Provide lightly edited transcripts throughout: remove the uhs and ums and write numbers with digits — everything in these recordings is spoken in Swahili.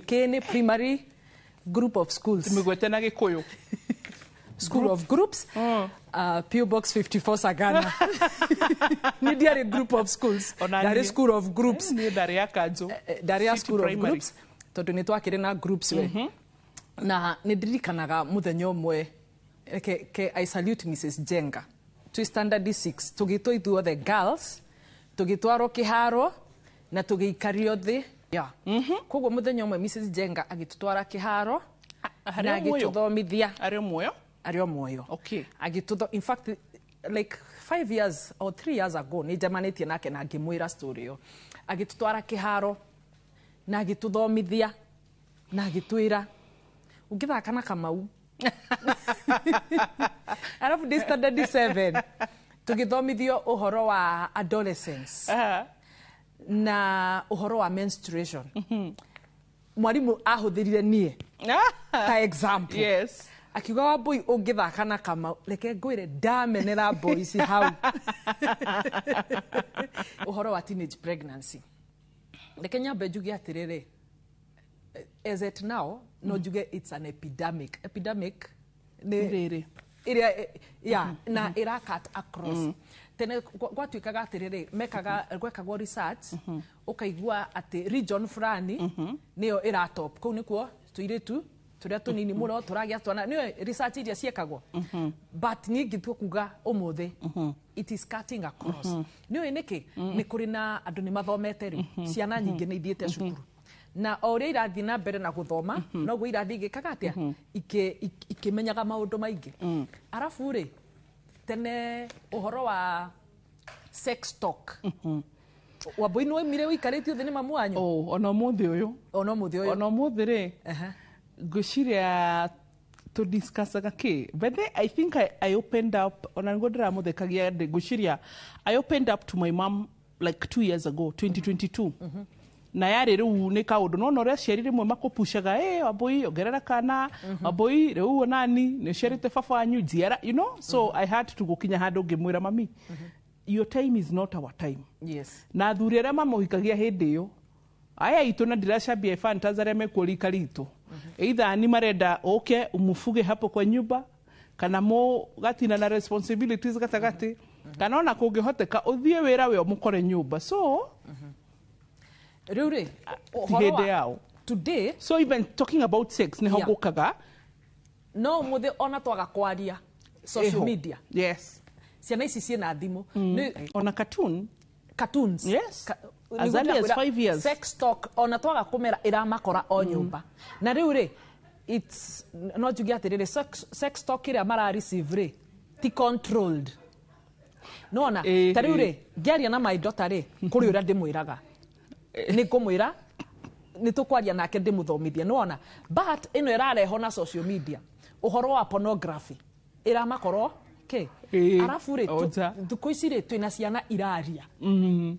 Kene primary group of schools. School of groups. PO Box 54 Sagana. Nidia a group of schools. That is school of groups. Daria school of groups. Toto nitwa kirena groups we. Na nidirikanaga muthenyo mwe ke I salute Mrs. Jenga. To standard 6 tugito ithuothe girls tugitwaro kiharo na tugikario thi ya koguo muthenyo mwe Mrs. Jenga agitutwara kiharo na agituthomithia ario moyo okay in fact like 5 years or 3 years ago ni jamanitie nake na ngimwira story yo agitutwara kiharo na agituthomithia na agitwira ungithaka na Kamau alafu this standard 7 tugithomithio uhoro wa adolescence na uhoro wa menstruation mwalimu ahuthirire nie ta example yes akiuga wa boy ungithaka na Kamau leke ngwire ndamenera boys hau uhoro wa teenage pregnancy leke nyambe njuge atiriri as it now no juge it's an epidemic really na ira cut across tene gwatuikaga atiriri mekaga gwekagwo research ukaigua ati region fulani niyo ira top ko nikuo tuiretu turia tunini muno turagia twana niyo research iria ciekagwo but ningi tukuga umuthi it is cutting across niyo niki ni kuri na andu ni mathomete ri ciana nyingi ni ithiete cukuru na ore irathi na mbere na guthoma no gwe irathi gikaga atia ikimenyaga maundu maingi arafu ri tene uhoro wa sex talk waboi no mire wikareti thini mamu wanyu ona muthi ri guciria to discuss again but then I think I opened up ona ngodira muthekagia guciria I opened up to my mom like 2 years ago 2022 na yari riu ni kaundu no ore ciari rimwe makopushaga waboi ongerera kana waboi riu onani ni ciarite baba wanyu jiara you know so I had to gukinya handu ngimwira mami your time is not our time yes na thuri aria mamuhikagia hindi iyo aya itu na diracambia fantasy mekuri karitu either ni marenda okay umufuge hapo kwa nyumba kana mo gatina na responsibilities gatagati kana ona kungihoteka uthie wira we mukore nyumba so Rure, today, so even talking about sex, ne hogukaga no muthe ona twaga kwaria social media. Yes. Ciana ici ciena thimu. On a cartoons. Yes. As early as 5 years. Sex talk ona twaga kumera iramakora o nyumba. Na riu ri it's no jugi atirire sex talk ira mara receive ri ti controlled. No na tariu ri ngiaria na my daughter ri kuri ura ndimwiraga ni kumwira ni tukwaria nake ndimuthomithia nona but ino irareho na social media uhoro wa pornography iramakoro arafu ri tukuici ri twina ciana iraria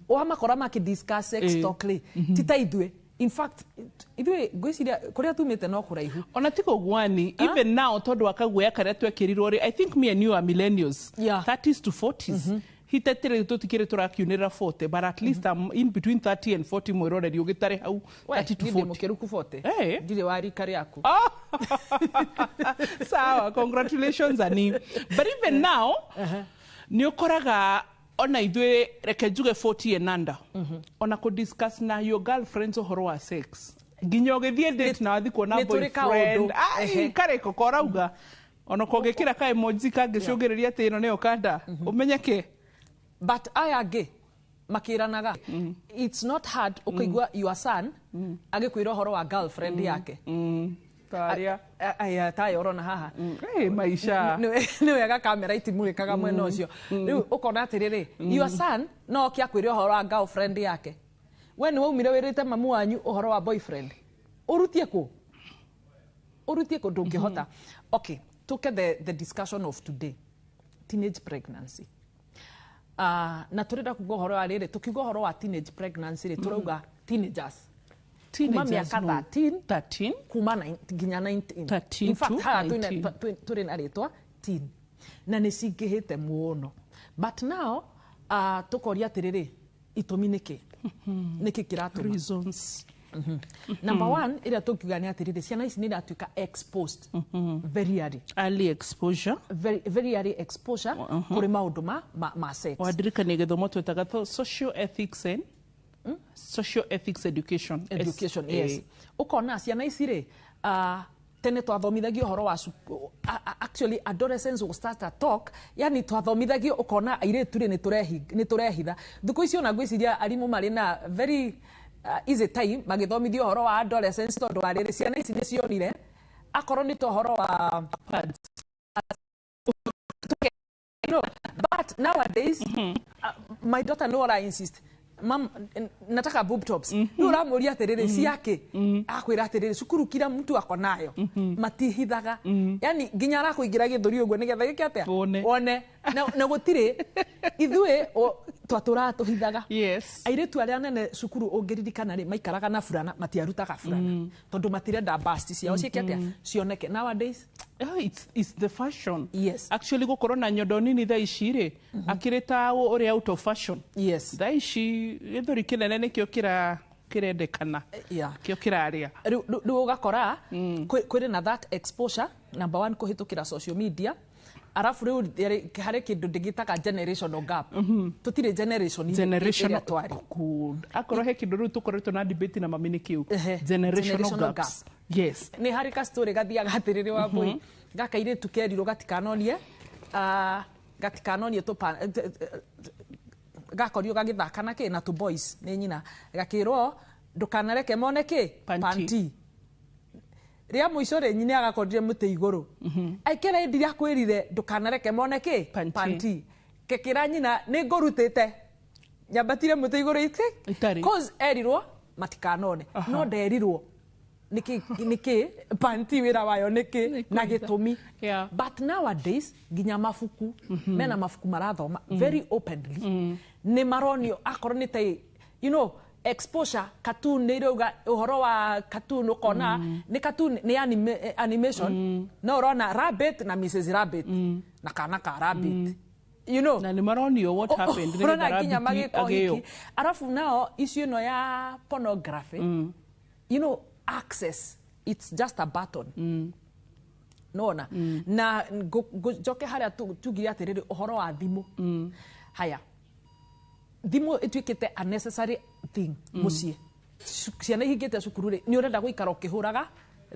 uhamakora makidiscuss sex talk ri tita ithwe in fact ithwe gwiciria kuria tumite no kuraihu ona tiko gwani even now tondu akaguya karia twekirirwo ri I think me and you are millennials 30s to 40s hitetire tutikire turakiunira 40 but at least I'm in between 30 and 40 mwirore ri ugitare hau 30 to 40 mukiruku 40 ndire wari kari yaku sawa congratulations ani but even now ni ukoraga ona ithwe reke njuge 40 and under ona ko discuss na your girlfriends uhoro wa sex nginya ugithie date na wathi kuona boyfriend kare kokorauga ona kogekira ka emoji kangicungiriria ati ino niyo kanda umenyeke but ayage makiranaga it's not hard ukigwa your son agikwira horo wa girlfriend yake taria aya tayo rona haha maisha ni wega kamera itimurikaga mwena ucio riu ukona atiriri your son no kiakwira horo wa girlfriend yake we ni waumire wirite mamu wanyu uhoro wa boyfriend urutie ku ndungihota okay took the discussion of today teenage pregnancy na turida kugo horo wa riri tukigo horo wa teenage pregnancy ri turauga teenagers kuma miaka 13 kuma nginya 19 in fact turi na ritwa teen na ni cingihite muno but now tukoria atiriri itumi niki kiratuma reasons Number one, ila tukiuga ni atiriri ciana ici ni iratuika exposed very early. Early exposure. Very early exposure kuri maundu ma sex. Wadirikanie githomo twetaga socioethics and socioethics education. Education, yes. Ukona ciana ici ri tene twathomithagio horo wa actually adolescents will start to talk, yani twathomithagio ukona airetu ri ni turehitha. Thuko icio na gwiciria arimu mari na very easy time magithomithio horo wa adolescents tondu wa riri ciana ici ni cionire akoro ni to horo wa but nowadays my daughter no I insist mam nataka boob tops no ramuria atiriri ciake akwira atiriri cukuru kila mtu akonayo matihithaga yani ginya ara kuingira githuri uguo nigetha giki atia one na gutire ithue twatura tuhithaga airetu aria nene cukuru ungiririkana ri maikaraga na furana matiarutaga furana tondu matirenda basti ciao ciake atia cioneke nowadays. It's the fashion. Yes. Actually gukorwo na nyondo nini tha ici ri akirita uri out of fashion. Yes. Tha ici githuri kinene nikio kirendekana. Kio kiraria. Riu ugakora kwiri na that exposure number one kuhitukira social media. Arafu riu hari kindu digitaga generational gap. Tutire generational twari. Akoro he kindu riu tukoretwo na debate na mami nikiu. Generational gaps. Yes. Ni hari ka story gathiaga atiriri wa boy. Gakaire tukerirwo gatikanonie to gakorio gagithakana ki na to boys ni nyina gakirwo ndukanareke moneke panty ria muico ri nyina agakorire muti iguru aikere ndiria kwirire ndukanareke moneke panty kekira nyina ni ngurutite nyambatire muti iguru iki cause erirwo matikanone no nderirwo niki panty wira wayo niki na gitumi but nowadays ginya mafuku mena mafuku marathoma very openly ni maronio akorwo ni tai you know exposure cartoon ni rauga uhoro wa cartoon ukona ni cartoon ni animation no rona rabbit na Mrs Rabbit na kana ka rabbit you know na ni maronio what happened ni rabbit ageo arafu nao issue no ya pornography you know access it's just a button nona na joke haria tugiria atiriri uhoro wa thimu haya thimu itwikite a necessary thing mucie ciana ihingite cukuru ri ni urenda guikara ukihuraga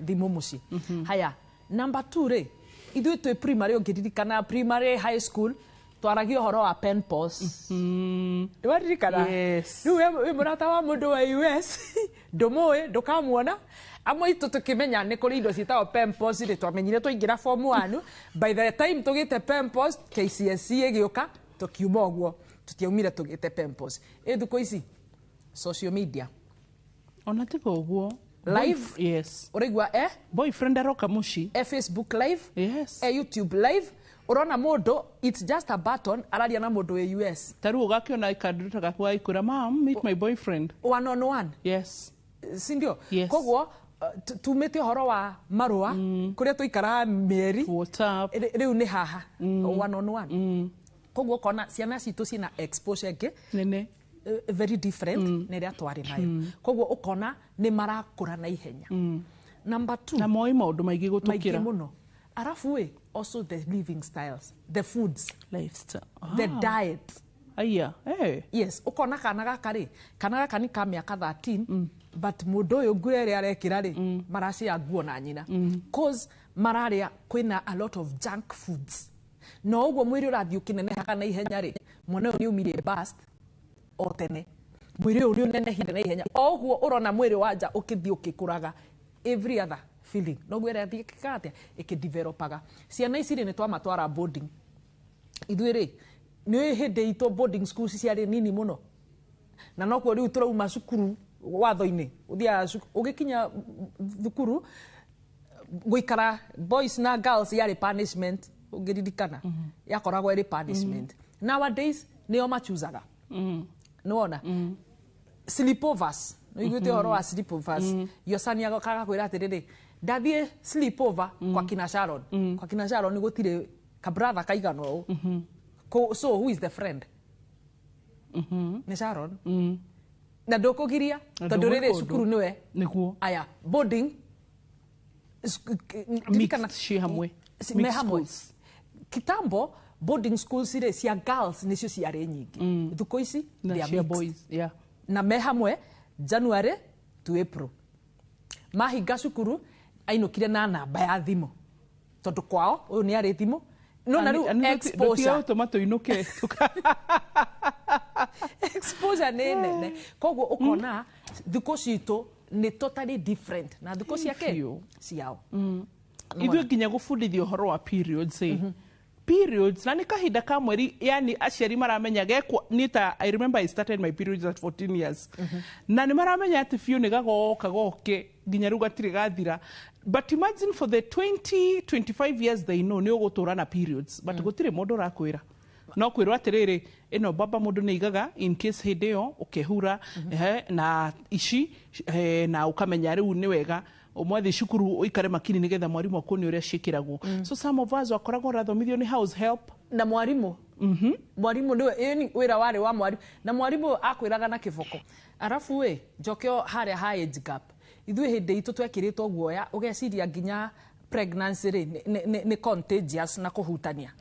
thimu mucie haya number 2 ri ithu twi primary ungiririkana primary high school twaragio horo wa pen pals ndiwaririkana riu we murata wa mundu wa US ndumui ndukamuona amwe itu tukimenya ni kuri indo citao pen pals ri twamenyire twaingira form 1 by the time tugite pen pals KCSE gioka tukiuma uguo tutiaumire tugite pen pals ethuko ici social media ona tiko uguo live yes urigwa boyfriend aroka mushi Facebook live yes YouTube live urona mundu it's just a button araria na mundu we US taru ugakiona ikadruta gakwa ikura mom meet my boyfriend one on one yes sindio koguo tumete horo wa marua kuria tuikara meri WhatsApp riu ni haha one on one koguo kona ciana citu cina exposure ke nene very different neria twari nayo koguo ukona ni marakura na ihenya number 2 na moi maundu maigi gutukira muno arafu we also the living styles the foods lifestyle the diet aya yes ukona kana gaka ni ka miaka 13 but mundu uyu ngurere arekira ri maracia nguo na nyina cause mararia kwina a lot of junk foods no uguo mwiri urathi ukinenehaga na ihenya ri mwana uyu ni umire bust o tene mwiri uyu ni unenehire na ihenya oguo urona mwiri wanja ukithii ukikuraga every other feeling no gwere athikika atia ikidevelopaga ciana ici ri ni twamatwara boarding ithuĩ ri ni hinde ito boarding schools ciari nini muno na no kwa riu turauma cukuru watho-ini uthia ugikinya thukuru guikara boys na girls yari punishment ugiririkana yakoragwo iri punishment nowadays nio machuzaga nuona sleepovers no iguite horo wa sleepovers yosania kaga kwira atiriri ndathie sleepover kwa kina Sharon ni gutire ka brother kaigano so who is the friend ni Sharon na ndukugiria tondu riri cukuru niwe niguo aya boarding mixed hamwe me hamwe kitambo boarding schools ire cia girls nicio ciare nyingi thuko ici na cia boys na me hamwe January to April mahinga cukuru ainukire na namba ya thimu tondu kwao uyu ni ari thimu no na riu exposure tomato inuke exposure nene koguo ukona thuko citu ni totally different na thuko ciake ciao ithuĩ nginya gũbundithio ũhoro wa periods periods na nĩ kahinda ka mweri yani aciari maramenya gekwa nita I remember I started my periods at 14 years na nĩ maramenya atĩ biũ nĩ gagoka goke nginya rĩu gatirĩ gathira but imagine for the 20-25 years they know nĩ ũgũtũra na periods but gũtirĩ mũndũ ũrakwĩra no kwĩrwo atĩrĩrĩ ĩno baba mũndũ nĩ igaga in case hĩndĩ ĩyo ũkehura na ici na ũkamenya rĩu nĩ wega umwathi cukuru uikare makini nigetha mwarimu akoni uria ciikiragwo so some of us wakoragwo rathomithio ni house help na mwarimu mwarimu niwe wira wari wa mwarimu na mwarimu akwiraga na kiboko arafu we njokeo haria high age gap ithuĩ hĩndĩ itũ twekiritwo guoya ugeciria nginya pregnancy ri ni contagious na kuhutania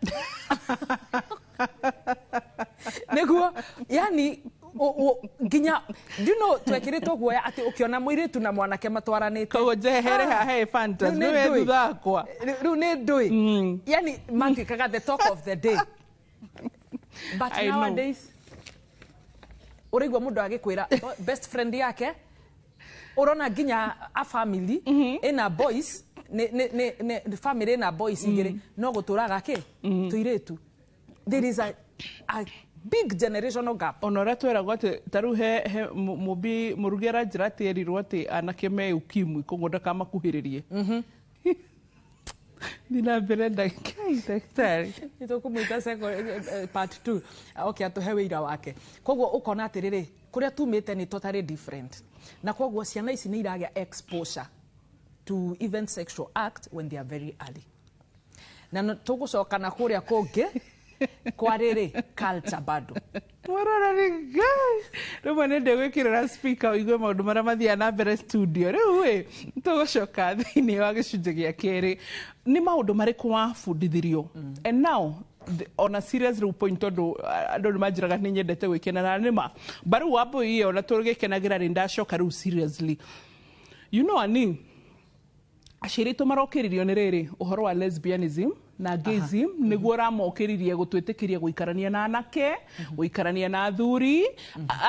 niguo yani nginya do you know twekiritwo guoya ati ukiona muiritu na mwanake matwaranite kogo jehere hahe fantas niwe thakwa riu ni ndui yani mangikaga the talk of the day but nowadays urigwa mundu agikwira best friend yake urona nginya a family ina boys ne family ina boys igiri no guturaga ki tuiretu there is a big generational gap onora tweragwo ati taru he mubi murugera njira tierirwo ati anake me ukimwi kogoda kama kuhiririe Nina mbere daktari itukumwita part 2 okay atuhe wira wake koguo ukona atiriri kuria tumite ni totally different na koguo ciana ici ni iragia exposure to even sexual act when they are very early na tugucoka na kuria kungi kwa riri culture bado morora rigai rĩmwe nĩ ndĩgwĩkĩrĩra speaker ũigue maũndũ marĩa mathiaga na mbere studio rĩu tũgũcoka thĩinĩ wa gĩcunjĩ gĩa kerĩ nĩ maũndũ marĩkũ wabundithirio and now on a serious point tondũ andũ nĩ manjĩraga nĩ nyendete gwĩkena na nĩma mbarũ wambo iyo ona tũgĩkenagĩra rĩ ndacoka rĩu seriously you know ani aciari aitũ marokĩririo nĩ rĩrĩ ũhoro wa lesbianism na gayism niguo ramokiririe gutwitikiria guikarania na anake guikarania na athuri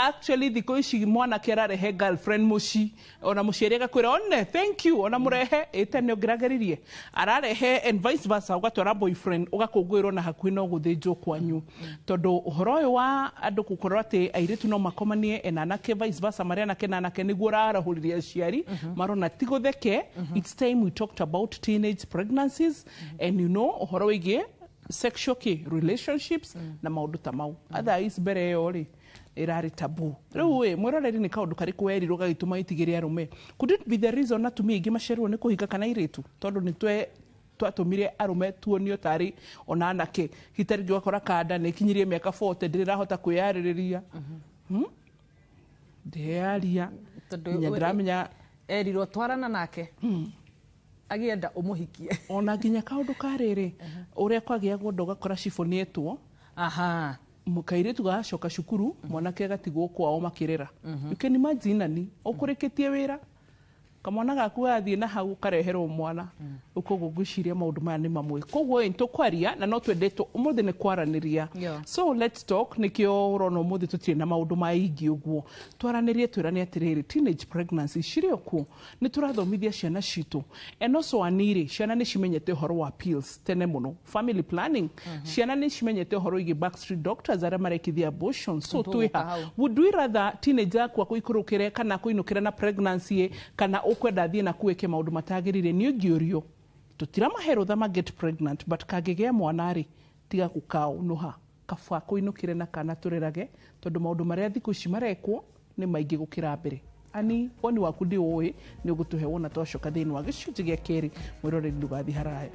actually thiko ici mwanake ararehe girlfriend muci ona muciari agakwira one thank you ona murehe etene ngirageririe ararehe and vice versa ugatwara boyfriend ugakungwirwo na hakuhi no guthinjwo kwanyu tondu uhoro uyu wa andu gukorwo ati airitu no makomanie na anake vice versa maria anake na anake niguo arahuriria aciari marona tigutheke it's time we talked about teenage pregnancies and you know uhoro wige sexual relationships na maundu ta mau otherwise mbere yo ri irari tabu riu mwiroreri ni kaundu kariku werirwo gagituma itigiri arume could it be the reason atumia ingi macerwo ni kuhinga kana iritu tondu ni twatumire arume tuonio tari ona anake hitari gwakora kanda ni kinyirie miaka 40 ndirahota kwiyaririria ndiaria ndramenya erirwo twarana nake agienda umuhikie ona nginya kaundu kariri uria kwagia gondo gakora cibonietwo mukairitu gacoka cukuru mwanake gatigwo kwao makirera you can imagine ani ukurikitie wira kamwana gaku gathie na hau kareherwo mwana ukoguo ngwiciria maundu maya ni mamwe koguo ntukwaria na no twendetwo umuthi ni kwaraniria so let's talk nikio urona umuthi tutire na maundu maingi uguo twaranirie twirane atiriri teenage pregnancy cirio ku ni turathomithia ciana citu and also anire ciana ni cimenyete uhoro wa pills tene muno family planning ciana ni cimenyete uhoro igi backstreet doctors aria marekithia abortion so twiha would we rather teenager kwa kuikurukire kana kuinukira na pregnancy kana ukwenda thie na kuweke maundu matagirire ni ngiorio tutira mahero thama get pregnant but kagegea mwanari tiga kukao noha kafa kuinukire na kana turirage tondu maundu maria thiku ici marekwo ni maingi gukira mbere ani woni waku ndi uwi ni ugutuhe wona twacoka thiini wa gicunji gia keri mwiroreri ndugathi haraya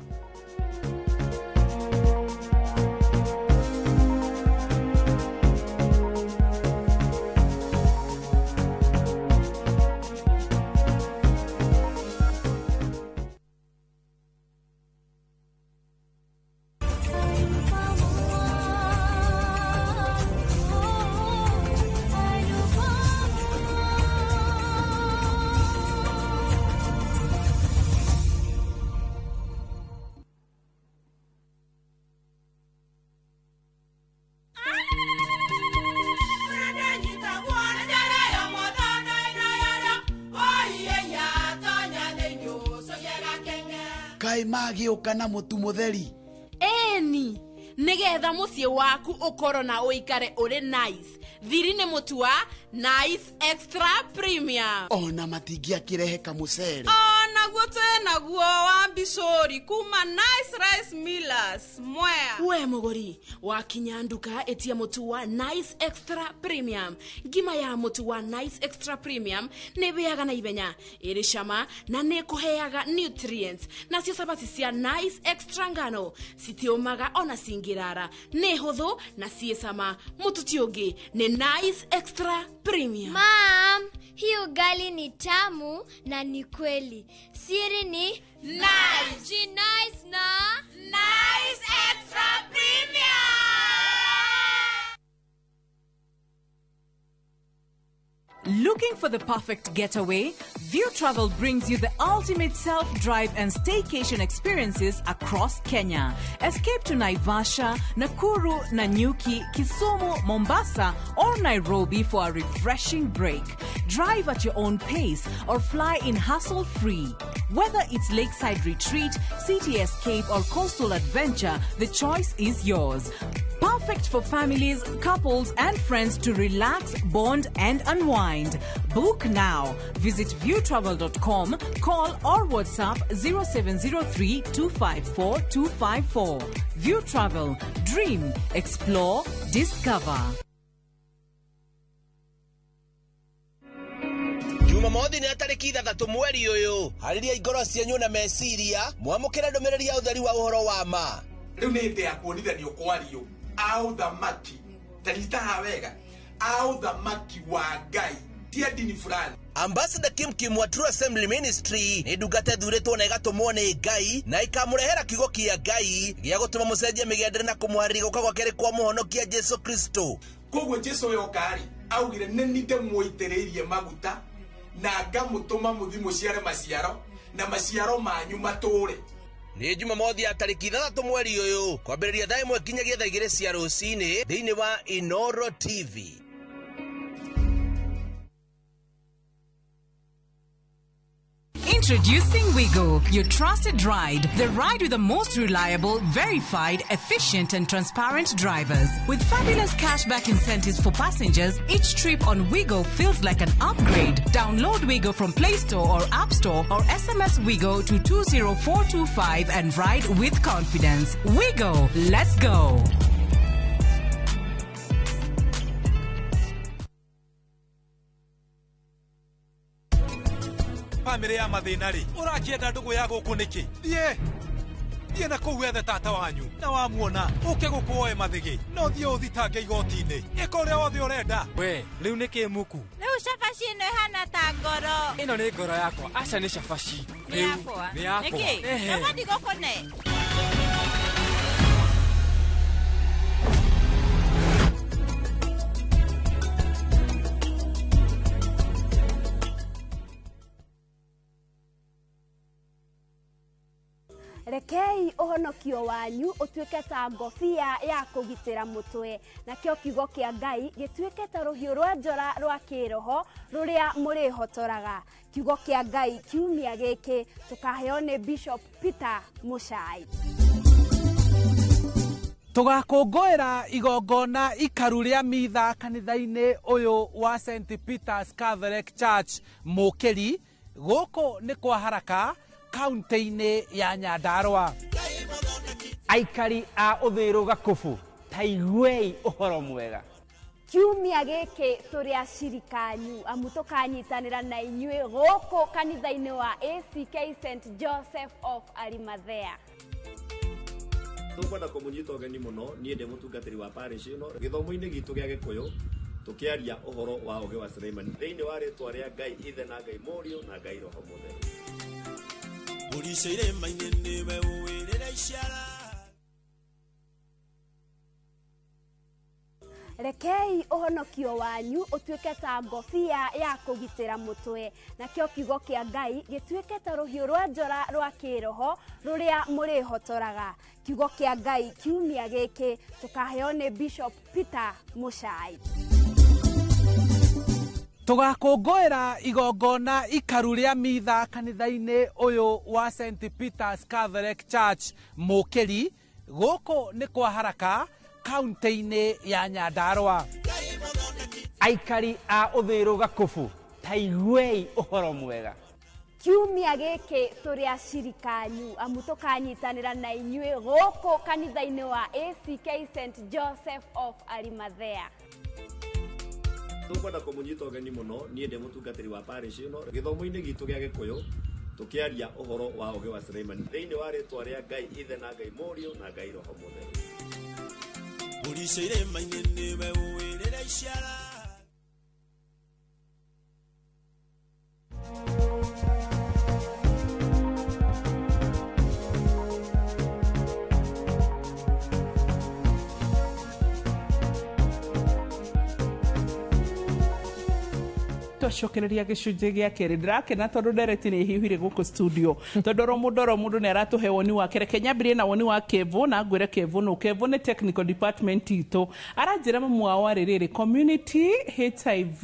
mai magĩũka na mũtu mũtheri. Eni, nigetha muciĩ waku ũkorwo na ũikare ũrĩ nice. Thiri nĩ mũtu wa Nice Extra Premium. Ona matingĩakĩrehe kamũcere. Naguo naguo wa Bishori kuma Nice Rice Millers. Mwea. We mũgũri, wakinya nduka etia mũtu wa Nice Extra Premium. Ngima ya mũtu wa Nice Extra Premium nĩ bĩaga na ibenya, ĩrĩ cama na nĩ kũheaga nutrients. Nacio sabati cia Nice Extra ngano citiũmaga ona cingĩrara. Nĩ hũthũ na ciĩ cama. Mũtu ti ũngĩ nĩ Nice Extra Premium. Mom, hii ugali ni tamu na ni kweli. Siri ni Nice. Ji nice na Nice Extra Premium. Looking for the perfect getaway? View Travel brings you the ultimate self-drive and staycation experiences across Kenya. Escape to Naivasha, Nakuru, Nanyuki, Kisumu, Mombasa, or Nairobi for a refreshing break. Drive at your own pace or fly in hassle-free. Whether it's lakeside retreat, city escape, or coastal adventure, the choice is yours. Perfect for families, couples, and friends to relax, bond, and unwind. Book now. Visit viewtravel.com, call or WhatsApp 0703 254 254. View Travel. Dream, explore, discover. Jumamothi nĩ tarĩki 3 mweri ũyũ. Harĩria ingoro cianyu na meciria, mwamũkĩra ndũmĩrĩri ya ũtheri wa ũhoro wa ma. Rĩu nĩ hĩndĩ ya kuonithanio kwario a ũthamaki. Taritaha wega. A ũthamaki wa Ngai. Tia dini fulani. Ambassador Kim wa True Assembly Ministry nĩ ndungata thurĩtwo na ĩgatũmwo nĩ Ngai na ikamũrehera kiugo kĩa Ngai gĩa gũtũma mũcenjie mĩgendere na kũmũharĩria gũka gwake rĩ kwa mũhonokia Jesu Kristo. Koguo Jesu yokari augire nĩ nite mũitĩrĩirie maguta na ngamũtũma mũthi mũciare maciaro na maciaro manyu matũre. Nĩ Jumamothi ya tarĩki 3 mweri ũyũ kwambĩrĩria thaa 1 nginyagia thaa 2 cia rũcinĩ thĩinĩ wa Inoro TV. Introducing Wigo, your trusted ride. The ride with the most reliable, verified, efficient and transparent drivers. With fabulous cashback incentives for passengers, each trip on Wigo feels like an upgrade. Download Wigo from Play Store or App Store or SMS Wigo to 20425 and ride with confidence. Wigo, let's go. Family ya mathina ri urakienda ndugu ya guku niki thie na kuu ethe tata wanyu na wamuona uke gukuoe mathigi no thie uthitange igoti-ini iko ria othe urenda we riu niki muku Riu shafashi ino ihana ta ngoro. ino ni ngoro yakwa aca ni shafashi Ni yakwa. Niki? Kama ndigokone. Rekei ũhonokio wanyu ũtuĩke ta ngobia ya kũgitĩra mũtwe na kĩo kiugo kĩa Ngai gĩtuĩke ta rũhiũ rwa njora rwa kĩroho rũrĩa mũrĩhotoraga. Kiugo kĩa Ngai kiumia gĩkĩ tũkaheo nĩ Bishop Peter Muchai. Tugakũngũĩra igongona ikaru rĩa mitha kanitha-inĩ ũyũ wa St. Peter's Catholic Church Mũkĩri gũkũ nĩ kwa Haraka kaunti-inĩ ya Nyandarua. Aikari a ũthĩĩro Gakubu taiguei ũhoro mwega. Kiumia gĩkĩ tũrĩ acirikanyu amu tũkanyitanĩra na inyuĩ gũkũ kanitha-inĩ wa ACK St. Joseph of Arimathea. Tũkwenda kũmũnyita ũgeni mũno niĩ ndĩ mũtungatĩri wa parish ĩno gĩthomo-inĩ gitũ gĩa Gĩkũyũ tũkĩaria ũhoro wa ũũgĩ wa Suleiman thĩinĩ wa rĩĩtwa rĩa Ngai Ithe na Ngai Mũriũ na Ngai Roho Mũtheru. Rekei ũhonokio wanyu ũtuĩke ta ngobia ya kũgitĩra mũtwe na kĩo kiugo kĩa Ngai gĩtuĩke ta rũhiũ rwa njora rwa kĩroho rũrĩa mũrĩhotoraga. Kiugo kĩa Ngai kiumia gĩkĩ tũkaheo nĩ Bishop Peter Muchai. tugakũngũĩra igongona ikaru rĩa mitha kanitha-inĩ ũyũ wa St Peter's Catholic Church Mũkĩri gũkũ nĩ kwa Haraka kaunti-inĩ ya Nyandarua. Aikari a ũthĩĩro Gakubu taiguei ũhoro mwega. Kiumia gĩkĩ tũrĩ acirikanyu amu tũkanyitanĩra na inyuĩ gũkũ kanitha-inĩ wa ACK St Joseph of Arimathea. Tukwenda kũmũnyita ũgeni mũno niĩ ndĩ mũtungatĩri wa parish ĩno gĩthomo-inĩ gitũ gĩa Gĩkũyũ tũkĩaria ũhoro wa ũũgĩ wa Suleiman thĩinĩ wa rĩtwa rĩa Ngai Ithe na Ngai Mũriũ na Ngai Roho Mũtheru. Mũrico irĩma-inĩ nĩwe ũwĩrĩra iciara. Twacokereria gĩcunjĩ gĩa kerĩ ndirakena tondũ ndereti nĩ hiũhire gũkũ studio tondũ ro mũndũ nĩ aratuhe woni wake. Reke nyambĩrĩrie na woni wa Kevo na ngwĩre Kevo no Kevo nĩ technical department itũ aranjĩra mamu wao arĩrĩrĩ community HIV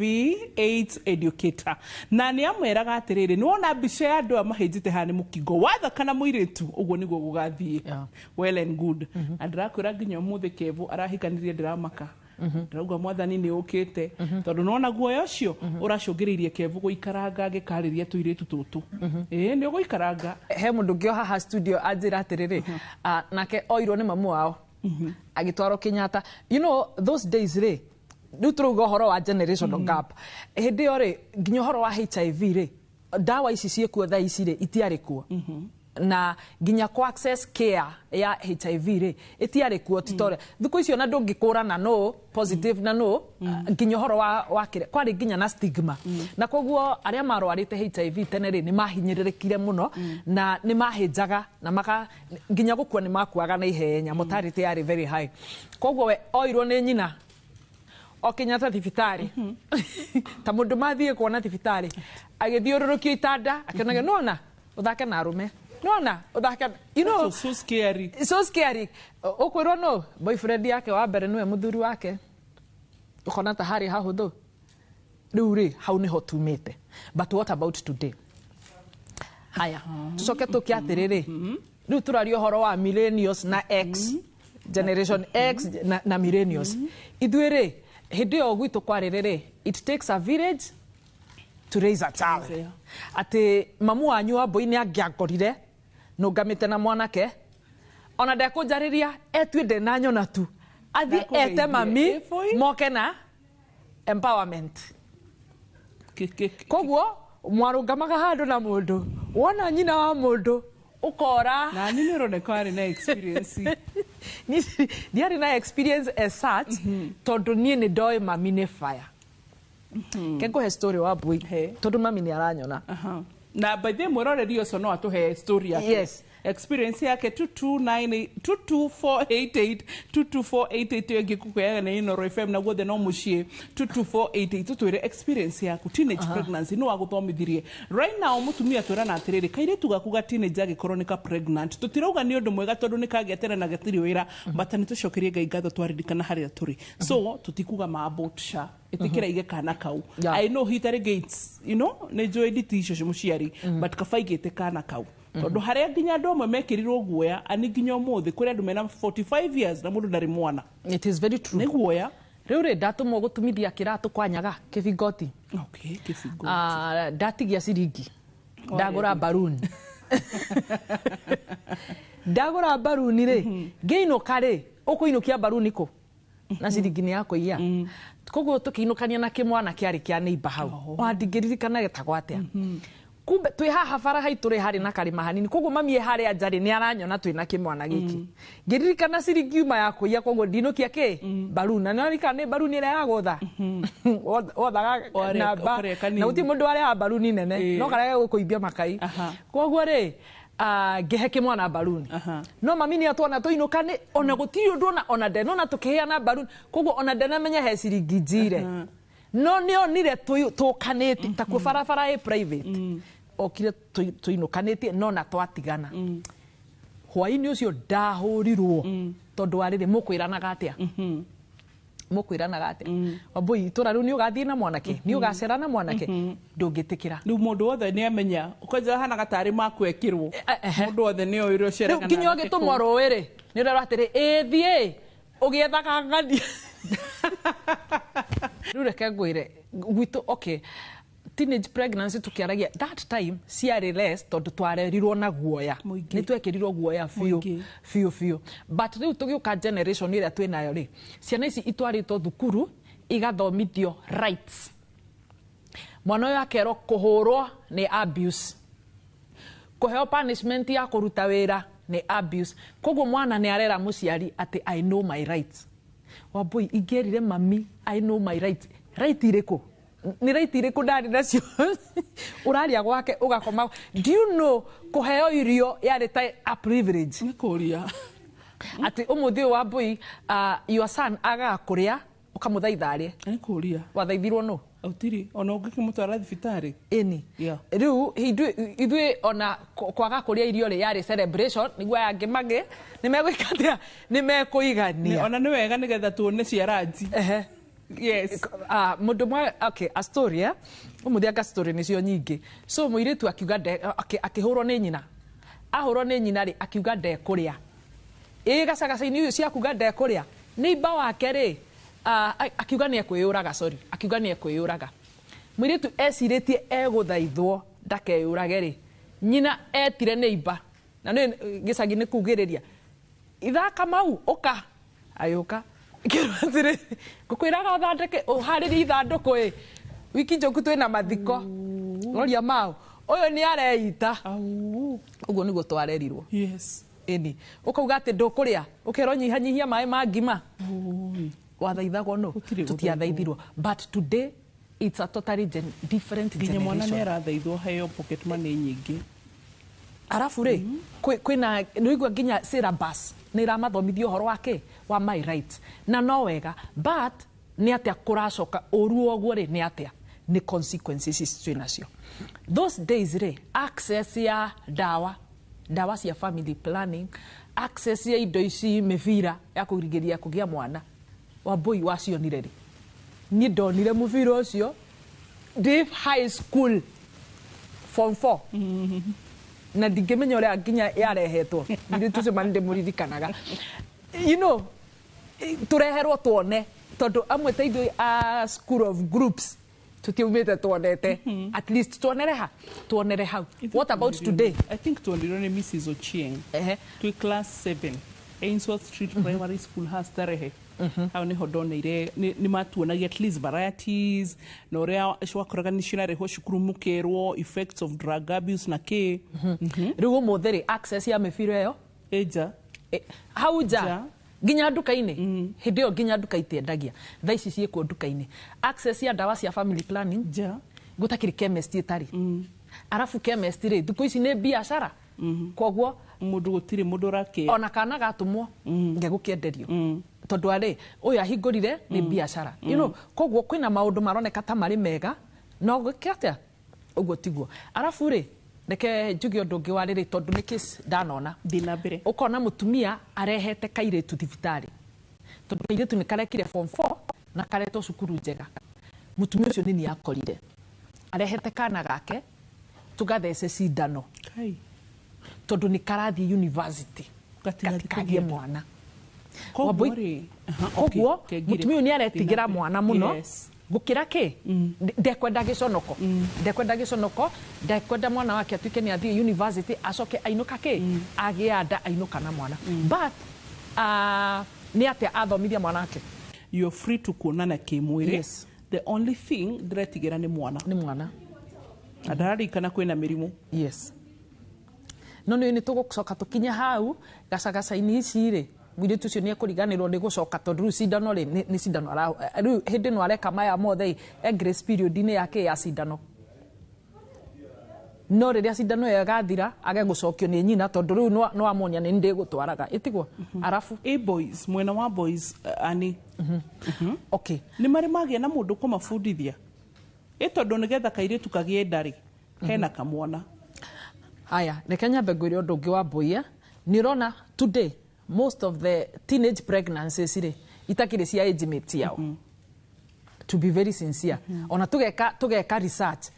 AIDS educator na nĩ amwĩraga atĩrĩrĩ nĩ wona mbica ya andũ a mahĩnjĩte haha nĩ mũkingo wathakana mũirĩtu ũguo nĩguo gũgathiĩ well and good. Andĩrakwĩra nginya ũmũthĩ Kevo arahikanirie ndiramaka ndĩrauga mwathani nĩ ũkĩte tondũ nona guoya ũcio ũracũngĩrĩirie Kevo gũikaranga agĩkarĩria tũirĩtu tũtũ. Nĩ ũgũikaranga. He mũndũ ũngĩ haha studio anjĩra atĩrĩrĩ nake oirwo nĩ mamu wao agĩtwarwo Kenyatta. You know those days rĩ rĩu tũrauga ũhoro wa generation gap hĩndĩ ĩyo rĩ nginya ũhoro wa HIV rĩ ndawa ici ciĩkuo thaa ici rĩ itiarĩ kuo na nginya kwa access care ya HIV rĩ itiarĩ kuo titore thikũ icio na ndũngĩkũrana no positive na no nginya ũhoro wa kwarĩ nginya na stigma na koguo arĩa marwarĩte HIV tene rĩ nĩ mahinyĩrĩrĩkire mũno na nĩ mahĩnjaga na maka nginya gũkua nĩ makuaga na ihenya mortality yarĩ very high. Koguo we oirwo nĩ nyina o Kenyatta thibitarĩ ta mũndũ mathiĩ kuona thibitarĩ agĩthiũrũrũkio itanda akĩonaga nona ũthake na arũme nona ũthake you know so scary ũkwĩrwo no boyfriend yake wa mbere nĩwe mũthuri wake ũkona ta harĩ hahũthũ rĩu rĩ hau nĩho tumĩte. But what about today? Haya tũcoke tũkĩ atĩrĩrĩ rĩu tũraria ũhoro wa millennials na X generation X na millennials ithuĩ rĩ hĩndĩ ĩyo gwitũ kwarĩrĩ it takes a village to raise a child. Ati mamu wanyu wa mbũi nĩ angĩangorire nũngamĩte na mwanake ona ndekũnjarĩria etue ndena nyona tu athi ete mami moke na empowerment. Koguo mwarũngamaga handũ na mũndũ wona nyina wa mũndũ ukora na nini ũroneka arĩ na experience ndiarĩ na experience as such tondũ niĩ nĩ ndoĩ mami nĩ fire. Kengũhe story wa mbũi tondũ mami nĩ aranyona na by the mwĩroreri ũcio no atũhe story yake. Yes. Experience yake 22488 ĩngĩkũkũyaga na Inooro FM na guothe no mũciĩ 22488 tũtwĩre experience yaku teenage pregnancy no agũthomithirie right now. Mũtumia twĩrana atĩrĩrĩ kairĩtu gaku ga teenage agĩkorwo nĩ ka pregnant tũtirauga nĩ ũndũ mwega tondũ nĩ kagĩa tene na gatirĩ wĩra but nĩ tũcokerie Ngai ngatho twaririkana harĩa tũrĩ so tũtikuga mabotca ĩtĩkĩra ige kana kau. I know hitary gates you know nĩ njũĩ nditi icio mũciari but kabaigĩte kana kau tondũ harĩa nginya andũ amwe mekĩrirwo guoya ani nginya ũmũthĩ kũrĩ andũ mena 45 years na mũndũ ndarĩ mwana. It is very true. Nĩ guoya rĩu rĩ ndatumwo gũtumithia kĩratũ kwanyaga kĩbingoti. Okay kĩbingoti. Ndatigia ciringi ndagũra balloon ndagũra balloon rĩ ngĩinũka rĩ ũkũinũkia balloon kũ na ciringi nĩ yakũiya. Koguo tũkĩinũkania na kĩmwana kĩarĩ kĩa neighbor hau ndingĩririkana getagwo atĩa. Kumbe twĩ haha bara haitũ rĩ harĩ na karĩma hanini koguo mami harĩa njarĩ nĩ aranyona twĩna kĩmwana gĩkĩ ngĩririkana ciringi uma ya kũiya koguo ndinũkia kĩ balloon na nĩrikana nĩ balloon ĩrĩa yagũtha wothaga namba na gũtirĩ mũndũ warĩaga balloon nene no karĩa gũkũimbia makai. Koguo rĩ ngĩhe kĩmwana balloon no mami nĩ atwona tũinũkane ona gũtirĩ ũndũ ona ndenona tũkĩheana balloon koguo ona ndenamenya he ciringi njire no nĩ onire tũkanĩte ta kuo barabara ĩ private okire tũinũkanĩtie no na twatigana. Hwaĩ-inĩ ũcio ndahũrirwo tondũ warĩrĩ mũkwĩranaga atĩa mukwiranaga ate Wambui itura riu ni ugathie na mwanake ni ugacera na mwanake ndungitikira riu mundu wothe ni amenya ukaja hana gatari makwekirwo mundu wothe ni oiro cera kana kinyo gitumwa ruwiri ni rero atiri thie ugiethaga ngani riu reke ngwire gwitu okay teenage pregnancy tukiaragia that time ciarĩ less tondu twarerirwo na guoya ni twekirirwo guoya fiu but riu tugiuka generation ĩrĩa twĩnayo rĩ ciana ici itwaritwo thukuru igathomithio rights mwana ũyũ akerwo kũhũrwo nĩ abuse kũheo punishment ya kũruta wĩra nĩ abuse koguo mwana nĩ arera mũciari atĩ I know my rights Wambui ingĩerire mami I know my rights right irĩkũ ni right iriku ndari nacio uraria gwake ugakoma do you know kuheo irio yari ta a privilege ni kuria ati umuthi Wambui your son agakuria ukamuthaitharie ni kuria wathaithirwo no autiri ona ungikimutwara thibitari eni riu ithui ona kwaga kuria irio ri yari celebration niguo yangi mage nimegwikatia nimekuigania ona ni wega nigetha tuone ciaraji yes mundu mwe okay a story umuthia story nicio nyingi so muiritu akiuga akihurwo ni nyina ahurwo ni nyina ri akiuga ndekuria gacagacaini uyu cia kuga ndekuria ni iba wake ri akiuga ni ekwiyuraga akiuga ni ekwiyuraga muiritu eciritie eguthaithwo ndakeyurage ri nyina etire ni iba na ni gicagi ni kugiriria ithaka mau uka ayuka kirotire kukwiraga uthandeke uhariri ithanduku wiki njoku twina mathiko roria mau uyu ni areita uguo niguo twarerirwo yes eni ukauga ati ndukuria ukero nyihanyihia mai ma ngima wathaithagwo no tutiathaithirwo but today it's a totally different generation mwana ni arathaithwo heo pocket money nyingi arafu ri kwina niguo nginya syllabus ni ramathomithio horo wake wa my rights na no wega but ni atia kuracoka uruo guo ri ni atia ni consequences twinacio those days ri access ya dawa cia family planning access ya indo ici mivira ya kurigiria kugia mwana Wambui wacionire ri ni ndonire muvira ucio deep high school form 4 na ndingimenya uria nginya yarehetwo ndi tucema ndi muririkanaga you know tureherwo tuone tondu amwe ta ithui a school of groups tutiumite tuonete at least tuonere hau what about today I think tuonire ni Mrs. Ochieng to class 7 Ainsworth Street Primary School has tarehe hau ni hodoneire ni matuonagia at least varieties na uria wakoraga ni cinareho cukuru mukerwo effects of drug abuse na ki riu mutheri access ya mibira yo eja hau ja nginya nduka-ini hindi yo nginya nduka itiendagia thaa ici ciĩkuo nduka-ini access ya dawa cia family planning ja gutakiri chemist itari arafu chemist ri thuku ici ni biashara koguo mundu gutiri mundu rake ona kana gatumwo ngegukienderio tondu ari uyu ahingurire ni biashara you know koguo kwina maundu maroneka ta mari mega no gukete uguo tiguo arafu ri reke njuge undu ungi wa riri tondu ni case ndanona thina mbere ukona mutumia arehete kairetu thibitari tondu kairetu ni karekire form 4 na kareto cukuru njega mutumia ucio nini akorire arehete kana gake tugathece cindano tondu ni karathi university gatikagie mwana koguo mutumia uyu ni aretigira mwana muno gukira ki ndekwenda giconoko ndekwenda mwana wake atuike ni athie university acoke ainuka ki agia nda ainuka na mwana but ni atia athomithia mwana wake you're free to kuonana kimwiri yes. The only thing diretigira ni mwana adararikana kwina mirimu yes no ni tugucoka tukinya hau gacagacaini ici ri mwire tucio ni ekuriganirwo ni gucoka tondu cindano ri ni cindano riu hindi no areka maya mothe grace period ni yake ya cindano no riria cindano ya gathira age gucokio ni nyina tondu riu no amonia ni ndi gutwaraga itigwo arafu boys mwena wa boys ani okay ni mari magia na mundu kumafundithia tondu nigetha kairetu kagie ndari hena kamwana haya reke nyambe ngwire undu ungi wa boya ni rona today most of the teenage pregnancies ri itakire cia age mates yao. To be very sincere. Ona tugeka research.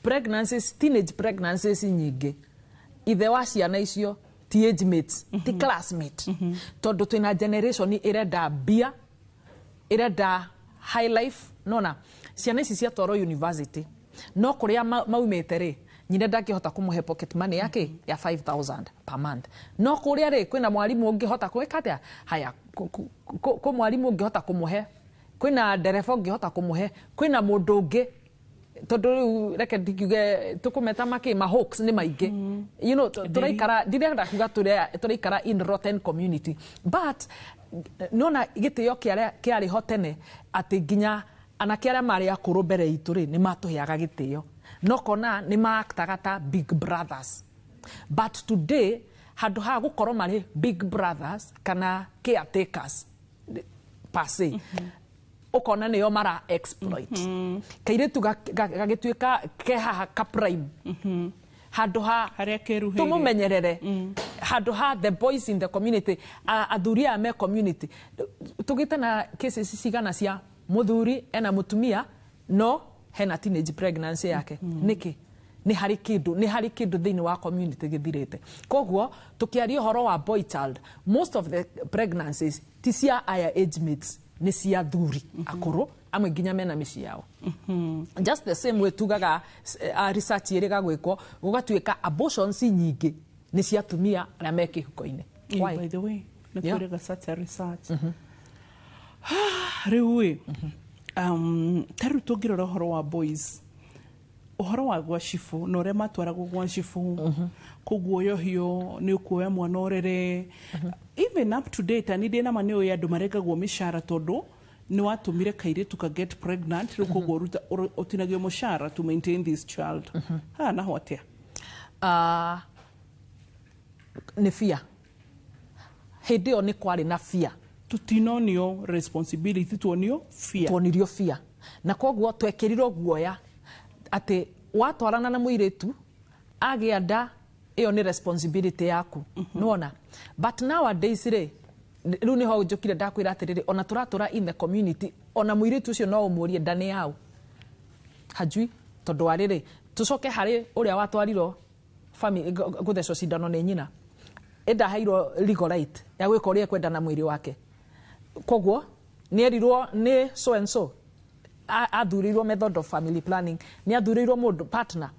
Pregnancies, teenage pregnancies nyingi. Ithe wa ciana icio ti age mates, ti classmate. Tondu twina generation irenda bia, irenda high life, nona. Ciana ici ciatwarwo university. No kuria maumete ri, nyine ndangihota kumuhe pocket money yake ya 5,000 per month. No kuria ri kwina mwalimu ungihota kuweka atia haya ko mwalimu ungihota kumuhe, kwina dereva ungihota kumuhe, kwina mundu ungi tondu reke ndikiuge tukumeta ma hoax ni maingi. You know, turaikara ndirenda kuga turaikara in rotten community, but nona gitio kiari hotene ati ginya anake aria mari akuru mbere itu ri ni matuheaga gitio, no kona ni maaktaga ta big brothers. But today handu ha gukorwo mari big brothers kana caretakers per se, ukona niyo mara exploit. Kairetu gagituika keha ka prime. Handu ha tumumenyerere, handu ha the boys in the community, athuria me community. Tugite na cases cigana cia muthuri ena mutumia no hena teenage pregnancy yake. Niki ni hari kindu thini wa community githirite. Koguo tukiaria horo wa boy child, most of the pregnancies ti cia higher age mates, ni cia thuri akuru amwe nginya mena mici yao. Just the same way tugaga research iriga gwikwo gugatuika abortions nyingi ni cia tumia aria me kihuko-ini. Why? By the way, nakurega such a research. Riu taru tugirora horo wa boys, uhoro wa gwa shifu no re matwarago gwa shifu kuguoyohio ni ukuoya mwana orere. Even up to date ani dena maneo ya dumarega gwo mishara todo ni watumire kairetu ka get pregnant ruko goruta otinagio mushara to maintain this child. Na hotia ni fear. Hede oni kwari na fear. Tutinonio responsibility tuonio fear. Tuonirio fear. Na koguo twekirirwo guoya ati watwarana na muiretu agianda iyo ni responsibility yaku. Nuona. But nowadays riu ni ho njukire ndakwira atiriri ona turatura in the community, ona muiretu ucio no umurie ndani yao hajui tondu ariri tucoke hari uria watwariro family gutheco cindano ni nyina enda hairo legal right ya gwika uria kwenda na mwiri wake. Koguo ni erirwo ni so and so athurirwo method of family planning, ni athurirwo mundu partner.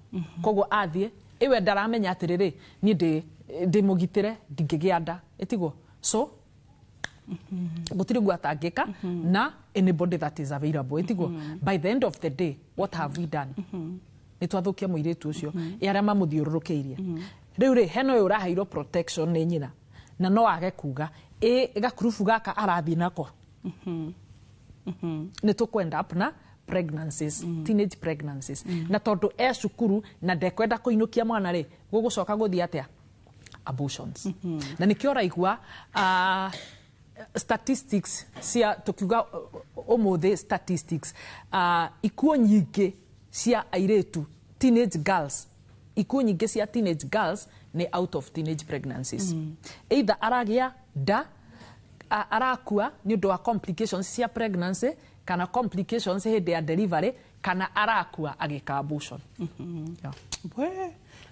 Koguo athie iwe ndaramenya atiriri ni ndi mugitire ndingigianda etigo so gutiri gwatangika na anybody that is available etigo. By the end of the day what have we done? Ni twathukia muiretu ucio aria mamuthiururukiirie. Riu ri heno urahairo protection ni nyina na no age kuga gakurufu gaka arathi nako. Ni tukwenda up na pregnancies, teenage pregnancies. Na tondu cukuru na ndekwenda kuinukia mwana ri gugucoka guthia atia abortions. Na nikio raigua statistics cia tukiuga umuthi statistics ikuo nyingi cia airetu teenage girls, ikuo nyingi cia teenage girls ni out of teenage pregnancies. Either aragia da arakua ni undu wa complications cia pregnancy kana complications hinde ya delivery kana arakua agika abortion.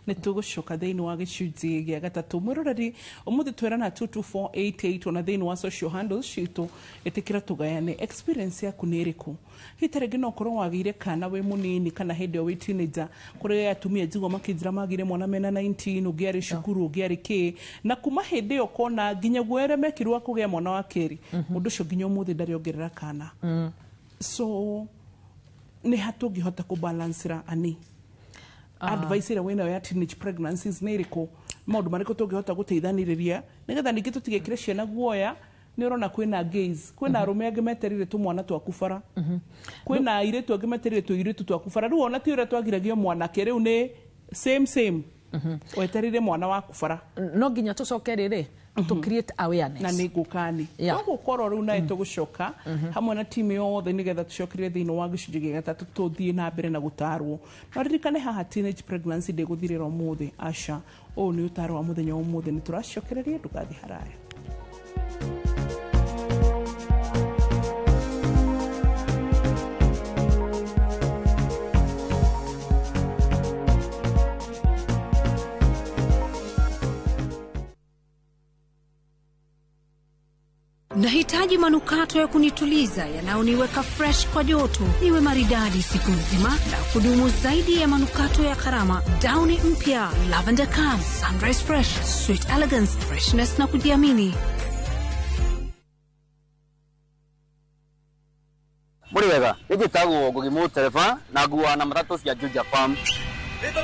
Ni tugucoka thiini wa gicunji gia gatatu mwiroreri umuthi twerana 22488 ona thiini wa social handles citu itikira tugayane experience yaku ni iriku hitarege no korwo wagire kana we munini kana hinde we teenager kuri atumia jigo makinjira magire mwana mena 19 ugiari shukuru ugiari ki na kuma hinde yo kona ginya gwere mekirwa kugia mwana wa keri mundu cio ginya umuthi ndari ongerera kana. So ni hatungihota kubalancera ani advice ira wena ya teenage pregnancies ni iriko maundu mariko tungihota guteithaniria nigetha ningi tutigekire ciana guoya. Ni urona kwina gays, kwina arume angi meterire tu mwana twakubara, kwina airetu angi meterire tu airetu twakubara. Riu ona ti ura twagiragio mwana ke riu ni same weterire mwana wa kubara. No nginya tucoke riri to create awareness na ni gukani koguo koro riu nae tugucoka hamwe na timu yothe nigetha tucokire thiini wa gicunji gia gatatu tuthie na mbere na gutarwo. No ririkane haha teenage pregnancy ndiguthirira umuthi aca o ni utaro wa muthenya umuthi ni turacokereria ndugathi haraya. Nahitaji manukato ya kunituliza yanayoniweka fresh kwa joto, niwe maridadi siku nzima na kudumu zaidi ya manukato ya karama. Downy mpya, Lavender Calm, Sunrise Fresh, Sweet Elegance, freshness na kujiamini. Muri wega, nigitagwo Ngugimu Tereba na nguwa na matatu cia Juja Farm.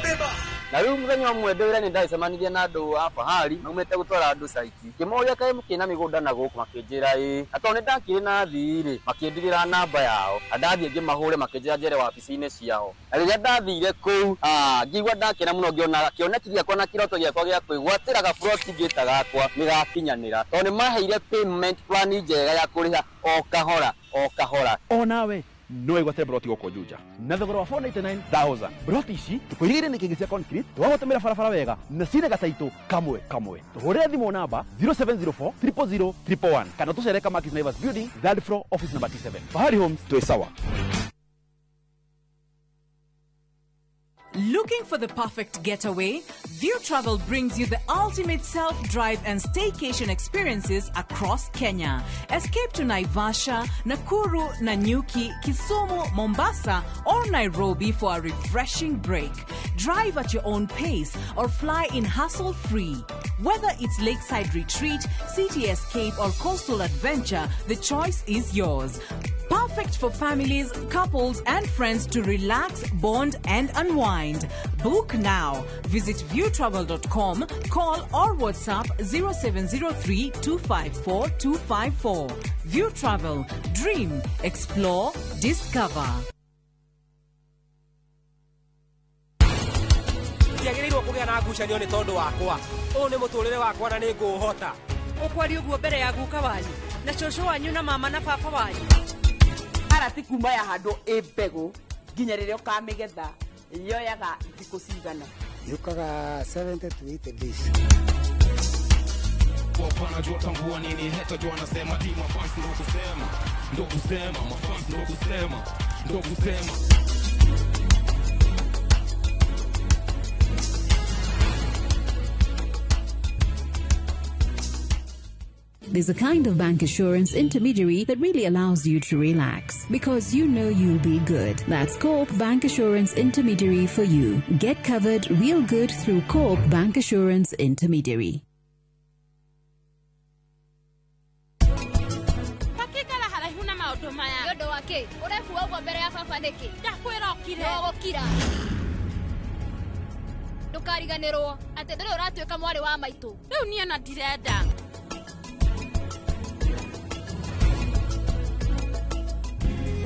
Beba. Na riu muthenya umwe ndwira ni ndaicemanirie na andu a fahari maumete gutwara andu saiki kimoria kae mukina migunda na guku makinjira atone ndakire na thiri makindirira namba yao andathie ngimahure makinjira njere wabici-ini ciao na riria ndathire kuu ngigwa ndakena muno ngiona kioneki giakwa na kiroto giakwa gia kwigwatira ga plot ngita gakwa nigakinyanira tone maheire payment plan njega ya kuriha o kahora nawe no igwate broti goko Juja na thogora wa 499,000 broti ici tukwirire ni kingi cia concrete twagotemera barabara wega na cine gataitu kamwe tuhore thimo namba 0704 000 111 kana tucereka Markis Naivas Building third floor office number 27 Fahari Homes Tuesawa. Looking for the perfect getaway? View Travel brings you the ultimate self-drive and staycation experiences across Kenya. Escape to Naivasha, Nakuru, Nanyuki, Kisumu, Mombasa, or Nairobi for a refreshing break. Drive at your own pace or fly in hassle-free. Whether it's lakeside retreat, city escape, or coastal adventure, the choice is yours. Perfect for families, couples, and friends to relax, bond, and unwind. Book now. Visit viewtravel.com, call or WhatsApp 0703 254 254. View Travel. Dream, explore, discover. Ndiagĩrĩirwo kũgĩa na ngucanio nĩ tondũ wakwa. Ũũ nĩ mũtũrĩre wakwa na nĩ ngũũhota. Ũkwari ũguo mbere ya guka wanyu na cũcũ wanyu na mama na baba wanyu. Arati kuma ya handũ ĩmbegũ nginya rĩrĩa ũkamĩgetha yoyaga thikũ cigana. Yukaga 70 to 80 days. Wapana jua tambua nini heta jua nasema di mafans ndo kusema mafans ndo kusema There's a kind of bank assurance intermediary that really allows you to relax because you know you'll be good. That's Coop Bank Assurance Intermediary for you. Get covered real good through Coop Bank Assurance Intermediary. Pakikala harahuna maundu maya. Yondo wake, urefu ogwo mbere ya baba niki. Ndakwira okire. Ogokira. Ndukariganirwo ati nduri uratuika mwari wa maitu. Riu nie na ndirenda.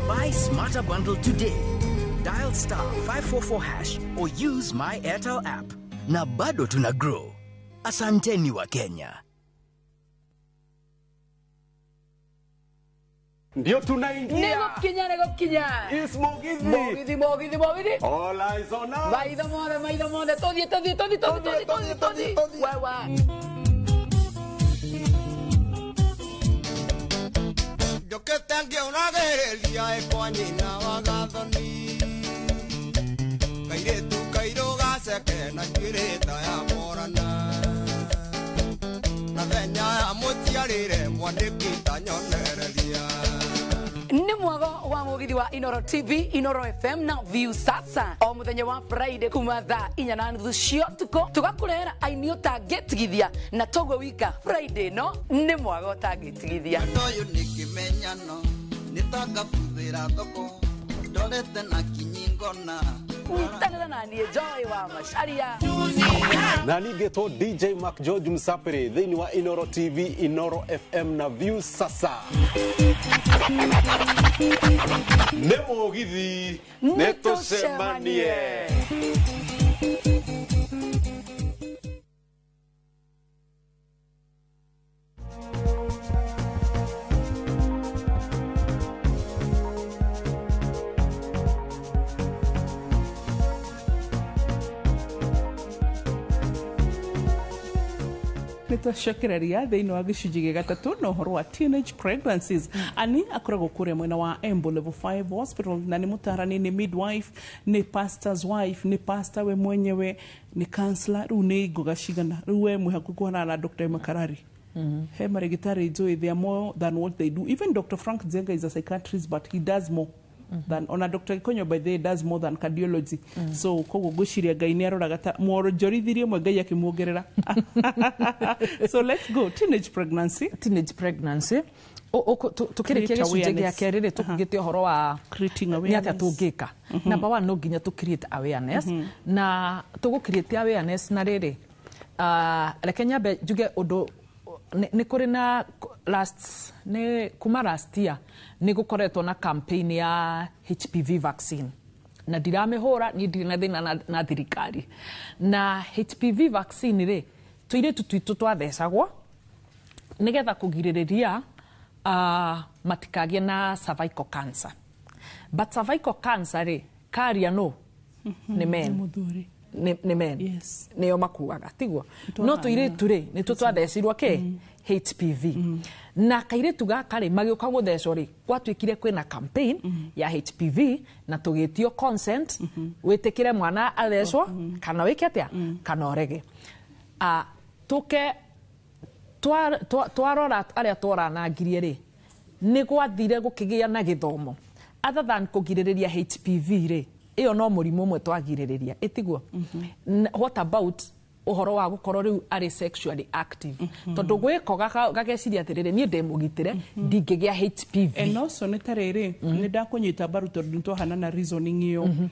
Buy Smarter Bundle today. Dial *544# or use my Airtel app. Na bado tuna grow. Asanteni wa Kenya. Ndio tunaingia. Nego kinya. Mogithi. All eyes on us. Maitho mothe. Todhi. Wewe. Yo que tengo una guerrilla kwa nyina wa gathoni kaire tu kairo gase ke na kireta ya morana na venya ya mutiarire mwandikita nyonereria ni mwago wa mugithi wa Inoro TV, Inoro FM na View sasa o muthenya wa Friday kuma thaa 4:30 cia tuko tugakurehera aini utangitigithia na togo wika Friday no ni mwago utangitigithia toyo nikimenyano nitakabuthira thoko ndorete na kinyingona Tanana nani Joy wa Masharia na nigeto DJ Mark George Msapere thini wa Inoro TV, Inoro FM na View sasa Nemo githi Neto Semanie Nitwacokereria thiini wa gicunji gia gatatu na uhoro wa teenage pregnancies. Ani akoragwo kuria mwena wa Embu level 5 hospital na ni mutarani ni midwife ni pastor's wife ni pastor we mwenyewe ni counselor riu ni ngoga cigana riu we mwihaku kuona na Dr. Makarari He marigitari njui, they are more than what they do. Even Dr. Frank Zenga is a psychiatrist, but he does more than, ona Dr. Ikonyo by the way does more than cardiology. So kogo gushiria Ngai ni aroraga ta muoronjorithirie mwe Ngai akimuongerera. So let's go. Teenage pregnancy. Tukirikia gicunjĩ gĩa kerĩ rĩ tũkugĩte ũhoro wa nĩ atĩa tũngĩka. Number one, no nginya to create awareness. Na tũgũ create awareness na rĩrĩ reke nyambe njuge ũndũ nĩ kũrĩ na kuma last year nĩ gũkoretwo na campaign ya HPV vaccine. Na ndiramĩhũra ni ndirĩ na thĩna na thirikari. Na HPV vaccine rĩ tũirĩtu twitũ twathecagwo nĩgetha kũgirĩrĩria matikagie na cervical cancer. But cervical cancer rĩ carrier no nĩ men. Nĩ men. Yes. Nĩo makuaga tiguo. No tũirĩtu rĩ nĩ twathecirwo kĩ HPV. Na kairĩtu gaka rĩ magĩũka gũthecwo rĩ gwatuĩkire kwĩna campaign ya HPV na tũgĩtio consent wĩtĩkĩre mwana athecwo kana wĩke atĩa kana ũrege. Twarora arĩa twaranangirie rĩ nĩ gwathire gũkĩgĩa na gĩthomo other than kũgirĩrĩria HPV rĩ ĩyo no mũrimũ ũmwe twagirĩrĩria ĩtiguo. What about ũhoro wa gũkorwo rĩu arĩ sexually active tondũ gwĩko gageciria atĩrĩrĩ niĩ ndĩmũgitĩre ndingĩgĩa HPV. And also nĩ tarĩrĩ nĩ ndakũnyita mbaru tondũ nĩtwahana na reasoning ĩyo.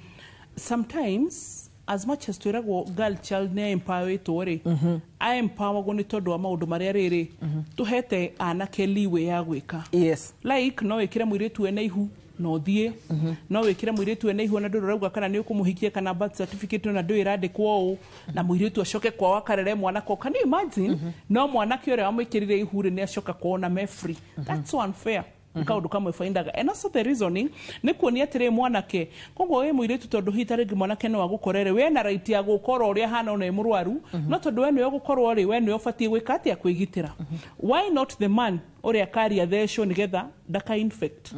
Sometimes as much as twiragwo girl child nĩ empowerĩtwo rĩ empoweragwo nĩ tondũ wa maũndũ marĩa rĩrĩ tuhete anake leeway ya gwĩka. Yes. Like no wĩkĩre mũirĩtu ena ihu no thiĩ no wĩkĩre mũirĩtu ena ihu na ndũrĩ ũrauga kana nĩ ũkũmũhikia kana birth certificate na ndũĩ ĩrandĩkwo ũũ na mũirĩtu acoke kwao akarere mwana kwao. Can you imagine? No mwanake ũrĩa wamwĩkĩrire ihu rĩ nĩ acoka kwao na me free. That's so unfair. Kaundu kamwe faindaga. And also the reasoning nĩ kuonia atĩrĩ mwanake koguo wĩ mũirĩtu tondũ hita rĩngĩ mwanake no agũkorere we na right ya gũkorwo ũrĩa hana ona mũrwaru no tondũ we nĩwe gũkorwo rĩ we nĩwe ũbatiĩ gwĩka atĩa kwĩgitĩra. Why not the man ũrĩa karia thecwo nĩgetha ndaka infect.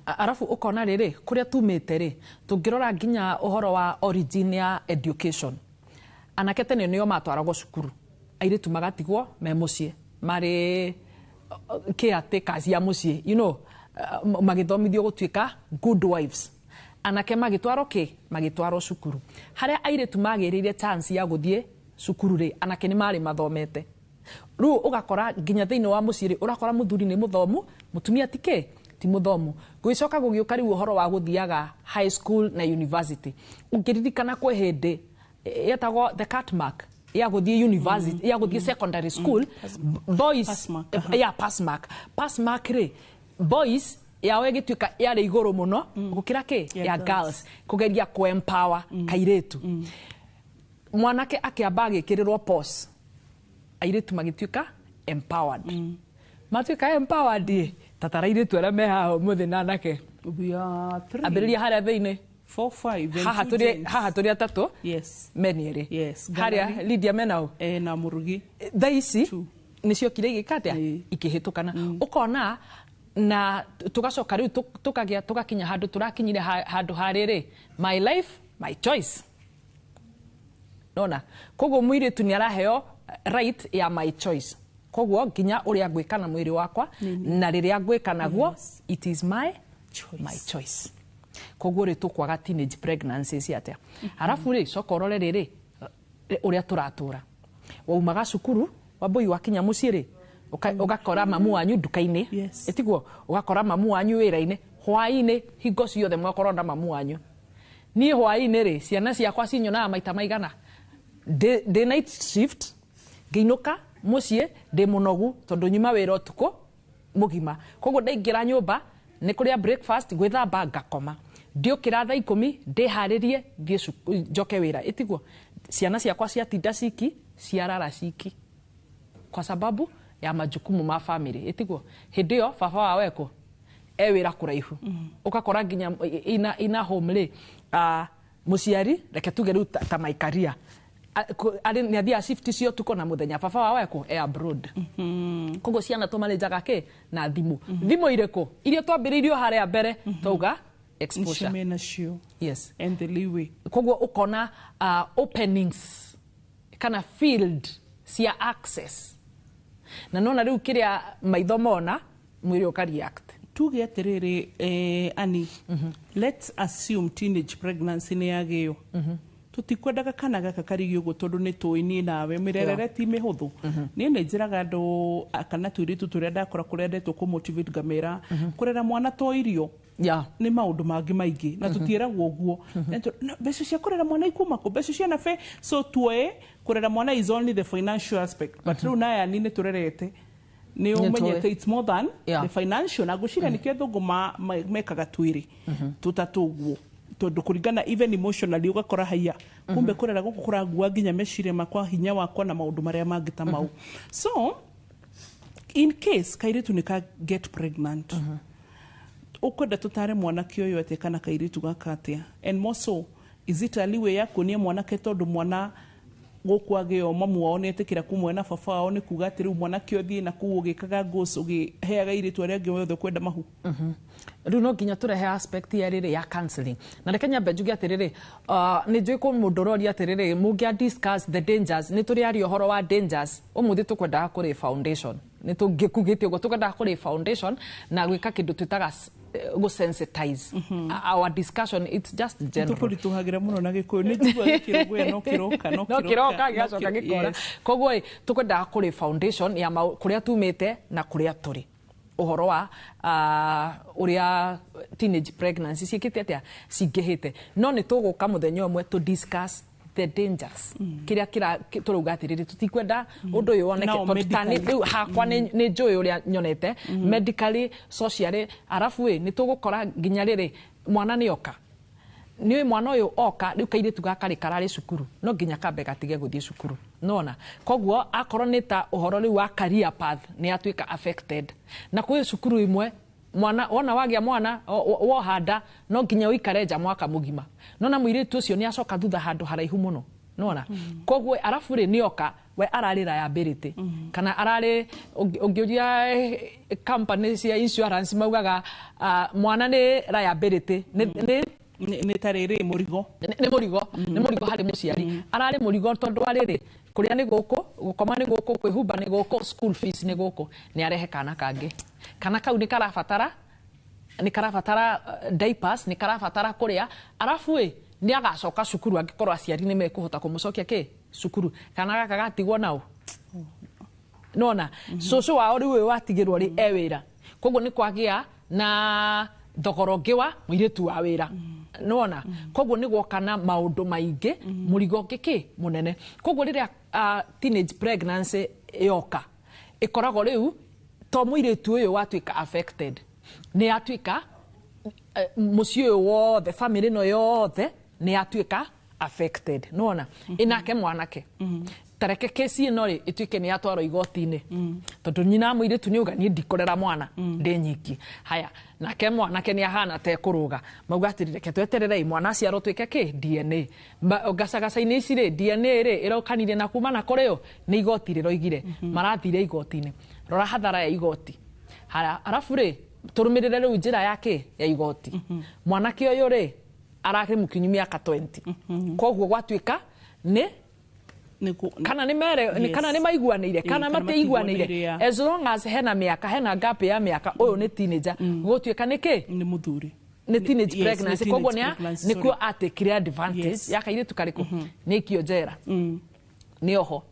Arafu ukona rĩrĩ kũrĩa tumĩte rĩ tũngĩrora nginya ũhoro wa origin ya education. Anake tene nĩo matwaragwo cukuru airĩtu magatigwo me mũciĩ marĩ caretaker ya mũciĩ you know magĩthomithio gũtuĩka good wives. Anake magĩtwarwo magĩtwarwo cukuru harĩa airĩtu magĩrĩire chance ya gũthiĩ cukuru rĩ anake nĩ marĩ mathomete. Rĩu ũgakora nginya thĩinĩ wa mũciĩ rĩ ũrakora mũthuri nĩ mũthomu mũtumia ti mũthomu. Gwĩcoka gũgĩũka rĩu ũhoro wa gũthiaga high school na university ũngĩririkana kwĩ hĩndĩ yetagwo the cat mark ya gũthiĩ university ya gũthiĩ secondary school boys pass mark rĩ boys yao ĩgĩtuĩka yarĩ igũrũ mũno gũkĩra ya girls kũgeria empower kairĩtu. Mwanake akĩamba agĩkĩrĩrwo pause airĩtu magĩtuĩka empowered. Matuĩka empowered tatara airĩtu arĩa me haha mũthĩ na anake ambĩrĩria harĩa thĩinĩ 4 5 haha tũrĩ atatũ meni erĩ harĩa Lydia menao na Mũrugi thaa ici nĩciokire igĩka atĩa ikĩhĩtũkana ũkona na tũgacoka rĩu tũgakinya handũ tũrakinyire handũ harĩrĩ my life my choice. Nona koguo mũirĩtu nĩ araheo right ya my choice. Koguo nginya ũrĩa ngwĩka na mwĩrĩ wakwa na rĩrĩa ngwĩka naguo it is my choice. Koguo rĩ tũkwaga teenage pregnancies atĩa. Halafu rĩ coka ũrore rĩrĩ ũrĩa tũratũra waumaga cukuru wambũi wakinya mũciĩ rĩ ũgakora mamu wanyu nduka-inĩ ĩtiguo ũgakora mamu wanyu wĩra-inĩ hwaĩ-inĩ hingo ciothe mwakorwo na mamu wanyu. Niĩ hwaĩ-inĩ rĩ ciana ciakwa cinyonaga maita maigana day night shift ngĩinũka mũciĩ ndĩ mũnogu tondũ nyuma wĩra ũtukũ mũgima. Koguo ndaingĩra nyũmba nĩ kũrĩa breakfast gwĩthamba ngakoma ndiũkĩra thaa 10 ndĩharĩrie thiĩ njoke wĩra ĩtiguo. Ciana ciakwa ciatinda ciki ciarara ciki kwa sababu ya majukumu ma family ĩtiguo. Hĩndĩ ĩyo baba wa weko wĩra kũraihu ũgakora nginya ina home rĩ mũciari reke tuge rĩu ta my career nĩ athiaga shift cio ũtukũ na mũthenya baba wa weko abroad. Koguo ciana tũmarĩnjaga na thimũ irĩkũ iria twambĩrĩirio harĩa mbere twauga exposure. Yes. And the leeway. Koguo ũkona openings kana field cia access na nona riu kiria maitho mona mwiri ukareact. Tuge atiriri ani let's assume teenage pregnancy ni yagio tutikwendaga kana gaka karigio go tondu ni tuini nawe mirerere ti mihuthu ni njiraga andu kana tuiritu turia ndakora kuria ndetwo ku motivate gamera kurera mwana to irio ni maundu mangi maingi na tutieragwo guo beso cia kurera mwana ikuma ko beso cia nafe so tuwe kurera mwana is only the financial aspect but riu naya ni turerete ni umenyete it's more than the financial na gucira ni ketho ngoma mekaga twiri tutatuguo tondu kuringana even emotionally ugakora haya kumbe kurera guku kuragua nginya mecire makwa hinya wakwa na maundu maria mangita mau so in case kairitu nika get pregnant ukwenda tutare mwanake uyu ate kana kairitu gakatia and more so is it aliwe yako ni mwanake tondu mwana gukwageo mamu wao netikira kumwe na baba wao ni kuga ati riu mwanake othie na kuugikaga ngoci ugiheaga iritu aria angi wothe kwenda mahu riu no nginya turehe aspect ya riri ya counseling na rekenya benjugi atiriri ni njui ku mundorori atiriri mungia discuss the dangers ni turi ari ohoro wa dangers umuthi tukwenda kuri foundation ni tungikugite ugo tukwenda kuri foundation na gwika kindu twitaga go sensitize our discussion it's just general tupoli tuhagira muno na gikuyu ni njigwa gikirogwe no kiroka gacoka gikora kogwo tukwenda kuri foundation ya kuria tumite na kuria turi uhoro wa uria teenage pregnancy cikite atia cingihite no ni tuguka muthenya umwe to discuss the dangers kiria turuga atiriri tutikwenda undu uyu woneke totani riu hakwa ni njui uria nyonete medically socially arafu ni tugukora nginya riri mwana ni oka ni mwana uyu oka riu kairitu gakari karari cukuru no nginya kambe gatige guthie cukuru nona kogwo akoro ni ta uhoro riu wa career path ni atuika affected na kwi cukuru imwe mwana wona wagia mwana wohanda no nginya uikareja mwaka mugima nona mwiritu ucio ni acoka thutha handu haraihu muno nona kogwo arafu ri nioka we arari liability kana arari ungiuria companies ya insurance maugaga mwana ni liability ni tariri murigo ni murigo hari muciari arari murigo tondu ariri kuria ni guku gukoma ni guku kwihumba ni guku school fees ni guku ni arehe kana kangi kana kau ni karabatara diapers ni karabatara kuria arafu ni agacoka cukuru angikorwo aciari ni mekuhota kumucokia ki cukuru kana gaka gatigwo nao nona cucu wao riu watigirwo ri ewira kogwo ni kwagia na thogoro ngiwa mwiritu wa wira nona kogwo ni gwokana maundu maingi murigo ngiki munene kogwo riria teenage pregnancy yoka ikorago riu to mwiritu uyu watuika affected ni atuika muciĩ wothe family no yothe ni atuika affected nona inake mwanake tareke kesi ino ri ituike ni atwaro igoti-ini tondu nyina mwiritu ni uga ni ndikorera mwana ndi nyiki haya nake mwanake ni ahana te kuruga mauga atirire ke tweterere mwana aciaro tuike ki DNA gacagaca-ini ici ri DNA ri irokanire na kuma na kureo ni igoti riroigire marathire igoti-ini rora hathara ya igoti haya arafu ri turumirire riu njira yake ya igoti mwanake uyu ri arake mukinyu miaka 20 kogwo gwatuika ni kana ni mere kana ni maiguanire kana mateiguanire as long as hena miaka hena gap ya miaka uyu ni teenager gutuika niki ni muthuri ni teenage pregnancy kogwo ni kuo atekire advantage yakaire tukariku ni kio njera ni oho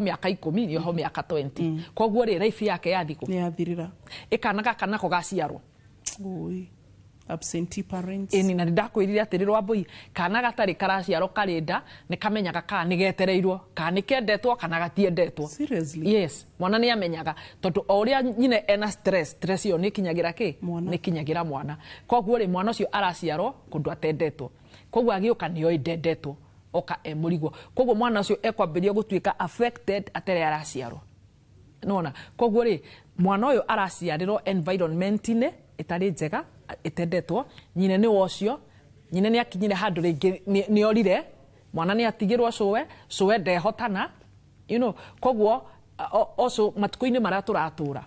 miaka 10 ni oho miaka 20 kogwo ri life yake yathiku ni yathirira ikanaga kana ko gaciarwo oi absentee parents ni na ndakwirire atiri rwambui kana gatari karaciarwo karinda ni kamenyaga kana ni getereirwo kana ni kendetwo kana gatiendetwo seriously yes mwana ni amenyaga tondu oria nyine ena stress yo ni kinyagira ki ni kinyagira mwana kogwo ri mwana ucio araciarwo kundu atendetwo kogwo agioka ni oidendetwo oka emurigo kogwo mwana ucio ekwambiria gutuika affected atere araciarwo nona kogwo ri mwana uyu araciarirwo environment-ini itari njega itendetwo nyine ni wocio nyine ni akinyire handu ringi ni orire mwana ni atigirwo cuwe ndehotana kogwo oco matuko-ini maria turatura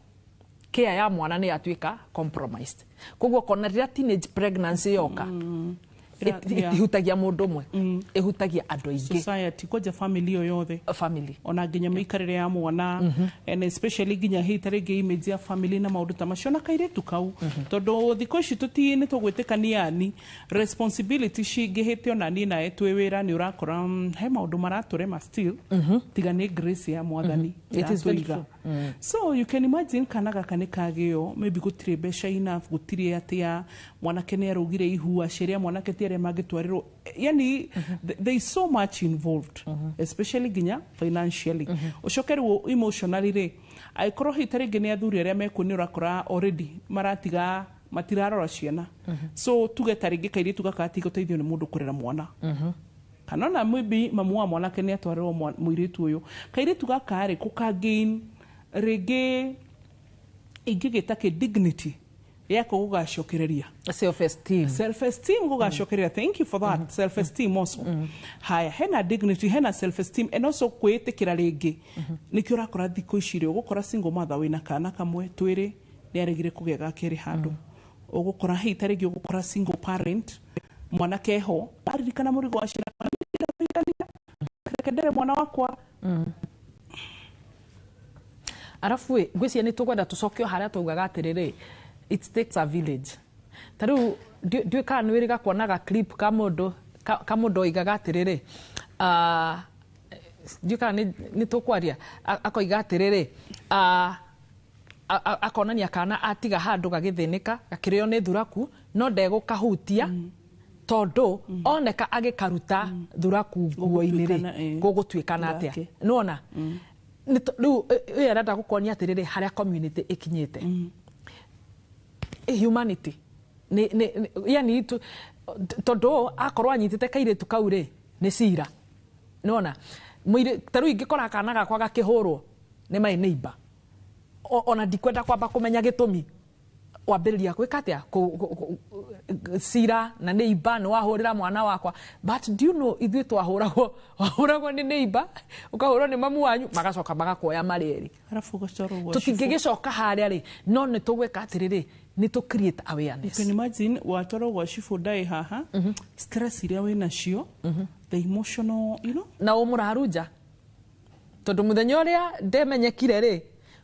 care ya mwana ni atuika compromised kogwo kona rira teenage pregnancy yoka ihutagia mundu mwe ihutagia andu aingi society koja family yo yothe family ona nginya mikarire ya mwana and especially nginya hitarenge image ya family na maundu ta macio na kairetu kau tondu thiko ici tutini tugwitikania ni responsibility cingihite ona ni na etwe wira ni urakora he maundu maraturema still tiga ni grace ya mwathani it is very true so you can imagine kana gaka ni kagio maybe gutire besha enough gutire atia mwanake ni arugire ihua sheria mwanake tiare magitwariro yani there is so much involved especially ginya financially ucokeru emotionally re aikoro hitarenge ni athuri aria mekuni urakora already maratiga matirarora ciana so tugetaringe kairi tugakati guteithio ni mundu kurera mwana kana na maybe mamu wa mwanake ni atwariro muiritu uyu kairi tugakare kukagain rege igigitake dignity yako gugacokereria self esteem gugacokereria thank you for that self esteem also haya hena dignity hena self esteem and also kwitikira ringi nikio rakora thiko icire ugukora single mother wina kana kamwe twiri ni aregire kugega kiri handu ugukora hitarigi ugukora single parent mwana keho aririkana murigo washira kedere mwana wakwa arafu ngwiciya ni tugwenda tucokio haria tugaga atiriri it takes a village taru dwe kana wiriga kuonaga clip kamundu igaga atiriri dwe kana ni tukwaria akoiga atiriri akonania kana atiga handu gagithinika gakirio ni thuraku no ndego kahutia tondu oneka agikaruta thuraku nguo-ini ri gugutwikana atia nona riu arenda gukonia atiriri haria community ikinyite humanity yani tondu akorwo anyitite kairetu kau ri ni cira nona mwire taru ingikora kana gakwa gakihurwo ni my neighbor ona ndikwenda kwamba kumenya gitumi wambiriria gwika atia cira na neighbor ni wahurira mwana wakwa but do you know ithui twahuragwo ni neighbor ukahurwo ni mamu wanyu magacoka magakuoya marieri arafu gacoro tutingigicoka haria ri no ni tugwika atiriri ni to create awareness. You can imagine watoro wa shifu dai haha stress iria wina cio the emotional you know na umuraruja tondu muthenya uria ndemenyekire ri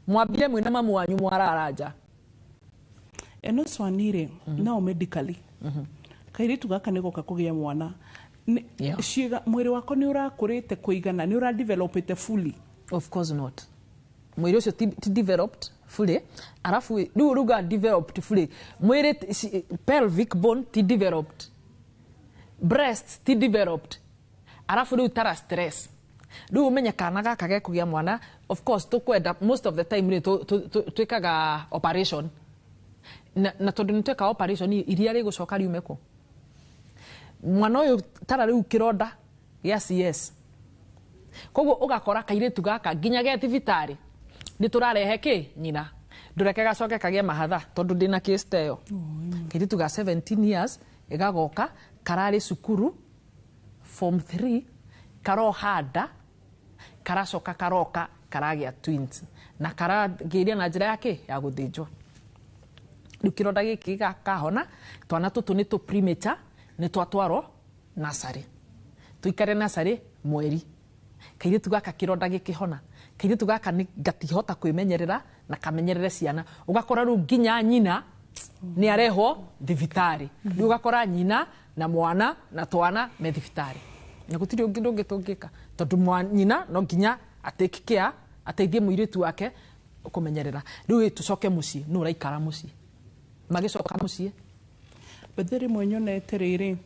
mwambire mwina mamu wanyu mwararaja eno swanire now medically kairitu gaka niko kakugia mwana shiga mwiri wako ni urakurite kuigana ni ura developite fully of course not mwiri ucio ti developed fully arafu riu ruga developed fully mwiri pelvic bone ti developed breast ti developed arafu riu tara stress riu umenya kana gaka gekugia mwana of course tukwenda most of the time ni twikaga operation na tondu nitweka operation iria ri gucoka riumeko mwana uyu tara riu kironda ya CS koguo ugakora kairetu gaka nginya ge thibitari ni turarehe ki nyina ndureke gacoke kagie mahatha tondu ndina case teyo kairetu ga 17 years igagoka karari cukuru form 3 karohanda karacoka karoka karagia twins na karagiria na njira yake ya guthinjwa riu kironda giki gakahona twana tutu ni tu premature ni twatwaro nasari tuikare nasari mweri kairetu gaka kironda gikihona kairetu gaka ni gatihota kwimenyerera na kamenyerere ciana ugakora ru nginya nyina ni arehwo thibitari riu ugakora nyina na mwana na twana me thibitari na gutiri ungi ndungitungika tondu nyina no nginya atake care ateithie muiritu wake kumenyerera riu tucoke mucii no raikara mucii magicoka mucii bedere mwenyo na eterere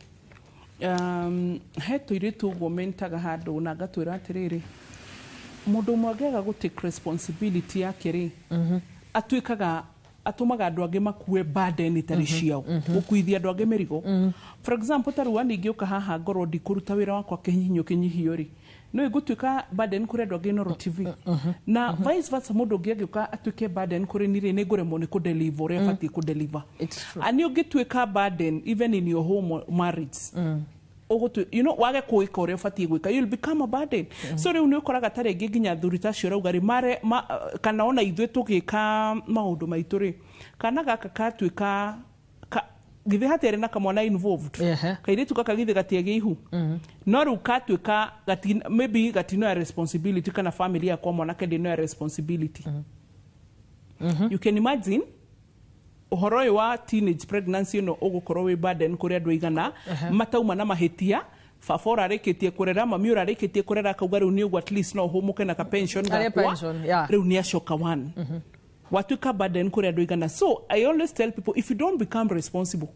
he tuiritu gomentaga handu na gatwira atiriri mundu mwagega go take responsibility yake ri atwikaga atumaga andu angi makue burden itari ciao ukuithia andu angi mirigo for example taru aningi uka haha ngoro ndikuruta wira wakwa kinyihio ri no igutwika burden kuri andu angi Inoro TV na vice versa mundu ungi agiuka atwike burden kuri nire ni nguremo ni kudeliver ria fati kudeliver ani ugitwika burden even in your home marriage you know wage kuika uria fati gwika you'll become a burden so riu ni ukoraga tare nginya thuri ta cio raugari mare kana ona ithwe tugika maundu maitu ri kana gaka katwika githe hatere na kamwana involved kaire tukaka githe gatiege ihu no ru katwika maybe gatino ya responsibility kana family ya kwa mwana kende no ya responsibility you can imagine uhoro wa teenage pregnancy no ugukorwo wi burden kuri andu igana matauma na mahitia fafora areketie kurera mami ura areketie kurera kauga riu ni ugu at least no humuke na ka pension gakwa riu ni ashoka one watuka burden kuri andu igana. So I always tell people, if you don't become responsible,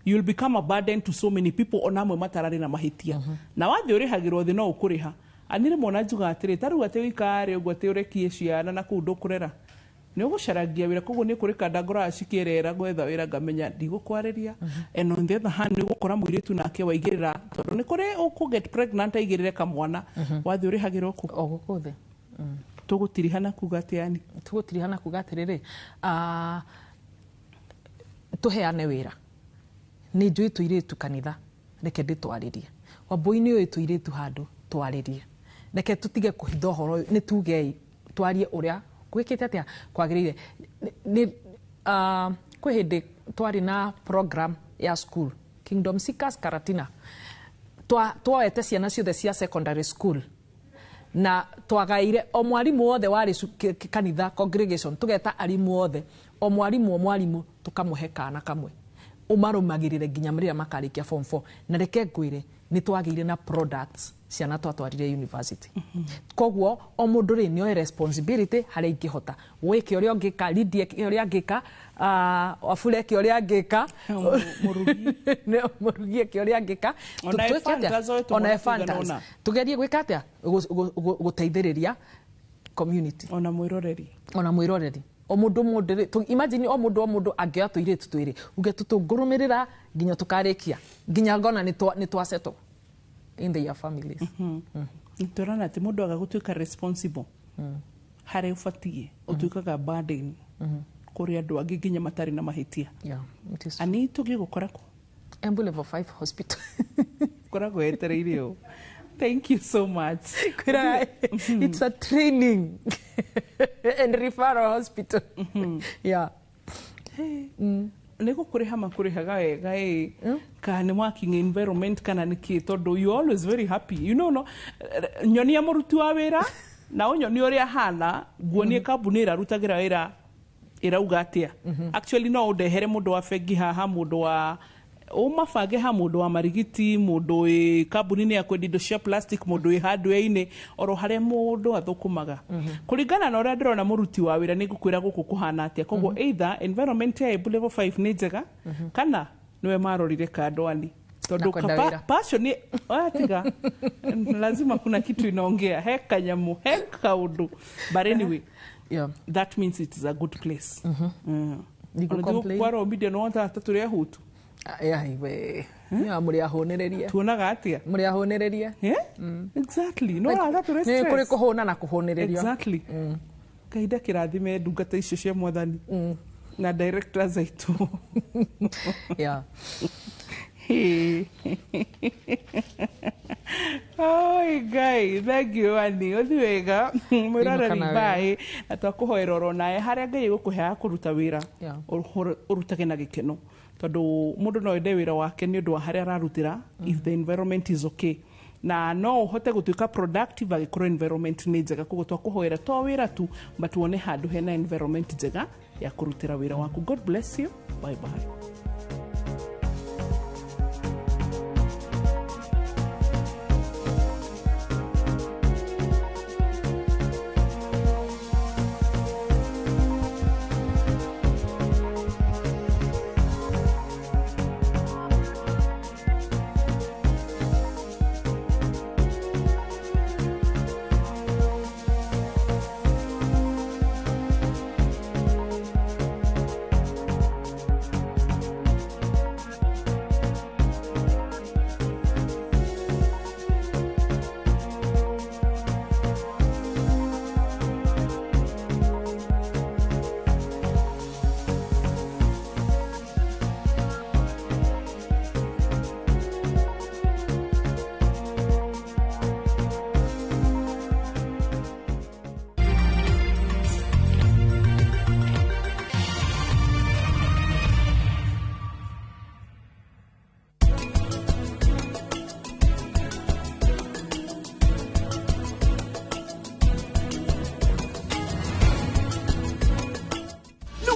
you'll become a burden to so many people onamwe matarari na mahitia na wathi urihagirwo thi no ukuriha anire mona juga atire taru ate wikare ugu ate urekie ciana na kundu kurera ni ugucaragia wira koguo ni kuri kandagora acikirera gwetha wira ngamenya ndigukwarĩria and on the other hand ni gukora mwiritu nake waigirira tondu ni kuri uku get pregnant aigirire kamwana wathi urihagirwo ku ogukuthe tugutirihana kuga ati yani tugutirihana kuga atiriri tuheane wira ni njui tuiritu kanitha reke nditwaririe wambui-ini uyu tuiritu handu twaririe reke tutige kuhitha uhoro ni tugei twarie uria gwikite atia kwagirire ni kwi hindi twari na program ya school Kingdom Seekers Karatina twaete ciana ciothe cia secondary school na twagaire o mwarimu wothe wari kanitha congregation tugeta arimu wothe o mwarimu tukamuhe kana kamwe umarumagirire nginya mrĩa makarikia form 4 na reke ngwire ni twagire na products ciana twatwarire university koguo o mundu ri ni o responsibility hari ingihota wike uria ngika lead uria ngika wafule ki uria ngika murugie ki uria ngika ona fantas tugerie gwika atia guteithiriria community ona mwiroreri o mundu imagine o mundu angioya tuiritu twiri uge tutungurumirira nginya tukarikia nginya ngona ni twaseto in their families turana ati mundu agagutwika responsible hari ufatie utwikaga burden kuri andu angi nginya matari na mahitia ani tugi gukora ko Embu level 5 hospital kora gwetereire o. Thank you so much. It's a training and referral hospital. Yeah. Nego kuriha makurihaga wega kana working environment kana niki tondu you always very happy. You know no nyonia muruti wa wira na unyoni uria hana guonie kambuni irarutagira wira irauga atia. Actually no udehere mundu wa fegi haha mundu wa umabange ha mundu wa marigiti mundu wi kambuni ya kwendia indo cia plastic mundu wi hardware-ini oro haria mundu athukumaga kuringana na uria ndirona muruti wa wira nigukwira guku kuhana atia koguo either environment ya Embu level 5 ni njega kana niwe marorire kandwani tondu passion ni atiga lazima kuna kitu inaongea heka nyamu heka udu but anyway that means it is a good place Niko complain kwa rombide no wanta taturia hutu iwe ni muri ahonereria tuonaga atia muri ahonereria exactly no ara tu stress ni kuri kuhona na kuhonereria exactly kaida kirathime ndungata icio cia mwathani na directors aitu Oh guy, thank you ani othiwega mwirara ni bai atwakuhoera oro nae haria ngai gukuhea kuruta wira urutage na gikeno tondu mundu no ende wira wake ni undu wa haria ararutira if the environment is okay na no uhote gutuika productive agikorwo environment ni njega koguo twakuhoera to wira tu but wone handu hena environment njega ya kurutira wira waku. God bless you, bye bye.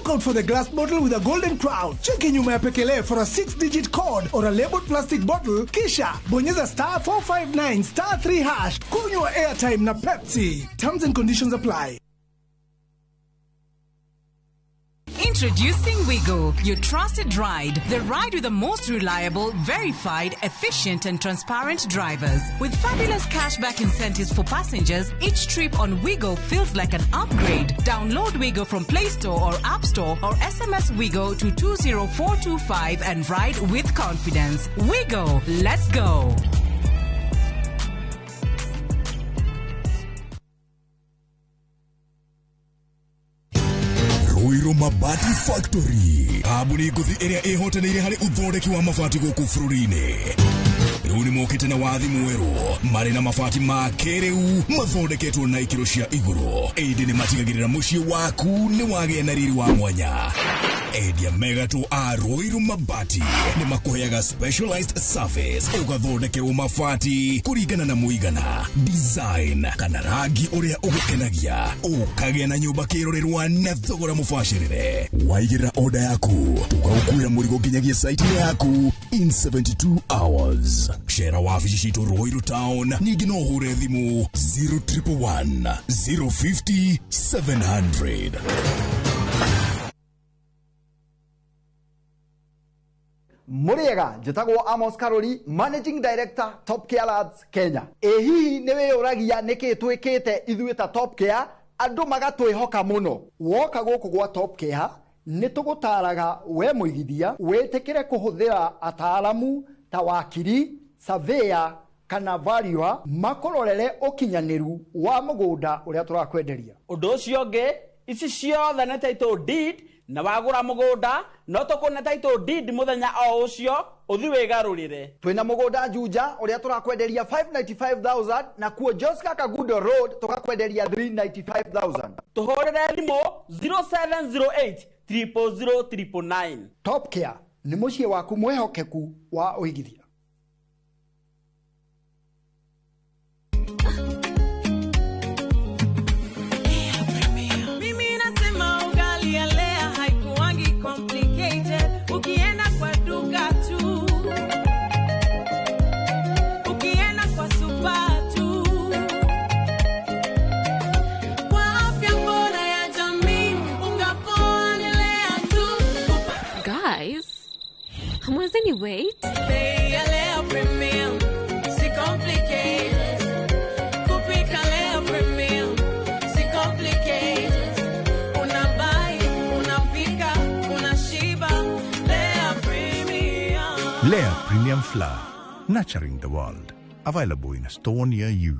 Look out for the glass bottle with a golden crown. Check in nyuma ya pekele for a 6-digit code or a labeled plastic bottle. Kisha bonyeza *459*3#. Kunywa airtime na Pepsi. Terms and conditions apply. Introducing Wigo, your trusted ride. The ride with the most reliable, verified, efficient and transparent drivers. With fabulous cashback incentives for passengers, each trip on Wigo feels like an upgrade. Download Wigo from Play Store or App Store or SMS Wigo to 20425 and ride with confidence. Wigo, let's go. Ruiru Mabati Factory. Abuni guthi area ehotanire hari uthondeki wa mabati guku bururi-ini. Riu ni mokite na wathi mweru mari na mabati ma kiriu mathondeketwo na ikiro cia iguru. Indi ni matigagirira mucii waku ni wagie na riri wa mwanya. Endia megato a Ruiru Mabati ni makuheaga specialized service ugathondekerwo mabati kuringana na muigana, design kana rangi uria ugukenagia, ukagia na nyumba kirorerwa na thogora mubashirire. Waigirira order yaku tugagukwira murigo nginyagia site yaku in 72 hours. Share wabici citu Ruiru Town, ningi no hure thimu 0111 050 700. Muriega, njitagwo Amos Karoli, Managing Director, Top Care Labs, Kenya. Hihi niwe uragia niki twikite ithuĩ ta Top Care, andu magatwihoka muno. Woka guku gwa Top Care, nitugutaraga we muigithia, witikire kuhuthira ataalamu ta wakiri, surveyor kana valuer makororere ukinyaniru wa mugunda uria turakwenderia. Undu ucio ngi, ici ciothe na title deed na wagura mugunda no tukune title deed muthenya o ucio uthi wigarurire. Twina mugunda Juja uria turakwenderia 595,000 na kuo Joska Kagudo Road tukakwenderia 395,000. Tuhorere thimo 0708 000 Top Care ni mucie waku mwehokeku wa uigithia. Ukienda kwa duka tu, ukienda kwa supa tu, kwa afya bora ya jamii ungaponelea tu. Guys, hamwezeni wait? Bei ya Lea Premium, si complicated. Kupika Lea Premium, si complicated. Unabai, unapika, unashiba. Lea Premium Flour, nurturing the world. Available in a store near you.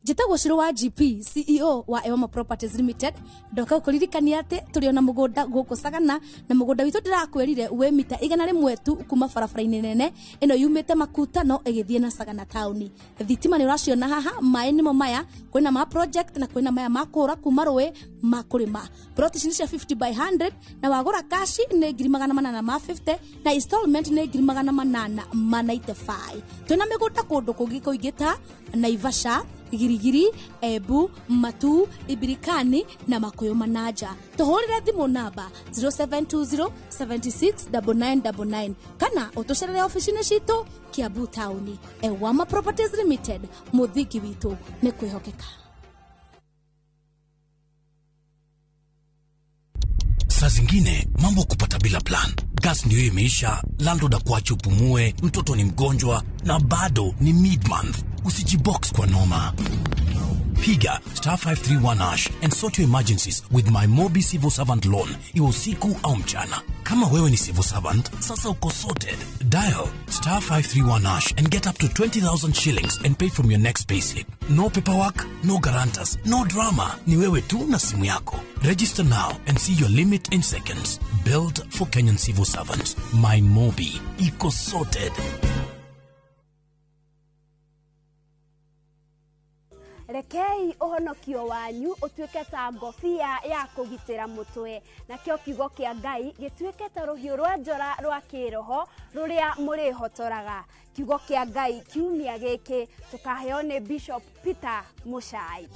Njitagwo Shiro wa GP, CEO wa Ewama Properties Limited. Ndoka kuririkania ati turi ona mugunda guku Sagana na mugunda witu ndirakwerire we mita 100 tu kuma barabara-ini nene ino yumite Makuta no igithie na Sagana town. Thitima ni uraciona haha, mai nimo maya, kwina ma project na kwina maya makura kuma rwe makurima. Plot ici cia 50 by 100 na wagura cash ni 850 na installment ni 895. Twina migunda kundu kungi kuingita Naivasha, Girigiri, Ebu, Matu, Ibirikani na Makoyo Manaja. Tuhorire thimu namba 0720 769999 kana utucerere ofisini citu Kiambu Town. Ewama Properties Limited, muthiki witu ni kwihokeka. Saa zingine mambo kupata bila plan. Gas ndio imeisha, landlord akuache upumue, mtoto ni mgonjwa na bado ni mid-month. Usijibox kwa noma. Piga *531# and sort your emergencies with my Mobi Civil Servant Loan, iwe usiku au mchana. Kama wewe ni civil servant, sasa uko sorted. Dial *531# and get up to 20,000 shillings and pay from your next payslip. No paperwork, no guarantors, no drama. Ni wewe tu na simu yako. Register now and see your limit in seconds. Built for Kenyan civil servants. My Mobi, iko sorted. Rekei uhonokio wanyu utuike ta ngofia ya kugitira mutwe na kio kiugo kia Ngai gituike ta ruhiu rwa njora rwa kiroho ruria muri hotoraga. Kiugo kia Ngai kiumia giki tukaheo ni Bishop Peter Mushai.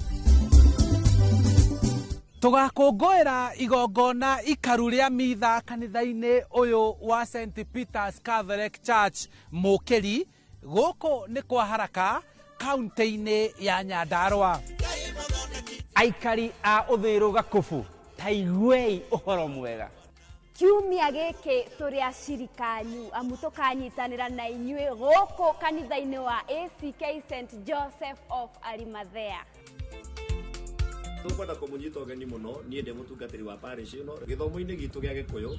Tugakũngũĩra igongona ikaru rĩa mitha kanitha-inĩ ũyũ wa St Peter's Catholic Church Mũkĩri gũkũ nĩ kwa Haraka kaunti-inĩ ya Nyandarua. Aikari a ũthĩĩro Gakubu taiguei ũhoro mwega. Kiumia gĩkĩ tũrĩ acirikanyu amu tũkanyitanĩra na inyuĩ gũkũ kanitha-inĩ wa ACK St Joseph of Arimathea. Tukwenda kumunyita ũgeni mũno niĩ ndĩ mũtungatĩri wa parish ĩno gĩthomo-inĩ gitũ gĩa Gĩkũyũ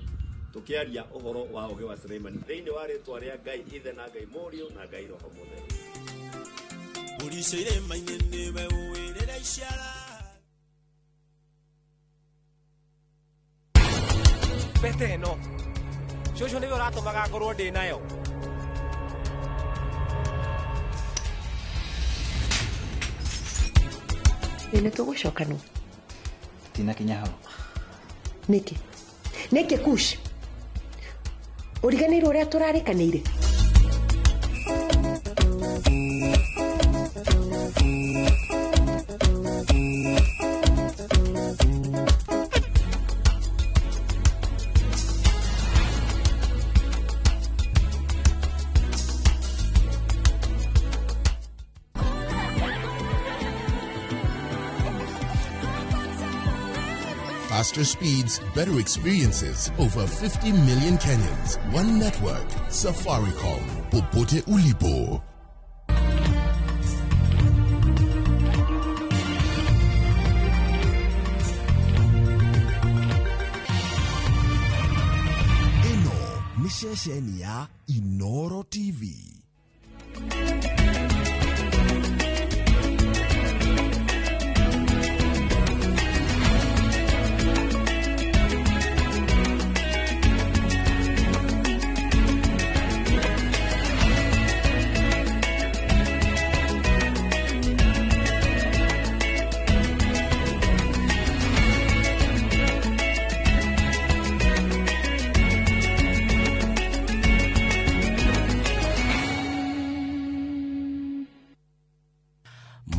tũkĩaria ũhoro wa ũgĩ wa Suleiman thĩinĩ wa rĩtwa rĩa Ngai Ithe na Ngai Mũriũ na Ngai Roho Mũtheru. Ũrico irĩma-inĩ nĩwe ũwĩrĩra iciara. Bete ĩno cũcũ nĩwe ũratũmaga ngorwo ndĩ nayo. Nĩ tũgũcoka nũ? Tina kinya hau. Nĩkĩ kush? Ũriganĩirwo ũrĩa tũrarĩkanĩire? Faster speeds, better experiences. Over 50 million Kenyans. One network. Safaricom. Popote ulipo. Eno ni shesheni ya Inoro TV.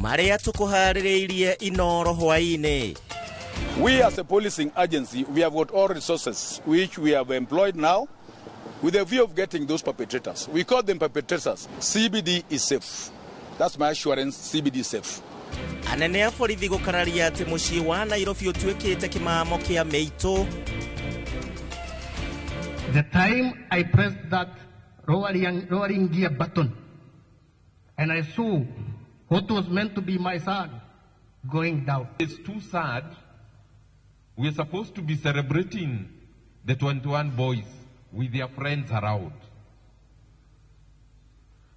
Maria tukuharĩrĩirie Inoro hwainĩ. We as a policing agency, we have got all resources which we have employed now with a view of getting those perpetrators. We call them perpetrators. CBD is safe. That's my assurance, CBD is safe. Anene a borithi gũkararia atĩ mũciĩ wa Nairobi ũtuĩkĩte kĩmamo kĩa mĩitũ. The time I pressed that lowering gear button and I saw what was meant to be my son going down. It's too sad. We're supposed to be celebrating the 21 boys with their friends around.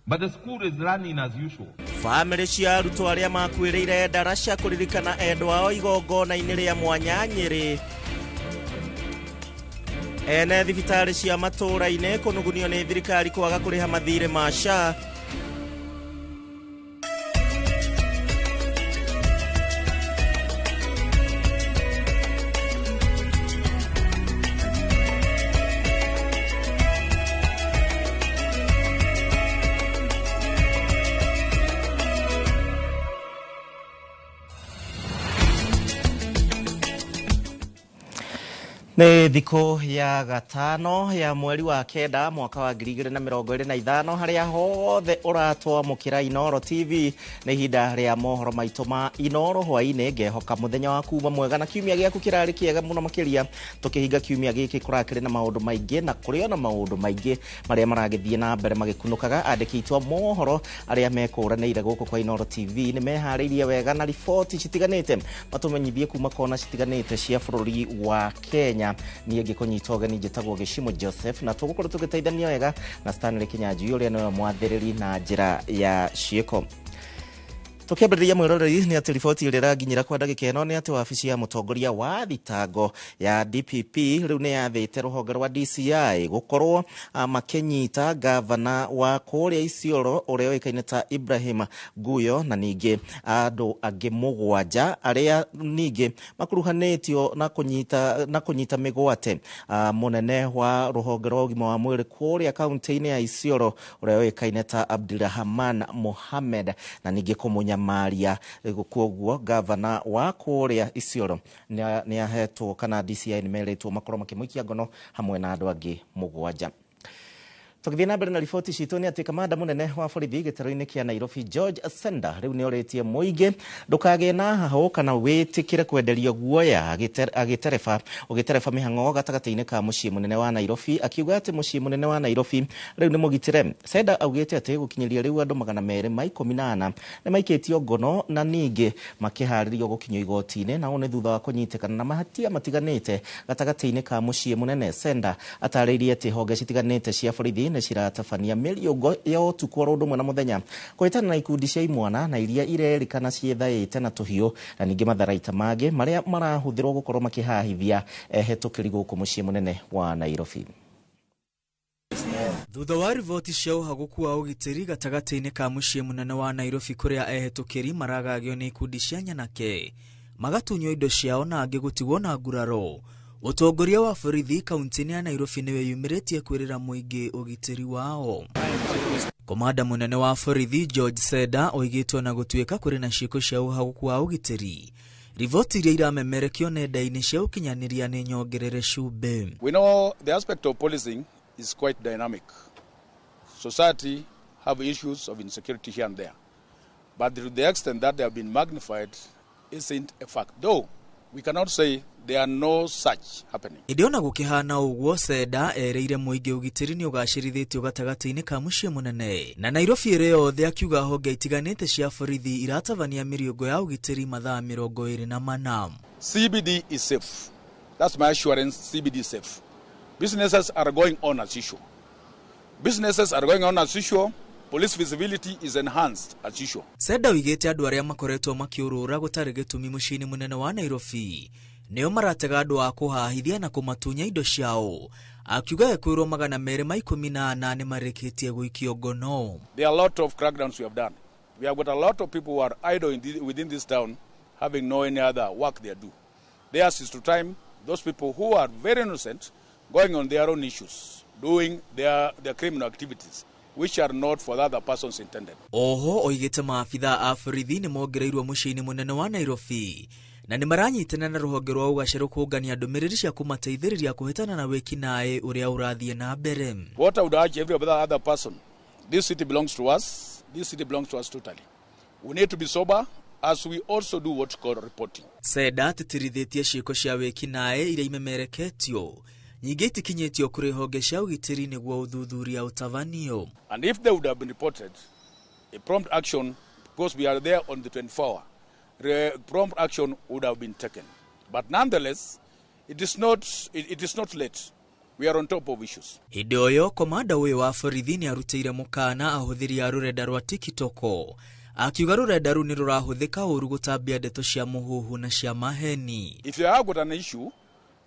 But the school is running as usual. Family cia arutwo arĩa makuĩrĩire ndaraca kũririkana endwa ao igongona-inĩ rĩa mwanya Nyĩrĩ. Ene thibitarĩ cia matũũra-inĩ kũnugunio nĩ thirikari kwaga kũrĩha mathirĩ ma SHA. Nĩ thikũ ya gatano ya mweri wa kenda mwaka wa 2025 harĩa hothe ũratwamũkĩra Inoro TV nĩ ihinda rĩa mohoro maitũ ma Inoro hwainĩ ngehoka mũthenya waku mwega na kiumia gĩaku kĩrarĩ kĩega mũno makĩria tũkĩhinga kiumia gĩkĩ kũrakĩrĩ na maũndũ maingĩ na kũrĩ na maũndũ maingĩ marĩa maragĩthiĩ na mbere magĩkunũkaga andĩki aitũ a mohoro arĩa mekũranĩire gũkũ kwa Inoro TV nĩ meharĩirie wega na riboti citiganĩte matũmenyithie kuma kona citiganĩte cia bũrũri wa Kenya. Niĩ ngĩkũnyita ũgeni njĩtagwo Gĩcimo Joseph na tũgũkorwo tũgĩteithania wega na Stanley Kinyanjui ũrĩa nĩwe mwathĩrĩri na njĩra ya ciĩko. Tukĩambĩrĩria mwĩroreri nĩ atĩ riboti ĩrĩa ĩranginyĩra kwa ndagĩka ĩno nĩ atĩ wabici ya mũtongoria wa thitango ya DPP rĩu nĩ yathĩte rũhonge rwa DCI gũkorwo makĩnyita gavana wa kũrĩa Isiolo ũrĩa ũĩkaine ta Ibrahim Guyo na ningĩ andũ angĩ mũgwanja arĩa ningĩ makuruhanĩtio na kũnyita mĩgwate mũnene wa rũhonge rwa ũgima wa mwĩrĩ kũrĩa kaunti-inĩ ya Isiolo ũrĩa ũĩkaine ta Abdulrahman Mohamed na ningĩ kũmunya kũnyamaria. Koguo gavana wa kũrĩa Isiolo nĩ ahetwo kana DCI nĩ meretwo makorwo makĩmũikia ngono hamwe na andũ angĩ 7. Tũgĩthiĩ na mbere na riboti citũ nĩ atĩ kamanda mũnene wa borithi gĩtaro-inĩ kĩa Nairobi George Senda rĩu nĩ orĩtie mũingĩ ndũkagĩe na hahũ kana wĩtĩkĩre kwenderio guoya ũgĩtereba mĩhang'o gatagatĩ-inĩ ka mũciĩ mũnene wa Nairobi, akiuga atĩ mũciĩ mũnene wa Nairobi rĩu nĩ mũgitĩre. Senda augĩte atĩ gũkinyĩria rĩu andũ 214 nĩ maikĩtio ngono na ningĩ makĩharĩrio gũkinyio igoti-inĩ, na nĩ thutha wa kũnyitĩkana na mahatia matiganĩte gatagatĩ-inĩ ka mũciĩ mũnene. Senda atarĩirie atĩ honge citiganĩte cia borithi nĩ ciratabania mĩriũngo ya ũtukũ ũndũ ũmwe na mũthenya kũhĩtana na ikundi cia imwana na iria irerĩkana ciethaĩte na tũhiũ na ningĩ matharaita mangĩ marĩa marahũthĩrwo gũkorwo makĩhahithia hetũkĩri gũkũ mũciĩ mũnene wa Nairobi. Thutha wa riboti cia ũhagũku wa ũgitĩri gatagatĩ-inĩ ka mũciĩ mũnene wa Nairobi kũrĩa ehetũkĩri maragagio nĩ ikundi cia nyanake magatunywo indo ciao na angĩ gũtigwo na nguraro, ũtongoria wa borithi kaunti-inĩ ya Nairobi nĩ weyumĩrĩtie kwĩrĩra mũingĩ ũgitĩri wao. Komanda mũnene wa borithi George Senda oigĩtwo na gũtuĩka kũrĩ na ciĩko cia ũhagũku wa ũgitĩri, riboti iria iramemerekio nenda-inĩ cia ũkinyanĩria nĩ nyongerere cumbe. We know the aspect of policing is quite dynamic. Society have issues of insecurity here and there, but to the extent that they have been magnified isn't a fact, though we cannot say there are no such happening. Idiona gũkĩhana ũguo, Senda ereire mũingĩ ũgitĩri nĩ ũgacĩrithĩtio gatagatĩ-inĩ ka mũciĩ mũnene na Nairobi ĩrĩ yothe, akiuga honge itiganĩte cia borithi iratabania mĩriũngo ya ũgitĩri mathaa 24. CBD is safe. That's my assurance. CBD is safe. Businesses are going on as usual. Businesses are going on as usual. Police visibility is enhanced as usual. Senda oigĩte andũ arĩa makoretwo makiũrũra gũtarĩ gĩtũmi mũciĩ-inĩ mũnene wa Nairobi nĩo maratega andũ a kũhahithia na kũmatunya indo ciao, akiuga ekwĩrwo 218 nĩ marĩkĩtie gũikio ngono. There are a lot of crackdowns we have done. We have got a lot of people who are idle within this town, having no any other work they do. Theirs is to time those people who are very innocent, going on their own issues, doing their criminal activities, which are not for the other persons intended. Oho oigĩte maabitha a borithi nĩ mongereirwo mũciĩ-inĩ mũnene wa Nairobi na nĩ maranyitana na rũhonge rwa ũgacĩru kũngania ndũmĩrĩri cia kũmateithĩrĩria kũhĩtana na wĩkinaĩ ũrĩa ũrathiĩ na mbere. What I would urge every other person, this city belongs to us. This city belongs to us totally. We need to be sober as we also do what's called reporting. Senda atitirithĩtie ciĩko cia wĩkinaĩ iria imemereketio nyingĩ itikinyĩtio kũrĩ honge cia ũgitĩri nĩguo ũthuthuria ũtabanio. And if they would have been reported, a prompt action, because we are there on the 24 hour, prompt action would have been taken. But nonetheless, it is not late. We are on top of issues. Hĩndĩ ũyũ komanda ũyũ wa borithi nĩ arutĩire mũkana ahũthĩri a rũrenda rwa TikTok, akiuga rũrenda rũu nĩ rũrahũthĩka ũru gũtambia ndeto cia mũhuhu na cia maheni. If you have got an issue,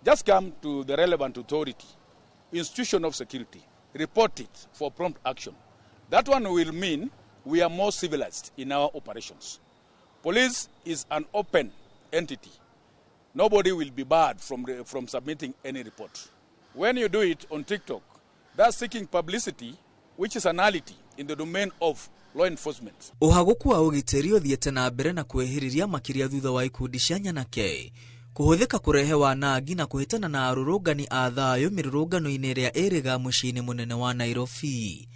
just come to the relevant authority, institution of security, report it for prompt action. That one will mean we are more civilized in our operations. Police is an open entity. Nobody will be barred from submitting any report. When you do it on TikTok, that's seeking publicity, which is anality in the domain of law enforcement. Ũhagũku wa ũgitĩri ũthiĩte na mbere na kwĩhĩrĩria makĩria thutha wa ikundi cia nyanake kũhũthĩka kũrehe wanangi na kũhĩtana na arũrũngani a thayũ mĩrũrũngano-inĩ ĩrĩa ĩrĩga mũciĩ-inĩ mũnene wa Nairobi.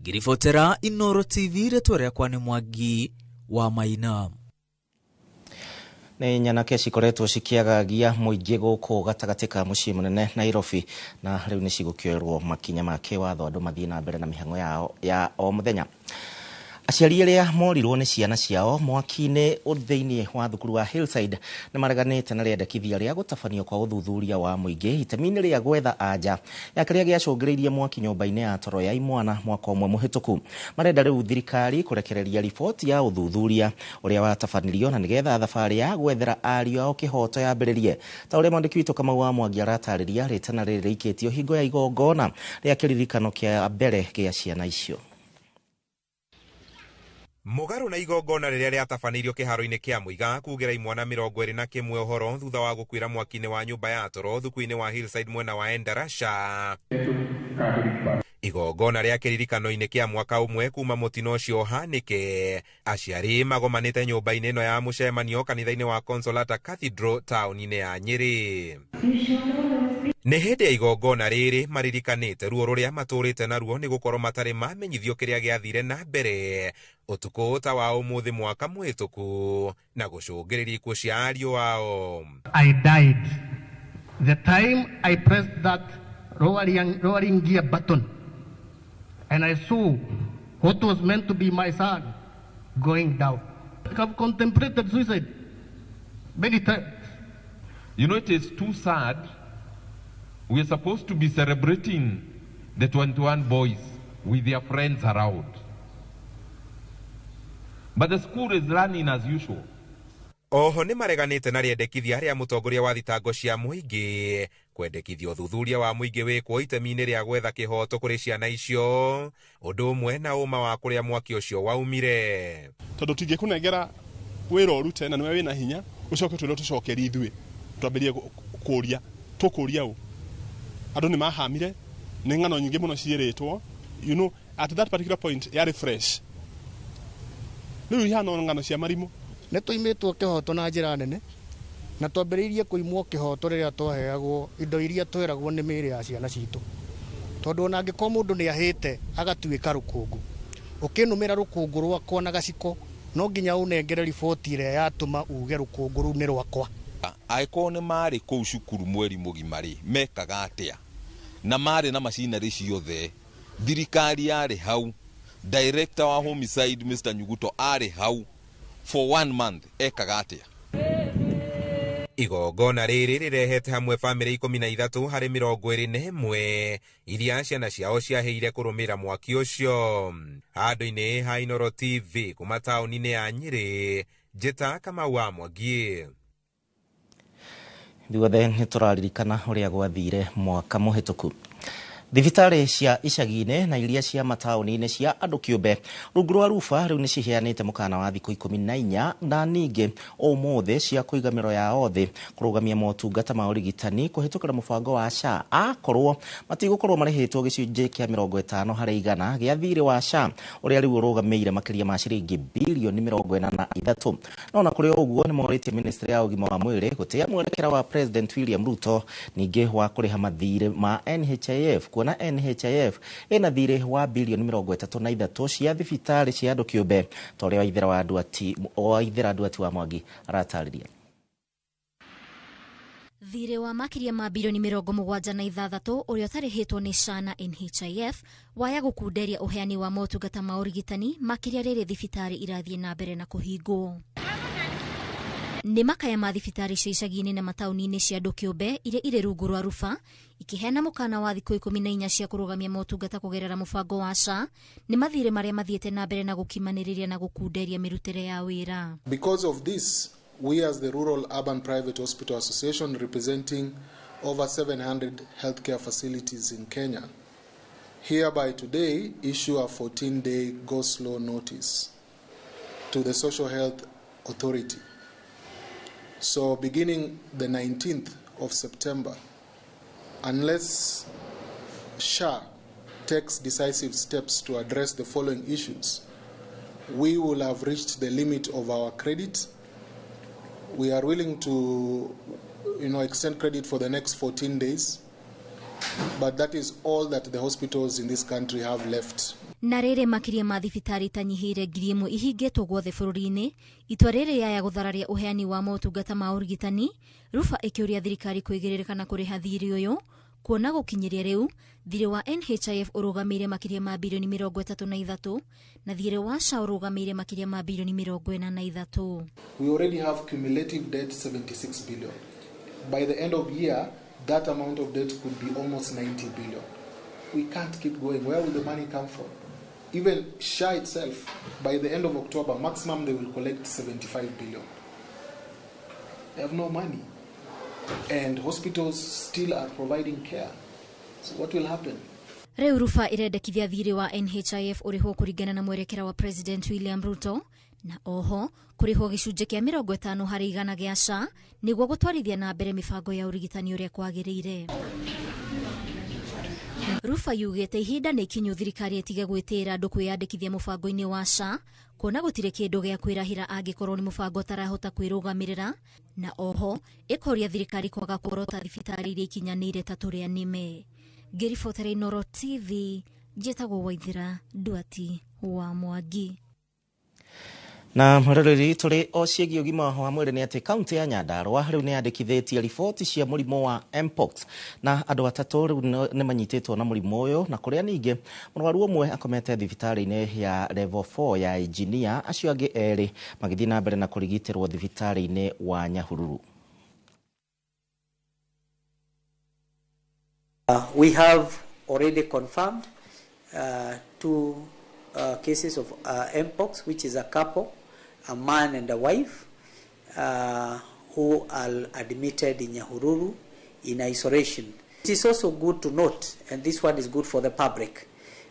Ngiribotera Inooro TV, rĩtwa rĩakwa nĩ Mwangi wa Maina. Nĩ nyanake cikoretwo cikiagagia mũingĩ gũkũ gatagatĩ ka mũciĩ mũnene Nairobi, na rĩu nĩ cigũkĩoerwo makinya ma kĩwatho andũ mathiĩ na mbere na mĩhang'o yao ya o mũthenya. Aciari arĩa morirwo nĩ ciana ciao mwaki-inĩ thĩinĩ wa thukuru wa Hillside nĩ mareganĩte na rĩendekithia rĩa gũtabanio kwa ũthuthuria wa mũingĩ itemi-inĩ rĩa gwetha anja ya kĩrĩa gĩacũngĩrĩirie mwaki nyũmba-inĩ ya toro ya imwana mwaka ũmwe mũhĩtũku. Marenda rĩu thirikari kũrekereria riboti ya ũthuthuria ũrĩa watabanirio na nĩgetha thabarĩ ya gwethera ariũ ao kĩhoto yambĩrĩrie. Ta ũrĩa mwandĩki witũ Kamau wa Mwangi aratarĩria, rĩtana rĩrĩ rĩikĩtio hingo ya igongona rĩa kĩririkano kĩa mbere gĩa ciana icio. Mũgarũ na igongona rĩrĩa rĩatabanĩirio kĩharo-inĩ kĩa Mũiga kugĩra imwana 21 ũhoro thutha wa gũkuĩra mwaki-inĩ wa nyũmba ya toro thukuru-inĩ wa Hillside mwena wa Endarasha. igongona rĩa kĩririkano-inĩ kĩa mwaka ũmwe kuma mũtino ũcio ũhanĩke, aciari magomanĩte nyũmba-inĩ ĩno ya mũcemanio kanitha-inĩ wa Consolata Cathedral taũni-inĩ ya Nyĩrĩ. Nĩ hĩndĩ ya igongona rĩrĩ maririkanĩte ruo rũrĩa matũrĩte naruo nĩ gũkorwo matarĩ mamenyithio kĩrĩa gĩathire na mbere ũtukũ ta wa ũmũthĩ mwaka mũhĩtũku na gũcũngĩrĩria ikuũ cia ariũ wao. I died the time I pressed that lowering gear button and I saw what was meant to be my son going down. I have contemplated suicide many times. You know, it is too sad. We are supposed to be celebrating the 21 boys with their friends around. But the school is running as usual. Oho nĩ mareganĩte na rĩendekithia rĩa mũtongoria wa thitango cia mũingĩ kwendekithia ũthuthuria wa mũingĩ wĩkwo itemi-inĩ rĩa gwetha kĩhoto kũrĩ ciana icio, ũndũ ũmwe na ũma wa kũrĩa mwaki ũcio waumire. Tondũ tingĩkũnengera wĩra ũrute na nĩwe wĩna hinya ũcoke twĩrwo tũcokerie ithuĩ twambĩrĩrie kũũria tũkũũria ũ. Andũ nĩ mahamire nĩ ng'ano nyingĩ mũno ciĩrĩtwo, you know, at that particular point yarĩ fresh. Rĩu ihana ng'ano cia marimũ. Nĩ tũimĩtwo kĩhoto na njĩra nene na twambĩrĩirie kũimwo kĩhoto rĩrĩa twaheagwo indo iria tweragwo nĩ mĩĩrĩ ya ciana citũ. Tondũ ona angĩkorwo mũndũ nĩ ahĩte agatuĩka rũkũngũ, ũkĩnũmĩra rũkũngũ rwakwa na gaciko, no nginya ũnengere riboti ĩrĩa yatũma uge rũkũngũ rũu nĩ rwakwa. Angĩkorwo nĩ marĩ kũu cukuru mweri mũgima rĩ, mekaga atĩa? Na marĩ na macinarĩ ciothe, thirikari yarĩ hau, director wa homicide Mr. Nyuguto arĩ hau, for 1 month ekaga atĩa? Igongona rĩrĩ rĩrehete hamwe bamĩrĩ 13 harĩ 21 iria ciana ciao ciahĩire kũrũmĩra mwaki ũcio. Handũ-inĩ ha Inooro TV kuma taũni-inĩ ya Nyĩrĩ, Njĩta Kamau wa Mwangi. Ithuothe nĩ tũraririkana ũrĩa gwathire mwaka mũhĩtũku. Thibitarĩ cia icagi-inĩ na iria cia mataũni-inĩ cia andũ kĩũmbe rungu rwa ruba rĩu nĩ ciheanĩte mũkana wa thikũ 14 na ningĩ ũmũthĩ cia kũiga mĩro yao thĩ kũrũgamia motungata ma ũrigitani kũhĩtũkĩra mũbango wa SHA akorwo matigũkorwo marĩhĩtwo gĩcunjĩ kĩa 50 harĩ 100 gĩa thirĩ wa SHA ũrĩa rĩu ũrũgamĩire makĩria ma ciringi bilioni 43. No na kũrĩ ũguo nĩ morĩtie ministry ya ũgima wa mwĩrĩ gũtĩa mwerekera wa President William Ruto ningĩ wa kũrĩha mathirĩ ma NHIF kuona NHIF ina thirĩ wa bilioni 33 cia thibitarĩ cia andũ kĩũmbe ta ũrĩa Waithera Nduati wa Mwangi aratarĩria. Thirĩ wa makĩria ma bilioni 76 ũrĩa ũtarĩhĩtwo nĩ SHA na NHIF waya gũkunderia ũheani wa motungata ma ũrigitani makĩria rĩrĩ thibitarĩ irathiĩ na mbere na kũhingwo. Nĩ makaya ma thibitarĩ cia icagi-inĩ na mataũni-inĩ cia andũ kĩũmbe iria irĩ rungu rwa ruba ikĩheana mũkana wa thikũ 14 cia kũrũgamia motungata kũgerera mũbango wa SHA nĩ mathirĩ marĩa mathiĩte na mbere na gũkimanĩrĩria na gũkunderia mĩrutĩre ya wĩra. Because of this, we as the Rural Urban Private Hospital Association, representing over 700 healthcare facilities in Kenya, hereby today issue a 14-day go-slow notice to the Social Health Authority. So beginning the 19th of September, unless SHA takes decisive steps to address the following issues, we will have reached the limit of our credit. We are willing to, extend credit for the next 14 days, but that is all that the hospitals in this country have left. Na rĩrĩ makĩria ma thibitarĩ tanyihĩire 1,000 ihingĩtwo guothe bũrũri-inĩ, itua rĩrĩ yaya gũthararia ũheani wa motungata ma ũrigitani, ruba ĩkĩũria thirikari kwĩgĩrĩrĩka na kũrĩha thirĩ ũyũ, kuona gũkinyĩria rĩu thirĩ wa NHIF ũrũgamĩire makĩria ma bilioni 33 na thirĩ wa SHA ũrũgamĩire makĩria ma bilioni 43. We already have cumulative debt 76 billion. By the end of year, that amount of debt could be almost 90 billion. We can't keep going. Where will the money come from? Even SHA itself, by the end of October, maximum they will collect 75 billion. They have no money. And hospitals still are providing care. So what will happen? Rĩu ruba irendekithia thirĩ wa NHIF ũrĩhwo kũringana na mwerekera wa President William Ruto na oho kũrĩhwo gĩcunjĩ kĩa 50 harĩ 100 gĩa SHA nĩguo gũtwarithia na mbere mĩbango ya ũrigitani ũrĩa kwagĩrĩire. Rufa yugete ihinda nĩ ikinyu thirikari ĩtige gwĩtĩra andũ kwĩyandĩkithia mũbango-inĩ wa SHA, kuona gũtirĩ kĩndũ gĩa kwĩrahĩra angĩkorwo nĩ mũbango ũtarahota kwĩrũgamĩrĩra, na oho ĩkoria thirikari kwaga kũrota thibitarĩ iria ikinyanĩire ta tũrĩa nĩme. Ngĩribotera Inooro TV, njĩtagwo Waithĩra Nduati wa Mwangi. Na mwaroreri tũrĩ o ciĩgiĩ ũgima wa mwĩrĩ nĩ atĩ kaunti ya Nyandarua rĩu nĩ yandĩkithĩtie riboti cia mũrimũ wa mpox, na andũ atatũ rĩu nĩ manyitĩtwo na mũrimũ ũyũ, na kũrĩa ningĩ mũrwaru ũmwe akomete thibitarĩ-inĩ ya level 4 ya engineer, acio angĩ erĩ magĩthiĩ na mbere na kũrigitĩrwo thibitarĩ-inĩ wa Nyahururu. We have already confirmed two cases of mpox, which is a couple, a man and a wife, who are admitted in Nyahururu in isolation. It is also good to note, and this one is good for the public,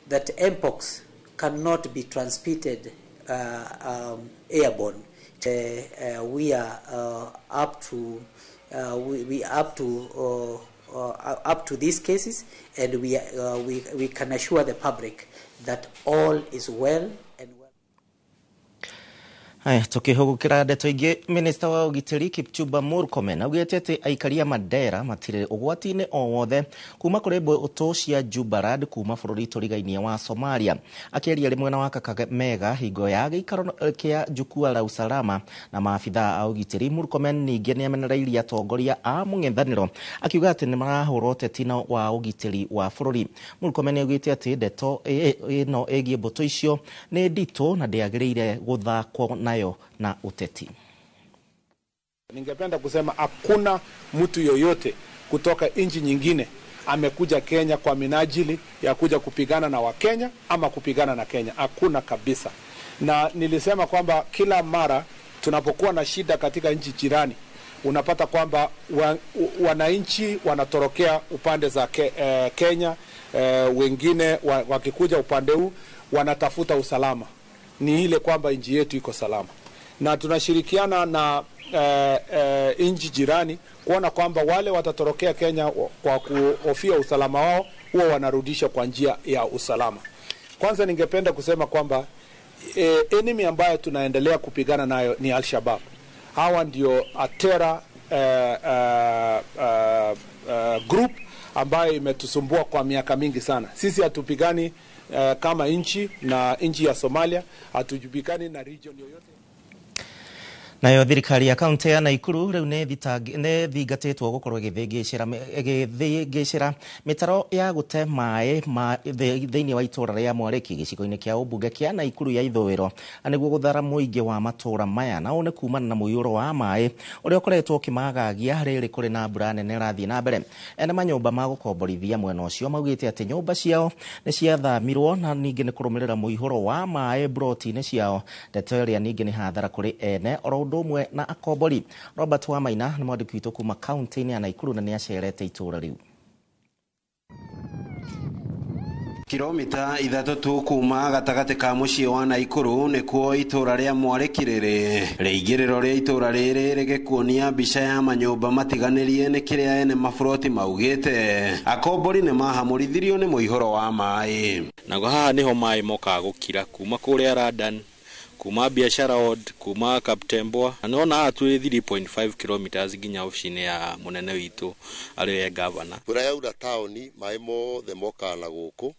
that mpox cannot be transmitted airborne. We are up to these cases, and we can assure the public that all is well and well. Haya, tukihugukira ndeto ingĩ, Minister wa Ũgitĩri Kipchumba Murkomen augĩte atĩ aikari a Mandera matirĩ ũgwati-inĩ o wothe kuma kũrĩ mbũtũ cia Jubaland kuma bũrũri tũrigainie wa Somalia. Akĩaria rĩ mwena wa Kakamega hingo ya gĩikaro kĩa Jukwaa la Usalama na maabithaa a ũgitĩri, Murkomen ningĩ nĩ amenereirie atongoria a mũng'ethanĩro akiuga atĩ nĩ marahũrwo ũteti wa ũgitĩri wa bũrũri. Murkomen augĩte atĩ ndeto ĩno ĩgiĩ mbũtũ icio nĩ nditũ na ndĩagĩrĩire gũthakwo nayo na uteti. Ningependa kusema hakuna mtu yoyote kutoka nchi nyingine amekuja Kenya kwa minajili ya kuja kupigana na Wakenya ama kupigana na Kenya. Hakuna kabisa. Na nilisema kwamba kila mara tunapokuwa na shida katika nchi jirani, unapata kwamba wananchi wanatorokea upande za Kenya, wengine wakikuja upande huu wanatafuta usalama. Ni ile kwamba nchi yetu iko salama, na tunashirikiana na nchi jirani kuona kwamba wale watatorokea Kenya kwa kuhofia usalama wao huwa wanarudisha kwa njia ya usalama. Kwanza ningependa kusema kwamba enemy ambayo tunaendelea kupigana nayo ni Al-Shabaab. Hawa ndio terror group ambayo imetusumbua kwa miaka mingi sana. Sisi hatupigani kama nchi na nchi ya Somalia, hatujupikani na region yoyote. Nayo thirikari ya kaunti ya Naikuru rĩu nĩ thingatĩtwo gũkorwo ĩgĩthĩngĩcĩra mĩtaro ya gũte maĩ thĩinĩ wa itũra rĩa Mwarĩki gĩcigo-inĩ kĩa ũmbunge kĩa Naikuru ya ithũĩro, nĩguo gũthara mũingĩ wa matũra maya, na nĩ kumana na mũiyũro wa maĩ ũrĩa ũkoretwo ũkĩmagagia rĩrĩ kũrĩ na mbura nene rathiĩ na mbere. Ene manyũmba ma gũkomborithia mwena ũcio maugĩte atĩ nyũmba ciao nĩ ciathamirwo na ningĩ nĩ kũrũmĩrĩra mũihũro wa maĩ broti-inĩ ciao. Ndeto ĩrĩa ningĩ nĩ hathara kũrĩ ene ũndũ ũmwe na akombori. Robert Wamaina nĩ mwandĩki witũ kuma kaunti-inĩ ya Naikuru na nĩ acerete itũra rĩu. Kilomita 3 kuma gatagatĩ ka mũciĩ wa Naikuru nĩkuo itũra rĩa Mwarĩki rĩrĩ. Rĩingĩrĩro rĩa itũra rĩrĩ rĩgĩkuonia mbica ya manyũmba matiganĩrie nĩ kĩrĩa ene maburoti maugĩte. Akombori nĩ mahamũrithirio nĩ mũihũro wa maĩ. Nago haha niho maĩ mokaga gũkira kuma kũrĩa Radan, kuma Biashara Road, kuma Kaptembwa. Anaona haha tũrĩ 3.5 kilometers nginya ofici-inĩ ya mũnene witũ arĩ gavana. Mbura yaura taũni maĩ mothe mokaga na gũkũ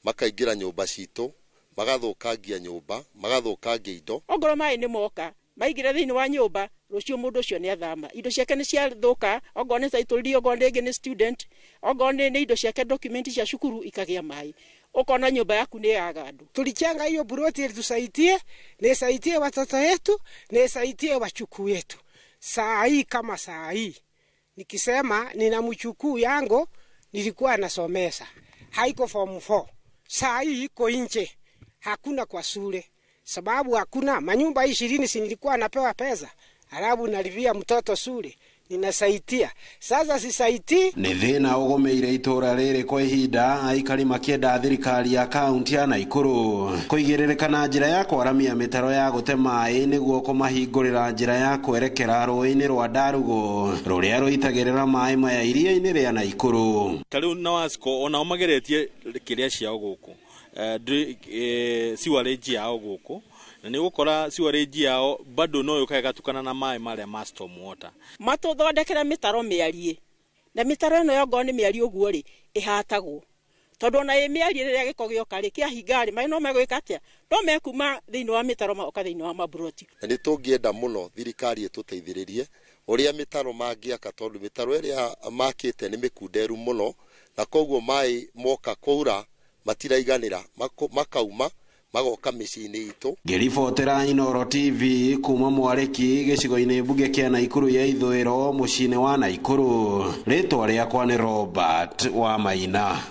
makaingĩra nyũmba citũ, magathũkangia nyũmba, magathũkangia indo. Ongorwo maĩ nĩ moka maingĩra thĩinĩ wa nyũmba, rũciũ mũndũ ũcio nĩ athama. Indo ciake nĩ ciathũka, ongorwo nĩ title, ongorwo rĩngĩ nĩ student, ongorwo nĩ indo ciake document cia cukuru ikagĩa maĩ. Ukona nyumba yaku ni yagandu. Tulichanga hiyo buroti ili tusaidie, nisaitie watoto wetu, nisaitie wachukuu wetu. Saa hii kama saa hii nikisema nina mchukuu yangu nilikuwa nasomesa, haiko form 4. Saa hii iko nje, hakuna kwa shule. Sababu hakuna manyumba 20 si nilikuwa napewa pesa, alafu nalivia mtoto shule. ninasaidia. Sasa sisaitii. Nĩ thĩna ũgũmĩire itũra rĩrĩ kwa ihinda, aikari makĩenda thirikari ya kaunti ya Naikuru kũigĩrĩrĩka na njĩra ya kwaramia mĩtaro ya gũte maĩ nĩguo kũmahingũrĩra njĩra ya kwerekera rũĩ-inĩ rwa Ndarugu rũrĩa rũitagĩrĩra maĩ maya iria-inĩ rĩa Naikuru. Tarĩu na wasiko ona mageretie kĩrĩa ciao gũkũ siwarage yao gũkũ na nĩ gũkora siwarage yao bado no yũkaga gatukana na maĩ marĩa ma storm water. Matũthondekera mĩtaro mĩarie na mĩtaro ĩno yongo nĩ mĩarie ũguo rĩ ĩhatagwo tondũ na mĩarie rĩrĩa gĩko gĩoka rĩ kĩahinga rĩ maĩ no megwĩka atĩa no mekuma thĩinĩ wa mĩtaro maoka thĩinĩ wa maburoti. Nĩ tũngĩenda mũno thirikari ĩtũteithĩrĩrie ũrĩa mĩtaro mangĩaka tondũ mĩtaro ĩrĩa makĩte nĩ mĩkunderu mũno na koguo maĩ moka kwaura matiraiganĩra makauma magoka mĩciĩ-inĩ itũ. Ngĩribotera Inooro TV kuma Mwarĩki gĩcigo-inĩ mbunge kĩa Naikuru ya ithũĩro mũciĩ-inĩ wa Naikuru, rĩtwa rĩakwa nĩ Robert wa Maina.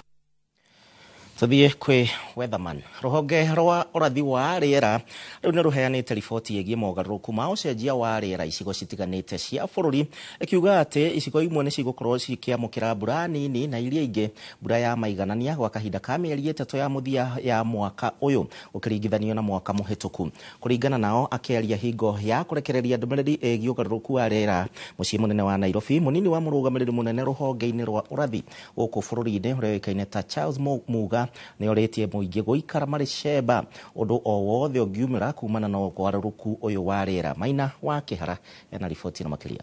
Tuthiĩ kwĩ Weatherman. Rũhonge rwa ũrathi wa rĩera rĩu nĩ rũheanĩte riboti ĩgiĩ mogarũrũku ma ũcenjia wa rĩera icigo citiganĩte cia bũrũri, ĩkiuga atĩ icigo imwe nĩ cigũkorwo cikĩamũkĩra mbura nini na iria ingĩ mbura ya maiganania gwa kahinda ka mĩeri 3 ya mũthia ya mwaka ũyũ ũkĩringithanio na mwaka mũhĩtũku. Kũringana nao akĩaria hingo ya kũrekereria ndũmĩrĩri ĩgiĩ ũgarũrũku wa rĩera mũciĩ mũnene wa Nairobi, mũnini wa mũrũgamĩrĩri mũnene rũhonge-inĩ rwa ũrathi gũkũ bũrũri-inĩ ũrĩa ũĩkaine ta Charles Muga nĩ orĩtie mũingĩ gũikara marĩ cemba ũndũ o wothe ũngiumĩra kumana na ũgarũrũku ũyũ wa rĩera. Maina wa Kĩhara ena riboti na makĩria.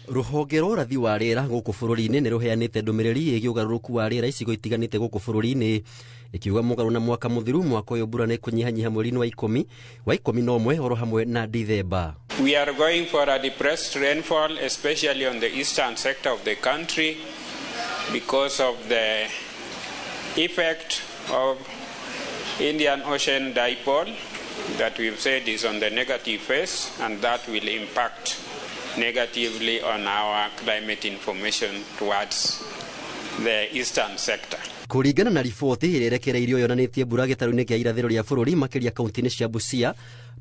Rũhonge rwa ũrathi wa rĩera gũkũ bũrũri-inĩ nĩ rũheanĩte ndũmĩrĩri ĩgiĩ ũgarũrũku wa rĩera icigo itiganĩte gũkũ bũrũri-inĩ, ĩkiuga mũgarũ na mwaka mũthiru mwaka ũyũ mbura nĩ kũnyihanyiha mweri-inĩ wa 11 oro hamwe na Dithemba. We are going for a depressed rainfall, especially on the eastern sector of the country, because of the effect of Indian Ocean dipole that we've said is on the negative phase, and that will impact negatively on our climate information towards the eastern sector. Kũringana na riboti ĩrĩa ĩrekereirio yonanĩtie mbura gĩtarũ-inĩ kĩa irathĩro rĩa bũrũri makĩria kaunti-inĩ cia Busia,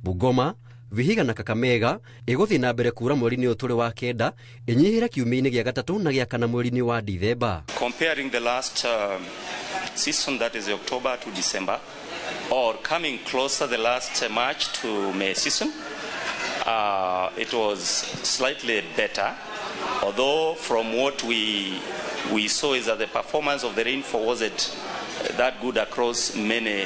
Bungoma, Vihiga na Kakamega ĩgũthiĩ na mbere kura mweri-inĩ ũyũ tũrĩ wa kenda ĩnyihĩre kiumia-inĩ gĩa gatatũ na gĩa kana mweri-inĩ wa Dithemba. Comparing the last season, that is October to December, or coming closer the last March to May season, it was slightly better, although from what we saw is that the performance of the rainfall wasn't that good across many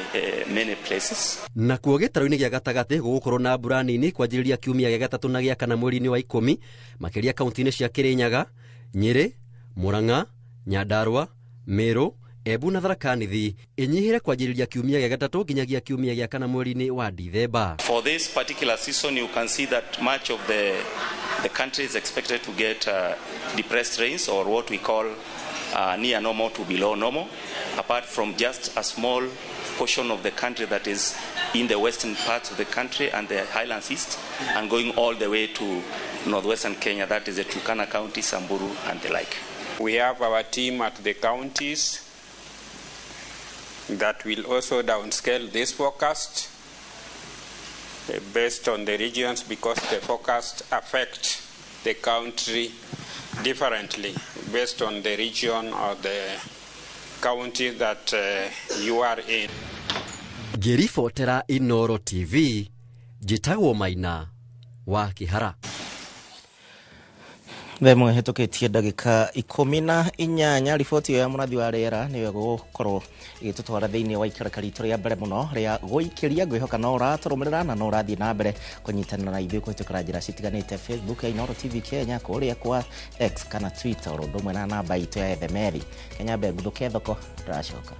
places. Na kuo gĩtarũ-inĩ gĩa gatagatĩ gũgũkorwo na mbura nini kwanjĩrĩria kiumia gĩa gatatũ na gĩa kana mweri-inĩ wa 10 makĩria kaunti-inĩ cia Kĩrĩnyaga, Nyĩrĩ, Murang'a, Nyandarua, Meru, Embu na Tharaka Nithi ĩnyihĩre kwanjĩrĩria kiumia gĩa gatatũ nginyagia kiumia gĩa kana mweri-inĩ wa Dithemba. For this particular season, you can see that much of the country is expected to get depressed rains, or what we call near normal to below normal, apart from just a small portion of the country that is in the western parts of the country and the highlands east, and going all the way to northwestern Kenya, that is the Turkana County, Samburu and the like. We have our team at the counties that will also downscale this forecast based on the regions, because the forecast affect the country differently based on the region or the county that you are in. Ngĩribotera Inooro TV, njĩtagwo Maina wa Kĩhara. Themwe hetũkĩtie ndagĩka 18 riboti ya mũrathi wa rĩera nĩyo gũkorwo ĩgĩtũtwara thĩinĩ wa ikereka ritũ rĩa mbere mũno rĩa gũikĩria ngwĩhoka no ũratũrũmĩrĩra na no ũrathiĩ na mbere kũnyitanĩra na ithuĩ kũhĩtũkĩra njĩra citiganĩte Facebook ya Inooro TV Kenya, kũrĩa kwa X kana Twitter, o ũndũ ũmwe na namba itũ ya SMS Kenya Mbere Nguthũke Thoko. Ndĩracoka.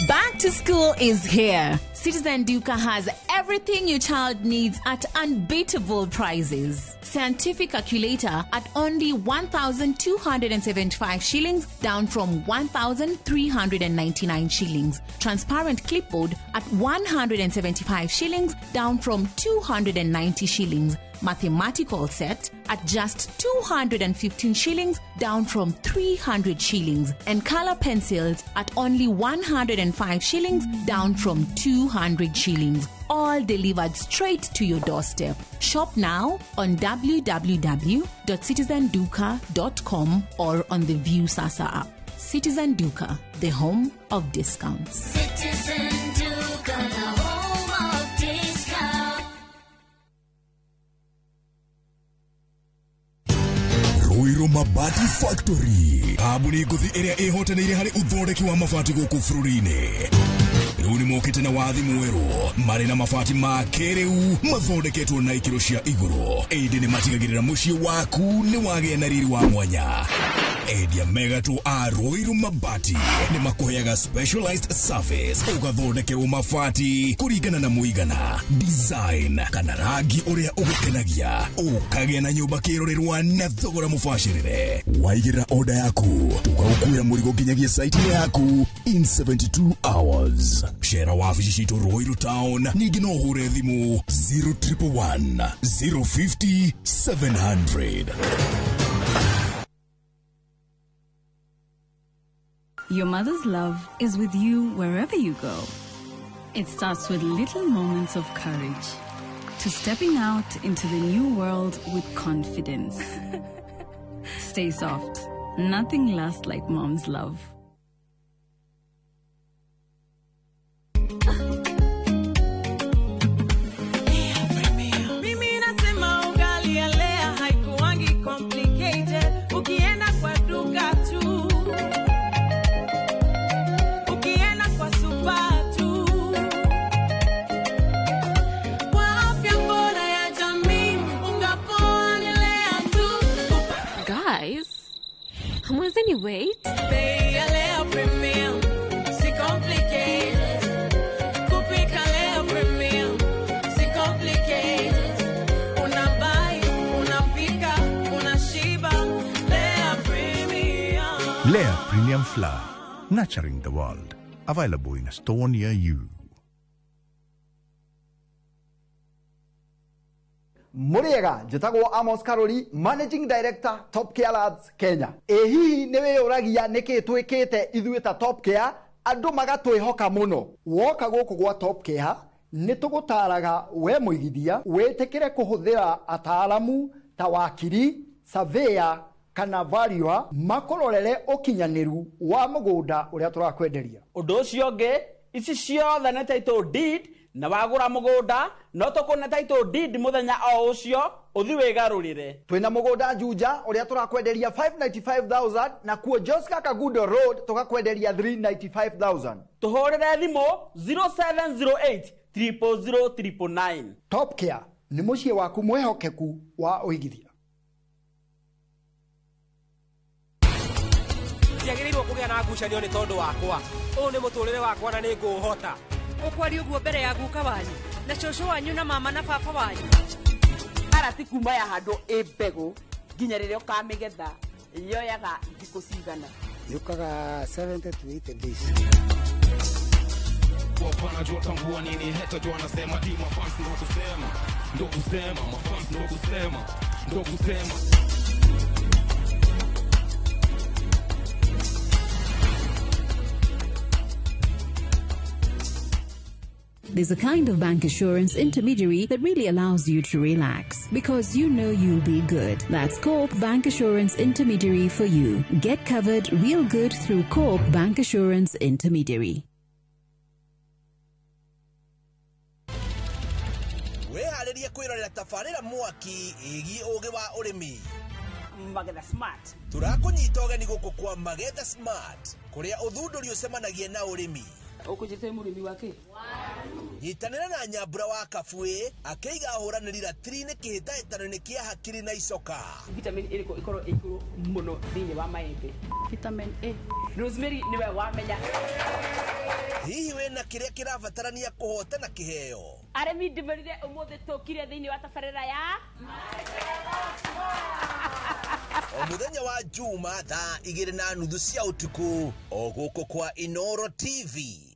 Back to school is here. Citizen Duka has everything your child needs at unbeatable prices. Scientific calculator at only 1,275 shillings, down from 1,399 shillings. Transparent clipboard at 175 shillings, down from 290 shillings. mathematical set at just 215 shillings, down from 300 shillings, and color pencils at only 105 shillings, down from 200 shillings. All delivered straight to your doorstep. Shop now on www.citizenduka.com or on the View Sasa app. Citizen Duka, the home of discounts. Citizen Duka, the home of discounts. Ruiru Mabati Factory. Kabuni guthi area ehotanire hari uthondeki wa mabati guku bururi-ini. Riu ni mokite na wathi mweru mari na mabati ma keriu mathondeketwo na ikiro cia iguru. Indi ni matigagirira mucii waku ni wagia na riri wa mwanya. Endia megatu a Ruiru Mabati ni makuheaga specialized service ugathondekerwo mabati kuringana na muigana, design kana rangi uria ugukenagia, ukagia na nyumba kirorerwa na thogora mubashirire. Waigirira order yaku tugagukuira murigo nginyagia site yaku in 72 hours. Shera wabici citu Ruiru Town, ningi no hure thimu 0111 050 700. Your mother's love is with you wherever you go. It starts with little moments of courage to stepping out into the new world with confidence. Stay soft. Nothing lasts like mom's love. Wait. Lea Premium Flour, nurturing the world. Available in a store near you. Muriega, jitagwo Amos Karoli, Managing Director, Top Care Labs, Kenya. Ehihi newe uragia niki twikite ithuita Top Care, andu magatwihoka muno. Woka guku gwa Top Care, nitugutaraga we muigithia, wetekere kuhuthira ataalamu ta wakiri, surveyor kana valuer makororere ukinyaniru wa mugunda uria turakwenderia. Undu ucio ngi, ici ciothe na title deed na wagura mugunda no tukuna title deed muthenya o ucio uthi wigarurire. Twina mugunda Juja uria turakwenderia 595,000 na kuo Joska Kagudo Road tukakwenderia 395,000. Tuhorere thimu 0708 0000999. Top Care ni mucie waku mwehokeku wa uigithia. Ndiagĩrĩirwo kũgĩa na ngucanio nĩ tondũ wakwa. Ũũ nĩ mũtũrĩre wakwa na nĩ ngũũhota. Ũkwari ũguo mbere ya guka wanyu na cũcũ wanyu na mama na baba wanyu. Arati kuma ya handũ mbegũ nginya rĩrĩa ũkamĩgetha yoyaga thikũ cigana. Yukaga 70 to 80 days. Wapana jua tambua nini heta jua nasema di mafans ndo kusema mafans ndo kusema. There's a kind of bank assurance intermediary that really allows you to relax because you know you'll be good. That's Coop Bank Assurance Intermediary for you. Get covered real good through Coop Bank Assurance Intermediary. Wehalerie kwirorera tafarira mwaki igi ugi wa urimi. Magetha Smart. Turakunyita ugeni guku kwa Magetha Smart kuria uthunduri ucemanagie na urimi. Ukujite murimi wake. Nyitanira na Nyambura wa Kabwe akeiga huranirira latrini kihitaitano-ini kia hakiri na icoka. Vitamin A ikoro ikuru muno thini wa maembe. Vitamin A. Rosemary niwe wamenya. Hihi wena kiria kirabatarania kuhotana kiheo. Aremi ndimerire umuthe tukire thini wa tafarira ya o muthenya wa Juma thaa 2:30 cia utuku o guku kwa Inoro TV.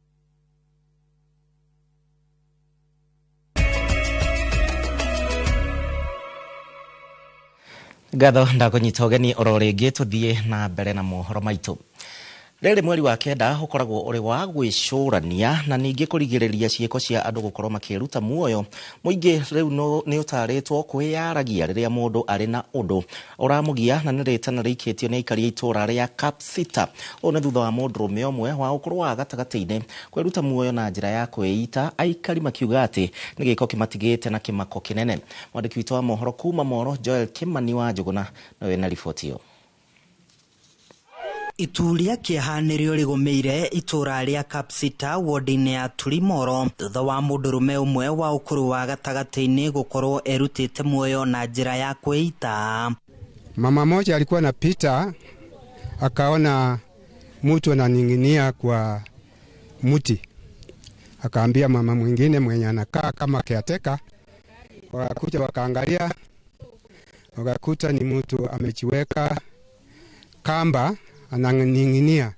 Gatho ndakunyita ugeni oro ringi tuthie na mbere na mohoro maitu. Rĩrĩ mweri wa kenda ũkoragwo ũrĩ wa gwĩcũrania na ningĩ kũrigĩrĩria ciĩko cia andũ gũkorwo makĩruta muoyo. Mũingĩ rĩu nĩ ũtarĩtwo kwĩyaragia rĩrĩa mũndũ arĩ na ũndũ ũramũgia na nĩ rĩtana rĩikĩtio nĩ aikari a itũra rĩa Kapsita. Ũũ nĩ thutha wa mũndũrũme ũmwe wa ũkũrũ wa gatagatĩ-inĩ kwĩruta muoyo na njĩra ya kwĩita, aikari makiuga atĩ nĩ gĩko kĩmatigĩte na kĩmako kĩnene. Mwandĩki witũ wa mohoro kuma Moro Joel Kimani wa Njũgũna nĩwe na riboti ĩyo. Ituria kĩahanĩrio rĩgũmĩire itũra rĩa Kapsita wodi-inĩ ya Turimoro thutha wa mũndũrũme ũmwe wa ũkũrũ wa gatagatĩ-inĩ gũkorwo erutĩte muoyo na njĩra ya kwĩita. Mama moja alikuwa anapita akaona mtu ananing'inia kwa mti, akaambia mama mwingine mwenye anakaa kama caretaker, wakakuja wakaangalia, wakakuta ni mtu amechiweka kamba ananing'inia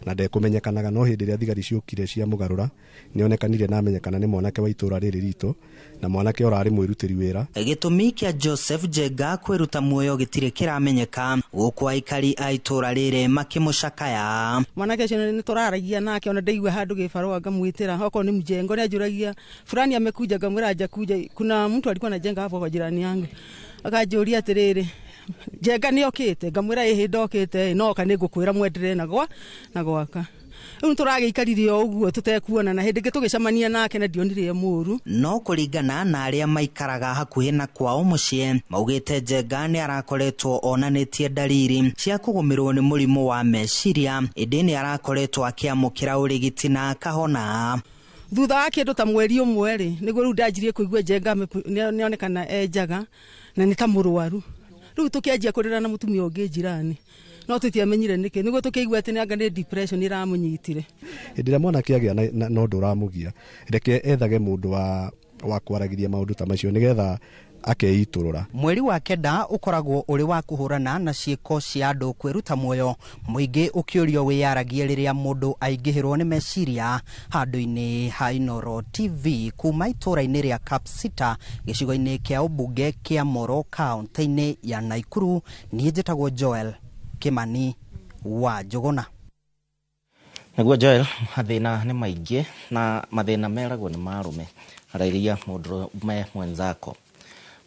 na ndekumenyekanaga no hindi ria thigari ciukire cia mugarura nionekanire na amenyekana ni mwanake wa itura riri rito na mwanake urari mwirutiri wira. Gitumi kia Joseph Jenga kwiruta muoyo gitire kiramenyeka guku aikari a itura riri makimucakaya. Mwanake cio ni turaragia nake ona ndaigua handu gibarua ngamwitira hoko ni mjengo ni ajuragia fulani amekuja ngamwira aje kuja. Kuna mtu alikuwa anajenga hapo kwa jirani yangu akajuria atiriri Jenga ni okite ngamwira ihi ndokite no ka nigukwira mwendere na gwaka. Rĩu tũragĩikaririe ũguo tutekuona na hĩndĩ ĩngĩ tũgĩcemania nake na ndionire mũru. No kũringana na arĩa maikaraga hakuhĩ na kwao mũciĩ maugĩte Jenga nĩ arakoretwo onanĩtie dalili cia kũgũmĩrwo nĩ mũrimũ wa meciria, ĩndĩ nĩ arakoretwo akĩamũkĩra ũrigiti na akahona. Thutha wa kĩndũ ta mweri ũmwe rĩ nĩguo rĩu ndanjirie kũigua Jenga nĩonekana enjaga na nĩ ta mũrwaru. Rĩu tũkĩanjia kũrĩra na mũtumia ũngĩ jirani no tũtiamenyire nĩkĩ nĩguo tũkĩigua atĩ nĩanga nĩ depression ĩramũnyitire. Hĩndĩ ĩrĩa mwana kĩagĩa na ũndũ ũramũgia reke ethage mũndũ wa kwaragiria maũndũ ta macio nĩgetha akeitũrũra. Mweri wa kenda ũkoragwo ũrĩ wa kũhũrana na ciĩko cia andũ kwĩruta muoyo, mũingĩ ũkĩũrio wĩyaragie rĩrĩa mũndũ aingĩhĩrwo nĩ meciria. Handũ-inĩ ha Inooro TV kuma itũra-inĩ rĩa Kapsita gĩcigo-inĩ kĩa ũmbunge kĩa Moro kaunti-inĩ ya Naikuru, niĩ njĩtagwo Joel Kimani wa Njũgũna. Naguo Joel, mathĩna nĩ maingĩ na mathĩna meragwo nĩ marume harairia mũndũrũme mwenzako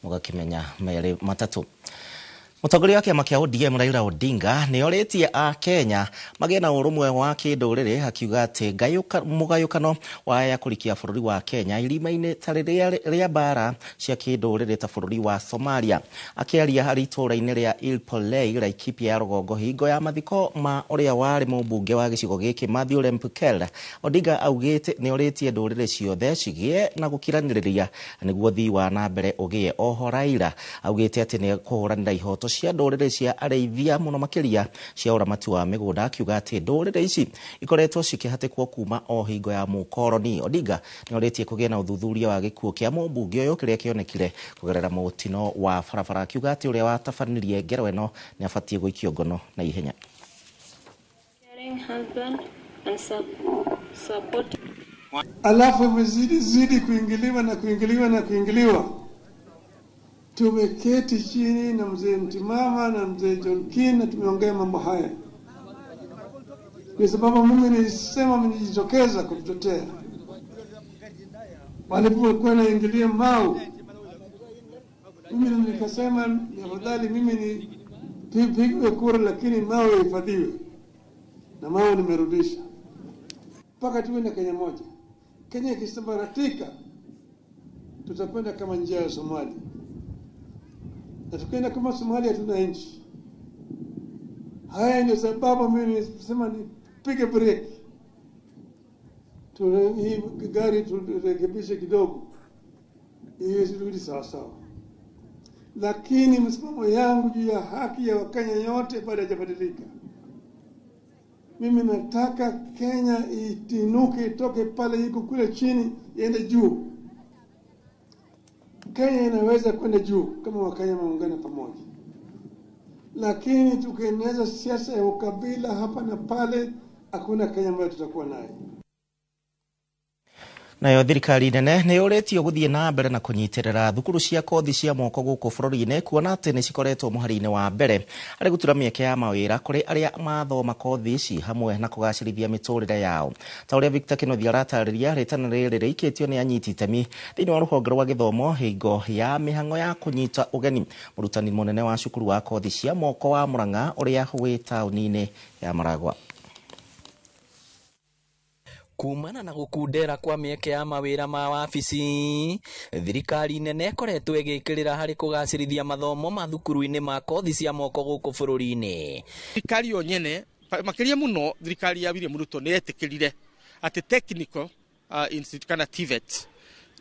mugakimenya mere matatu. Mũtongoria wa kĩama kĩa ODM Raila Odinga nĩ orĩtie a Kenya magĩe na ũrũmwe wa kĩndũrĩrĩ, akiuga atĩ mũgayũkano wa ya kũrikia bũrũri wa Kenya irima-inĩ ta rĩrĩa mbara cia kĩndũrĩrĩ ta bũrũri wa Somalia. Akĩaria harĩ itũra-inĩ rĩa Ilpolei Laikipia ya rũgongo hingo ya mathiko ma ũrĩa warĩ mũmbunge wa gĩcigo gĩkĩ Matthew Lempukel, Odinga augĩte nĩ orĩtie ndũrĩrĩ ciothe cigĩe na gũkiranĩrĩria nĩguo thii wa na mbere ũgĩe. Oho Raila augĩte atĩ nĩ kũhũranĩra ihoto cia ndũrĩrĩ cia arĩithia mũno makĩria cia ũramati wa mĩgũnda, akiuga atĩ ndũrĩrĩ ici ikoretwo cikĩhatĩkwo kuma o hingo ya mũkoroni. Odinga nĩ orĩtie kũgĩa na ũthuthuria wa gĩkuũ kĩa mũmbunge ũyũ kĩrĩa kĩonekire kũgerera mũtino wa barabara, akiuga atĩ ũrĩa watabanirie ngero ĩno nĩ abatie gũikio ngono na ihenya. Alafu imezidi kuingiliwa. Tumeketi chini na mzee Mtimama na mzee John Kin na tumeongea mambo haya. Kwa sababu mimi nilisema mnijitokeza kumtetea. Walipokuwa naingilia Mau, mimi nikasema ni afadhali mimi ni pigwe kura lakini Mau ihifadhiwe. Na Mau nimerudisha. Mpaka tuwe na Kenya moja. Kenya ikisambaratika tutakwenda kama njia ya Somalia. Na tukienda kama Somalia tuna nchi. Haya ndio sababu mimi nasema nipige break. Hii gari turekebishe kidogo. Hiyo sirudi sawa sawa. Lakini msimamo yangu juu ya haki ya Wakenya yote bado hajabadilika. Mimi nataka Kenya itinuke itoke pale iko kule chini iende juu. Kenya inaweza kwenda juu kama Wakenya waungana pamoja. Lakini tukieneza siasa ya ukabila hapa na pale, hakuna Kenya ambayo tutakuwa nayo. Nayo thirikari nene nĩ ũrĩtio gũthiĩ na mbere na kũnyitĩrĩra thukuru cia kothi cia moko gũkũ bũrũri-inĩ kuona atĩ nĩ cikoretwo mũhari-inĩ wa mbere harĩ gũtura mĩeke ya mawĩra kũrĩ arĩa mathoma kothi ici hamwe na kũgacĩrithia mĩtũrĩre yao. Ta ũrĩa Victor Kĩnuthia aratarĩria, rĩtana rĩrĩ rĩikĩtio nĩ anyiti itemi thĩinĩ wa rũhonge rwa gĩthomo hingo ya mĩhang'o ya kũnyita ũgeni. Mũrutani mũnene wa cukuru wa kothi cia moko wa Mũrang'a ũrĩa wĩ taũni-inĩ ya Maragwa. Kumana na gũkundera kwa mĩeke ya mawĩra ma wabici, thirikari nene ĩkoretwo ĩgĩkĩrĩra harĩ kũgacĩrithia mathomo ma thukuru-inĩ ma kothi cia moko gũkũ bũrũri-inĩ. Thirikari yo nyene makĩria mũno thirikari ya William Ruto nĩ etĩkĩrire atĩ technical institute kana TVET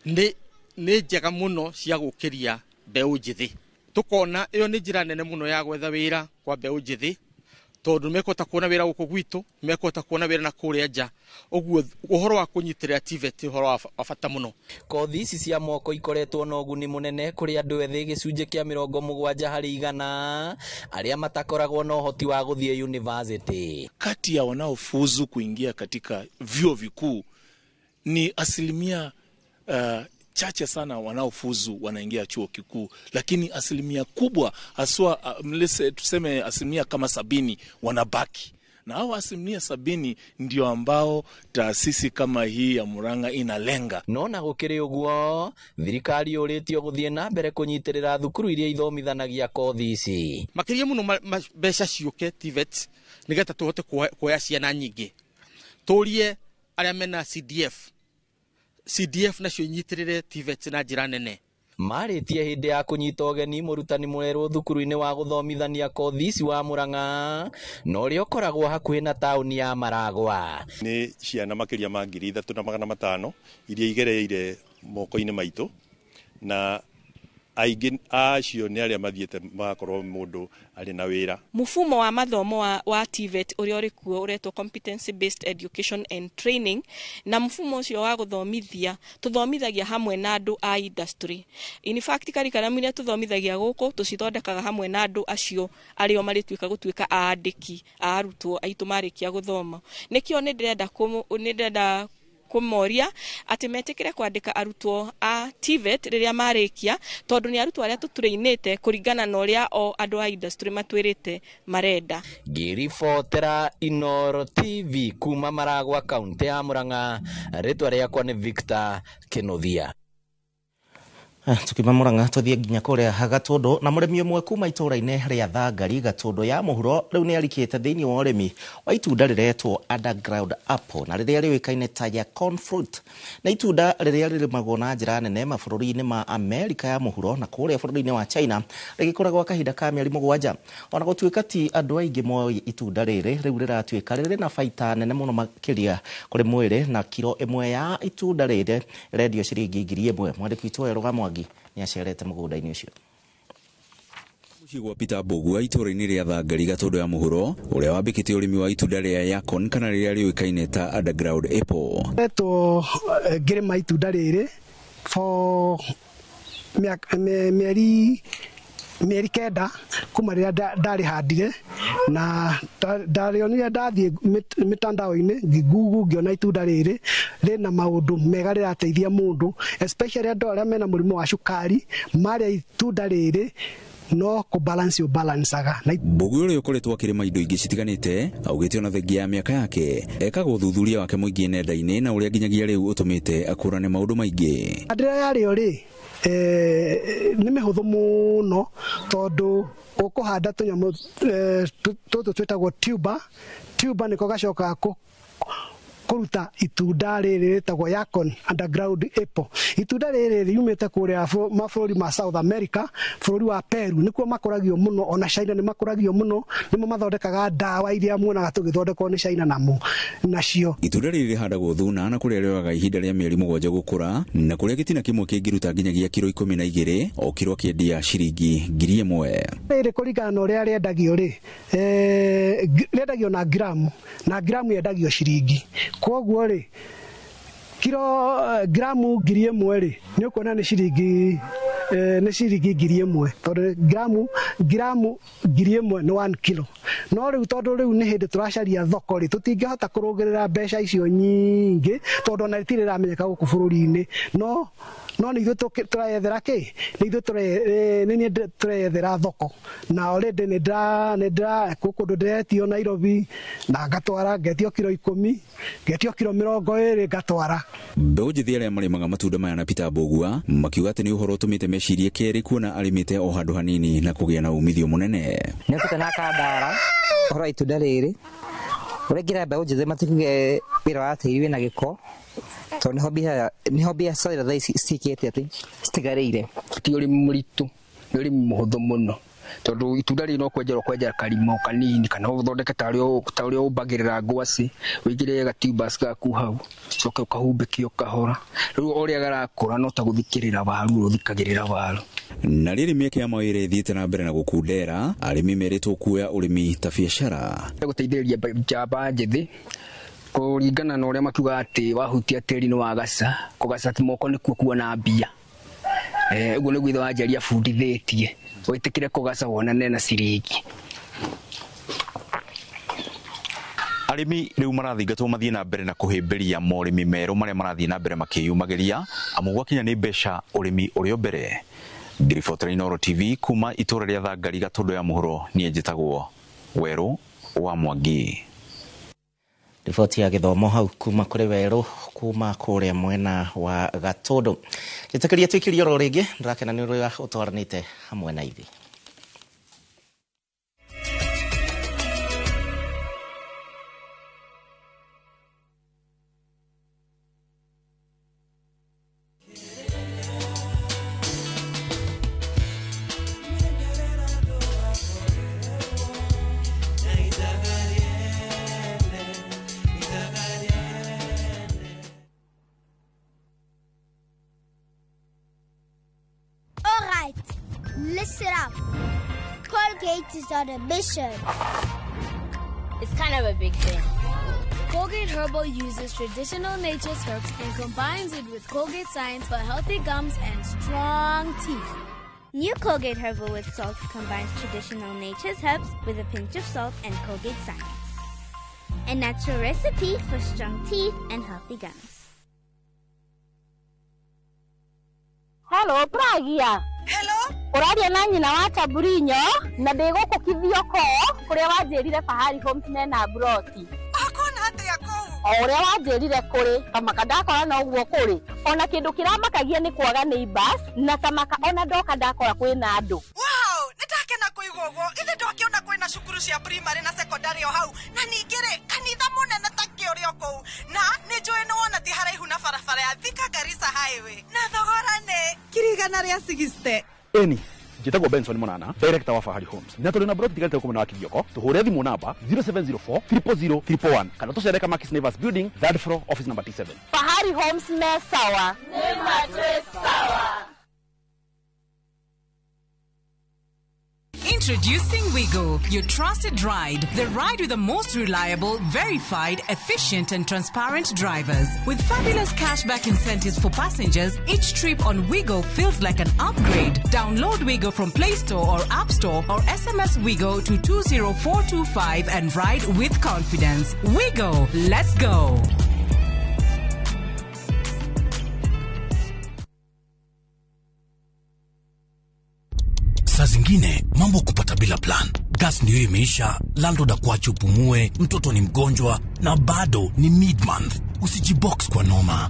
nĩ njega mũno cia gũkĩria mbeũ njĩthĩ. Tukona ĩyo nĩ njĩra nene mũno ya gwetha wĩra kwa mbeũ njĩthĩ, tondũ mekũhota kuona wĩra gũkũ gwitũ, mekũhota kuona wĩra na kũrĩa nja. Ũguo ũhoro wa kũnyitĩrĩra TVET ũhoro wa bata mũno. Kothi ici cia moko ikoretwo na ũguni mũnene kũrĩ andũ ethĩ gĩcunjĩ kĩa 70% arĩa matakoragwo na ũhoti wa gũthiĩ university. Kati ya wanaofuzu kuingia katika vyuo vikuu ni asilimia chache sana wanaofuzu wanaingia chuo kikuu, lakini asilimia kubwa haswa tuseme asilimia kama 70 wanabaki. Na hao asilimia 70 ndio ambao taasisi kama hii ya Murang'a inalenga. Nona gũkĩrĩ ũguo, thirikari ũrĩtio gũthiĩ na mbere kũnyitĩrĩra thukuru iria ithomithanagia kothi ici. Makĩria mũno mbeca ciũke TVET nĩgetha tũhote kuoya ciana nyingĩ. Tũrie arĩa mena CDF nacio inyitirire TVET na njĩra nene. Marĩtie hĩndĩ ya kũnyita ũgeni mũrutani mwerũ thukuru-inĩ wa gũthomithania kothi ici wa Mũrang'a, na ũrĩa ũkoragwo hakuhĩ na taũni ya Maragwa. Nĩ ciana makĩria ma 3,500 iria igereire moko-inĩ maitũ, na aingĩ acio nĩ arĩa mathiĩte magakorwo mũndũ arĩ na wĩra. Mfumo wa mathomo wa TVET ũrĩa ũrĩ kuo ũretwo competency based education and training, na mfumo ũcio wa gũthomithia tũthomithagia hamwe na andũ a industry. In fact curriculum iria tũthomithagia gũkũ tũcithondekaga hamwe na andũ acio arĩa marĩtuĩka gũtuĩka aandĩki a arutwo aitũ marĩkia gũthoma. Nĩkĩo nĩndĩrenda kũmoria atĩ metĩkĩre kwandĩka arutwo a TVET rĩrĩa marĩkia, tondũ nĩ arutwo arĩa tũtũrĩinĩte kũringana na ũrĩa andũ a industry matwĩrĩte marenda. Ngĩribotera Inooro TV kuma Maragwa, kaunti ya Mũrang'a, rĩtwa rĩakwa nĩ Victor Kĩnuthia. Tukiuma Mũrang'a tũthiĩ nginya kũrĩa Gatũndũ, na mũrĩmi ũmwe kuma itũũra-inĩ rĩa Thangari Gatũndũ ya mũhuro rĩu nĩ arikĩte thĩinĩ wa ũrĩmi wa itunda rĩretwo underground apple, na rĩrĩa rĩũĩkaine ta ya corn fruit, na itunda rĩrĩa rĩrĩmagwo na njĩra nene mabũrũri-inĩ ma Amerika ya mũhuro na kũrĩa bũrũri-inĩ wa China, rĩgĩkoragwo kahinda ka mĩeri 7. Ona gũtuĩka ti andũ aingĩ moĩ itunda rĩrĩ, rĩu rĩratuĩka rĩrĩ na baita nene mũno makĩria kũrĩ mwĩrĩ, na kiro ĩmwe ya itunda rĩrĩ rendio ciringi 1,000. Mwandĩki witũ Eroga Mwangi nĩ acerete mũgũnda-inĩ ũcio. Mũciĩ gwa Peter Mbũgua itũũra-inĩ rĩa Thangari Gatũndũ ya mũhuro, ũrĩa wambĩkĩte ũrĩmi wa itunda rĩa yakon kana rĩrĩa rĩũĩkaine ta underground apple. Retwo ngĩrĩma itunda rĩrĩ for mĩeri 9 kuma rĩrĩa ndarĩhandire, na ndarĩonire ndathiĩ mitandao-inĩ ngĩgugu ngĩona itunda rĩrĩ rĩna maũndũ mega rĩrateithia mũndũ, especially andũ arĩa mena mũrimũ wa cukari, marĩa itunda rĩrĩ no balanceaga. Mbũgua ũrĩa ũkoretwo akĩrĩma indo ingĩ citiganĩte augĩte ona thengia ya mĩaka yake ekaga ũthuthuria wake mũingĩ nenda-inĩ, na ũrĩa nginyagia rĩu ũtũmĩte akũrane maũndũ maingĩ. Andĩra yarĩo nĩ mĩhũthũ mũno, tondũ ũkũhanda tũnyamũ tũtũ twĩtagwo tuber nĩko gacokaga kũruta itunda rĩrĩ rĩtagwo yakon underground apple. Itunda rĩrĩ riumĩte kũrĩa mabũrũri ma South America, bũrũri wa Peru nĩkuo makũragio mũno, ona China nĩ makũragio mũno, nĩmo mathondekaga ndawa iria muonaga tũgĩthondekwo nĩ China nacio. Itunda rĩrĩ rĩhandagwo thuna na kũrĩa rĩoyaga ihinda rĩa mĩeri 7 gũkũra, na kũrĩa gĩtina kĩmwe kĩngĩruta nginyagia kiro 12, o kiro kĩendia ciringi 1,000. Rĩrĩ kũringana na ũrĩa rĩendagio rĩendagio na gramu yendagio ciringi. Koguo kilo gramu 1,000 nĩ ũkuona nĩ ciringi 1,000, tondũ gramu 1,000 nĩ 1 kilo. no riu tondu riu ni hindi turacaria thoko ri tutingihota kurungerera mbeca icio nyingi tondu na ritire ramenyeka guku bururi-ini no ni ithu turayethera ki ni ithu turayethera thoko na already ni ndra kundu ndiretio Nairobi na ngatwara ngetio kilo 10 ngetio kilo 20 ngatwara. Mbeũ njithi arĩa marĩmaga matunda maya na Peter Mbogua makiuga atĩ nĩ ũhoro ũtũmĩte mecirie kerĩ kuona arĩmĩte o handũ hanini na kũgĩa na umithio mũnene. Nĩ ũkĩte na kandara ũhoro wa itunda rĩrĩ ũrĩngira mbeũ njithi matige wĩra wa tĩri wĩna gĩko tondũ nĩho biacara thaa ici cikĩte atĩ citigarĩire. Ti ũrĩmi mũritũ nĩ ũrĩmi mũhũthũ mũno tondu itunda rĩ no kwenjera karimo kanini kana uthondeke tario ubagirira ngwaci wigire gatubas gaku hau coke ukahumbikio kahora riu uria garakura no ta guthikirira waru uthikagirira waru. Na rĩrĩ mĩeke ya mawĩra ĩthiĩte na mbere na gũkundera arĩmi meritwo kuoya ũrĩmi ta biacara guteithĩrĩria njamba njithi kuringana na uria makiuga ati wahutia tĩri ni wagaca kugaca ti moko nikuo kuona mbia uguo nĩguo ithe wanjaria bundithĩtie wĩtĩkire kugaca wonane na ciringi. Arĩmi rĩu marathingatwo mathiĩ na mbere na kũhĩmbĩria morĩmi merũ marĩa marathiĩ na mbere makĩyumagĩria amu gwakinya nĩ mbeca ũrĩmi ũrĩ mbere. Ngiribotera Inooro TV kuma itũra rĩa Thangari Gatũndũ ya mũhuro niĩ njĩtagwo Werũ wa Mwangi. Riboti ya gĩthomo hau kuma kũrĩ Werũ kuma kũrĩa mwena wa Gatũndũ. Njĩtĩkĩria twĩkĩrie oro rĩngĩ ndĩrakena nĩ ũrĩa ũtwaranĩte hamwe na ithuĩ. Listen up. Colgate is on a mission. It's kind of a big thing. Colgate Herbal uses traditional nature's herbs and combines it with Colgate Science for healthy gums and strong teeth. New Colgate Herbal with Salt combines traditional nature's herbs with a pinch of salt and Colgate Science. A natural recipe for strong teeth and healthy gums. Hello, Pragia. Hello? Uraria na nyina wa Taburinyo na ndigukukithio ko kuria wanjirire Fahari Homes mena broti. Akona atia ko? Uria wanjirire kuri kamaka ndakora na uguo kuri ona kindu kiramakagia ni kwaga neighbors na kamaka ona ndoka ndakora kwina andu. Wow, nitakena kuigwa uguo ithe ndokiona kwina cukuru cia primary na secondary o hau na ningire kanitha munene ta kiorio kou na ni njui ni wona ti haraihu na barabara ya Thika Garissa highway na thogora ni kirigana ria 60. Eni njitagwo Benson Munana, director wa Fahari Homes. Na tuli na broti tiganite kumena wa Kithioko, tuhure thimu namba 0704 300 341 kana tucereka Makis Naivas Building, third floor, office number T7. Fahari Homes me sawa. Nema tre sawa. Introducing Wigo, your trusted ride. The ride with the most reliable, verified, efficient and transparent drivers. With fabulous cashback incentives for passengers, each trip on Wigo feels like an upgrade. Download Wigo from Play Store or App Store or SMS Wigo to 20425 and ride with confidence. Wigo, let's go. Saa zingine mambo kupata bila plan. Gas ndio imeisha, landlord akuache upumue, mtoto ni mgonjwa na bado ni mid-month. Usijibox kwa noma.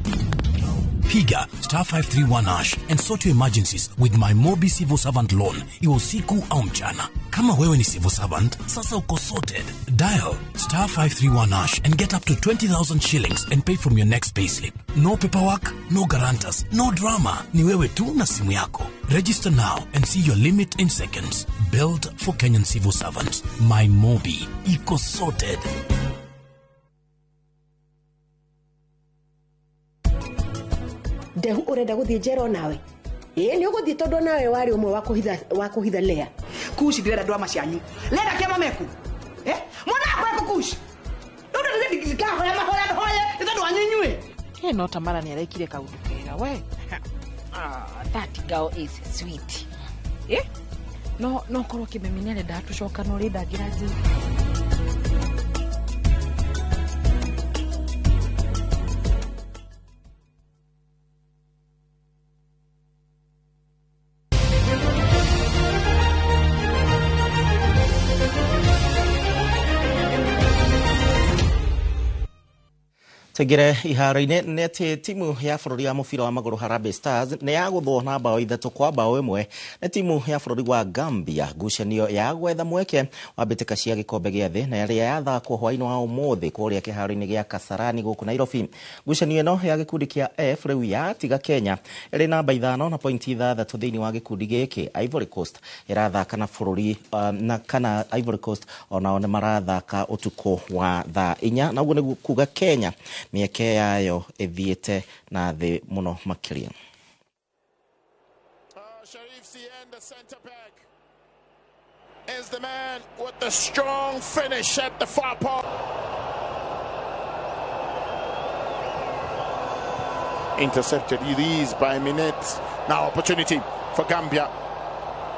Piga *531# and sort your emergencies with my Mobi Civil Servant Loan. Iwe usiku au mchana. Kama wewe ni civil servant, sasa uko sorted. Dial *531# and get up to 20,000 shillings and pay from your next payslip. No paperwork, no guarantors, no drama. Ni wewe tu na simu yako. Register now and see your limit in seconds. Built for Kenyan civil servants. My Mobi. Iko sorted. Ndehu urenda guthie njero nawe ni uguthie tondu nawe wari umwe wa kuhitha lea kushi ndirenda ndwama cianyu lera kia mameku mwana akwa kukushi ndu ndi ndikahora mahora tondu wanyinywe no Tamara ni araikire kaundu kega we that girl is sweet no korwo kimemenyere ndatucoka no ri ndangira nji Tegere iharo-inĩ nĩ atĩ timu ya bũrũri wa mũbira wa magũrũ Harambee Stars nĩ yagũthwo na bao 3-1 nĩ timu ya bũrũri wa Gambia, ngucanio ya gwetha mweke wa mbĩtĩka cia gĩkombe gĩa thĩ na ĩrĩa yathakwo hwaĩ-inĩ wa ũmũthĩ kũrĩa kĩharo-inĩ gĩa Kasarani gũkũ Nairobi. Ngucanio ĩno ya gĩkundi kĩa F rĩu yatiga Kenya ĩrĩ namba 5 na pointi 6 thĩinĩ wa gĩkundi gĩkĩ. Ivory Coast ĩrathaka na bũrũri na kana Ivory Coast onao nĩ marathaka ũtukũ wa thaa 4 na ũguo nĩ kuga Kenya mieke yayo ethiete na thĩ muno makiria. Sharif Sien, the centre back, is the man with the strong finish at the far post. Intercepted these by Minette. Now opportunity for Gambia.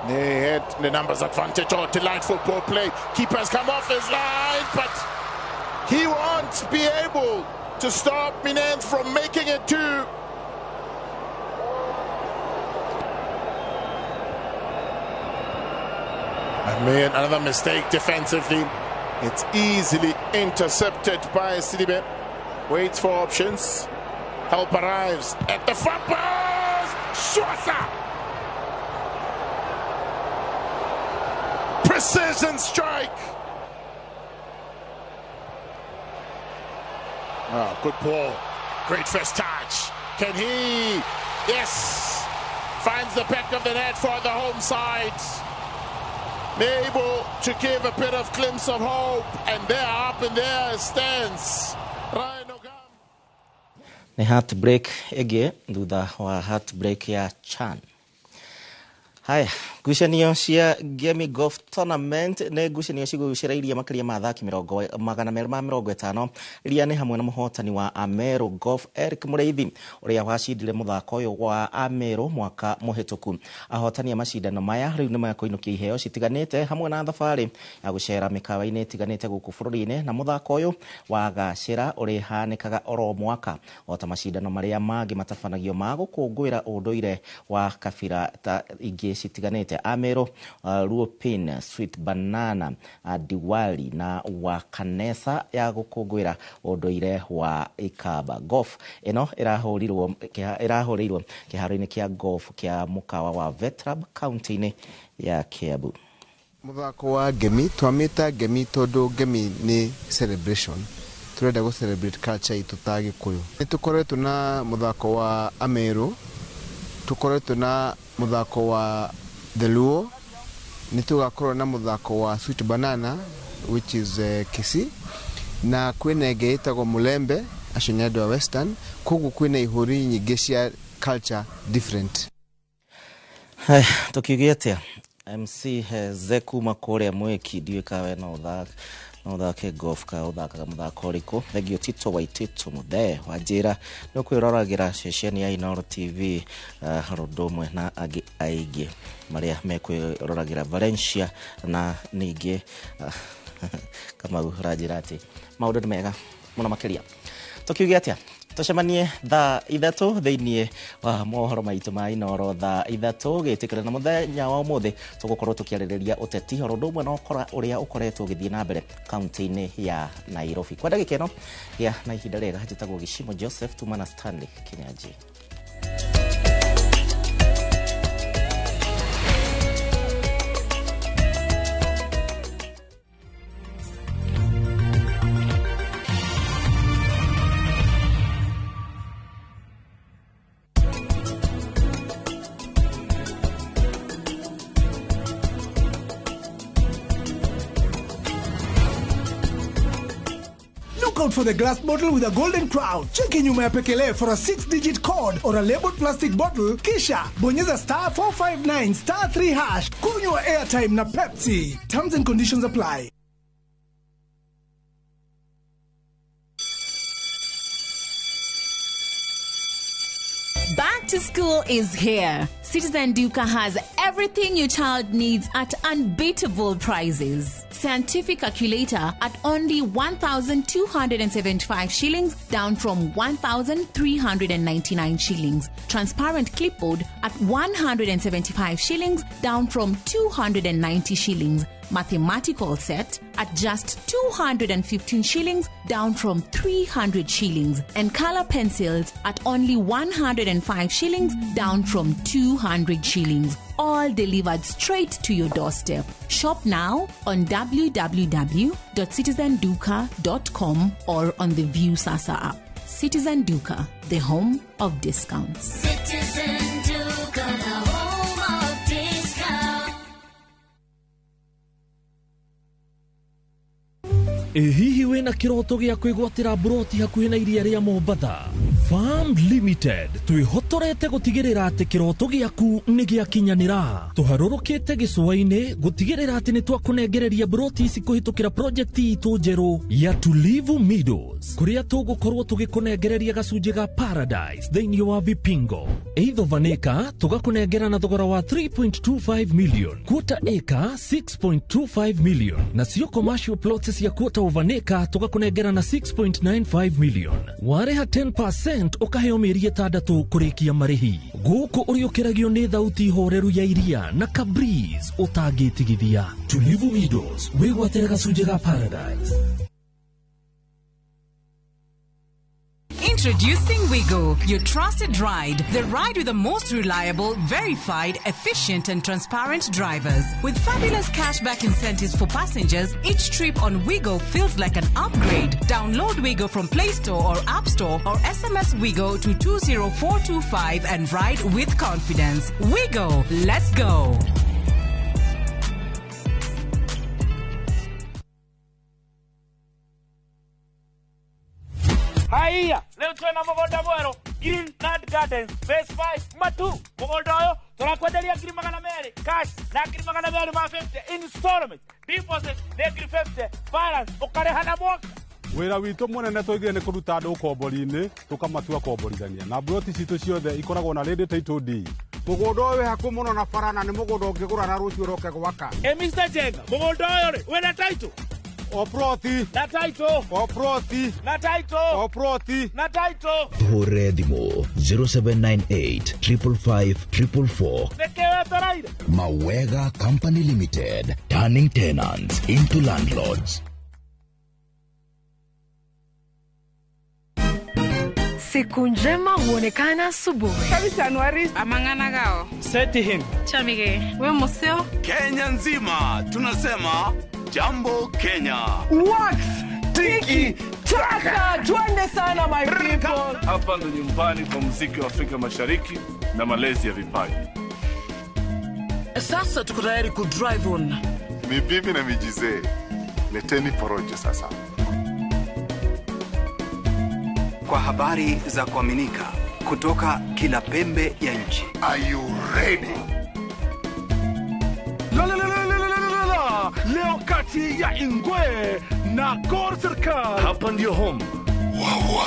They had the numbers advantage. Oh, delightful ball play. Keepers come off his line, but he won't be able to stop Minette from making it two. And made another mistake defensively. It's easily intercepted by Sidibe. Waits for options. Help arrives at the far post. Shwasa! Precision strike. Oh, good ball. Great first touch. Can he? Yes. Finds the back of the net for the home side. Able to give a bit of glimpse of hope. And there, up in there stands Ryan Ogam. Ni heartbreak ege thutha wa heartbreak ya Chan. Haya, ngucanio cia Game Golf Tournament nĩ ngucanio cigucĩrĩirie makĩria ma athaki 250 iria nĩ hamwe na mũhotani wa Amero Golf Eric Mũrĩithi ũrĩa wacindire mũthako ũyũ wa Amero mwaka mũhĩtũku. Ahotani a macindano maya rĩu nĩ makũinũkia iheo citiganĩte hamwe na thabarĩ ya gũcera mĩkawa-inĩ ĩtiganĩte gũkũ bũrũri-inĩ, na mũthako ũyũ wa gacĩra ũrĩhanĩkaga oro mwaka ota macindano marĩa mangĩ matabanagio ma gũkũngũĩra ũndũire wa kabira ta ingĩ citiganĩte. Amero, Ruopin, Sweet Banana, Diwali na Wakanesa ya gũkũngũĩra ũndũire wa Ikaba. Golf ĩno ĩrahũrĩirwo kĩharo-inĩ kĩa golf kĩa mũkawa wa Vetrab kaunti-inĩ ya Kiambu. Mũthako wa ngemi twamĩta ngemi tondũ ngemi nĩ celebration, turenda gũ celebrate culture itũ ta Gĩkũyũ. Nĩ tũkoretwo na mũthako wa Amero, tũkoretwo na mũthako wa The Luo, nĩ tũgakorwo na mũthako wa Sweet Banana which is Kisii, na kwĩna ĩngĩ ĩtagwo Mulembe acio nĩ andũ a Western, koguo kwĩna ihũri nyingĩ cia culture different. Hai, tukiugia atĩa MC Zekuma kũrĩa Mwiki ndiũĩ kawe no thake golf ka uthakaga muthako ũrĩkũ. Thegio Tito Waititu Muthe wanjĩra nĩ kwĩroragĩra ceceni ya Inooro TV ũndũ ũmwe na angĩ aingĩ marĩa mekwĩroragĩra Valencia na ningĩ Kamau ranjĩra atĩ maũndũ nĩ mega mũno makĩria. Tukiugia atĩa tucemanie thaa 3 thĩinĩ wa mohoro maitũ ma Inooro thaa 3 gĩtĩkĩra na mũthenya wa ũmũthĩ tũgũkorwo tũkĩarĩrĩria ũteti ũndũ ũmwe na ũkora ũrĩa ũkoretwo ũgĩthiĩ na mbere kaunti-inĩ ya Nairobi. Kwa ndagĩka ĩno gĩa na ihinda rĩega njĩtagwo Gĩcimo Joseph Tumana Stanley Kinyanji. Out for the glass bottle with a golden crown. Check in nyuma ya pekele for a 6-digit code or a labeled plastic bottle. Kisha bonyeza *459 *3#. Kunywa airtime na Pepsi. Terms and conditions apply. Back to school is here. Citizen Duka has everything your child needs at unbeatable prices. Scientific calculator at only 1,275 shillings, down from 1,399 shillings. Transparent clipboard at 175 shillings, down from 290 shillings. Mathematical set at just 215 shillings, down from 300 shillings. And color pencils at only 105 shillings, down from 200 shillings. All delivered straight to your doorstep. Shop now on www.citizenduka.com or on the View Sasa app. Citizen Duka, the home of discounts. Citizen Duka, the home of discounts. Hihi wena kiroto gia kwigwatira broti hakuhi na iria ria Mombatha? Farm Limited twihotorete gutigirira ati kiroto giaku ni giakinyanira. Tuharurukite gicua-ini gutigirira ati ni twakunengereria broti ici kuhitukira project itu njeru ya Tulivu Meadows, kuria tugukorwo tugikunengereria gacunji ga paradise thiini wa Vipingo. Either vaneka tugakunengera na thogora wa 3.25 million, quarter acre 6.25 million, na cio commercial plots cia quarter of an acre tugakunengera na 6.95 million. Wareha 10% ukaheo mieri 6 kurikia marihi. Guku uriukiragio ni thauti horeru ya iria na Cabriz utangitigithia. Tulivu Meadows, wigwatira gacunji ga paradise. Introducing Wigo, your trusted ride. The ride with the most reliable, verified, efficient and transparent drivers. With fabulous cashback incentives for passengers, each trip on Wigo feels like an upgrade. Download Wigo from Play Store or App Store or SMS Wigo to 20425 and ride with confidence. Wigo, let's go. Haya, leo tuna mugunda mwero Green Nut Gardens Phase 5 Matu. Mugunda oyo turakwenderia ngiri magana meri cash na ngiri magana meri ma 50 installment. Deposit na ngiri 50 balance ukareha na mwaka. Wira witu munene twigire ni kuruta andu kombori-ini tukamatua komborithania na broti citu ciothe ikoragwo na ready title deed. Mugunda uyu haku muno na farana ni mugunda ungigura na rucio roke gwaka. Mr. Jenga, mugunda uyu ri wina title Oproti na title Oproti na title Oproti na title Hore Dimo 0798 555 444. Nekewe toraire Mawega Company Limited, turning tenants into landlords. Siku njema huonekana asubuhi. Kabisa Januari amangana gao. Seti him. Chamige. We museo. Kenya nzima tunasema jambo Kenya. Wax tiki taka twende sana my people. Hapa ndo nyumbani kwa muziki wa Afrika Mashariki na malezi ya vipaji. Sasa tuko tayari ku drive on. Mibibi na mijize. Leteni porojo sasa. Kwa habari za kuaminika kutoka kila pembe ya nchi. Are you ready? Leo kati ya Ingwe na Gor Serikali. Hapa ndio home. Wawa.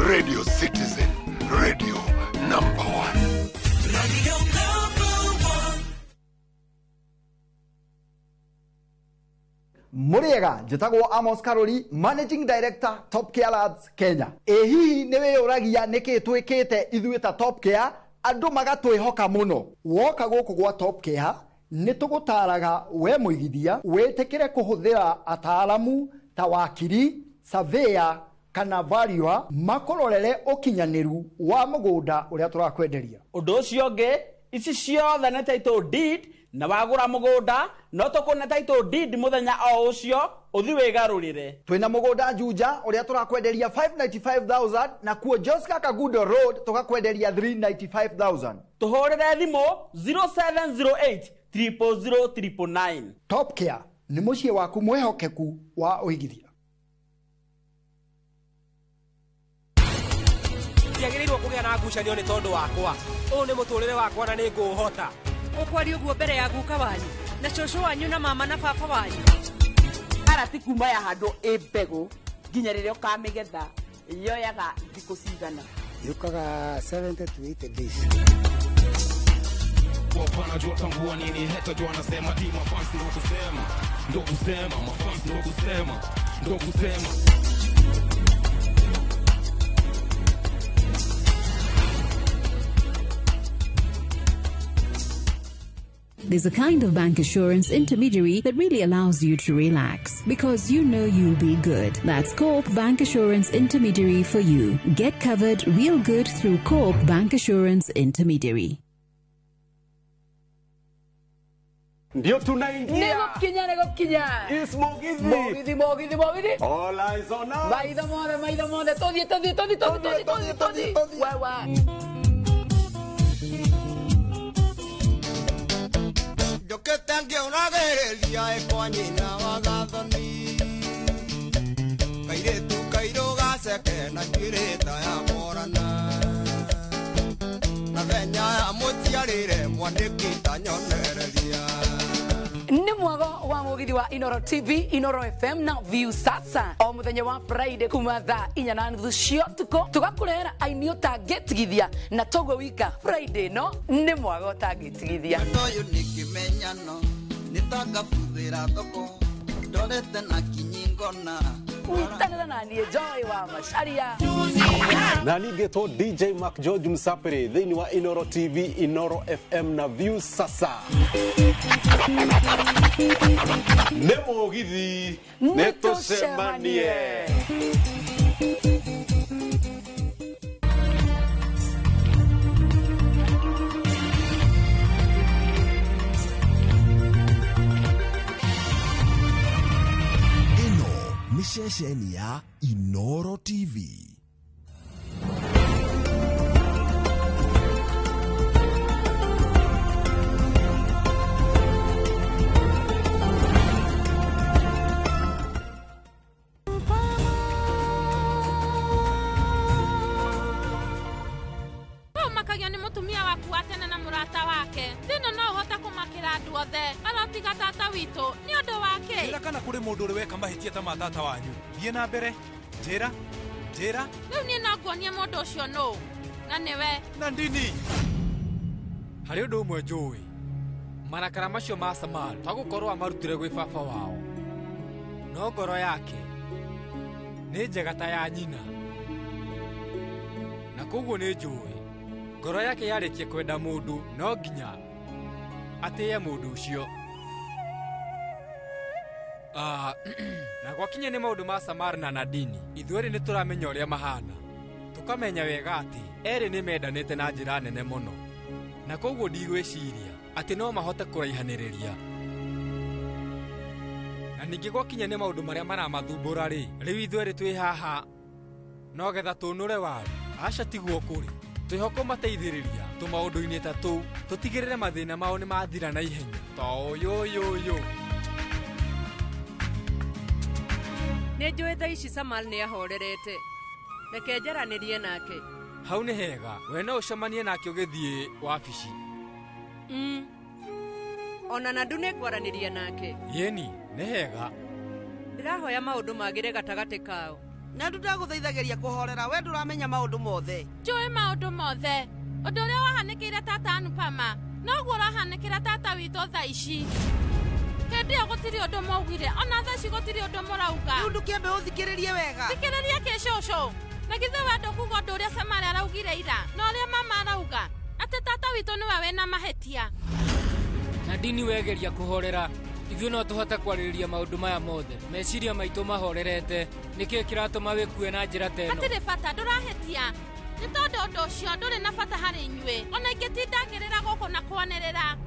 Radio Citizen. Radio number 1. Radio number 1. Muriega, njitagwo Amos Karoli, Managing Director, Top Care Labs, Kenya. Hihi niwe uragia niki twikite ithuĩ ta Top Care, andu magatwihoka muno. Woka guku gwa Top Care, nitugutaraga we muigithia witikire kuhuthira ataalamu ta wakiri, surveyor kana valuer makororere ukinyaniru wa mugunda uria turakwenderia. Undu ucio ngi ici ciothe na title deed na wagura mugunda no tukuna title deed muthenya o ucio uthi wigarurire. Twina mugunda Juja uria turakwenderia 595,000 na kuo Joska Kagudo Road tukakwenderia 395,000. Tuhorere thimu 0708 00009. Top Care ni mucie waku mwehokeku wa uigithia. Ndiagĩrĩirwo kũgĩa na ngucanio nĩ tondũ wakwa. Ũũ nĩ mũtũrĩre wakwa na nĩ ngũũhota. Ũkwari ũguo mbere ya guka wanyu na cũcũ wanyu na mama na baba wanyu. Arati kuma ya handũ ĩ mbegũ nginya rĩrĩa ũkamĩgetha yoyaga thikũ cigana. Yukaga 70 to 80 days. kwa pana jua tambua nini heta jua nasema ti mafans ndo kusema mafans ndo kusema There's a kind of bank assurance intermediary that really allows you to relax because you know you'll be good. That's Coop Bank Assurance Intermediary for you. Get covered real good through Coop Bank Assurance Intermediary. Ndio tunaingia. Nego kinya. Is Mogithi. Mogithi. All eyes on us. Maida mode. Todi. Wewe. Yo que tengo una guerrilla de coñina vagadoni. Caire tu cairo gase que na gireta ya morana. Na veña ya motiarire mwanekita nyonereria. Ni mwago wa Mugithi wa Inoro TV, Inoro FM na View sasa. O muthenya wa Friday kuma thaa 4:30 cia tuko tugakurehera ainio tagetigithia na togwe wika Friday no ni mwago tagetigithia. Ndoyo nikimenyano nitagabuthira thoko ndorete na kinyingona. Uitanira nani Joy wa Masharia. Na ningetwo DJ Mark George Msapere thini wa Inoro TV, Inoro FM na View sasa. Nemo Githi neto semanie. Ni ceceni ya Inoro TV. Makagio ni mutumia waku atene na murata wake. Thino no uhota kumakira andu othe. Arotiga tata witu ni undu wake. Ira kana kuri mundu uri weka mahitia ta matata wanyu. Thie na mbere. Njira. Riu ni no nguonie mundu ucio no. Na niwe. Na ndini. Hari undu umwe njui. Marakara macio ma Samari twagukorwo amarutire gwi baba wao. No ngoro yake ni njega ta ya nyina. Na koguo ni njui. Ngoro yake yarikie kwenda mundu no nginya atiye mundu ucio. Na gwakinya ni maundu ma Samari na Nadini ithueri ni turamenya uria mahana tukamenya wega ati eri ni mendanite na njira nene muno na koguo ndigwiciria ati no mahote kuraihaniriria na ningi gwakinya ni maundu maria maramathumbura riu ithueri twi haha no getha tunure waru aca tiguo kuri twihoko mateithiriria tumaundu-ini ta tuu tutigirire mathina mao ni mathira na ihenya to yo Ni njui tha ici Samari ni ahorerete. Reke njaranirie nake. Hau ni hega we no ucemanie nake ugithie wabici. Ona na ndune kwaranirie nake. Yeni ni hega. Ndirahoya maundu magire gatagati kao. Na ndaguthaithagiria kuhorera we nduramenya maundu mothe. Njui maundu mothe. Undu uria wahanikire tata Anupama no guo urahanikira tata witu tha ici. Hindi yo gutiri undu maugire ona tha ici gutiri undu murauga. Riu ndukiambe uthikiririe wega. Thikiriria ki shosho. Na githe wendo kuga undu uria Samari araugire ira no uria mama arauga ati tata witu niwe wena mahetia. Nadini wegeria kuhorera ithuĩ no tũhote kwarĩrĩria maũndũ maya mothe meciria maitũ mahorerete nĩkĩĩ kĩratũma wĩkue na njĩra ta ĩno. Hatirĩ bata ndũrahĩtia nĩ tondũ ũndũ ũcio ndũrĩ na bata harĩ inyuĩ ona ingĩtinda ngĩrĩra gũkũ na kwanĩrĩra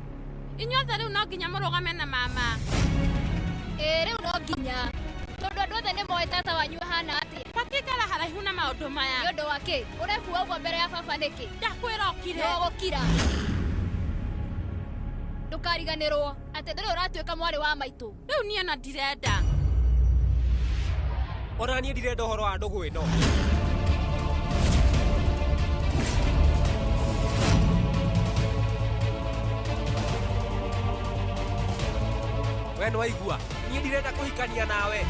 inyuothe rĩu no nginya mũrũgame na mama. Rĩu no nginya tondũ andũ othe nĩ moĩ tata wanyu ahana atĩa. Bakĩikara haraihu na maũndũ maya. Nĩ ũndũ wa kĩ? Ũrekuga ũguo mbere ya baba nĩkĩ? Ndakwĩra ũkire. No gũkira. Ndũkariganĩrwo atĩ ndũrĩ ũratuĩka mwarĩ wa maitũ. Rĩu niĩ ona ndirenda. Ona niĩ ndirenda ũhoro wa ndũgũ ĩno. We nĩwaigua niĩ ndirenda kũhikania nawe.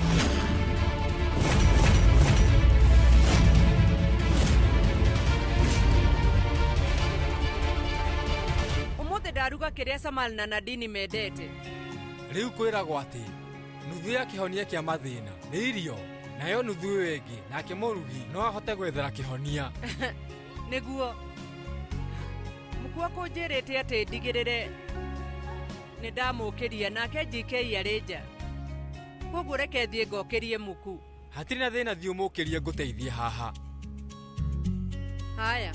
aruga kiria Samal na Nadini mendete. Riu kwiragwo ati nuthu ya kihonia kia mathina ni irio, nayo nuthu wengi nake murugi no ahote gwethera kihonia. Niguo mukua kunjirite ati ndigirire ni ndamukiria nake JK arinja. Koguo reke thie ngokirie muku. Hatiri na thina thio mukirie nguteithie haha. Haya.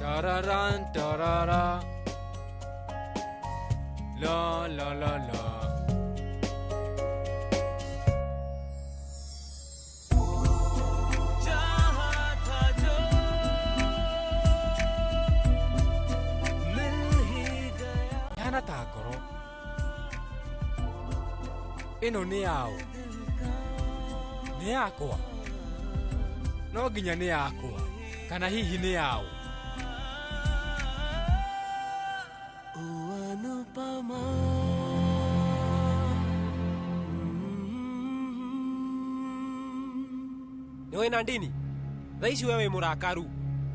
Tararan tarara. La la la la. Yana takoro. Ino ni yao. Ni yakwa. No nginya ni yakwa. Kana hihi ni yao. Niwe Nadini, thaici wewe murakaru.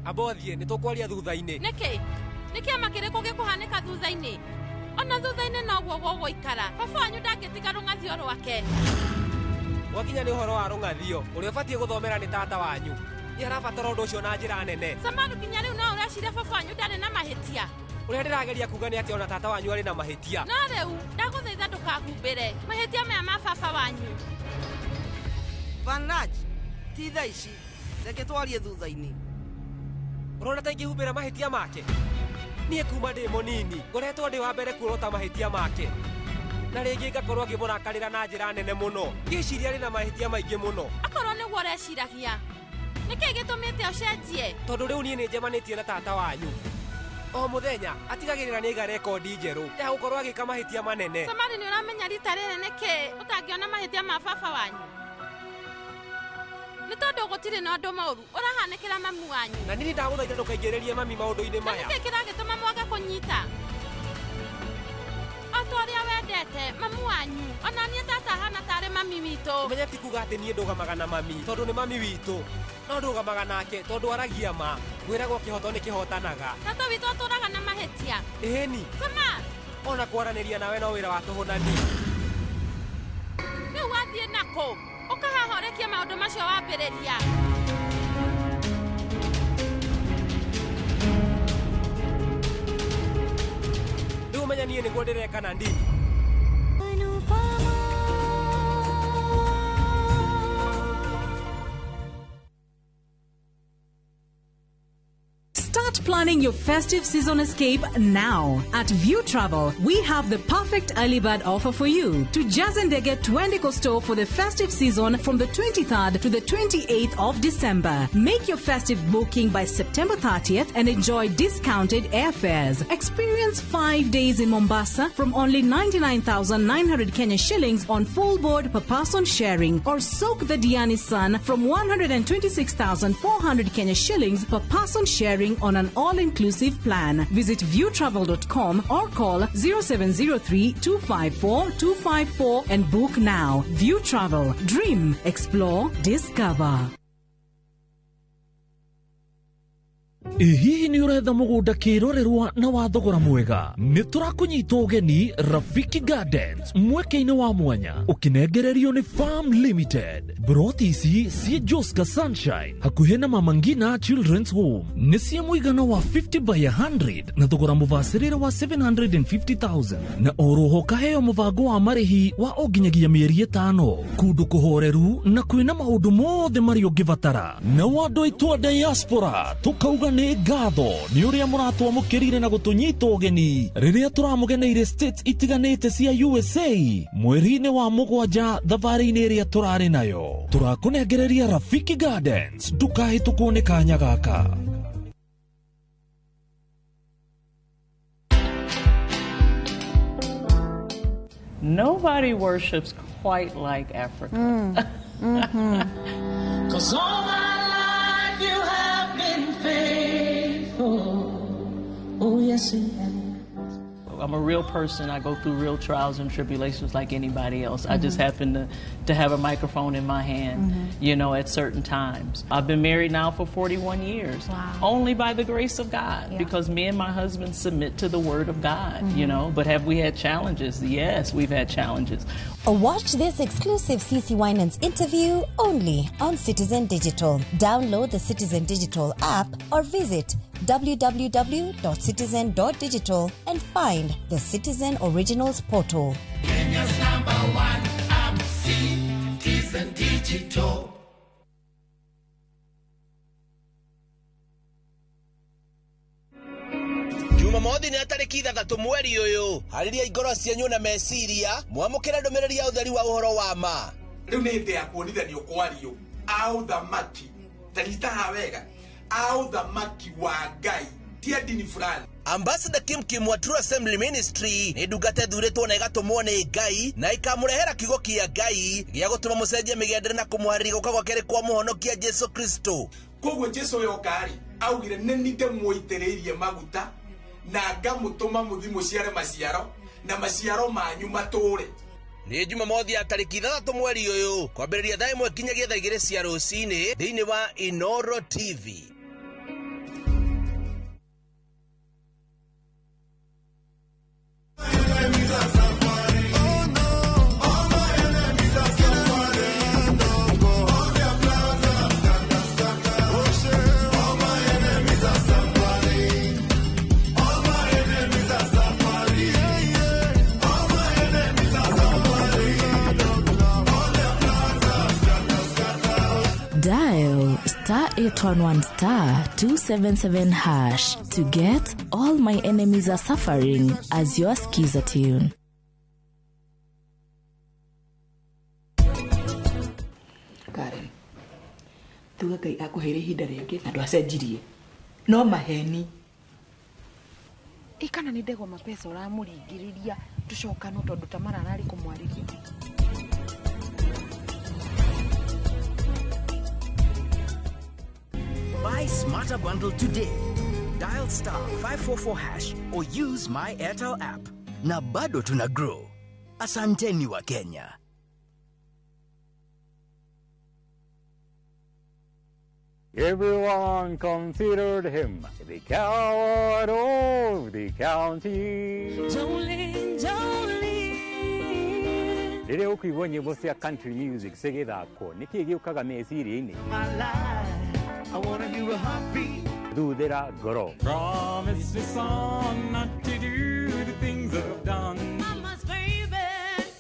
Abothie nitukwaria thutha-ini. Niki amakiriko gikuhanika thutha-ini. Ona thutha-ini no gwo ikara. Baba wanyu ndangitiga rungathio rwake. Wakinya ni horo wa rungathio. Uria batie guthomera ni tata wanyu. Ni arabatara undu ucio na njira nene. Samaru kinya riu no uracira baba wanyu ndari na mahitia. Uria ndirageria kuga ni ati ona tata wanyu ari na mahitia. No riu ndaguthaitha ndukahumbire. Mahitia maya ma baba wanyu. Vanaj, ti thaici. Reke twarie thutha-ini. Urona ta ingihumbira mahitia make. Nie kuma ndi munini. Ngoretwo ndi wa mbere kuorota mahitia make. Na ringi ngakorwo ngimurakarira na njira nene muno. Ngiciria ari na mahitia maingi muno. Akorwo ni gwo reciragia. Niki gitumite ucenjie? Tondu riu nie ni njemanitie na tata wanyu. O muthenya atigagirira ni iga rekondi njeru ya gukorwo agika mahitia manene. Samari ni uramenya rita riri niki utangiona mahitia ma baba wanyu? Ni tondu gutire na undu mauru urahanikira mamu wanyu. Na nini ndaguthaitha ndukaingiririe mami maundu-ini maya? Niki kiragituma mwage kunyita? Atoria wendete mamu wanyu. Ona nie tata hana tare mami witu. Menya ti kuga ati nie ndugamaga na mami tondu ni mami witu. No ndugamaga nake tondu aragia ma. Gwiragwo kihoto ni kihotanaga. Tata witu aturaga na mahitia. Eheni. Sama. Ona kwaraniria nawe no wira wa tuhunani. Ni wathie nako. Ukahahorekia maundu macio wambiriria. Riu menya nie niguo ndireka Nadini. Start planning your festive season escape now. At View Travel, we have the perfect early bird offer for you. To Jazendege Twende Costo for the festive season from the 23rd to the 28th of December. Make your festive booking by September 30th and enjoy discounted airfares. Experience 5 days in Mombasa from only 99,900 Kenya shillings on full board per person sharing, or soak the Diani Sun from 126,400 Kenya shillings per person sharing on an all-inclusive plan. Visit viewtravel.com or call 0703 254 254 and book now. View Travel. Dream, explore, discover. Hihi ni uretha mugunda kirorerwa na wa thogora mwega? Ni turakunyita ugeni Rafiki Gardens mweke-ini wa mwanya ukinengererio ni Farm Limited. Broti ici cie Joska Sunshine hakuhe na Mama Ngina Children's Home ni cie muigana wa 50 by 100 na thogora mubacirire wa 750,000 na oroho kaheo mubango wa marihi wa onginyagia mieri 5 kundu kuhoreru na kwina maundu mothe mari ungivatara na wandu itwa diaspora tukauga ni ngatho ni uria muratwamukirire na gutunyita ugeni riria turamugeneire states itiganite cia USA mweri-ini wa mugwanja thabari-ini iria turari nayo. Turakunengereria Rafiki Gardens, ndukahitukwo ni kanya gaka. Nobody worships quite like Africa. Cause all my life you have been faithful. Oh yes, it has. I'm a real person. I go through real trials and tribulations like anybody else. I just happen to have a microphone in my hand, you know, at certain times. I've been married now for 41 years, only by the grace of God, because me and my husband submit to the word of God, you know. But have we had challenges? Yes, we've had challenges. Watch this exclusive CeCe Winans interview only on Citizen Digital. Download the Citizen Digital app or visit www.citizen.digital and find the Citizen Originals portal. Kenya's #1 app, Citizen Digital. Jumamothi ni atariki 3 mweri uyu hariria igoro cianyu na meciria mwamukira ndomereri ya utheri wa uhoro wa ma riu ni hinde ya kuonithanio kwario au thamaki taritaha wega au thamaki wa Ngai tia dini fulani. Ambassador Kim wa True Assembly Ministry ni ndungate thuritwo na igatumwo ni Ngai na ikamurehera kigo kia Ngai gia gutuma mucenjia migendere na kumuharĩria guka gwake ri kwa muhonokia Jesu Kristo. Koguo Jesu yokari augire nĩ ndĩmuitĩrĩirie maguta na ngamutuma muthi muciare maciaro na maciaro manyu matũre. Ni Jumamothi ya tariki 3 mweri uyu kwambĩrĩria thaa 1 kinyagia thaa 2 cia rũcinĩ thĩinĩ wa Inoro TV. Dial *811*277# to get All My Enemies Are Suffering as your skiza tune. Karen, tuga kai akuhere hinda ringi na ndwacenjirie no maheni ikana ni ndego mapesa uramuringiriria tucokano tondu tamara arari kumwariria. Buy Smarter Bundle today. Dial *544# or use my Airtel app. Na bado tuna grow. Asanteni wa Kenya. Everyone considered him the coward of the county. Jolene, Jolene. Rĩrĩa ũkũigua nyĩmbo cia country music cigĩthakwo nĩkĩ gĩũkaga meciria-inĩ? I wanna do a heartbeat. Thuthĩra ngoro. Promise me, son, not to do the things I've done. Mama's baby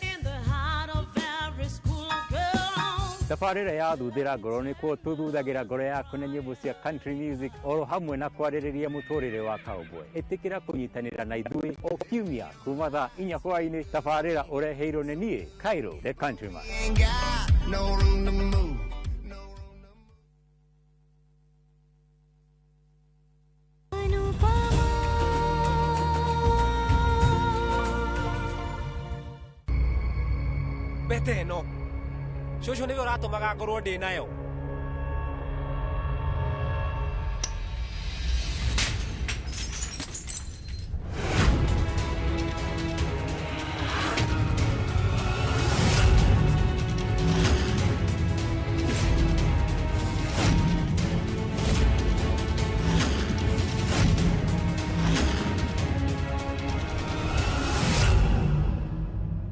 in the heart of every school girl. Tabarĩra ya thuthĩra ngoro nĩkuo tũthuthagĩra ngoro yaku na nyĩmbo cia country music oro hamwe na kwarĩrĩria mũtũrĩre wa cowboy. Ĩtĩkĩra kũnyitanĩra na ithuĩ o kiumia kuma thaa 4 hwaĩ-inĩ. Tabarĩra ũreheirwo nĩ niĩ Cairo the Countryman. No room to move. Bete no. Shosho niwe uratumaga ngorwo ndi nayo.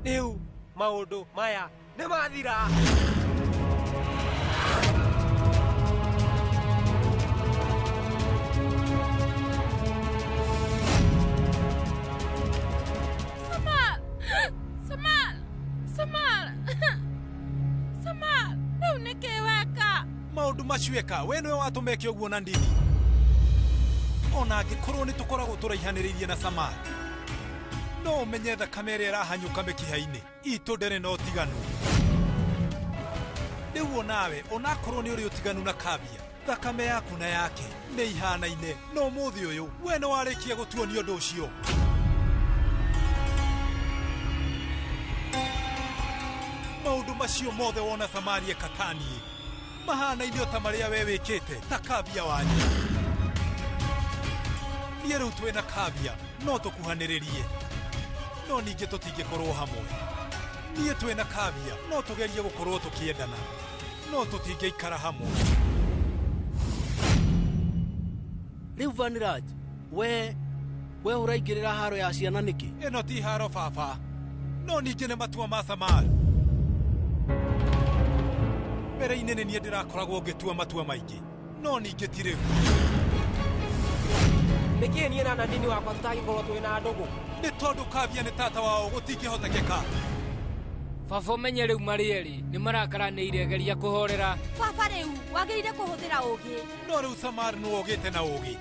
Niu maundu maya nĩ mathira. Samal, rĩu nĩkĩ weka? Maundu macuĩka, we nĩwe watũmeke ũguo na ndini. Ona angĩkorwo nĩ tũkoragwo tũraihanĩrĩirie na Samal, no ũmenye thakame ĩrĩa ĩrahanyũka mĩkiha-inĩ itũ ndĩrĩ na ũtiganu. Rĩu onawe onakorwo nĩ ũrĩ ũtiganu na Kabia, thakame yaku na yake nĩ ihanaine. No ũmũthĩ ũyũ we nĩ warĩkia gũtuonio ũndũ ũcio. Maundu macio mothe wona Samari ekatanie mahanaine o ta marĩa we wĩkĩte ta Kabia wanyu. Niĩ rĩu twĩna Kabia no tũkuhanĩrĩrie no ningĩ tũtingĩkorwo hamwe. Niĩ twĩna Kavia no tũgerie gũkorwo tũkĩendana, no tũtingĩikara hamwe. Rĩu Vaniraj, we ũraingĩrĩra haro ya ciana nĩkĩ? Ĩno ti haro baba, no ningĩ nĩ matua ma Samari. Mbere-inĩ nĩ niĩ ndĩrakoragwo ngĩtua matua maingĩ, no ningĩ ti rĩu. Nĩkĩ niĩ na Nadini wakwa tũtangĩkorwo twĩna ndũgũ? Nĩ tondũ Kavia nĩ tata wao gũtingĩhotekeka. Baba ũmenye rĩu marĩ erĩ nĩ marakaranĩire, geria kũhorera. Baba rĩu wagĩrĩire kũhũthĩra ũũgĩ. No rĩu Samari nĩ wogĩte na ũũgĩ.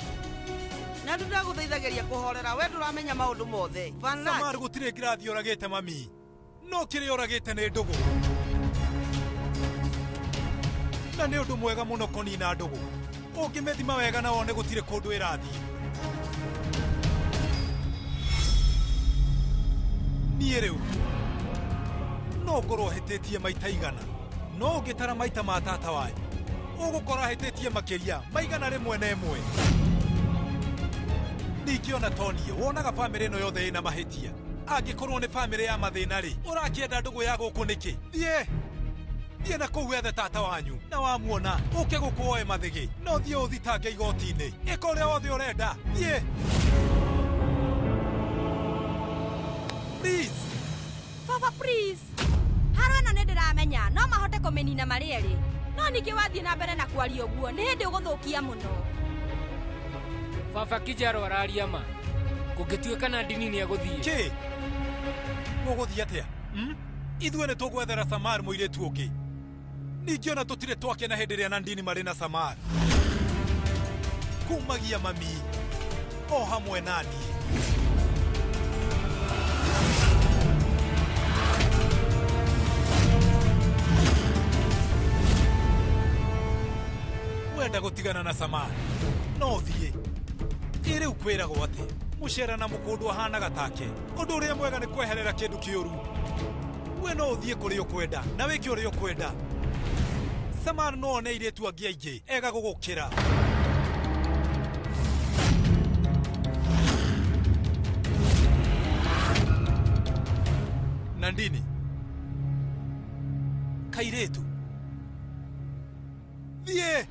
Na ndagũthaithageria kũhorera, we ndũramenya maũndũ mothe. Samari gũtirĩ ngirathi ũragĩte mami, no kĩrĩa ũragĩte nĩ ndũgũ. Na nĩ ũndũ mwega mũno kũnina ndũgũ. Ũngĩmĩthima wega na wone gũtirĩ kũndũ ĩrathiĩ. Niĩ rĩu no ngorwo hĩtĩtie maita igana, no ũngĩtara maita ma tata wanyu ũgũkora hĩtĩtie makĩria maigana rĩmwe na ĩmwe. Ningĩ ona toniĩ wonaga bamĩrĩ ĩno yothe ĩna mahĩtia. Angĩkorwo nĩ bamĩrĩ ya mathĩna-rĩ, ũrakĩenda ndũgũ ya gũkũ nĩkĩ? Thiĩ na kũu wethe tata wanyu, na wamuona ũke gũkũ woe mathĩgĩ, no thiĩ ũthitange igoti-inĩ. Ĩka ũrĩa wothe ũrenda, thiĩ. Please. Baba please. Haro ĩno nĩ ndĩramenya no mahote kũmĩnina marĩ erĩ, no ningĩ wathiĩ na mbere na kwaria ũguo nĩ hĩndĩ ũgũthũkia mũno. Baba Kijaro araria ma, kũngĩtuĩka Nadini nĩ egũthiĩ. Kĩ? Mũgũthiĩ atĩa? Ithuĩ nĩ tũgwethera Samari mũirĩtu ũngĩ. Ningĩ ona tũtirĩ twakena hĩndĩ ĩrĩa Nadini marĩ na Samari. Kumagia mami o hamwe nani. Wenda gũtigana na Samari no thiĩ. Rĩu kwĩragwo atĩ mũcera na mũkũndũ ahanaga take. Ũndũ ũrĩa mwega nĩ kweherera kĩndũ kĩũru. We no ũthiĩ kũrĩa ũkwenda na wĩke ũrĩa ũkwenda. Samari no one airĩtu angĩ aingĩ ega gũgũkĩra. Nadini, kairĩtu, thiĩ.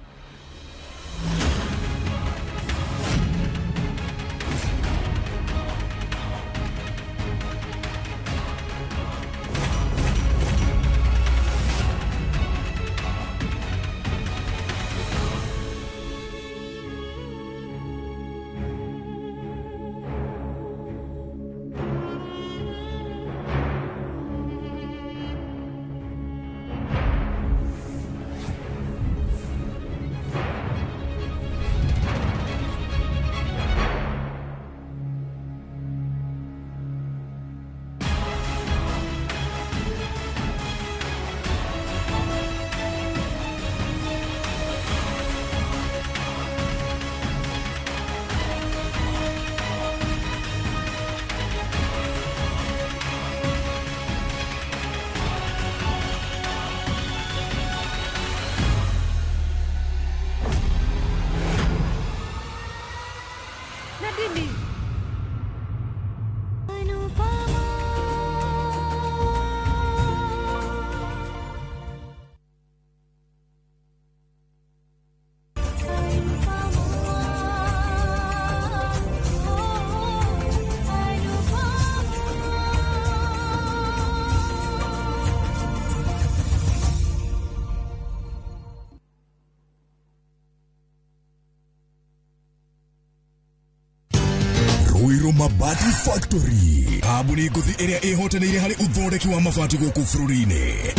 Mabati Factory, kambuni nguthi ĩrĩa ĩhotanĩire harĩ ũthondeki wa mabati gũkũ bũrũri-inĩ.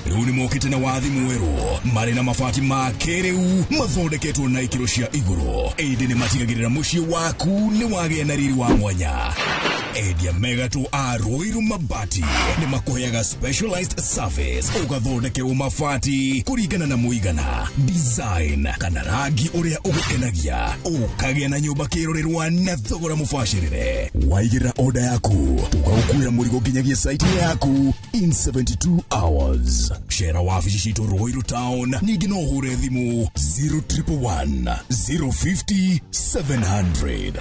Rĩu nĩ mokĩte na wathi mwerũ, marĩ na mabati ma kĩrĩu mathondeketwo na ikĩro cia igũrũ. Ĩndĩ nĩ matigagĩrĩra mũciĩ waku nĩ wagĩa na riri wa mwanya. Endia megatũ a Roiro Mabati nĩ makũheaga specialized service ũgathondekerwo mabati kũringana na mũigana, design kana rangi ũrĩa ũgũkenagia, ũkagĩa na nyũmba kĩrorerwa na thogora mũbacĩrĩre. Waigĩrĩra order yaku tũgagũkuĩra mũrigo nginyagia site yaku in 72 hours. Cera wabici citũ Roiro Town, ningĩ no ũhũre thimũ 0111 050 700.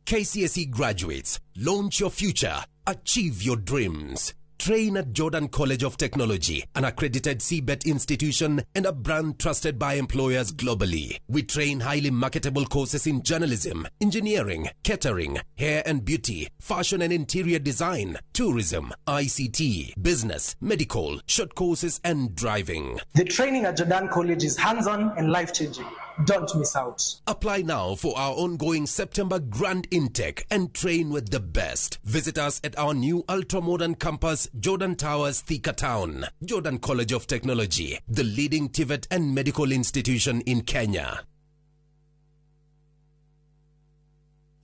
KCSE graduates, launch your future, achieve your dreams. Train at Jordan College of Technology, an accredited CBET institution and a brand trusted by employers globally. We train highly marketable courses in journalism, engineering, catering, hair and beauty, fashion and interior design, tourism, ICT, business, medical, short courses and driving. The training at Jordan College is hands-on and life-changing. Don't miss out. Apply now for our ongoing September Grand Intake and train with the best. Visit us at our new ultra-modern campus, Jordan Towers, Thika Town. Jordan College of Technology, the leading TVET and medical institution in Kenya.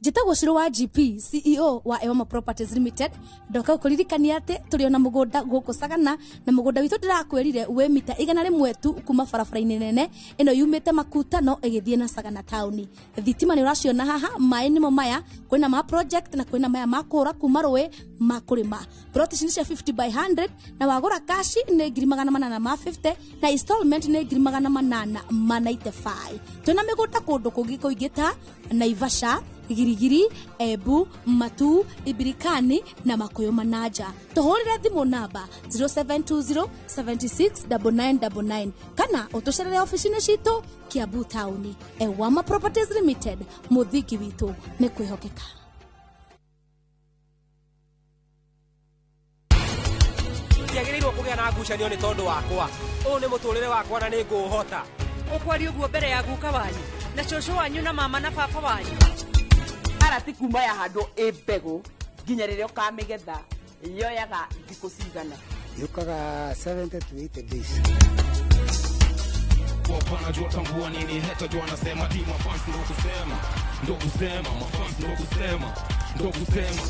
Jitagwo Shiro wa GP CEO wa Ewama Properties Limited ndoka kuririkania ati turiona mugunda guku Sagana na mugunda witu ndirakwirire we mita igana rimwe tu kuma barabara-ini nene ino yumite Makutano igithie na Sagana town. Thitima ni uraciona haha mai nimo maya kwina ma project na kwina maya makura kuma rwe makurima. Plot ni cia 50 by 100 na wagura cash ni 850 na installment ni 895. Tuna migunda kundu kungi kuingita Naivasha, Girigiri, Ebu, Matu, Ibirikani na Makoyo Manaja. Tuhurire thimu namba 0720769999 kana utucerere ofisini citu Kiambu Town. Ewama Properties Limited, muthiki witu ni kwihokeka. Ndiagĩrĩirwo kũgĩa na ngucanio nĩ tondũ wakwa. Ũũ nĩ mũtũrĩre wakwa na nĩ ngũũhota. Ũkwari ũguo mbere ya guka wanyu na cũcũ wanyu na mama na baba wanyu. Arati kuma ya handũ ĩmbegũ nginya rĩrĩa ũkamĩgetha yoyaga thikũ cigana. Yukaga 70 to 80 days. Kwa pana jua tambua nini heta jua nasema di mafans ndo kusema mafans ndo kusema.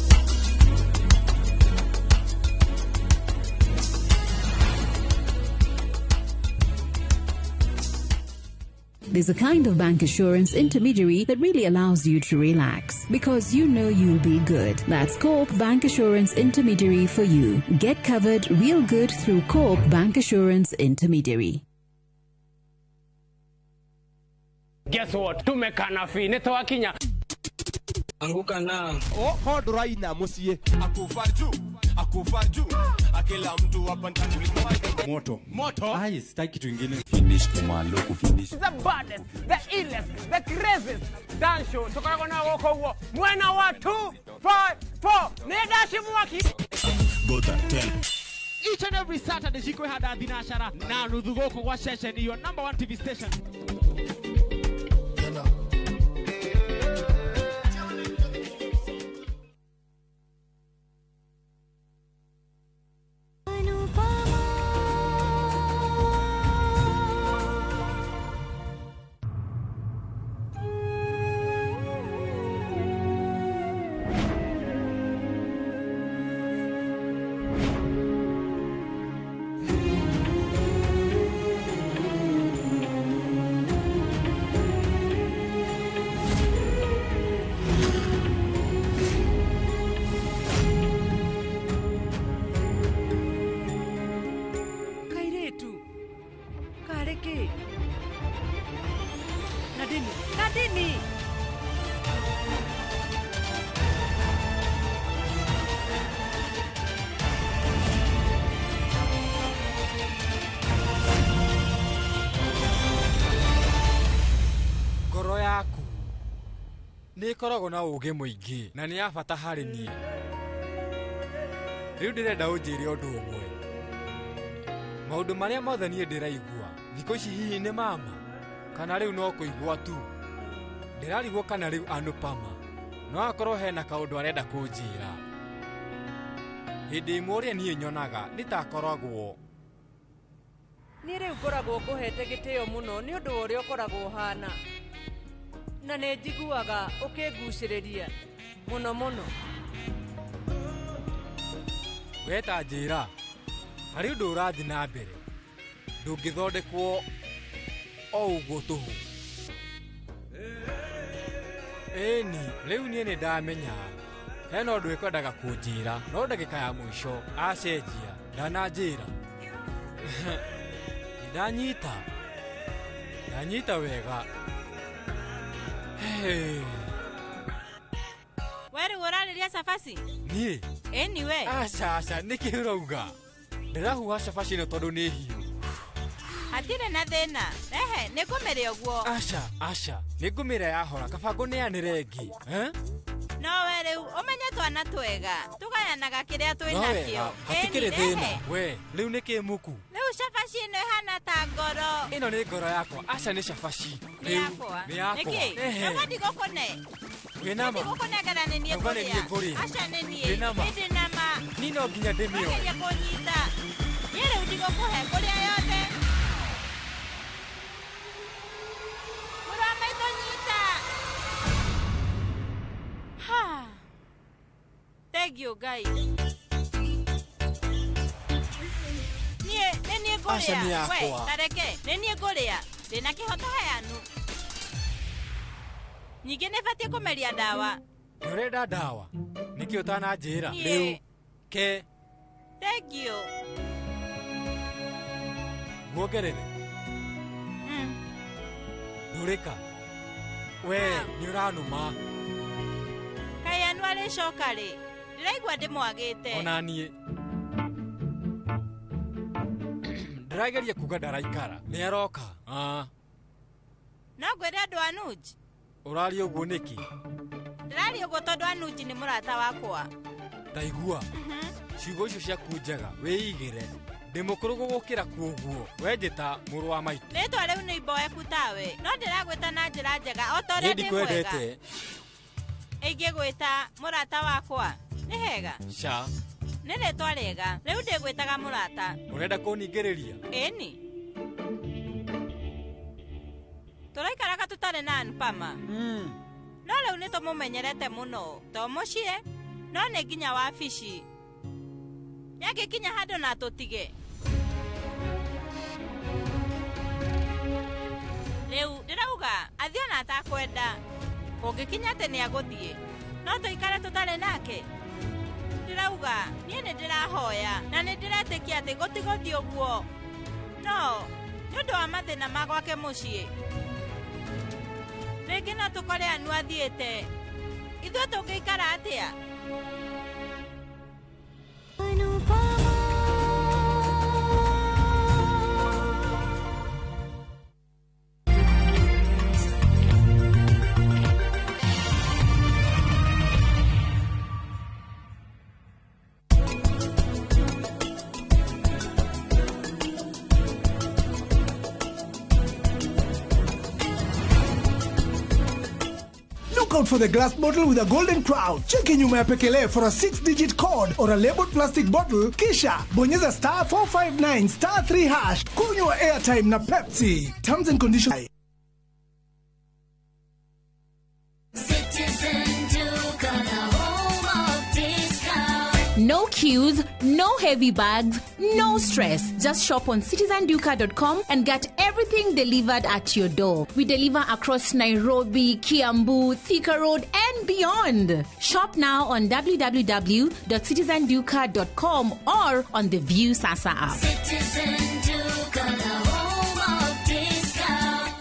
There's a kind of bank assurance intermediary that really allows you to relax because you know you'll be good. That's Coop Bank Assurance Intermediary for you. Get covered real good through Coop Bank Assurance Intermediary. Guess what? Tumekana fi netoa Kenya. Anguka na hodo raina musie akufarju akila mtu hapa ndani moto ai sitaki kitu kingine finish kumalo kufinish the baddest the illest the craziest dance show tokana na woko huo mwena wa 254 ne dashi mwaki gota tell each and every Saturday jiko hada dinashara na rudhugo kwa session your number 1 TV station. Nadini. Ngoro yaku nĩ ikoragwo na ũũgĩ mũingĩ na nĩ ya bata harĩ niĩ. Rĩu ndĩrenda ũnjĩre ũndũ ũmwe. Maũndũ marĩa mothe niĩ ndĩraigua thikũ ici hihi nĩ mama kana rĩu no kũigua tu. Ndĩrarigwo kana rĩu Anupama no akorwo hena kaũndũ arenda kũnjĩra. Hĩndĩ ĩmwe ũrĩa niĩ nyonaga nĩ ta akoragwo Niĩ rĩu ngoragwo ngũhete gĩtĩo mũno nĩ ũndũ wa ũrĩa ũkoragwo ũhana. Na nĩ njiguaga ũkĩngucĩrĩria mũno mũno. Weta njĩra harĩ ũndũ ũrathiĩ na mbere ndũngĩthondekwo o ũguo tũhũ. Ĩni rĩu niĩ nĩ ndamenya hena ũndũ ekwendaga kũnjĩra no ndagĩka ya mũico acenjia ndananjĩra. Ndanyita wega. wari urariria cabaci Ni anyway aca niki urauga ndirahuha cabaci no tondu ni hiu atire na thina ehe nikumire uguo aca ningumire yahora kabango ni anirengi no we riu umenye twana twega tugayanaga kiria twinakio hatikire thina we riu niki muku riu cabaci ino ihana ta ngoro ino ni ngoro yakwa aca ni cabaci ni yakwa niki ndigukune Winama. Ndigukune nini nguria aca nini Winama. Ndinama Nino nginya ndimio nginya kunyita yere ndigukune kuria yothe Thank you, guys. Nini nguria. We, tareke. Nini nguria. Ndina kihoto heanu. Nyingi nibatie kumeria dawa. Urenda dawa. Niki utananjira. Riu ke. Thank you. Guogerere. Ndurika. We, ni uranuma. Kaya nwale shokari. Ndiraigua ndimwagite. Ona nie. Ndirageria kuga ndaraikara. Ni aroka. No ngwire andu anuji. Urari uguo niki? Ndiraria uguo tondu anuji ni murata wakwa. Ndaigua. Ciugo icio ciaku njega wiigire. Ndi mukuru gugukira kuoguo. We njita muru wa maitu. Ritwa riu ni iboeku tawe. No ndiragwita na njira njega o ta uria ndi mwega. Ingigwita murata wakwa. Ni hega. Sha. Ni ritwa riega. Riu ndigwitaga murata. Urenda kuningiriria? Eni. Turaikaraga tutari na Anpama. No riu ni tumumenyerete muno. To mucie. No ni nginya wabici. Yagikinya handu na tutige. Riu ndirauga athio na atakwenda. Kungikinya ati ni aguthie. No tuikare tutari nake. Ndirauga nie ni ndirahoya na ni ndiretikia ati gutigothi uguo. No, nundu wa mathina magwake mucie. Ringi no tukore anu athiite. Ithuĩ tũngĩikara atia? Look out for the glass bottle with a golden crown. Check in nyuma ya pekele for a 6-digit code or a labeled plastic bottle. Kisha bonyeza *459*3#. Kunywa airtime na Pepsi. Terms and conditions. No queues, no heavy bags, no stress. Just shop on citizenduka.com and get everything delivered at your door. We deliver across Nairobi, Kiambu, Thika Road, and beyond. Shop now on www.citizenduka.com or on the View Sasa app. Citizen Duka, the home of discount.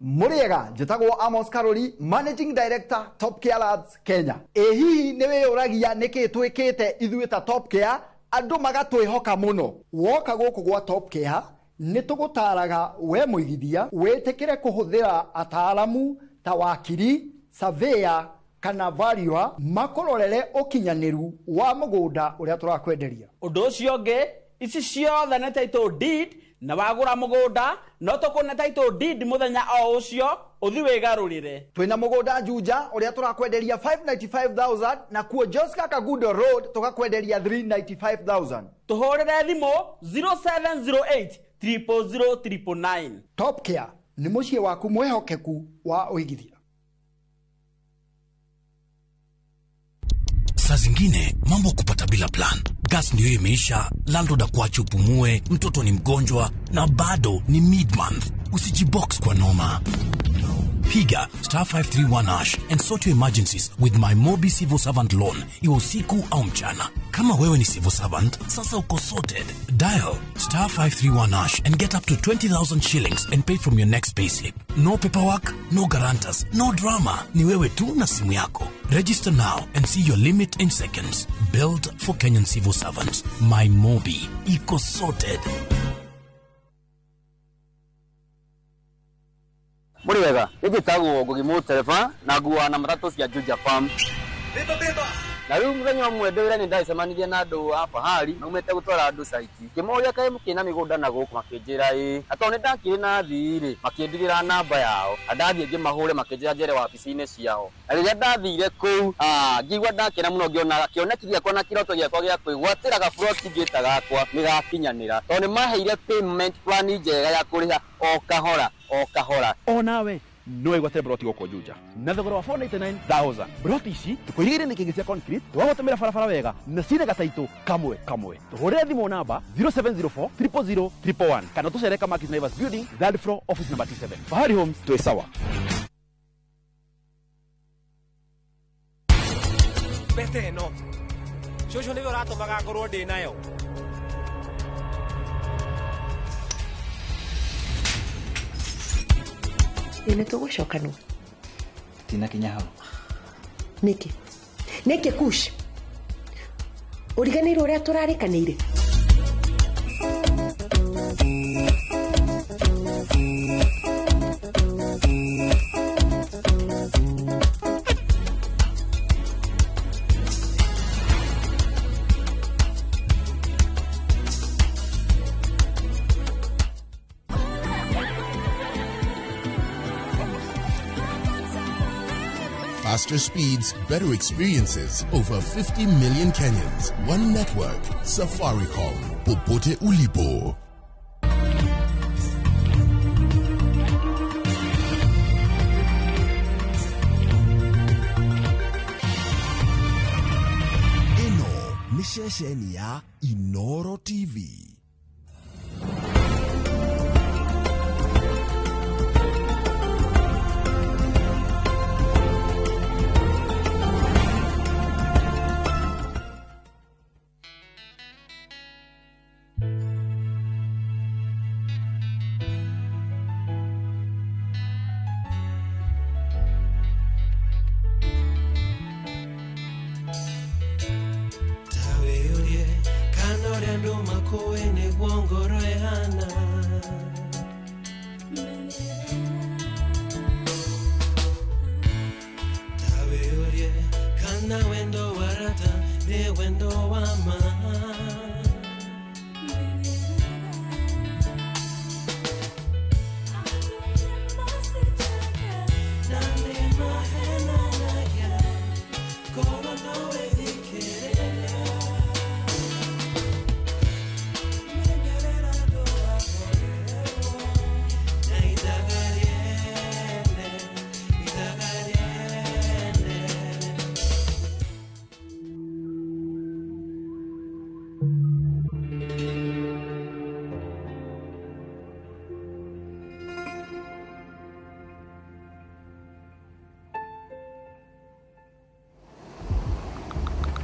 Muriega, njitagwo Amos Karori, Managing Director, Top Care Lads, Kenya. Hihi niwe uragia niki twikite ithuĩ ta Top Care, andu magatwihoka muno. Woka guku gwa Top Care, nitugutaraga we muigithia, witikire kuhuthira ataalamu ta wakiri, surveyor, kana valuer makororere ukinyaniru wa mugunda uria turakwenderia. Undu ucio ngi, ici ciothe nĩ title deed na wagura mugunda no tukune title deed muthenya o ucio uthi wigarurire. Twina mugunda Juja uria turakwenderia 595,000 na kuo Joska Kagudo Road tukakwenderia 395,000. Tuhurire thimu 0708 000 Top Care ni mucie waku mwehokeku wa uigithia. Saa zingine mambo kupata bila plan. Gas ndio imeisha, landlord akuache upumue, mtoto ni mgonjwa na bado ni mid-month. Usijibox kwa noma. Piga *531# and sort your emergencies with my Mobi Civil Servant Loan. Iwe usiku au mchana. Kama wewe ni civil servant, sasa uko sorted. Dial *531# and get up to 20,000 shillings and pay from your next payslip. No paperwork, no guarantors, no drama. Ni wewe tu na simu yako. Register now and see your limit in seconds. Built for Kenyan civil servants. My Mobi. Iko sorted. Muriwega, nigitagwo Ngugimu Tereba na nguwa na matatu cia Juja Farm. Beba. Na riu muthenya umwe ndwira ni ndaicemanirie na andu hapa hali na umete gutwara andu saiti. Kimoria kae mukina migunda na guku makinjira atone ndakire na thiri makindigera namba yao. Andathie ngimahure makinjira njere wabici-ini ciao. Riria ndathire kuu ngigwa ndakena muno ngiona kionekithia kwa na kiroto giakwa gia kwigwatira gafuroti ngita gakwa nigakinyanira. Tone maheire payment plan njega ya kuriha o kahora. O nawe no igwate broti goko Juja na thogora wa 499,000 broti ici tukuigire ni kingi cia concrete twagotemera barabara wega na cine gataitu kamwe tuhurire thimo namba 0704 000 111 kana tucereka Markis Naivas building third floor office number 27 Fahari Homes to sawa. Bete no shosho ni rato magagorwo ndi nayo. Ine tugucoka nu tina kinya hau niki kush uriganirwo uria turarikanire Faster speeds, better experiences. Over 50 million Kenyans. One network. Safaricom. Popote ulipo. Ino ni shesheni ya Inoro TV.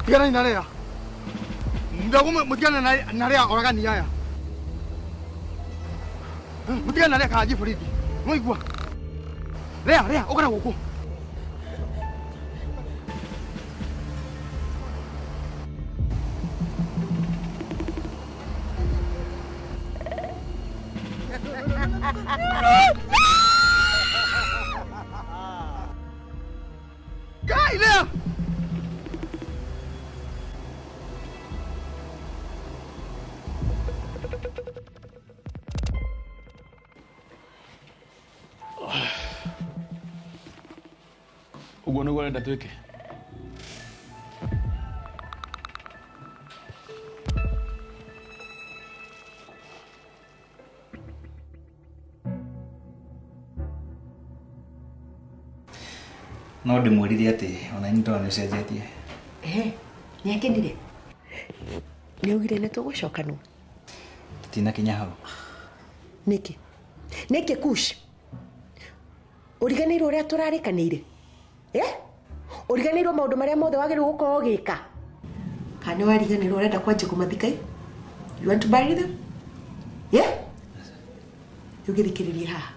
Tigana inarea. Ndagume mutigana narea oragani yaya. Mutigana narea kaji Fridi. Muigua. Rea ogara guku. Gai Lea. Uguo niguo renda twike. No ndimwirire ati ona ni ndona ucenjetie. Ni akendire. Ni ugire ne tugucoka nu. Tina kinya hau. Niki kush. Uriganirwo uria turarikanire. Uriganirwo maundu maria mothe wagirwo gukorwo gika. Kana wariganirwo urenda kwanje kumathika? You want to bury them? Yeah? You get it ha.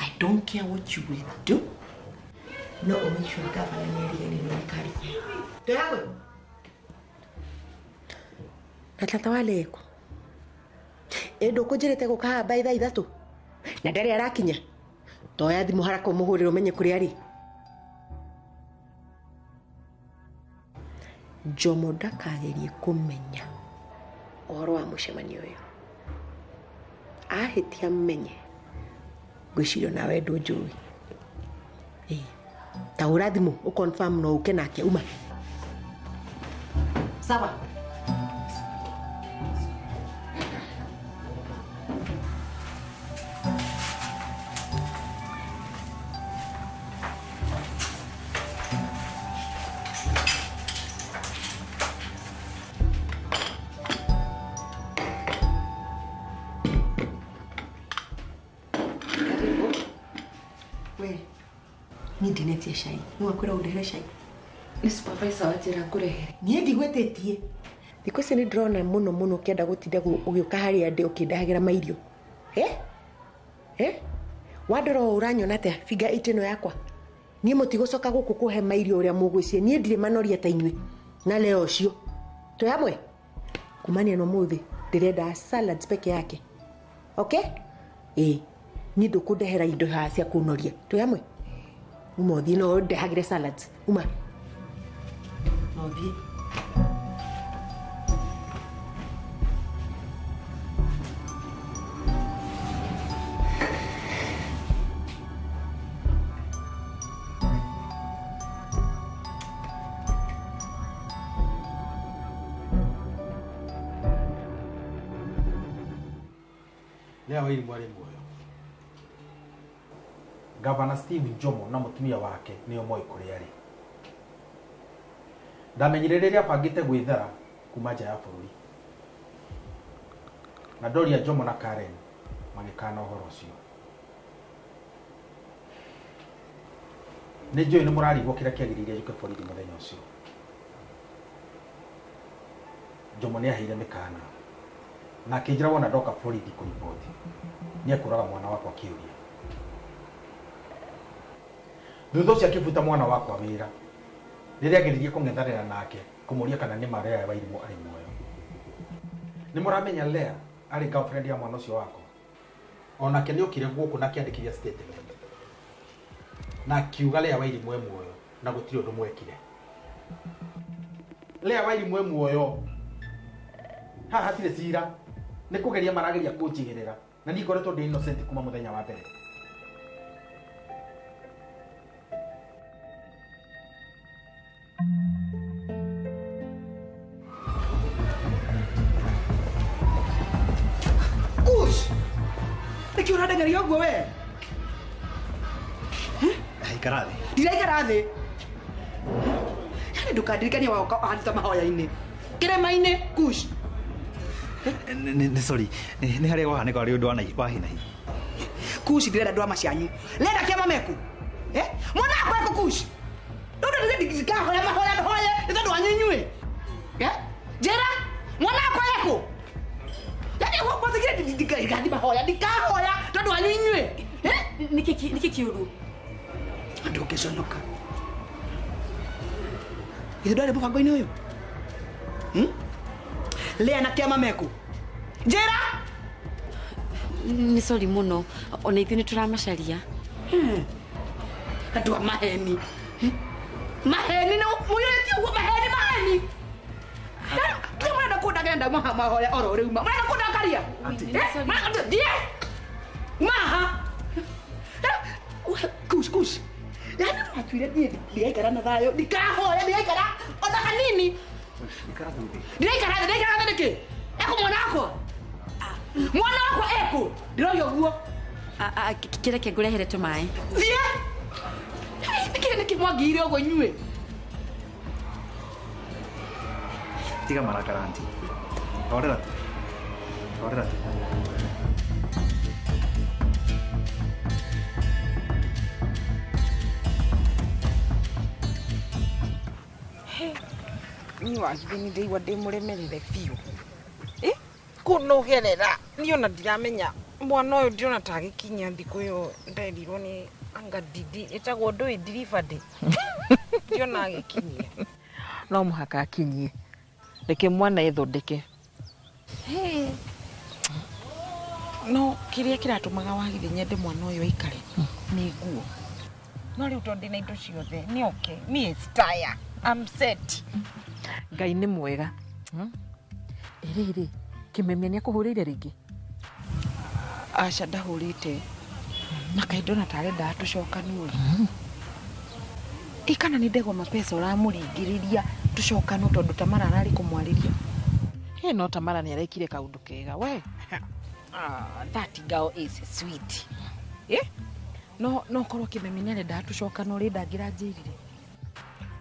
I don't care what you will do. No, make sure governor neriganirwo nikari. Ndoyawe. Natata waleko. Endo kujirete gukaha by thaa 3. Na ndari arakinya. Toya thimu haraka umuhurire umenye kuri ari. Jomo ndakagerie kumenya uhoro wa mucemanio uyu. Ahitia menye. Gwicirio nawe ndunjui. Ta urathimo uconfirm no uke nake uma. Sawa. Nidinetie shai. Mwakwira udehere shai. Ni supervisor wajira ngurehere. Nie ndigwetetie. Thiko ici ni drona muno kienda gutinda ugiuka hari ande ukindahagira mairio. Wadoro uranyona te figa 8 no yakwa. Nie mutigocoka guku kuhe mairio uria mugwicie. Nie ndire manoria ta inywe. Na leo ucio. To yamwe. Kumania no muthi. Ndirenda salads peke yake. Okay? Ni ndukundehera indo ha cia kunoria. To yamwe. Uma thie no ndehagire salads. Uma. No thie. Leo hili mwalimu huyo. Governor Steve Jomo na mutumia wake niyo moi kuriari. Ndamenyerereria pangite gwithera kuma nja ya bururi. Na Doria Jomo na Karen magikana uhoro ucio. Nijui ni murarigwo kira kiagiriria yuke borithi muthenya ucio. Jomo ni ahire mikana. Na kijira wona ndoka borithi kuripoti. Ni akuraga mwana wakwa kiuria. Thutha cia kibuta mwana wakwa wira. Riria agiririe kung'ethanira nake kumuria kana ni Maria Wairimu ari muoyo. Ni muramenya Lea ari girlfriend ya mwana ucio wako. Ona ke ni okire guku na kiandikiria statement. Na kiuga Lea Wairimu muoyo na gutiri undu mwekire. Lea Wairimu muoyo. Haha hatire cira. Ni kugeria marageria kunjigirira na ni ngoretwo ndi innocent kuma muthenya wa mbere. Niki uradagaria uguo we? Aikara thi. Ndiraikara thi. Yani ndukandirikania waoka aharuta mahoya-ini. Kirema-ini kush. Ni sorry. Ni haria wahaneka ari undu wa hinahi. Kush ndirenda ndwama cianyu. Lenda kia mameku. Mwana akwa eko kush. Ndondo ndikahoya mahoya ndondo wanyinywe. Jera mwana akwa eko. Yani kwa sababu ndikadi mahoya ndikahoya ndondo wanyinywe. Niki kiuru. Ando keshonoka. Iyo ndare mubango-ini uyu. Lea na kia mameku. Jera! Ni sorry muno. Ona ithu ni turamacaria. Andũ a maheni. Maheni no mũirĩti ũguo maheni. Kĩ mwenda kũndagenda mahoya oro rĩu ma. Mwenda kũndakaria. Die. Maha. Kush. Yani mwatuire ndiaikara na thayo. Ndikahoya ndiaikara ona hanini. Ndiraikara nĩkĩ? Eko mwana wakwa? Mwana wakwa eko? Ndiroyo guo. Kireke ngurehere tumaĩ. Thie. Nikire nikimwagire ugo inyue. Tiga marakara anti. Orera tu. ni wagithini ndeigua ndimuremerere biũ kũnogerera niĩ ona ndiramenya mwana ũyũ ndiona ta agĩkinyia thikũ ĩyo nderirwo nĩ anga didi ĩtagwo ndũĩ delivered ndiona agĩkinyia no mũhaka akinyie reke mwana ethondeke no kĩrĩa kĩratũmaga wagithe nyende mwana ũyũ aikare nĩ nguo no rĩu tondũ ndĩna indo ciothe nĩ okay me is tired I'm set Ngai nĩ mwega ĩrĩ kĩmemia nĩ akũhũrĩire rĩngĩ aca ndahũrĩte na kaindona tarenda tũcokanu ikana nĩ ndego mapesa ũramũringĩrĩria tũcokanu tondũ Tamara ararĩ kũmwarĩria no Tamara nĩ arekire kaũndũ kega we that girl is sweet no korwo kĩmemia nĩ arenda tũcokanu rĩ ndangĩranjĩrire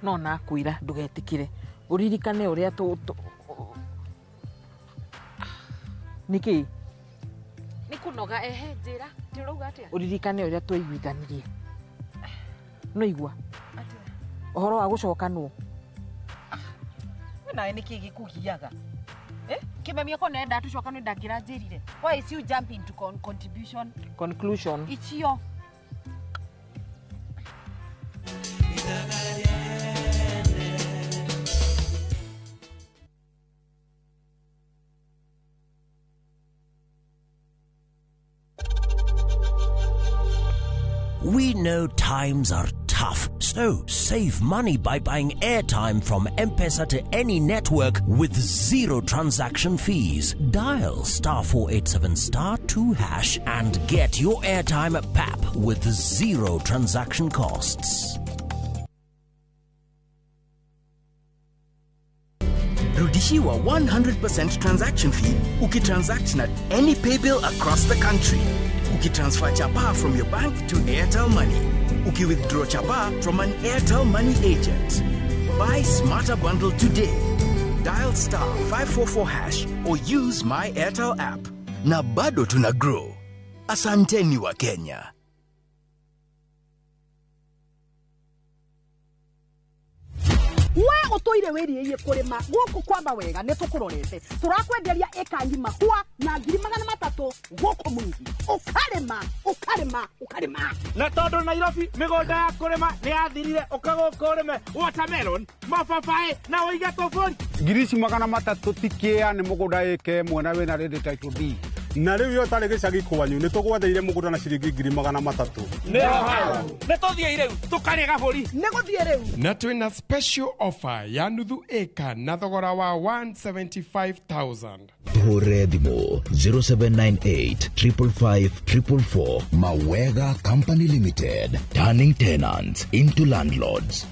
no nakwĩra ndũgetĩkĩre ũririkane ũrĩa nĩkĩ nĩ kũnoga njĩra nĩũrauga atĩa ũririkane ũrĩa twaiguithanirie no igua ũhoro wa gũcokanwo nawe nĩkĩ gĩkũgiaga kĩmemia ko nenda tũcokanwo ndangĩranjĩrire why is you jump into conclusion ichio We know times are tough, so save money by buying airtime from M-Pesa to any network with zero transaction fees. Dial *487*2# and get your airtime PAP with zero transaction costs. Rudishiwa 100% transaction fee ukitransact at any pay bill across the country. Ukitransfer chapa from your bank to Airtel Money. Ukiwithdraw chapa from an Airtel Money agent. Buy Smarter Bundle today. Dial *544# or use my Airtel app. Na bado tuna grow. Asanteni wa Kenya. We utoire wiriye kurima guku kwamba wega ne tukurorete turakwenderia eka ngima kwa na 300 guku mwingi ukarema na tondu Nairobi migonda ya kurima ni yathirire ukagoka urime watermelon mababaĩ na uige tofori 300 tikia ni mugunda eke ĩmwe na wina ready title D na riu yo tari gicagi kwanyu ni tugwatheire mugunda na ciringi 300 ne tuthie riu tukare gaburi ne guthie riu na twina special offer ya nuthu eka na thogora wa 175,000 Hore thimo 0798 555 444. Mawega Company Limited, turning tenants into landlords.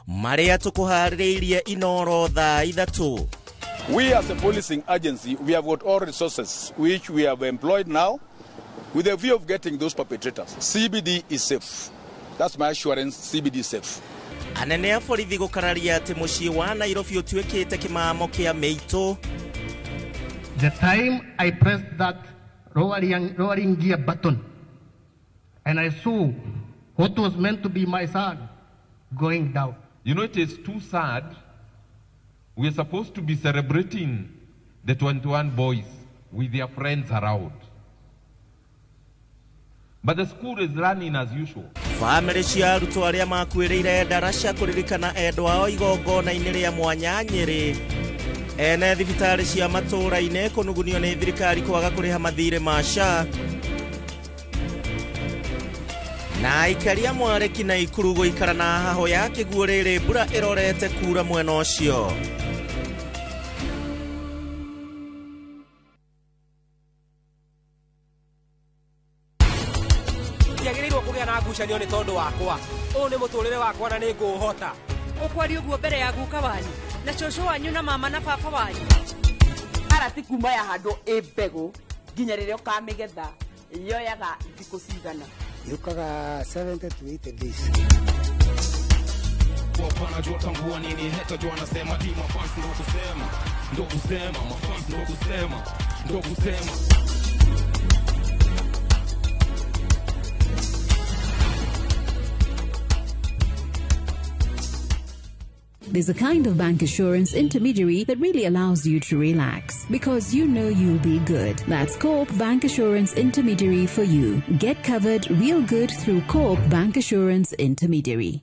Maria tukuharĩirie inoro thaa ithatu. We as a policing agency, we have got all resources which we have employed now with the view of getting those perpetrators. CBD is safe. That's my assurance, CBD is safe. Anene a borithi gũkararia atĩ mũciĩ wa Nairobi ũtuĩkĩte kĩmamo kĩa mĩitũ. The time I pressed that lowering gear button and I saw what was meant to be my son going down. You know, it is too sad. We are supposed to be celebrating the 21 boys with their friends around. But the school is running as usual. Family cia arutwo arĩa makuĩrĩire ndaraca kũririkana endwa ao igongona-inĩ rĩa mwanya Nyeri. Ene thibitarĩ cia matũũra-inĩ kũnugunio nĩ thirikari kwaga kũrĩha mathirĩ ma SHA. Na ikaria Mwareki na Ikuru gũikara na haho ya kĩguũ rĩrĩ mbura ĩrorete kura mwena ũcio. Ndiagĩrĩirwo kũgĩa na ngucanio nĩ tondũ wakwa. Ũũ nĩ mũtũrĩre wakwa na nĩ ngũũhota. Ũkwari ũguo mbere ya guka wanyu na cũcũ wanyu na mama na baba wanyu. Arati kuma ya handũ mbegũ nginya rĩrĩa ũkamĩgetha yoyaga thikũ cigana. Yukaga 70 to 80 days. Wapana jua tambua nini heta jua nasema di mafans ndo kusema mafans ndo kusema There's a kind of bank assurance intermediary that really allows you to relax because you know you'll be good. That's Coop Bank Assurance Intermediary for you. Get covered real good through Coop Bank Assurance Intermediary.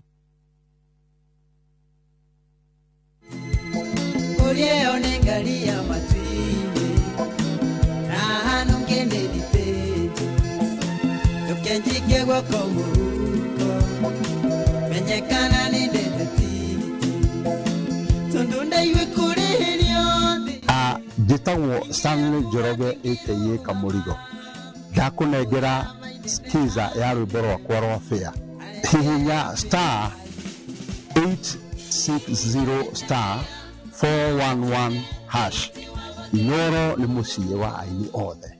Njĩtagwo Stanley Njoroge aka Kamurigo. Ndakunengera skiza ya rwĩmbo rwakwa rwa fair. Hihinya star 860 star 411 hash. Inyoro nĩ mũciĩ wa aini othe.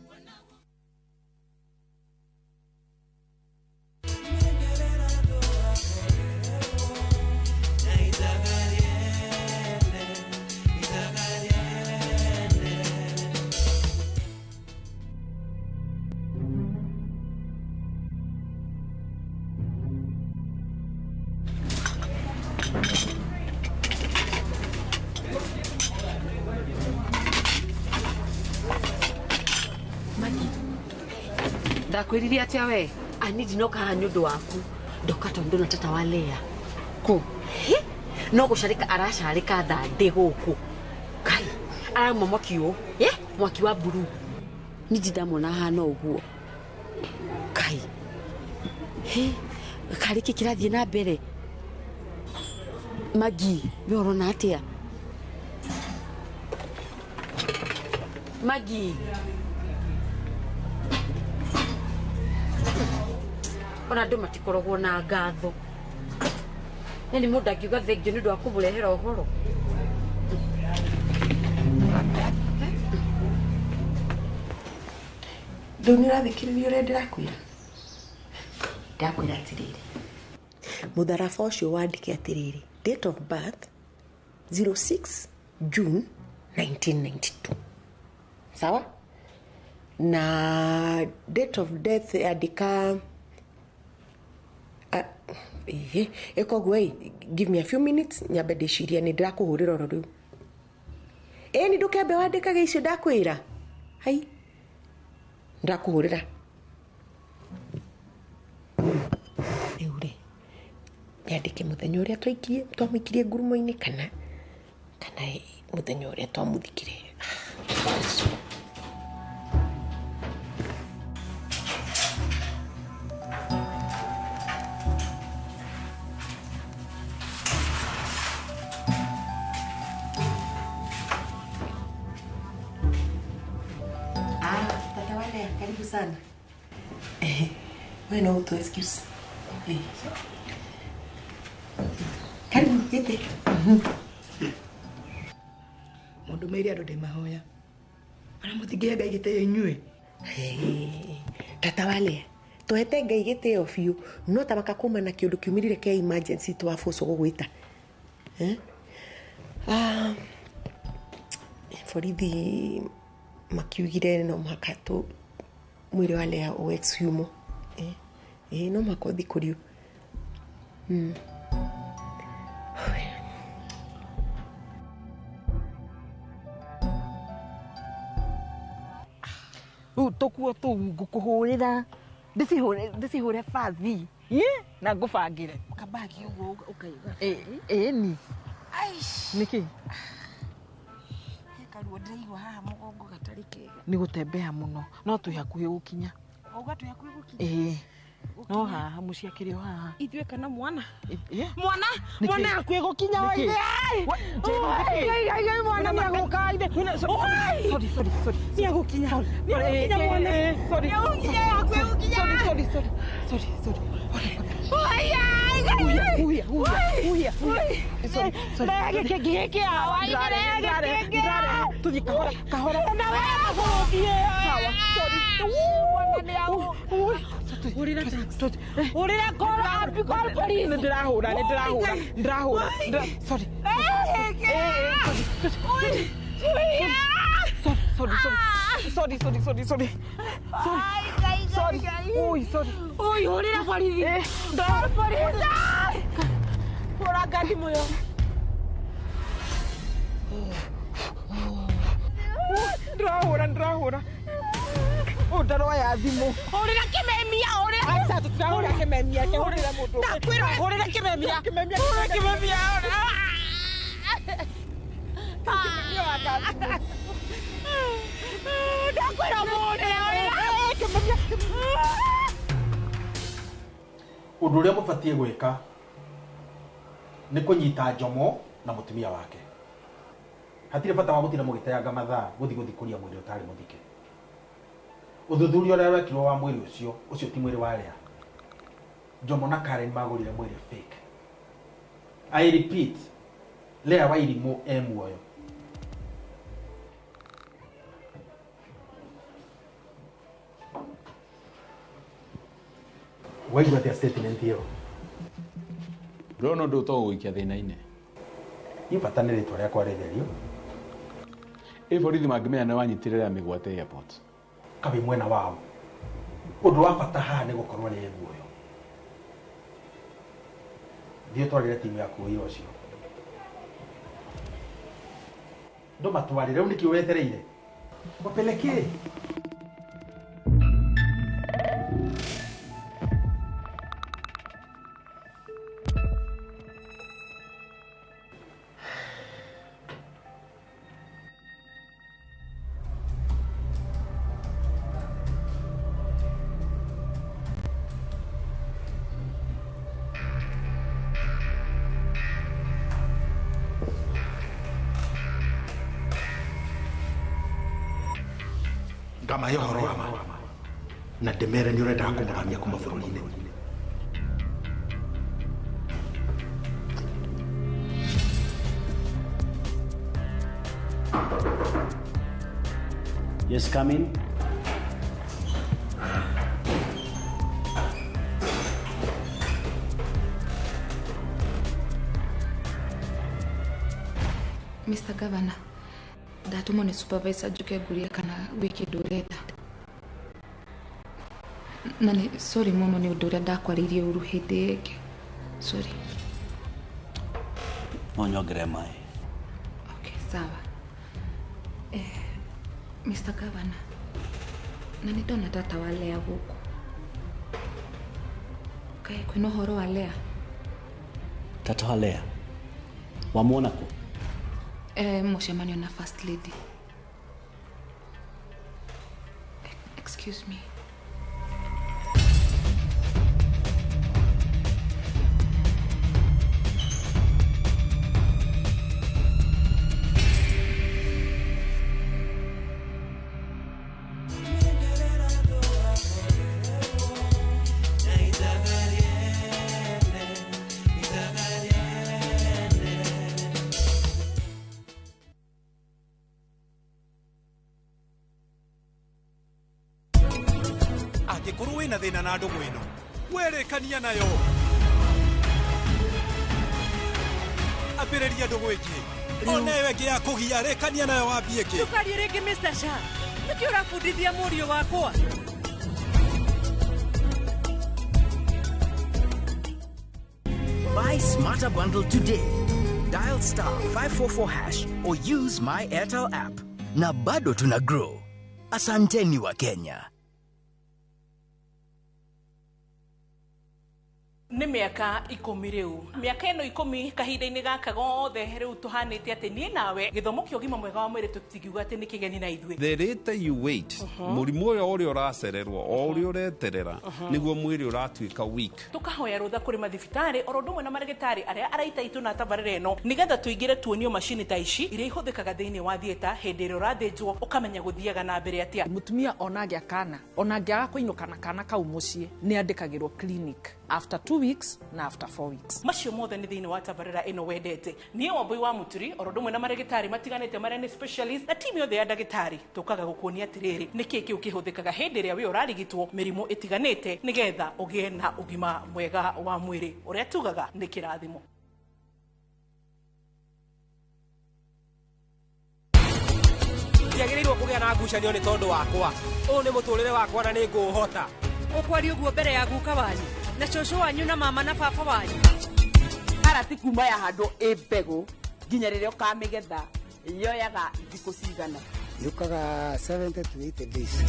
Ndakwĩrire atĩa we? Ani ndinoka haha nĩ ũndũ waku. Ndoka tondũ na tata wa Lea. Ko. No gũcarĩka aracarĩka ndĩ gũkũ. Kai. Arauma mwaki ũũ. Mwaki wa blue. Ni ndamona hana ũguo. Kai. Karĩki kĩrathiĩ na mbere. Magi, we ũrona atĩa? Magi. Ona andũ matikoragwo na ngatho. Nĩ mũndũ angiuga thengio nĩ ũndũ wa kũmũrehera ũhoro. Rĩu nĩ ũrathikĩrĩria ũrĩa ndĩrakwĩra? Ndakwĩra atĩrĩrĩ. Mũtharaba ũcio wandĩke atĩrĩrĩ. Date of birth 06 June 1992. Sawa? Na date of death andika give me a few minutes nyambe ndĩciria nĩ ndĩrakũhũrĩra oro rĩu. Nĩ ndũkembe wandĩkaga icio ndakwĩra. Hai. Ndakũhũrĩra. Rĩu rĩ. Nyandĩke mũthenya ũrĩa twamũikirie ngurumo-inĩ kana mũthenya ũrĩa twamũthikire. Karibu sana. Wewe no to excuse. Karibu gete. Mundu meiri andu ndemahoya. Ara muthigie Ngai giteo inyue. Tata wale. Tuhete Ngai giteo biu. No tabaka kuma na kiundu kiumirire kia emergency twafoso gugwita. Borithi makiugire no mũhaka mwĩrĩ wa Lea ũexhumo. No mũhaka ũthiĩ kũriũ. Tũkuo tũu ngũkũhũrĩra ndĩcihũre bathi na ngũbangĩre kabagi ũguo ũkaiga. Ni nĩkĩ karuo ndĩraigua haha mũgongo gatarĩ kega. Nĩ gũtembea mũno no twĩ hakuhĩ gũkinya. Uga twĩ hakuhĩ gũkinya? No haha mũciĩ akĩrĩ o haha. Ithuĩ kana mwana? Mwana hakuhĩ gũkinya waithe. Mwana nĩagũka inde. Sorry. Nĩagũkinya. Nĩagũkinya mwana. Sorry. Nĩagũkinya hakuhĩ gũkinya. Sorry. Ndrahũra. Ndaroya thimũ. Hũrĩra kĩmemia, hũrĩra. Aca tũtirahũrĩra kĩmemia, hũrĩra mũndũ. Ndakwĩra hũrĩra kĩmemia. Kĩmemia. Ndakwĩra hũrĩra kĩmemia. Ũndũ ũrĩa mũbatiĩ gwĩka nĩ kũnyita Njomo na mũtumia wake. Hatirĩ bata wa gũtinda mũgĩteanga mathaa gũthiĩ gũthikũria mwĩrĩ ũtarĩ mũthike. Ũthuthuria ũrĩa wekirwo wa mwĩrĩ ũcio ti mwĩrĩ wa Lea. Njomo na Karen magũrire mwĩrĩ fake. I repeat, Lea Wairimũ muoyo. Waigua atĩa statement ĩyo? Ndona ũndũ ũtogũikia thĩna-inĩ. Ibata nĩ rĩtwa rĩakwa rĩtherio. Borithi mangĩmenya nĩ wanyitire Lea mĩgwate airport. Kabi mwena wao. Ũndũ wa bata haha nĩ gũkorwo nĩ muoyo. Thiĩ twarĩre timu yaku wĩra ũcio. Ndũmatwarĩre, rĩu nĩkĩ wetereire? Wapelekee. Ngama yohoro wa na ndemere nĩ ũrenda kũmũramia kuma bũrũri-inĩ. Yes, come in. Mr. Governor, ndatumwo nĩ supervisor njuke ngurie kana gwĩ kĩndũ ũrenda. Na nĩ sorry mũno nĩ ũndũ ũrĩa ndakwarĩirie ũru hĩndĩ ĩngĩ. Sorry. No nyongere maĩ. Okay, sawa. Mr. Governor, na nĩ ndona tata wa Lea gũkũ. Kaĩ kwĩna ũhoro wa Lea? Tata wa Lea? Wamuona kũ? Mũcemanio na First Lady. Excuse me. Angĩkorwo wĩna thĩna na ndũgũ ĩno, werĩkania nayo. Ambĩrĩria ndũgũ ĩngĩ. Ona ĩyo ĩngĩ ya kũgia, rĩkania nayo wambie ĩngĩ. Ndũkarie rĩngĩ Mr. Shah. Nĩkĩ ũrabundithia mũriũ wakwa? Buy Smarter Bundle today. Dial *544# or use my Airtel app. Na bado tuna grow. Asanteni wa Kenya. Nĩ mĩaka 10 rĩu. Mĩaka ĩno 10 kahinda-inĩ gaka gothe rĩu tũhanĩte atĩ niĩ nawe gĩthomo kĩa ũgima mwega wa mwĩrĩ tũtingiuga atĩ nĩ kĩgeni na ithuĩ. The later you wait, mũrimũ ũrĩa ũracererwo o ũrĩa ũreterera nĩguo mwĩrĩ ũratuĩka weak. Tũkahoya rũtha kũrĩ mathibitarĩ oro ũndũ ũmwe na marĩgĩtarĩ arĩa araita itũ na tabarĩra ĩno nĩgetha tũingĩre tuonio macini ta ici iria ihũthĩkaga thĩinĩ wa thieta hĩndĩ ĩrĩa ũrathĩnjwo ũkamenya gũthiaga na mbere atĩa. Mũtumia ona angĩa kana ona angĩaga kũinũka na kana kau mũciĩ nĩ andĩkagĩrwo clinic after 2 weeks na after 4 weeks. Macio mothe nĩ thĩinĩ wa tabarĩra ĩno wendete. Niĩ Wambui wa Mũturi oro ũndũ ũmwe na marĩgĩtarĩ matiganĩte marĩa nĩ specialist na timu yothe ya ndagĩtarĩ tũkaga gũkuonia atĩrĩrĩ nĩkĩ kĩu kĩhũthĩkaga hĩndĩ ĩrĩa we ũrarigitwo mĩrimũ ĩtiganĩte nĩgetha ũgĩe na ũgima mwega wa mwĩrĩ ũrĩa tugaga nĩ kĩrathimo. Ndiagĩrĩirwo kũgĩa na ngucanio nĩ tondũ wakwa. Ũũ nĩ mũtũrĩre wakwa na nĩ ngũũhota. Ũkwari ũguo mbere ya guka wanyu na cũcũ wanyu na mama na baba wanyu. Arati kuma ya handũ ĩ mbegũ nginya rĩrĩa ũkamĩgetha yoyaga thikũ cigana. yukaga 70 to 80 days.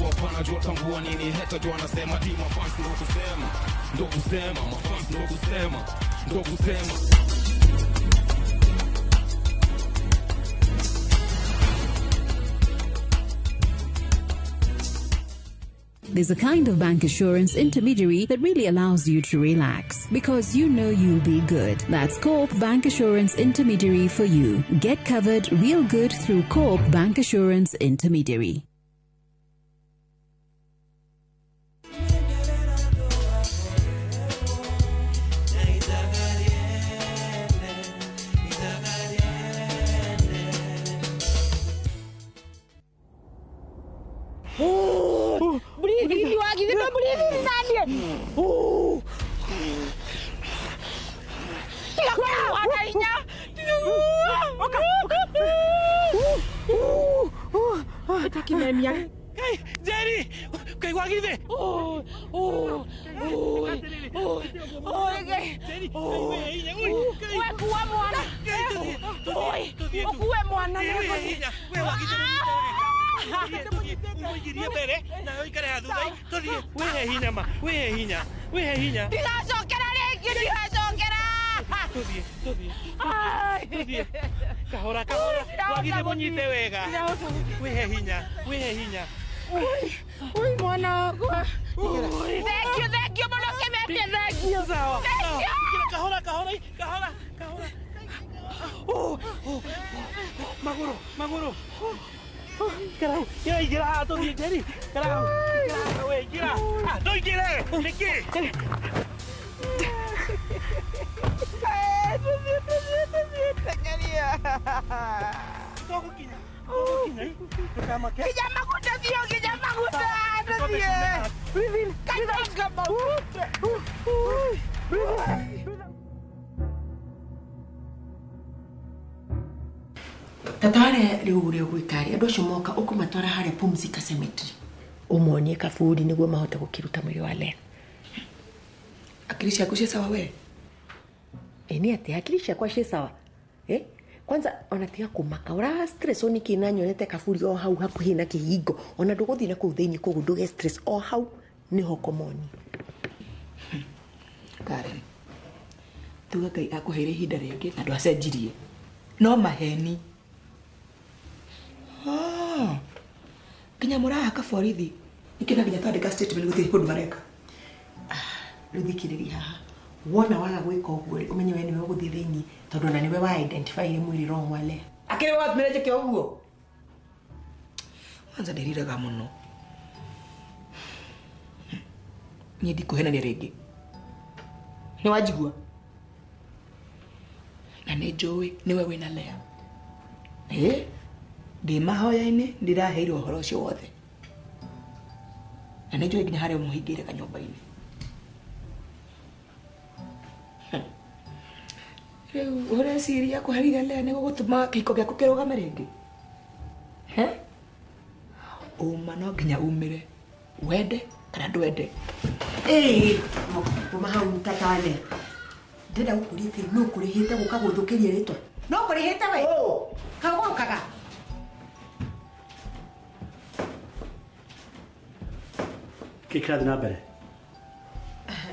Wapana jua tambua nini heta jua nasema di mafans ndo kusema mafans ndo kusema There's a kind of bank assurance intermediary that really allows you to relax because you know you'll be good. That's Coop Bank Assurance Intermediary for you. Get covered real good through Coop Bank Assurance Intermediary. Breathe, you are giving me breathing, Daniel. Hey, Jerry! Kay wagi de. Kahora, wagire munyite wega. Wihe hinya. Uy, mwana. Thank you, mwana kemete, thank you. Sawa. Thank you. Kahora. Maguro. Caralho, e aí, gira, tô de Jerry. Caralho, gira. Ah, dois gira, aqui. Tatare riure gwikari andu acio moka ukumatwara hare Pumzika Cemetery umonie kaburi niguo mahote gukiruta mwiri wa Lea. Akili ciaku cia sawa we? Ni ati akili ciakwa cia sawa? Kwanza onatiga kumaka ura stress oni kina nyonete kaburi o hau hakuhi na kihingo ona nduguthina ku thiini kugu nduge stress o hau niho komoni. Karen, tuga Ngai akuheire ihinda ringi na ndwacenjirie no maheni. Kinya murahaka borithi ikina kinya twandika statement guthi kundu mareka. Ruthikiriri haha wona waga gwika uguo umenye we niwe guthi thiini tondu na niwe wa identify ile mwiri wrong wa Lea. Akire wa mereje ke uguo anza ndiriraga muno ni ndikuhenania ringi ni wajigua na ni njui niwe wina Lea. Ndi mahoya-ini ndiraheire uhoro ucio wothe na ni njui nginya haria muhingire kanyumba-ini. Ure siria kuharira Lea ni gutuma kiko giaku kirugame ringi. Uma no nginya umire wende kana ndwende. Kuma hau tatale ndenda gukurite no kurihite guka guthukiria ritwa no kurihite we kago kaga kikadi na bere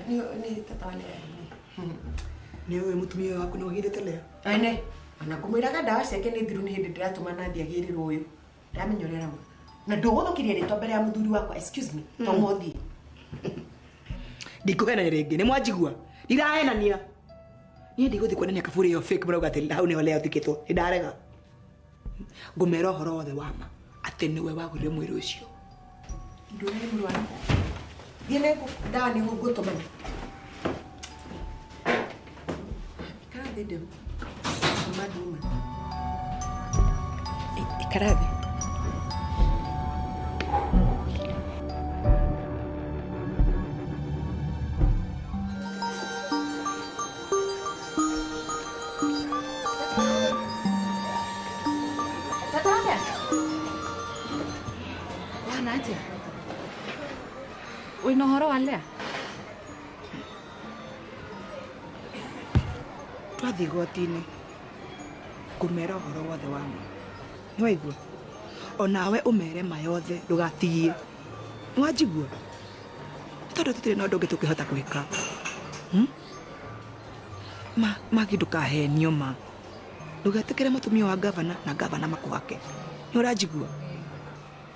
ni tatale ni we mutumia waku no githete Lea ane ana kumwiraga ndawa ciake ni thiru ni hindi ndiratuma na ndiagirirwo uyu ndamenyorera mu na nduguthukiria ritwa mbere ya muthuri wakwa excuse me to mothi ndikuhena ringi ni mwanjigua ndirahenania ni ndiguthi kuonania kaburi yo fake murauga ati hau ni Lea thikitwo ndarega ngumera horo wothe wama ati niwe wagurire mwiri ucio ndurire mwiri wa Viene ndawa ni gutumana dedim. Maduma. Ikarabe. Tatanga. Wanaje? Wino horo wale? Twathi gotini kumera horo wothe wama Nwaigua. Onawe umere mayothe ndugatigie. Nwajigua. Todo tutire no ndoge tukihota gwika. Magiduka he nyoma. Ndugatikire mutumia wa governor na governor makwake. Nurajigua.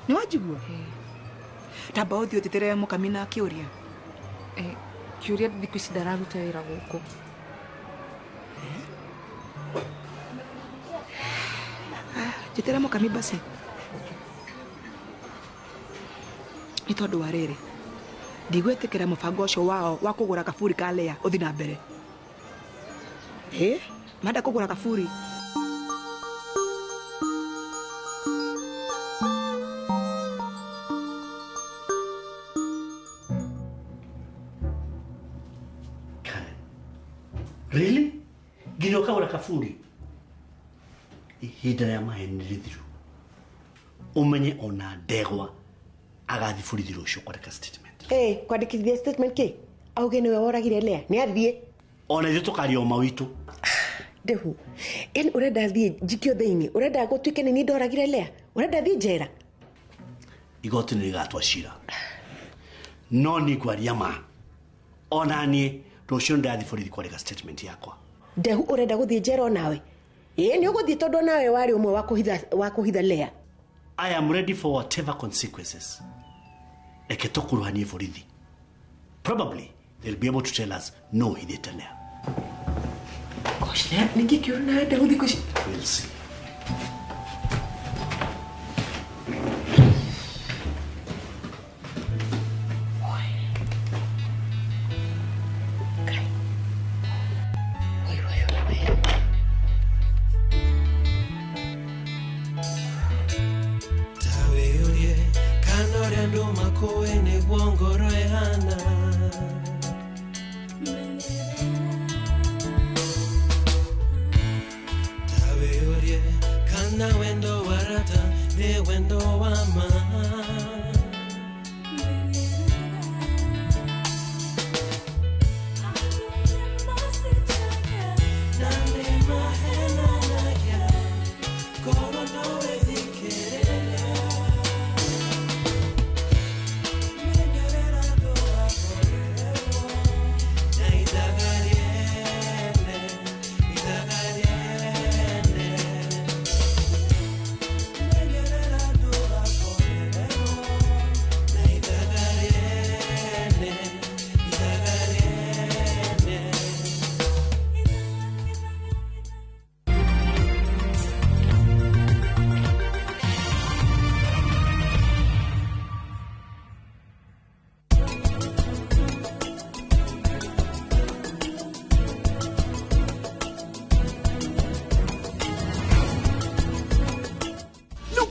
Nwajigua. Tamba uthio titire mukamina kiuria. Kiuria thiku ici ndararuta wira guku. Jitera mukami basi. Ni tondu wa riri. Ndigwetikira mubango ucio wao wa kugura kaburi ka Lea uthi na mbere. Manda kugura kaburi. Really? Gino kagura kaburi. Ihinda rĩa maheni rĩthiru. Umenye ona ndegwa agathibũrithio ũcio kwandĩka statement. Kwandĩkithia statement kĩ? Auge nĩwe woragire Lea, nĩ athiĩ. Ona ithuĩ tũkaria ũma witũ. Ndehu. Urenda thiĩ njikio thĩinĩ, urenda gũtuĩke nĩ niĩ ndoragire Lea, urenda thiĩ njera. Igoti nĩ rĩgatua cira. No nĩ ngwaria ma. Ona niĩ rũciũ ndathibũrithio kwandĩka statement yakwa. Ndehu urenda gũthiĩ njera onawe? Nĩ ũgũthiĩ tondũ nawe warĩ ũmwe wa kũhitha Lea. I am ready for whatever consequences. Reke tũkuruhanie borithi. Probably they'll be able to tell us no, he didn't Lea. Gosh, Lea, ningĩ kiuru nawe Ndehu thikũ ici. We'll see.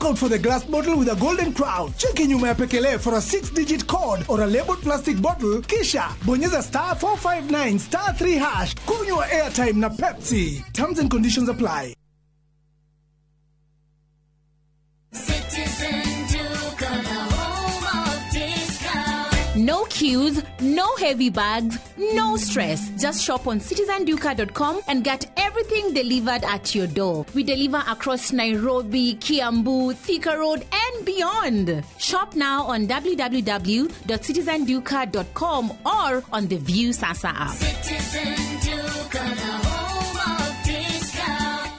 Out for the glass bottle with a golden crown. Check in nyuma ya pekele for a 6-digit code or a labeled plastic bottle. Kisha bonyeza *459 *3#. Kunywa airtime na Pepsi. Terms and conditions apply. No queues, no heavy bags, no stress. Just shop on citizenduka.com and get everything delivered at your door. We deliver across Nairobi, Kiambu, Thika Road, and beyond. Shop now on www.citizenduka.com or on the View Sasa app. Citizen Duka, the home of discount.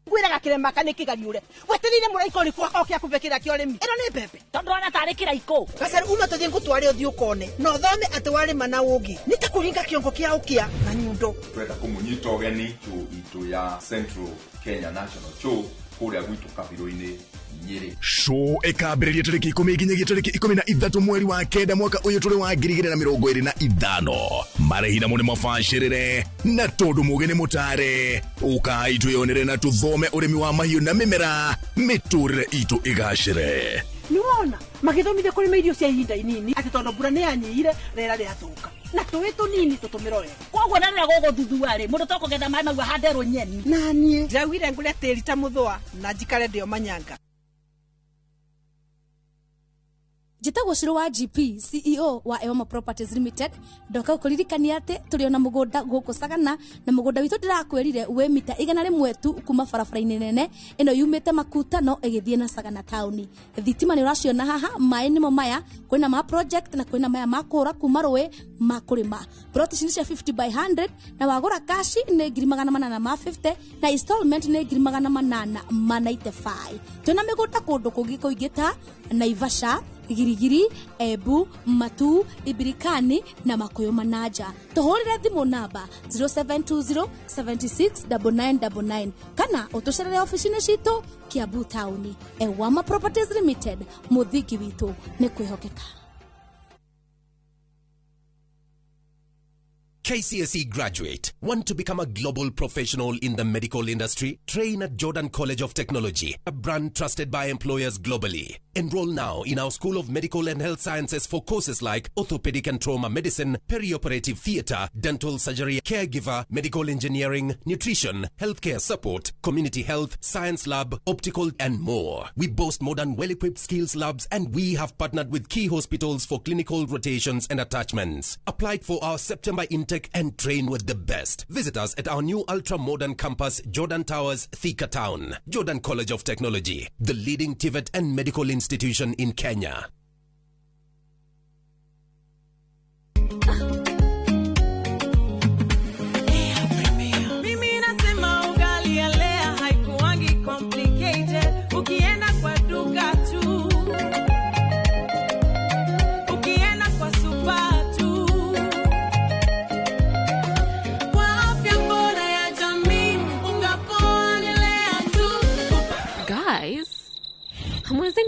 Gwiraga kirema kana kigariure wetirire muraiko ni kwa okia kubekira kioremi ino ni pepe tondu ana tari kiraiko kasari uma tuthie ngutware uthio kone no thome ati wari mana ungi nitakuringa kiongo kia ukia na nyundo twenda kumunyita ogeni itu ya Central Kenya National Show kuria gwitu kabiro-ini Nyeri. Show ikambĩrĩria tarĩki 10 nginyagia tarĩki 13 mweri wa kenda mwaka ũyũ tũrĩ wa 2025 marĩhi namo nĩ mabacĩrĩre na tondũ mũgeni mũtare ũkai twĩonere na tũthome ũrĩmi wa mahiũ na mĩmera mĩtũrĩre itũ ĩgacĩre. Niwona magithomithia kũrĩma irio cia ihinda inini ati tondu mbura nĩ yanyihire rĩera rĩatũka na tũĩ tũnini tũtũmĩro wega koguo na gũgũ thuthuarĩ mũndũ tũkũgetha maĩ maguo handerwo nyeni na niĩ njagwire ngũrĩa tĩri ta mũthũa na njikare ndĩo manyanga. njitagwo Shiro wa GP CEO wa Ewama Properties Limited ndoka gukuririkania ati turi ona mugunda guku Sagana na mugunda witu ndirakwirire we mita 100 tu kuma barabara-ini nene ino yumite Makutano igithie na Sagana town. Thitima ni uraciona haha mai nimo maya kwina ma project na kwina maya makura kuma rwe makurima. Plot cia 50 by 100 na wagura cash ni 850 na installment ni 895. Tuna migunda kundu kungi kuingita Naivasha, Girigiri, Ebu, Matu, Ibirikani na Makuyu Manaja. Tuhurire thimu namba 0720 769999 kana utucerere ofisini citu Kiambu Town. Ewama Properties Limited, muthiki witu ni kwihokeka. KCSE graduate. Want to become a global professional in the medical industry? Train at Jordan College of Technology, a brand trusted by employers globally. Enroll now in our School of Medical and Health Sciences for courses like orthopedic and trauma medicine, perioperative theatre, dental surgery, caregiver, medical engineering, nutrition, healthcare support, community health, science lab, optical, and more. We boast modern, well-equipped skills labs, and we have partnered with key hospitals for clinical rotations and attachments. Applied for our September intake and train with the best. Visit us at our new ultra-modern campus, Jordan Towers, Thika Town. Jordan College of Technology, the leading TVET and medical institution in Kenya.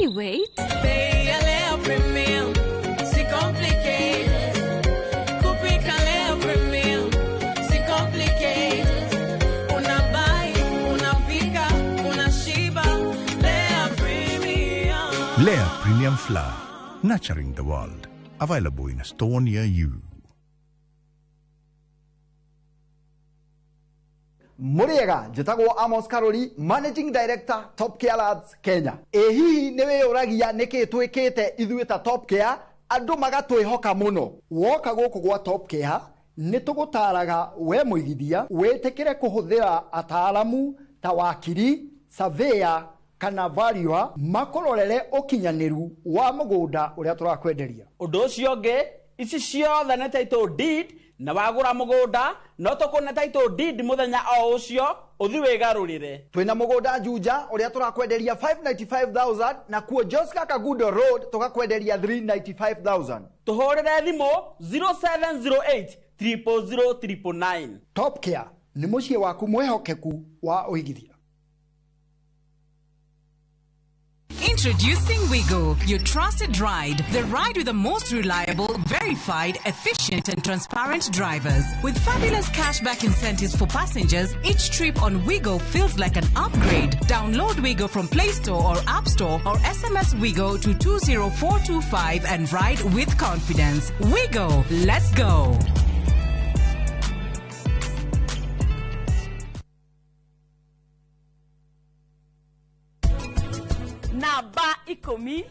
Anyway, Lea Premium Flour, nurturing the world. Available in a store near you. Muriega, njitagwo Amos Karori, Managing Director, Top Care Lads, Kenya. Hihi niwe uragia niki twikite ithuĩ ta Top Care, andu magatwihoka muno. Woka guku gwa Top Care, nitugutaraga we muigithia, witikire kuhuthira ataalamu ta wakiri, surveyor, kana valuer makororere ukinyaniru wa mugunda uria turakwenderia. Undu ucio ngi, ici ciothe nĩ title deed na wagura mugunda no tukuna title deed muthenya o ucio uthi wigarurire. Twina mugunda Juja uria turakwenderia 595,000 na kuo Joska Kagudo Road tukakwenderia 395,000. Tuhurire thimu 0708 000 Top Care ni mucie waku mwehokeku wa uigithia. Introducing Wigo, your trusted ride. The ride with the most reliable, verified, efficient and transparent drivers. With fabulous cashback incentives for passengers, each trip on Wigo feels like an upgrade. Download Wigo from Play Store or App Store or SMS Wigo to 20425 and ride with confidence. Wigo, let's go. Naba ikomi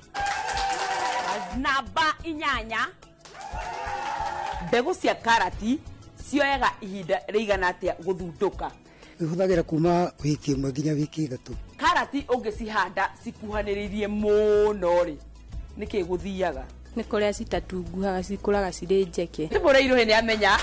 naba inyanya mbegu cia karati cioyaga ihinda rĩigana atĩa gũthundũka? Ihuthagira kuma wiki ĩmwe nginya wiki 3. Karati ũngĩcihanda cikuhanĩrĩirie mũno rĩ nĩkĩ gũthiaga? Nĩ kũrĩa citatunguhaga cikũraga cirĩ njeke. Ndĩbũrĩ iruhĩ nĩ amenya.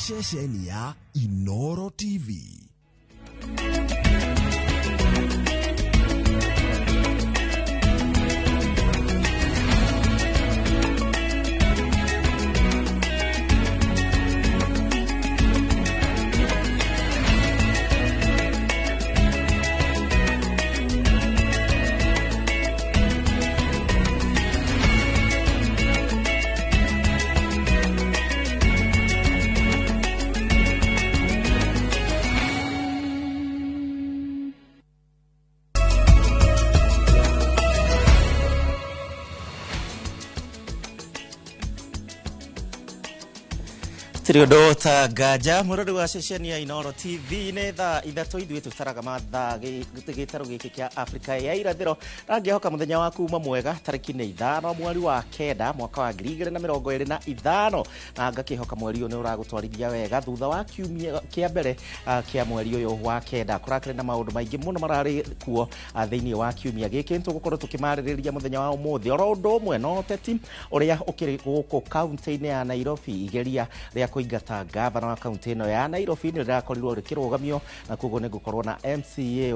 Shesheni ya Inoro TV. Gutirio dota gaja muradu wa session ya Inoro TV ne tha ithatũ ithuĩ tũtaraga mathaa gĩtaro gĩkĩ kĩa Afrika ya irathĩro rangĩhoka mũthenya wa kuma mwega tarĩki nĩ 5 mweri wa 9 mwaka wa 2025 na ngakĩhoka mweri ũyũ nĩ ũragũtwarithia wega thutha wa kiumia kĩa mbere kĩa mweri ũyũ wa 9 kũrakĩrĩ na maũndũ maingĩ mũno mararĩ kuo thĩinĩ wa kiumia gĩkĩ tũgũkorwo tũkĩmarĩrĩria mũthenya wa ũmũthĩ oro ũndũ ũmwe no teti ũrĩa ũkĩrĩ gũkũ kaunti-inĩ ya Nairobi igeria rĩa kũingata gavana wa kaunti ĩno ya Nairobi nĩ rĩrakorirwo rĩkĩrũgamio na koguo nĩ gũkorwo na MCA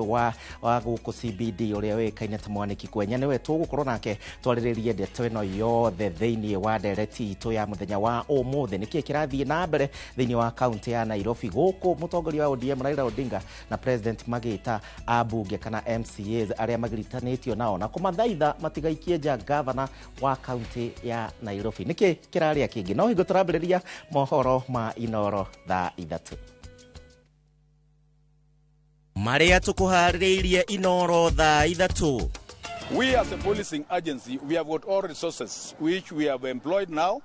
wa gũkũ CBD ũrĩa wĩkaine ta Mwaniki Kwenya nĩwe tũgũkorwo nake twarĩrĩrie ndeto ĩno yothe thĩinĩ wa ndereti itũ ya mũthenya wa ũmũthĩ nĩkĩĩ kĩrathiĩ na mbere thĩinĩ wa kaunti ya Nairobi gũkũ mũtongoria wa ODM Raila Odinga na president magĩta abunge kana MCAs arĩa magiritanĩtio nao na kũmathaitha matigaikie nja gavana wa kaunti ya Nairobi nĩkĩĩ kĩrarĩa kĩngĩ no hingo tũrambĩrĩria mohoro ma Inoro thaa ithatũ marĩa tũkũharĩrĩirie Inoro thaa ithatũ. We as a policing agency, we have got all resources which we have employed now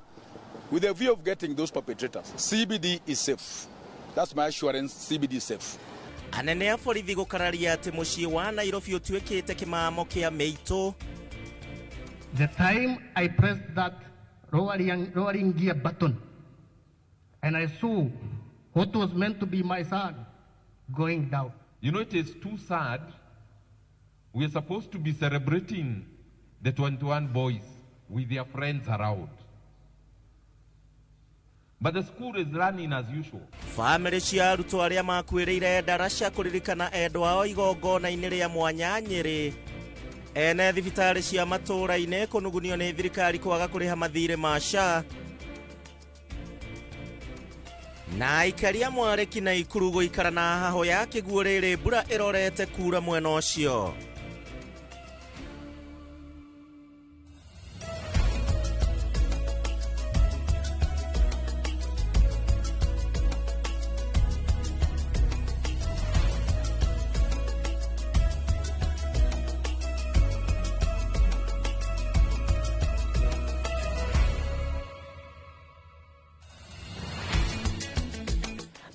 with a view of getting those perpetrators. CBD is safe. That's my assurance, CBD is safe. Anene a borithi gũkararia atĩ mũciĩ wa Nairobi ũtuĩkĩte kĩmamo kĩa mĩitũ. The time I pressed that lowering gear button and I saw what was meant to be my son going down. You know, it is too sad. We are supposed to be celebrating the 21 boys with their friends around. But the school is running as usual. Family cia arutwo arĩa makuĩrĩire darasha kũririkana endwa ao igongona-inĩ rĩa mwanya Nyĩrĩ. Ene thibitarĩ cia matũũra-inĩ kũnugunio nĩ thirikari kwaga kũrĩha mathirĩ ma SHA. Na aikaria Mwarĩki na Ikuru gũikara na haho ya kĩguũ rĩrĩ mbura ĩrorete kura mwena ũcio.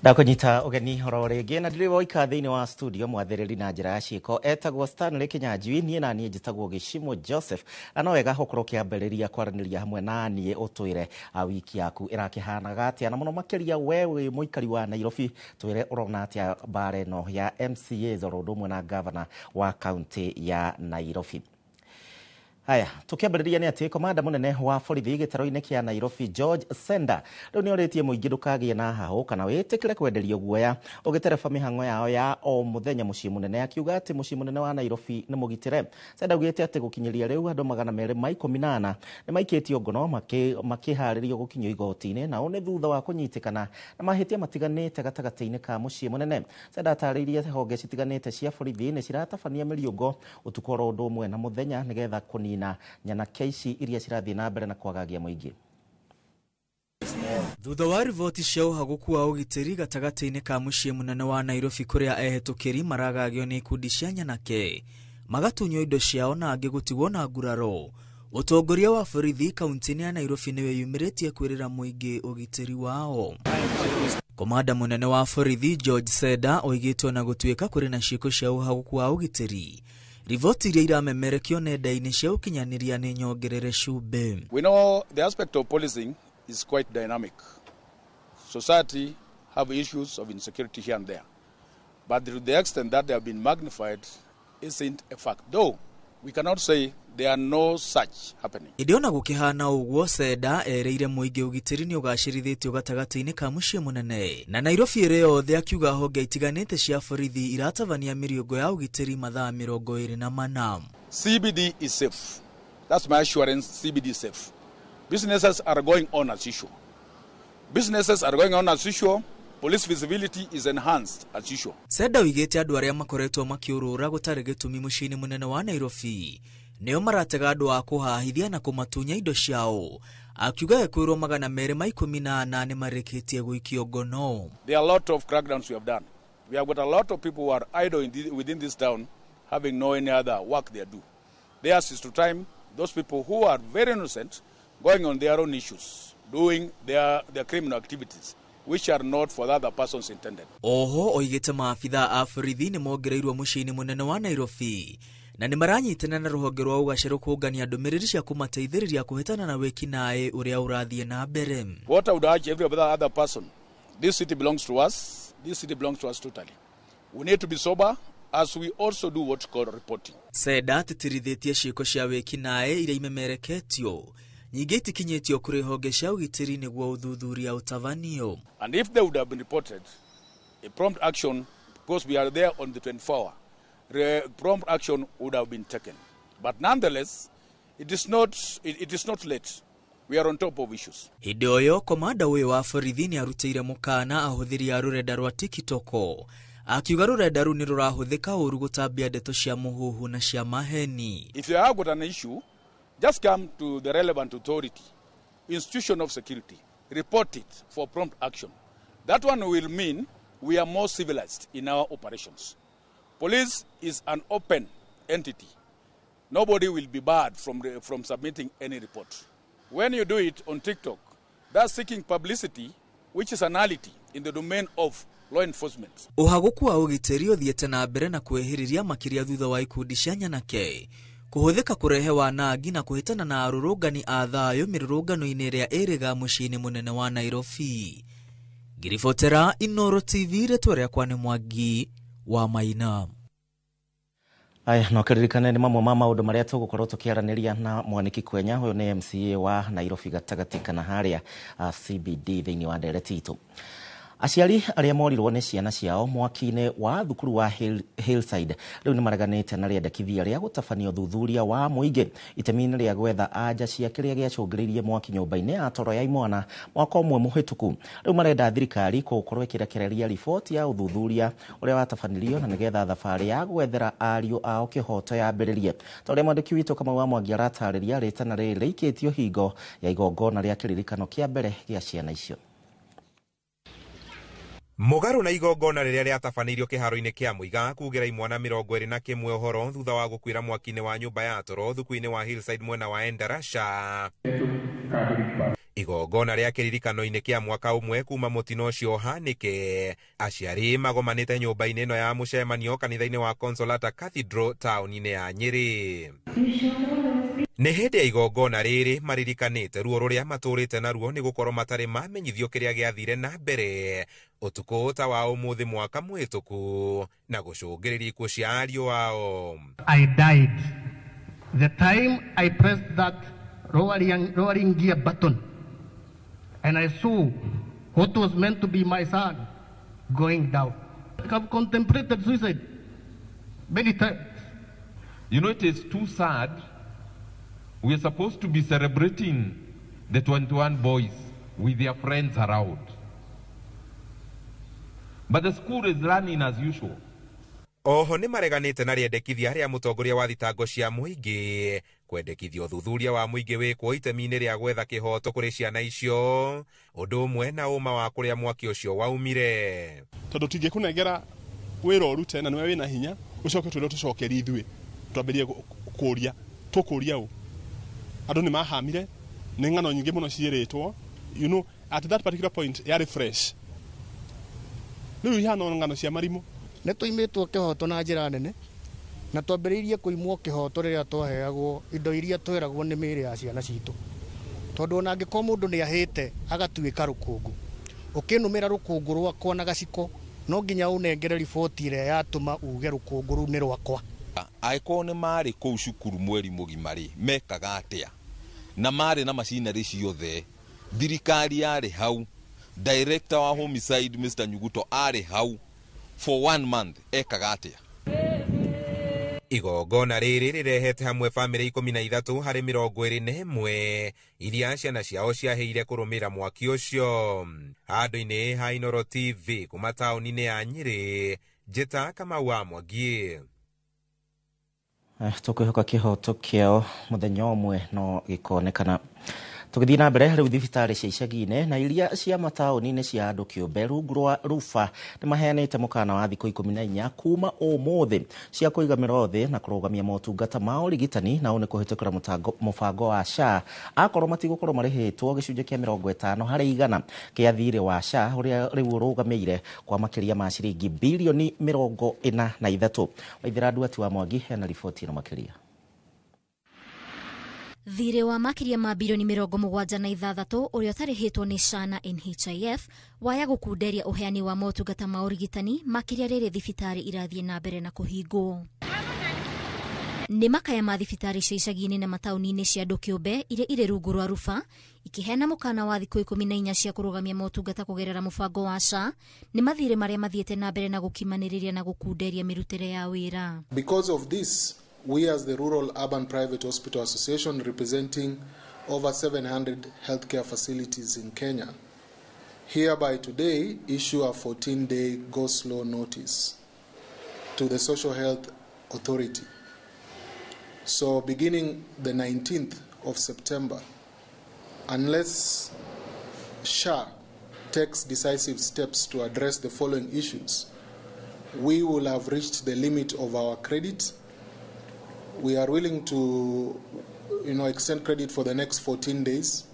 Ndakũnyita ũgeni horo rĩngĩ na ndĩrĩ woika thĩinĩ wa studio mwathĩrĩri na njĩra ya ciĩko etagwo Stanley Kĩnyanjui niĩ na niĩ njĩtagwo Gĩcimo Joseph na no wega gũkorwo kĩambĩrĩria kwaranĩria hamwe na niĩ ũtwĩre wiki yaku ĩrakĩhanaga atĩa na mũno makĩria we wĩ mũikari wa Nairobi twĩre ũrona atĩa mbara ĩno ya MCAs oro ũndũ ũmwe na gavana wa kaunti ya Nairobi. Haya, tukiambĩrĩria nĩ atĩ komanda mũnene wa borithi gĩtaro-inĩ kĩa Nairobi George Senda rĩu nĩ orĩtie mũingĩ ndũkagĩe na hahũ kana wĩtĩkĩre kwenderio guoya ũgĩtereba mĩhang'o yao ya o mũthenya mũciĩ mũnene akiuga atĩ mũciĩ mũnene wa Nairobi nĩ mũgitĩre. Senda augĩte atĩ gũkinyĩria rĩu andũ 218 nĩ maikĩtio ngono makĩharĩrio gũkinyio igoti-inĩ na nĩ thutha wa kũnyitĩkana na mahĩtia matiganĩte gatagatĩ-inĩ ka mũciĩ mũnene. Senda atarĩirie honge citiganĩte cia borithi nĩ ciratabania mĩriũngo ũtukũ oro ũndũ ũmwe na mũthenya nĩgetha kũnina nyana keici iria cirathiĩ na mbere na kwagagia mũingĩ. Thutha wa riboti cia ũhagũku wa ũgitĩri gatagatĩ-inĩ ka mũciĩ mũnene wa Nairobi kũrĩa ehĩtũkĩri maragagio nĩ ikundi cia nyanake magatunywo indo ciao na angĩ gũtigwo na nguraro, ũtongoria wa borithi kaunti-inĩ ya Nairobi nĩ wĩyumĩrĩtie kwĩrĩra mũingĩ ũgitĩri wao. Komanda mũnene wa borithi George Senda oigĩtwo na gũtuĩka kũrĩ na ciĩko cia ũhagũku wa ũgitĩri riboti iria iramemerekio nenda-inĩ cia ũkinyanĩria nĩ nyongerere cumbe. We know the aspect of policing is quite dynamic. Society have issues of insecurity here and there. But to the extent that they have been magnified isn't a fact. Though we cannot say there are no such happening. Ĩndĩ ona gũkĩhana ũguo Senda ereire mũingĩ ũgitĩri nĩ ũgacĩrithĩtio gatagatĩ-inĩ ka mũciĩ mũnene na Nairobi ĩrĩ yothe akiuga honge itiganĩte cia borithi iratabania mĩriũngo ya ũgitĩri mathaa 24. CBD is safe. That's my assurance, CBD is safe. Businesses are going on as usual. Businesses are going on as usual. Police visibility is enhanced as usual. Senda oigĩte andũ arĩa makoretwo makiũrũra gũtarĩ gĩtũmi mũciĩ-inĩ mũnene wa Nairobi nĩo maratega andũ a kũhahithia na kũmatunya indo ciao. Akiuga ekwĩrwo 218 nĩ marĩkĩtie gũikio ngono. There are a lot of crackdowns we have done. We have got a lot of people who are idle within this town having no any other work they do. Theirs is to time those people who are very innocent going on their own issues, doing their criminal activities. which are not for the other persons intended. Oho oigite maabitha a borithi ni mongereirwo muciini munene wa Nairobi na ni maranyitana na ruhonge rwa ugaciro kungania ndumiriri cia kumateithiriria kuhitana na wikinae uria urathie na mbere. What I would urge every other person, this city belongs to us. This city belongs to us totally. We need to be sober as we also do what's called reporting. Seda titirithitie ciiko cia wikinae iria imemereketio nyingi itikinyitio kuri honge cia ugitiri niguo uthuthuria utavanio. And if they would have been reported, a prompt action, because we are there on the 24 hour, prompt action would have been taken. But nonetheless, it is not late. We are on top of issues. Hindi oyo komanda uyu wa borithi ni arutire mukana ahuthiri a rurenda rwa TikTok akiuga rurenda ru ni rurahuthika uru gutambia ndeto cia muhuhu na cia maheni. If you have got an issue, just come to the relevant authority, institution of security, report it for prompt action. That one will mean we are more civilized in our operations. Police is an open entity. Nobody will be barred from submitting any report. When you do it on TikTok, that's seeking publicity, which is an ality in the domain of law enforcement. Uhaguku wa ugitiri uthiete na mbere na kwehiriria makiria thutha wa ikundi cia nyanake kuhuthika kurehe wanangi na kuhitana na arurungani a thayo mirurungano-ini iria iriga muciini munene wa Nairobi. Girifotera Inoro TV retwa riakwa ni Mwangi wa Maina. Aya no kiririkane ni mamwe ma maundu maria tugukorwo tukiaraniria na Mwaniki Kwenya huyo ni MCA wa Nairobi gatagati kana haria CBD thiini wa ndereti itu. Aciari aria morirwo ni ciana ciao mwaki-ini wa thukuru wa Hillside riu ni maraganite na riendekithia ria gutafanio thuthuria wa muingi itemi-ini ria gwetha anja cia kiria giacungiririe mwaki nyumba-ini ya toro ya imwana mwaka umwe muhituku. Riu marenda thirikari gukorwo ikirekereria riboti ya uthuthuria uria watafanirio na nigetha thabari ya gwethera ariu ao kihoto yambiririe. Toria mwandiki witu kama wa Mwangi aratariria ritana riri rikitio hingo ya igongona ria kiririkano kia mbere gia ciana icio. Mugaru na igongona riria riatabanirio kiharo-ini kia muiga kugira imwana 21 uhoro thutha wa gukwira mwaki-ini wa nyumba ya toro thuku-ini wa Hillside mwena wa Endarasha. Igongona ria kiririkano-ini kia mwaka umwe kuma mutino ucio hanike aciari magomanite nyumba-ini ino ya mucemanio kanitha-ini wa Consolata Cathedral town-ini ya Nyeri. Ni hindi ya igongona riri maririkanite ruo ruria maturite naruo ni gukorwo matari mamenyithio kiria giathire na mbere utuku ta wa umuthi mwaka mwituku na gucungiriria ikuo cia ariu wao. I died the time I pressed that lowering gear button and I saw what was meant to be my son going down. I have contemplated suicide many times. You know, it is too sad. We are supposed to be celebrating the 21 boys with their friends around. But the school is running as usual. Oho ni mareganite na riendekithia ria mutongoria wa thitango cia muingi kwendekithia uthuthuria wa muingi wikwo itemi-ini ria gwetha kihoto kuri ciana icio undu umwe na uma wa kuria mwaki ucio waumire. Tondu tingikunengera wira urute na niwe wina hinya ucoke twire tucokerie ithui twambirie kuria tukuria u andu ni mahamire ni ng'ano nyingi muno ciiritwo, you know, at that particular point ya refresh riu ihana ng'ano cia marimu ne tuimitwo kihoto na njira nene na twambiriirie kuimwo kihoto riria twaheagwo indo iria tweragwo ni miri ya ciana citu tondu ona angiko mundu ni ahite agatuika rukungu ukinumira rukungu rwakwa na gaciko no nginya unengere riboti iria yatuma uge rukungu ru ni rwakwa. Aiko ni mari kuu cukuru mweri mugimari mekaga atia na mari na machinery ciothe thirikari yari hau, director wa homicide Mr. Nyuguto ari hau for 1 month ekaga atia. Igongona riri rirehete hamwe family 13 hari 21 iria ciana ciao ciaheire kurumira mwaki ucio. Handu-ini ha Inoro TV kuma tauni-ini ya Nyeri, njeta kama wa Mwangi. Tukihoka kihoto kiao muthenya umwe no gikonekana. Tugithii na mbere riu thibitari cia icagi-inĩ na iria cia mataũni-inĩ cia andũ kĩũmbe rungu rwa rufa nĩ maheanĩte mũkana wa thikũ 14 kuma ũmũthĩ cia kũigamĩra thĩ na kũrũgamia motungata ma ũrigitani na nĩ kũhĩtũkĩra mũbango wa SHA akorwo matigũkorwo marĩhĩtwo gĩcunjĩ kĩa 50% kĩa thirĩ wa SHA ũrĩa rĩu ũrũgamĩire kwa makĩria ma ciringi bilioni 43. Waithĩra Nduati wa Mwangi hena riboti ĩno makĩria. Thirĩ wa makĩria ma bilioni 76 ũrĩa ũtarĩhĩtwo nĩ SHA na NHIF waya gũkunderia ũheani wa motungata ma ũrigitani makĩria rĩrĩ thibitarĩ irathiĩ na mbere na kũhingwo. Nĩ makaya ma thibitarĩ cia icagi-inĩ na mataũni-inĩ cia andũ kĩũmbe iria irĩ rungu rwa rufa ikĩheana mũkana wa thikũ 14 cia kũrũgamia motungata kũgerera mũbango wa SHA nĩ mathirĩ marĩa mathiĩte na mbere na gũkimanĩrĩria na gũkunderia mĩrutĩre ya wĩra. Because of this, we as the Rural Urban Private Hospital Association, representing over 700 healthcare facilities in Kenya, hereby today issue a 14-day go-slow notice to the Social Health Authority. So beginning the 19th of September, unless SHA takes decisive steps to address the following issues, we will have reached the limit of our credit. We are willing to, extend credit for the next 14 days,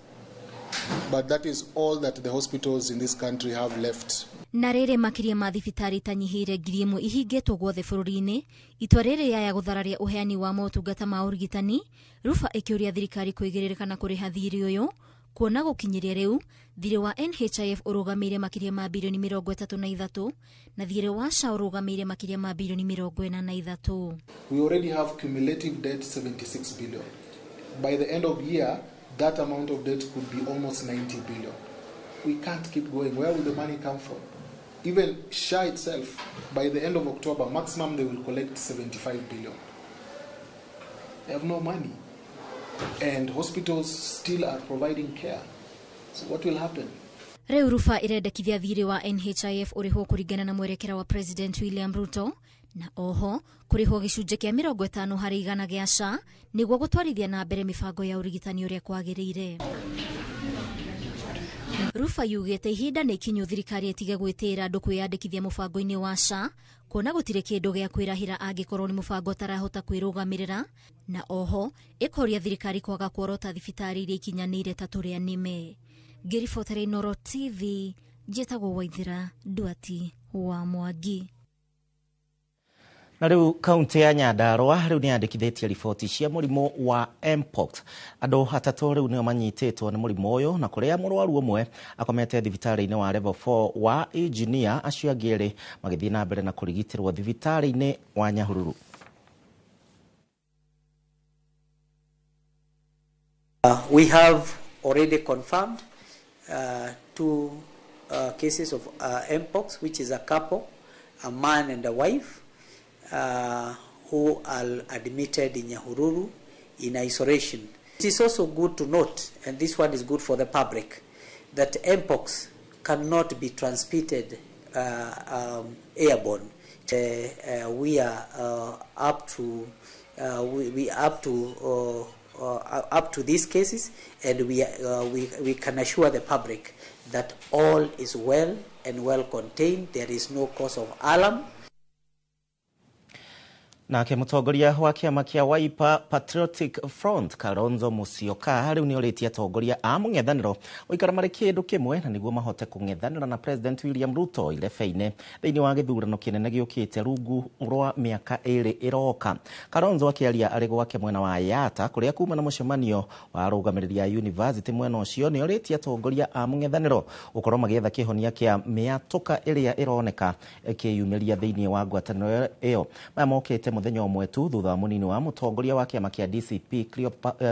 but that is all that the hospitals in this country have left. Na rĩrĩ makĩria ma thibitarĩ tanyihĩire 1,000 ihingĩtwo guothe bũrũri-inĩ, itua rĩrĩ yaya gũthararia ũheani wa motungata ma ũrigitani, rufa ĩkĩũria thirikari kwĩgĩrĩrĩka na kũrĩha thirĩ ũyũ, kuona gũkinyĩria rĩu thirĩ wa NHIF ũrũgamĩire makĩria ma bilioni 33 na thirĩ wa SHA ũrũgamĩire makĩria ma bilioni 43. We already have cumulative debt 76 billion. By the end of year, that amount of debt could be almost 90 billion. We can't keep going. Where will the money come from? Even SHA itself, by the end of October, maximum they will collect 75 billion. They have no money. And hospitals still are providing care. So what will happen? Rĩu rufa irendekithia thirĩ wa NHIF ũrĩhwo kũringana na mwerekera wa President William Ruto na oho kũrĩhwo gĩcunjĩ kĩa 50% gĩa SHA nĩguo gũtwarithia na mbere mĩbango ya ũrigitani ũrĩa kwagĩrĩire. Rufa yugĩte ihinda nĩ ikinyu thirikari ĩtige gwĩtĩĩra andũ kwĩyandĩkithia mũbango-inĩ wa SHA kuona gũtirĩ kĩndũ gĩa kwĩrahĩra angĩkorwo nĩ mũbango ũtarahota kwĩrũgamĩrĩra na oho ĩkoria thirikari kwaga kuorota thibitarĩ iria ikinyanĩire ta tũrĩa nĩme. Ngĩribotera Inooro TV, njĩtagwo Waithĩra Nduati wa Mwangi. Na rĩu kaunti ya Nyandarua rĩu nĩ yandĩkithĩtie riboti cia mũrimũ wa mpox. Andũ 3 rĩu nĩo manyitĩtwo nĩ mũrimũ ũyũ na kũrĩa mũrwaru ũmwe akomete thibitarĩ-inĩ wa level 4 wa engineer, acio angĩ erĩ magĩthiĩ na mbere na kũrigitĩrwo thibitarĩ-inĩ wa Nyahururu. We have already confirmed 2 cases of mpox, which is a couple, a man and a wife, who are admitted in Nyahururu in isolation. It is also good to note, and this one is good for the public, that mpox cannot be transmitted airborne. We are up to these cases, and we can assure the public that all is well and well contained. There is no cause of alarm. Nake mũtongoria wa kĩama kĩa Wiper Patriotic Front Kalonzo Musyoka rĩu nĩ orĩtie atongoria a mũng'ethanĩro gũikara marĩ kĩndũ kĩmwe na nĩguo mahote kũng'ethanĩra na President William Ruto irebe-inĩ thĩinĩ wa gĩthurano kĩnene gĩũkĩte rungu rwa mĩaka 2 ĩroka. Kalonzo akĩaria arĩ gwake mwena wa Yata kũrĩa kuma na mũcemanio wa arũgamĩrĩri a university mwena ũcio nĩ orĩtie atongoria a mũng'ethanĩro gũkorwo magĩetha kĩhonia kĩa mĩatũka ĩrĩa ĩroneka ĩkĩyumĩria thĩinĩ wa ngwatanĩro ĩyo. Maya mokĩte muthenya ũmwe tu thutha wa mũnini wa mũtongoria wa kĩama kĩa DCP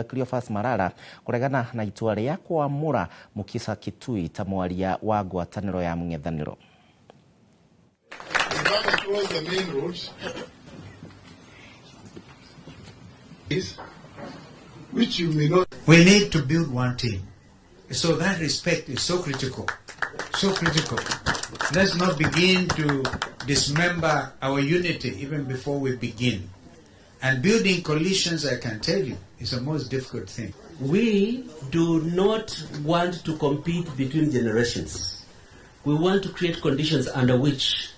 Cleophas Malala kũregana na itua rĩa kwamũra Mukisa Kitui ta mwaria wa ngwatanĩro ya mũng'ethanĩro. We need to build one team. So that respect is so critical. So critical. Let's not begin to dismember our unity even before we begin. And building coalitions, I can tell you, is the most difficult thing. We do not want to compete between generations. We want to create conditions under which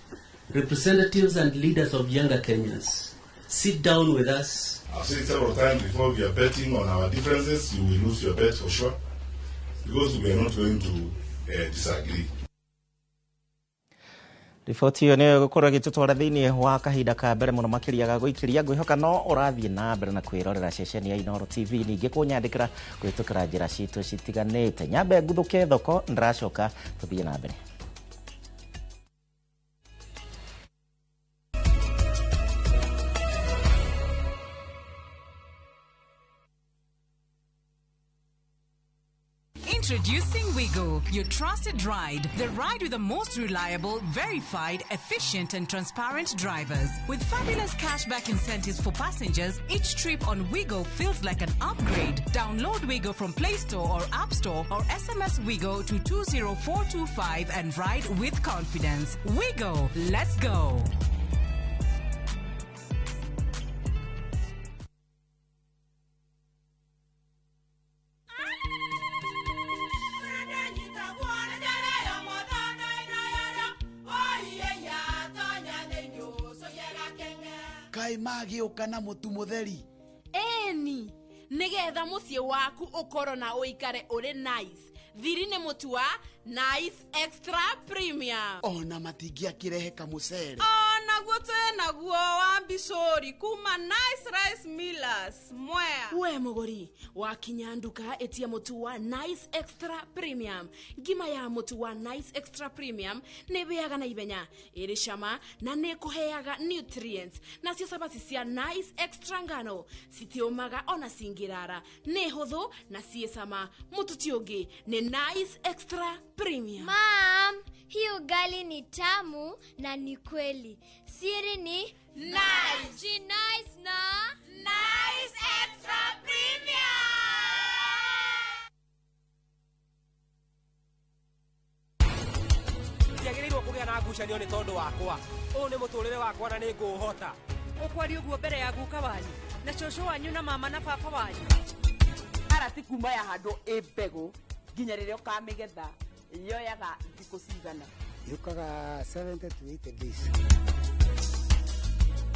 representatives and leaders of younger Kenyans sit down with us. I've said several times before, we are betting on our differences. You will lose your bet for sure, because we are not going to disagree. Riboti iyo nä gå korwo gä tå twara thä inä wa kahinda ka mbere må no makä ria ga gå ikä ria ngwä hoka no å rathiä na mbere na kwä rorera ceceni ya Inooro TV ningä kå nyandä kä ra kwä tå kä ra njä ra citå citiganä te nyambe nguthå ke thoko nä ndäracoka tå thiä na mbere. Introducing Wigo, your trusted ride. The ride with the most reliable, verified, efficient and transparent drivers. With fabulous cashback incentives for passengers, each trip on Wigo feels like an upgrade. Download Wigo from Play Store or App Store or SMS Wigo to 20425 and ride with confidence. Wigo, let's go. Kai magi ukana mutu mutheri eni nigetha mucie waku ukoro na uikare uri nice thiri ni mutu wa nice extra premium ona matingia kirehe kamucere ona guto naguo wa mbicori kuma nice rice millers mwea we mugori wakinya nduka etia mutu wa nice extra premium ngima ya mutu wa nice extra premium ne beaga na ibenya iri shama na ne kuheaga nutrients na cio sabati cia nice extra ngano sitiomaga ona singirara ne huthu na ciesama mutu tiongi ne nice extra premium. Mom, hii ugali ni tamu na ni kweli. Siri ni nice. Ji nice na nice extra premium. Ndiagĩrĩirwo kũgĩa na ngucanio nĩ tondũ wakwa. Ũũ nĩ mũtũrĩre wakwa na nĩ ngũũhota. Ũkwari ũguo mbere ya guka wanyu na cũcũ wanyu na mama na baba wanyu. Arati kuma ya handũ ĩmbegũ nginya rĩrĩa ũkamĩgetha yoyaga thikũ cigana. Yukaga 70 to 80 days.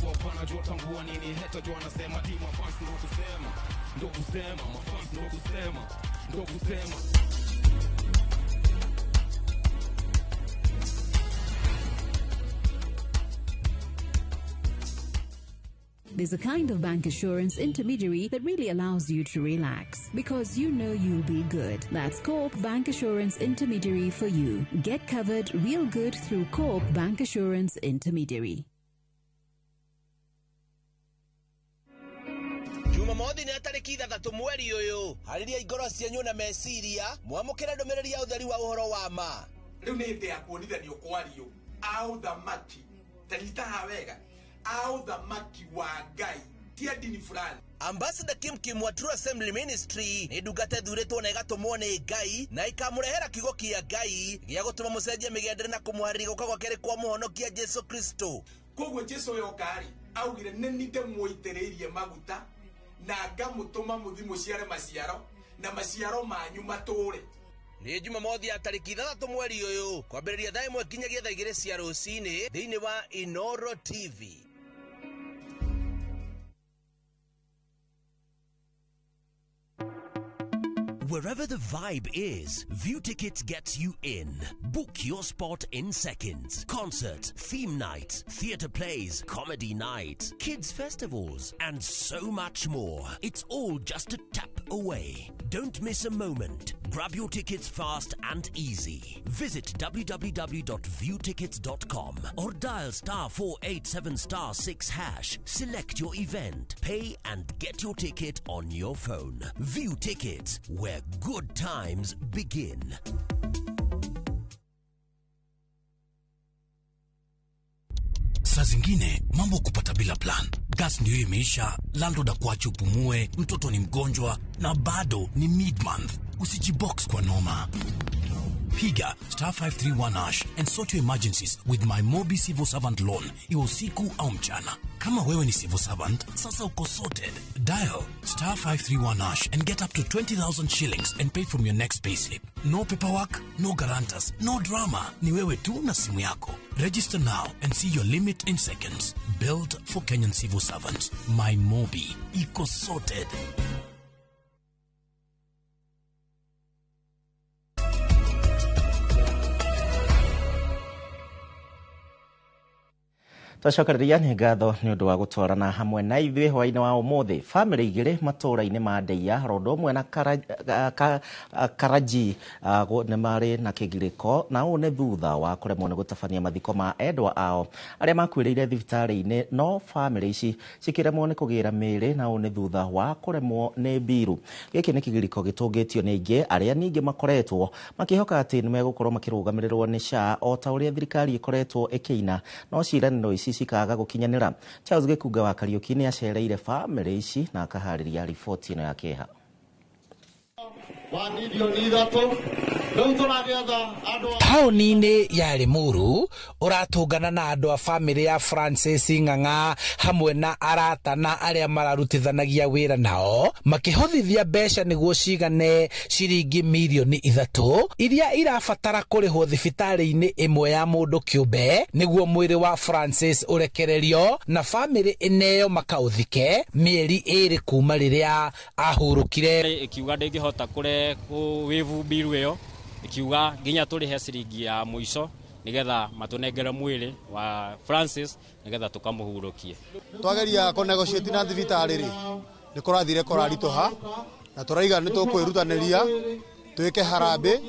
Wapana jua tambua nini heta jua nasema di mafans ndo kusema mafans ndo kusema There's a kind of bank assurance intermediary that really allows you to relax because you know you'll be good. That's Coop Bank Assurance Intermediary for you. Get covered real good through Coop Bank Assurance Intermediary. Jumamothi ni atariki 3 mweri uyu. Hariria igoro cianyu na meciria, mwamukira ndomereri ya utheri wa uhoro wa ma. Riu ni ndi akuonithanio kwario au thamaki tanitaha wega au thamaki wa Ngai tia dini fulani. Ambassador Kim wa True Assembly Ministry ni ndungate thuritwo na igatumwo ni Ngai na ikamurehera kigo kia Ngai gia gutuma mucenjia migendere na kumuharĩria guka gwake rĩ kwa muhonokia Jesu Kristo. Koguo Jesu yokari augire nĩnite muitĩrĩirie maguta na ngamutuma muthi muciare maciaro na maciaro manyu matũre. Ni Jumamothi ya tariki 3 mweri uyu kwambĩrĩria thaa 1 nginyagia thaa 2 cia rũcinĩ thĩinĩ wa Inooro TV. Wherever the vibe is, View Tickets gets you in. Book your spot in seconds. Concert, theme night, theatre plays, comedy night, kids festivals, and so much more. It's all just a tap away. Don't miss a moment. Grab your tickets fast and easy. Visit www.viewtickets.com or dial *487*6#. Select your event, pay and get your ticket on your phone. View Tickets, where good times begin. Saa zingine mambo kupata bila plan. Gas ndio imeisha, landlord akuache upumue, mtoto ni mgonjwa na bado ni mid-month. Usijibox kwa noma. Piga *531# and sort your emergencies with my Mobi Civil Servant Loan. Iwe usiku au mchana. Kama wewe ni civil servant, sasa uko sorted. Dial *531# and get up to 20,000 shillings and pay from your next payslip. No paperwork, no guarantors, no drama. Ni wewe tu na simu yako. Register now and see your limit in seconds. Built for Kenyan civil servants. My Mobi. Iko sorted. Twacokereria nĩ ngatho nĩ ũndũ wa gũtwarana hamwe na ithuĩ hwaĩ-inĩ wa ũmũthĩ. Famĩlĩ igĩrĩ matũũra-inĩ ma Ndeia, Rondo ũmwe na Karaji nĩ marĩ na kĩgirĩko, na ũũ nĩ thutha wa kũremwo nĩ gũtabania mathiko ma endwa ao arĩa makuĩrĩire thibitarĩ-inĩ, no famĩlĩ ici cikĩremwo nĩ kũgĩra mĩĩrĩ, na ũũ nĩ thutha wa kũremwo nĩ mbiru. Gĩkĩ nĩ kĩgirĩko gĩtũngĩtio nĩ aingĩ arĩa ningĩ makoretwo makĩhoka atĩ nĩ megũkorwo makĩrũgamĩrĩrwo nĩ SHA o ta ũrĩa thirikari ĩkoretwo ĩkĩina, no ciĩranĩro ici cikaga gũkinyanĩra. Charles Gĩkunga wa Kariũki nĩ acereire famĩlĩ ici na akaharĩria riboti ĩno ya kĩeha. Taũni-inĩ ya Limuru ũratũngana na andũ a famĩlĩ ya Francis Ng'ang'a hamwe na arata na arĩa mararutithanagia wĩra nao makĩhothithia mbeca nĩguo cigane ciringi mirioni 3 iria irabatara kũrĩhwo thibitarĩ-inĩ ĩmwe ya mũndũ kĩũmbe nĩguo mwĩrĩ wa Francis ũrekererio na famĩlĩ ĩneyo makaũthike mĩeri 2 kuma rĩrĩa ahurũkire. Ikiuga ndĩngĩhota kũre wĩvu biru ĩyo, ikiuga nginya tũrĩhe ciringi ya mũico nigetha matũnengere mwĩrĩ wa Francis nigetha tũkamũhurũkie. Twageria kũnegotiate na thibitarĩ rĩ nĩ kũrathire kũraritũha na tũraiga nĩ tũkwĩrutanĩria twĩke harambĩ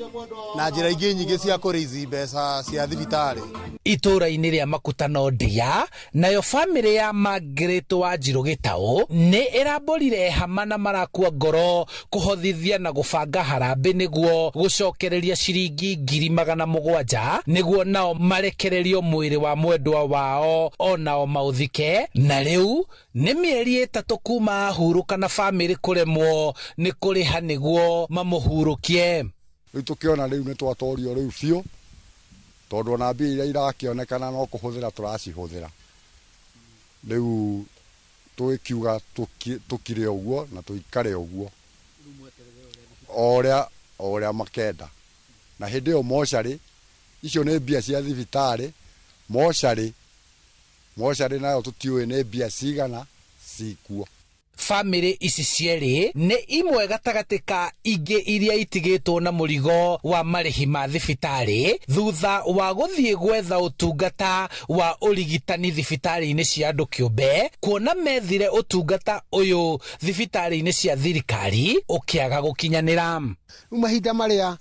na njĩra ingĩ nyingĩ cia kũrĩithi mbeca cia thibitarĩ. Itũũra-inĩ rĩa Makutano Ndeia, nayo famĩlĩ ya Margaret wa Njirũ Gĩtaũ nĩ ĩrambũrire hama na marakua ngoro kũhothithia na gũbanga harambĩ nĩguo gũcokereria ciringi 700,000 nĩguo nao marekererio mwĩrĩ wa mwendwa wao onao maũthike, na rĩu nĩ mĩeri 3 kuma ahurũka na famĩlĩ kũremwo nĩ kũrĩha nĩguo mamũhurũkie. Rĩu tũkĩona rĩu nĩ twatorio rĩu biũ tondũ na mbia iria irakĩonekana no kũhũthĩra tũracihũthĩra. Rĩu tũkiuga tũkire ũguo na tũikare ũguo o ũrĩa makenda, na hĩndĩ ĩyo mocarĩ icio nĩ mbia cia thibitarĩ. Mocarĩ nayo tũtiũĩ nĩ mbia cigana cikuo. Famĩlĩ ici cierĩ nĩ imwe gatagatĩ ka ingĩ iria itigĩtwo na mũrigo wa marĩhi ma thibitarĩ thutha wa gũthiĩ gwetha ũtungata wa ũrigitani thibitarĩ-inĩ cia andũ kĩũmbe, kuona methire ũtungata ũyũ thibitarĩ-inĩ cia thirikari ũkĩaga gũkinyanĩra. Mahinda marĩa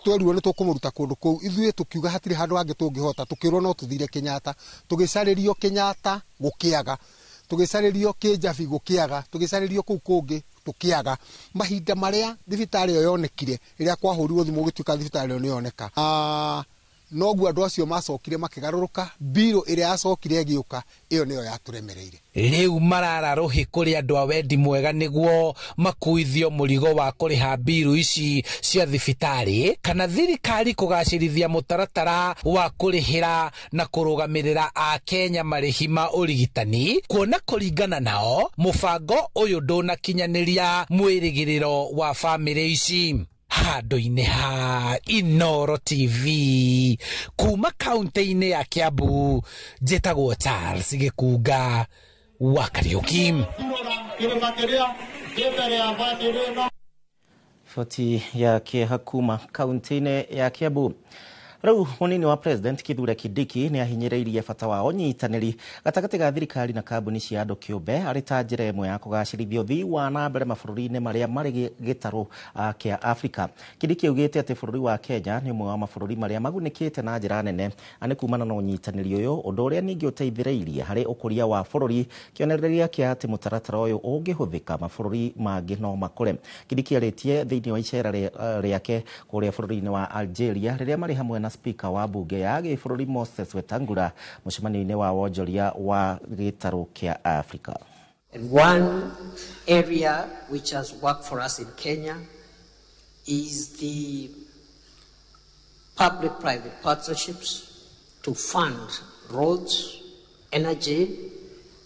twerirwo nĩ tũkũmũruta kũndũ kũu, ithuĩ tũkiuga hatirĩ handũ hangĩ tũngĩhota, tũkĩrwo no tũthire Kenyatta, tũgĩcarĩrio Kenyatta gũkĩaga, tũgĩcarĩrio Kĩjabi gũkĩaga, tũgĩcarĩrio kũu kũngĩ tũkĩaga. Mahinda marĩa thibitarĩ ĩyo yonekire rĩrĩa kwahũrirwo thimũ gũtuĩka thibitarĩ ĩyo nĩ yoneka, noguo andũ acio macokire makĩgarũrũka, mbirũ ĩrĩa yacokire ĩgĩũka ĩyo nĩyo yatũremereire. Rĩu marara rũhĩ kũrĩ andũ a wendi mwega nĩguo makuithio mũrigo wa kũrĩha mbirũ ici cia thibitarĩ, kana thirikari kũgacĩrithia mũtaratara wa kũrĩhĩra na kũrũgamĩrĩra a Kenya marĩhi ma ũrigitani, kuona kũringana nao mũbango ũyũ ndũnakinyanĩria mwĩrĩgĩrĩro wa famĩlĩ ici. Handũ-inĩ ha Inoro TV kuma kaunti-inĩ ya Kiambu, njĩtagwo Charles Gĩkunga wa Kariũki. Foti ya kĩeha kuma kaunti-inĩ ya Kiambu. Rĩu mũnini wa president Kithure Kindiki nĩ ahinyĩrĩirie bata wa ũnyitanĩri gatagatĩ ga thirikari na kambuni cia andũ kĩũmbe arĩ ta njĩra ĩmwe ya kũgacĩrithia ũthii wa na mbere mabũrũri-inĩ marĩa marĩ gĩtarũ kĩa Afrika. Kindiki augĩte atĩ bũrũri wa Kenya nĩ ũmwe wa mabũrũri marĩa magunĩkĩte na njĩra nene nĩ kumana na ũnyitanĩri ũyũ, ũndũ ũrĩa ningĩ ũteithĩrĩirie harĩ ũkũria wa bũrũri, kĩonereria kĩa atĩ mũtaratara ũyũ ũngĩhũthĩka mabũrũri mangĩ no makũre. Kindiki arĩtie thĩinĩ wa icera rĩake kũrĩa bũrũri-inĩ wa Algeria rĩrĩa marĩ hamwe na spika wa bunge ya gĩbũrũri Moses Wetangula mũcemanio-inĩ wa wonjoria wa gĩtarũ kĩa Afrika. And one area which has worked for us in Kenya is the public-private partnerships to fund roads, energy,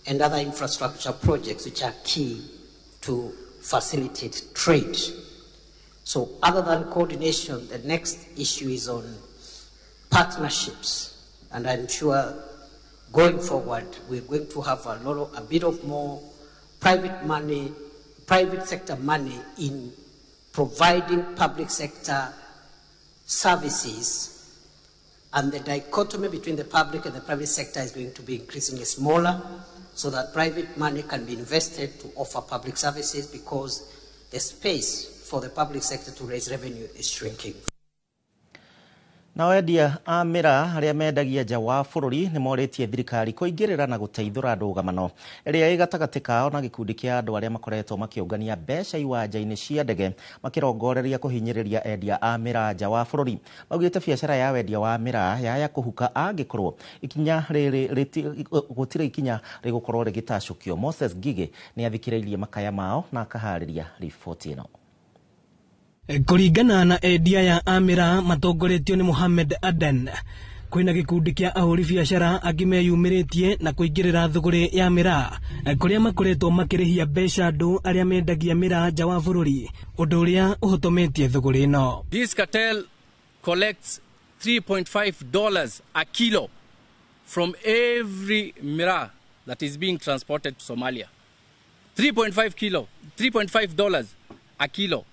and other infrastructure projects which are key to facilitate trade. So other than coordination, the next issue is on partnerships. And I'm sure going forward, we're going to have a bit of more private sector money in providing public sector services, and the dichotomy between the public and the private sector is going to be increasingly smaller, so that private money can be invested to offer public services, because the space for the public sector to raise revenue is shrinking. Na endia a mira aria mendagia nja wa bururi ni moretie thirikari kuingirira na guteithura ndũgamano iria igatagati kao na gikundi kia andu aria makoretwo makiungania mbeca iwanja-ini cia ndege makirongoreria kuhinyiriria endia a mira nja wa bururi. Maugite biacara ya wendia wa mira ya kuhuka angikorwo ikinya gutire ikinya rigukorwo rigitacukio. Moses Gige ni athikiriirie makaya mao na akahariria riboti ino. Kuringana na endia ya amira matongoretio ni Mohamed Aden, kwina gikundi kia ahuri biashara agimeyumiritie na kuingirira thuguri ya mira kuria makoretwo makirihia mbeca andu aria mendagia mira nja wa bururi, undu uria uhotometie thuguri ino. This cartel collects $3.5 a kilo from every mira that is being transported to Somalia. $3.5 a kilo.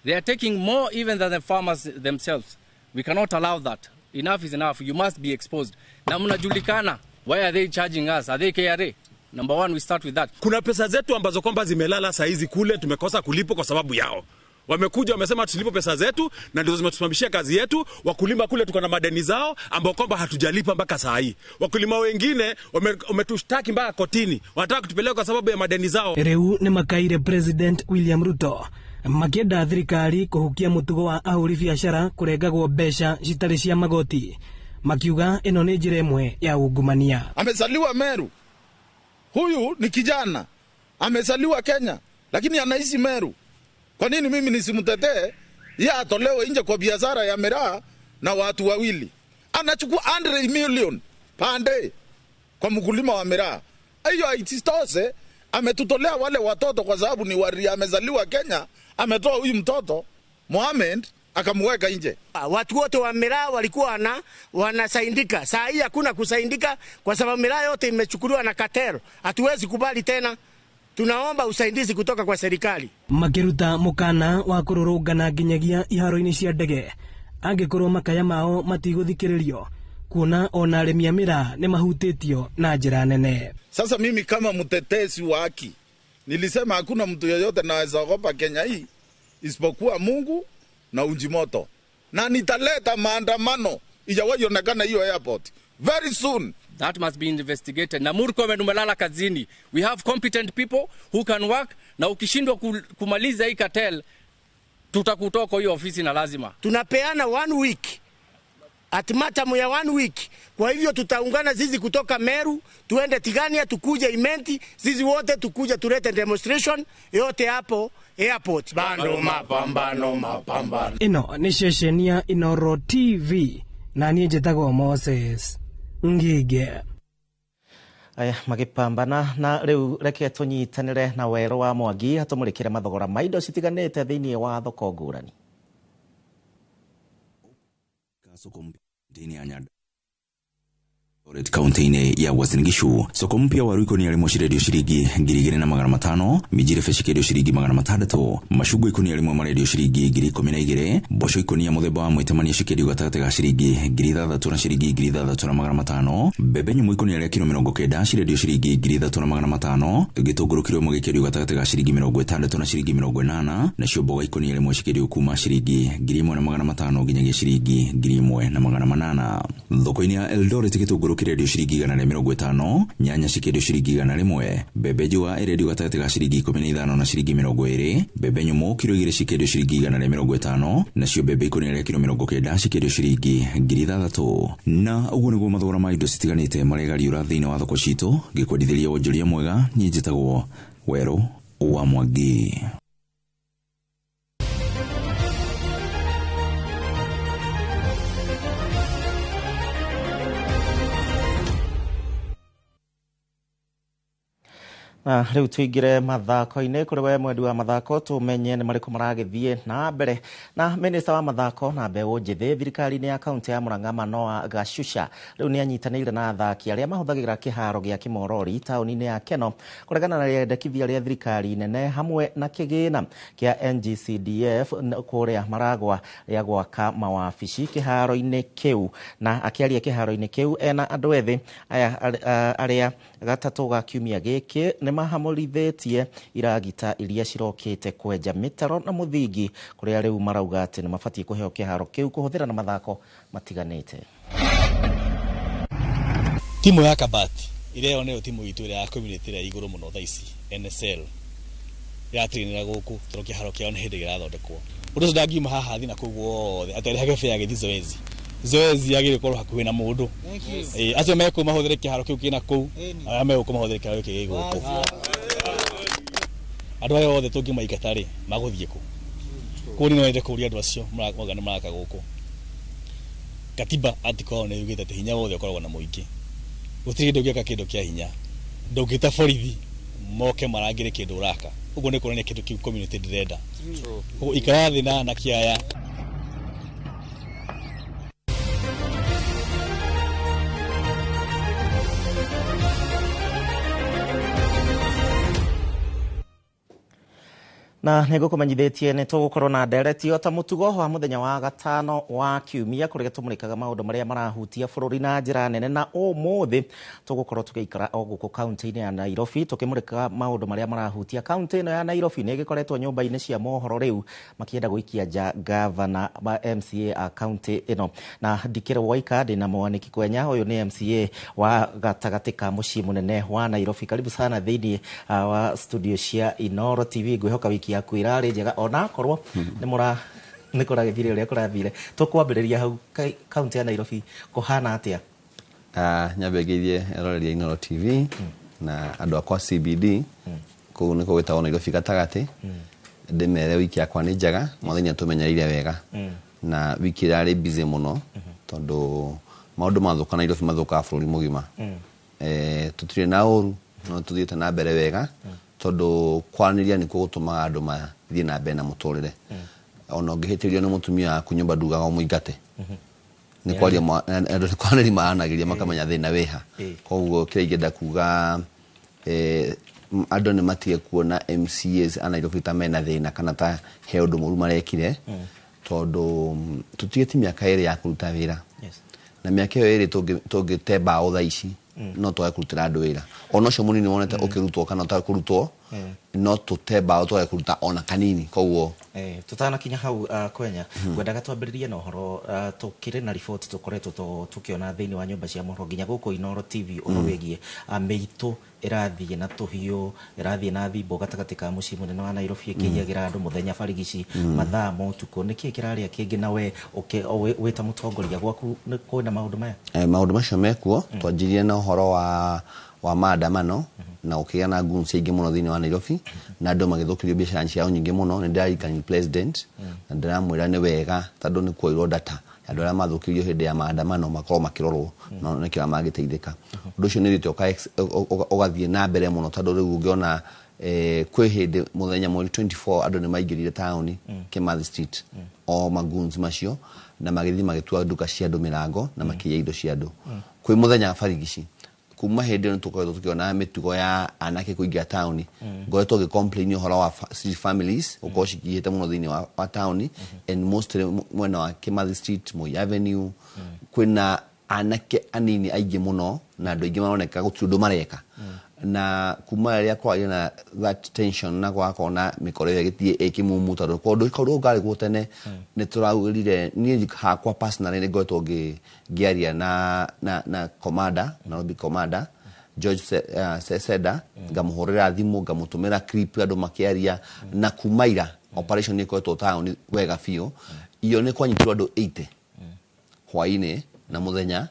They are taking more even than the farmers themselves. We cannot allow that. Enough is enough. You must be exposed. Na mnajulikana. Why are they charging us? Are they KRA? Number one, we start with that. Kuna pesa zetu ambazo kwamba zimelala saizi kule, tumekosa kulipo kwa sababu yao. Wamekuja wamesema tulipo pesa zetu na ndio zimetusimamishia kazi yetu. Wakulima kule tuko na madeni zao ambao kwamba hatujalipa mpaka saa hii. Wakulima wengine wametushtaki mpaka kotini. Wanataka kutupeleka kwa sababu ya madeni zao. Reu ni makaire President William Ruto makienda thirikari kuhukia mutugo wa ahuri biashara kurengagwo mbeca citari cia magoti, makiuga ino ni njira imwe ya ungumania. Amezaliwa Meru, huyu ni kijana amezaliwa Kenya lakini anaishi Meru. Kwa nini mimi nisimtetee? Yeye atolewe nje kwa biashara ya miraa na watu wawili. Anachukua 100 million pande kwa mkulima wa miraa. Hiyo haititoshe. Ametutolea wale watoto kwa sababu ni waria, amezaliwa Kenya, ametoa huyu mtoto Mohamed akamweka nje. Watu wote wa miraa walikuwa wanasaindika. Saa hii hakuna kusaindika kwa sababu miraa yote imechukuliwa na cartel. Hatuwezi kubali tena. Tunaomba usaidizi kutoka kwa serikali. Makiruta mukana wa kururungana nginyagia iharo-ini cia ndege, angikorwo makaya mao matigũthikĩrĩrio, kuona ona arĩmi a miraa ni mahutĩtio na njĩra nene. Sasa mimi kama mtetezi wa haki nilisema hakuna mtu yeyote anaweza ogopa Kenya hii isipokuwa Mungu na Unjimoto, na nitaleta maandamano ijawahi onekana hiyo airport very soon. That must be investigated. Na Murkomen umelala kazini. We have competent people who can work. Na ukishindwa kumaliza hii cartel, tutakutoka hiyo ofisi na lazima. Tunapeana 1 week. Ultimatum ya 1 week. Kwa hivyo tutaungana zizi kutoka Meru, tuende Tigania, tukuje Imenti, zizi wote tukuje tulete demonstration yote hapo airport. Bando mapambano. Ino ni shesheni ya Inoro TV na niĩ njĩtagwo Moses Ngige. Aya magipambana na riu reke tunyitanire na Werũ wa Mwangi atumurikire mathogora ma indo citiganite thiini wa thoko ngũrani. Dini anya kaunti-ini ya Uasin Gishu, soko mpya wa Ruiko ni alimo shiredio shiringi 2,500, mijire feshiredio shiringi 600, mashugu ikoni alimo maredio shiringi 12,000, bosho ikoni ya muthemba wa mwitemania shiredio gatagate ga shiringi 6,000 na shiringi 6,500, bebe nyumu ikoni ya kilo 90 shiredio shiringi 6,500, gitunguru kilo moja shiredio gatagate ga shiringi 60 na shiringi 80, na shoboga ikoni alimo shiredio kuma shiringi 1,500 ginyagia shiringi 1,800. Thoko-ini ya Eldoret gitunguru redio shiringi 150, nyanya shiredio shiringi 100, bebe jua redio gatagate ga shiringi 15 na shiringi 20, bebe nyumu kilo 2 shiredio shiringi 150, na cio bebe ikoni ya kilo 90 shiredio shiringi 6,000. Na uguo niguo mathogora ma indo citiganite maregari ura thiini wa thoko citu, gikwendithĩria wonjoria mwega. Niĩ njĩtagwo Werũ wa Mwangi. Na riu tuingire mathako-ini kuri we mwendi wa mathako tumenye ni mariku maragithie na mbere. Na minister wa mathako na mbeũ njithi thirikari-ini ya kaunti ya Murang'a Manoa Gashusha riu ni anyitanĩire na athaki aria mahũthagĩra kĩharo gĩa Kimorori taũni-inĩ ya Keno kũregana na rĩendekithia rĩa thirikari nene hamwe na kĩgĩna kĩa NGCDF kũrĩa Maragwa rĩa gwaka mawabici kĩharo-inĩ kĩu. Na akĩaria kĩharo-inĩ kĩu ena andũ ethĩ aya aria gatatũ ga kiumia gĩkĩ nĩ mahamũrithĩtie iragita iria cirokĩte kwenja mĩtaro na mũthingi kũrĩa rĩu marauga atĩ nĩ mabatiĩ kũheo kĩharo kĩu kũhũthĩra na mathako matiganĩte. Timu ya Kabati ĩrĩa nĩyo timu itũ ĩrĩa ya community ĩrĩa igũrũ mũno thaa ici NSL ĩratrainĩra gũkũ tondũ kĩharo kĩao nĩ hĩndĩ gĩrathondekwo. Ũndũ ũcio ndangiuma haha thĩ na kũu wothe atĩ arĩa gĩbĩa gĩthi zoezi yagĩrĩirwo gũkorwo hakuhĩ na mũndũ. Acio mekũu mahũthĩre kĩharo kĩu kĩna kũu, arĩa megũkũ mahũthĩre kĩharo kĩu gĩgũkũ. Andũ aya othe tũngĩmaingata-rĩ magũthiĩ kũ? Kũu nĩ noende kũria andũ acio nĩ maraka gũkũ. Katiba article nĩ yugĩte atĩ hinya wothe ũkoragwo na mũingĩ. Gũtirĩ hĩndĩ ũngĩaka kĩndũ kĩa hinya ndũngĩta borithi moke marangĩre kĩndũ ũraka. Ũguo nĩ kuonania kĩndũ kĩu community ndĩrenda. Ũguo ikara thĩ na anaki aya na nĩngũkũmenyithĩtie nĩ tũgũkorwo na ndereti o ta mũtugo wa mũthenya wa gatano wa kiumia kũrĩa tũmũrĩkaga maũndũ marĩa marahutia bũrũri na njĩra nene. Na ũmũthĩ tũgũkorwo tũgĩikara o gũkũ kaunti-inĩ ya Nairobi tũkĩmũrĩkaga maũndũ marĩa marahutia kaunti ĩno ya Nairobi. Nĩ ĩgĩkoretwo nyũmba-inĩ cia mohoro rĩu makĩenda gũikia nja gavana wa MCA a kaunti ĩno. Na Ndikĩrĩ Waika ndĩ na Mwaniki Kwenya, ũyũ nĩ MCA wa gatagatĩ ka mũciĩ mũnene wa Nairobi. Karibu sana thĩinĩ wa studio cia Inooro TV. Ngwĩhoka wiki yaku irarĩ njega ona korwo nĩ kũragĩthire ũrĩa kũrathire. Tũkwambĩrĩria hau kaunti ya Nairobi kũhana atĩa? Nyambe ngeithie eroreria Inooro TV na andũ akwa CBD kũu nĩ kũgwĩtagwo Nairobi gatagatĩ. Ndĩmere wiki yakwa nĩ njega, Mwathani atũmenyereire wega na wiki irarĩ busy mũno tondũ maũndũ mathũka Nairobi mathũkaga bũrũri mũgima. Tũtirĩ na ũru no tũthiĩte na mbere wega tondũ kwaranĩria nĩkuo gũtũmaga andũ mathiĩ na mbere na mũtũrĩre. Ona ũngĩhĩtĩrio nĩ mũtumia waku nyũmba ndugaga mũingate. Nĩ kwaria andũ nĩ kwaranĩria maranagĩria makamenya thĩna wĩha. Koguo kĩrĩa ingĩenda kuga andũ nĩ matige kuona MCAs a Nairobi ta mena thĩna kana ta he ũndũ mũru marekire tondũ tũtigĩti mĩaka ĩrĩ ya kũruta wĩra. Na mĩaka ĩyo ĩrĩ tũngĩte mbaũ thaa ici no twage kũrutĩra andũ wĩra. Ona ũcio mũnini wonete ũkĩrutwo kana ũtakũrutwo no tũte mbaũ twage kũruta ona kanini. Koguo tutanakinya hau Kwenya ngwendaga twambĩrĩrie na ũhoro tũkĩrĩ na riboti tũkoretwo tũkĩona thĩinĩ wa nyũmba cia mohoro nginya gũkũ Inooro TV ũhoro wĩgiĩ mĩitũ ĩrathiĩ na tũhiũ ĩrathiĩ na thimbo gatagatĩ ka mũciĩ mũnene wa Nairobi ĩkĩiyagĩra andũ mũthenya barigici mathaa ma ũtukũ. Nĩkĩĩ kĩrarĩa kĩngĩ na we wĩ ta mũtongoria gwaku kwĩna maũndũ maya? Maũndũ macio mekuo twanjirie na ũhoro wa maandamano na ũkĩgĩa na goons aingĩ mũno thĩinĩ wa Nairobi na andũ magĩthũkĩrio biacara ciao nyingĩ mũno. Nĩ ndirarikania president na ndĩramwĩra nĩ wega tondũ nĩ kuoirwo data andũ arĩa mathũkĩrio hĩndĩ ya maandamano makorwo makĩrorwo na nĩkĩo magĩteithĩka. Ũndũ ũcio nĩ rĩtio ũgathiĩ na mbere mũno tondũ rĩu ũngĩona kwĩ hĩndĩ mũthenya mweri 24 andũ nĩ maingĩrire taũni Kimathi Street o magoons macio na magĩthiĩ magĩtua nduka cia andũ mĩrango na makĩiya indo cia andũ. Kwĩ mũthenya barigici kuma hĩndĩ ĩyo nĩtũkoretwo tũkĩona mĩtugo ya anake kũingĩra taũni. Ngoretwo ngĩcomplain ũhoro wa street families gũkorwo cikĩhĩte mũno thĩinĩ wa taũni and mostly mwena wa Kimathi Street, Moi Avenue kwĩna anake anini aingĩ mũno na andũ aingĩ maroneka gũtirĩ ũndũ mareka. Na kuma rĩrĩa kwagĩa na that tension na gwakorwo na mĩkora ĩyo ĩgĩthiĩ ĩkĩmumu tondũ kaũndũ karĩ guo tene nĩ tũraugĩrire niĩ hakwa personally nĩ ngoretwo ngĩaria na commander Nairobi commander George Seda ngamũhũrĩra thimũ ngamũtũmĩra clip andũ makĩaria na kumaira operation nĩ ĩkoretwo taũni wega biũ. Iyo nĩ kwanyitirwo andũ 80 hwaĩ-inĩ na mũthenya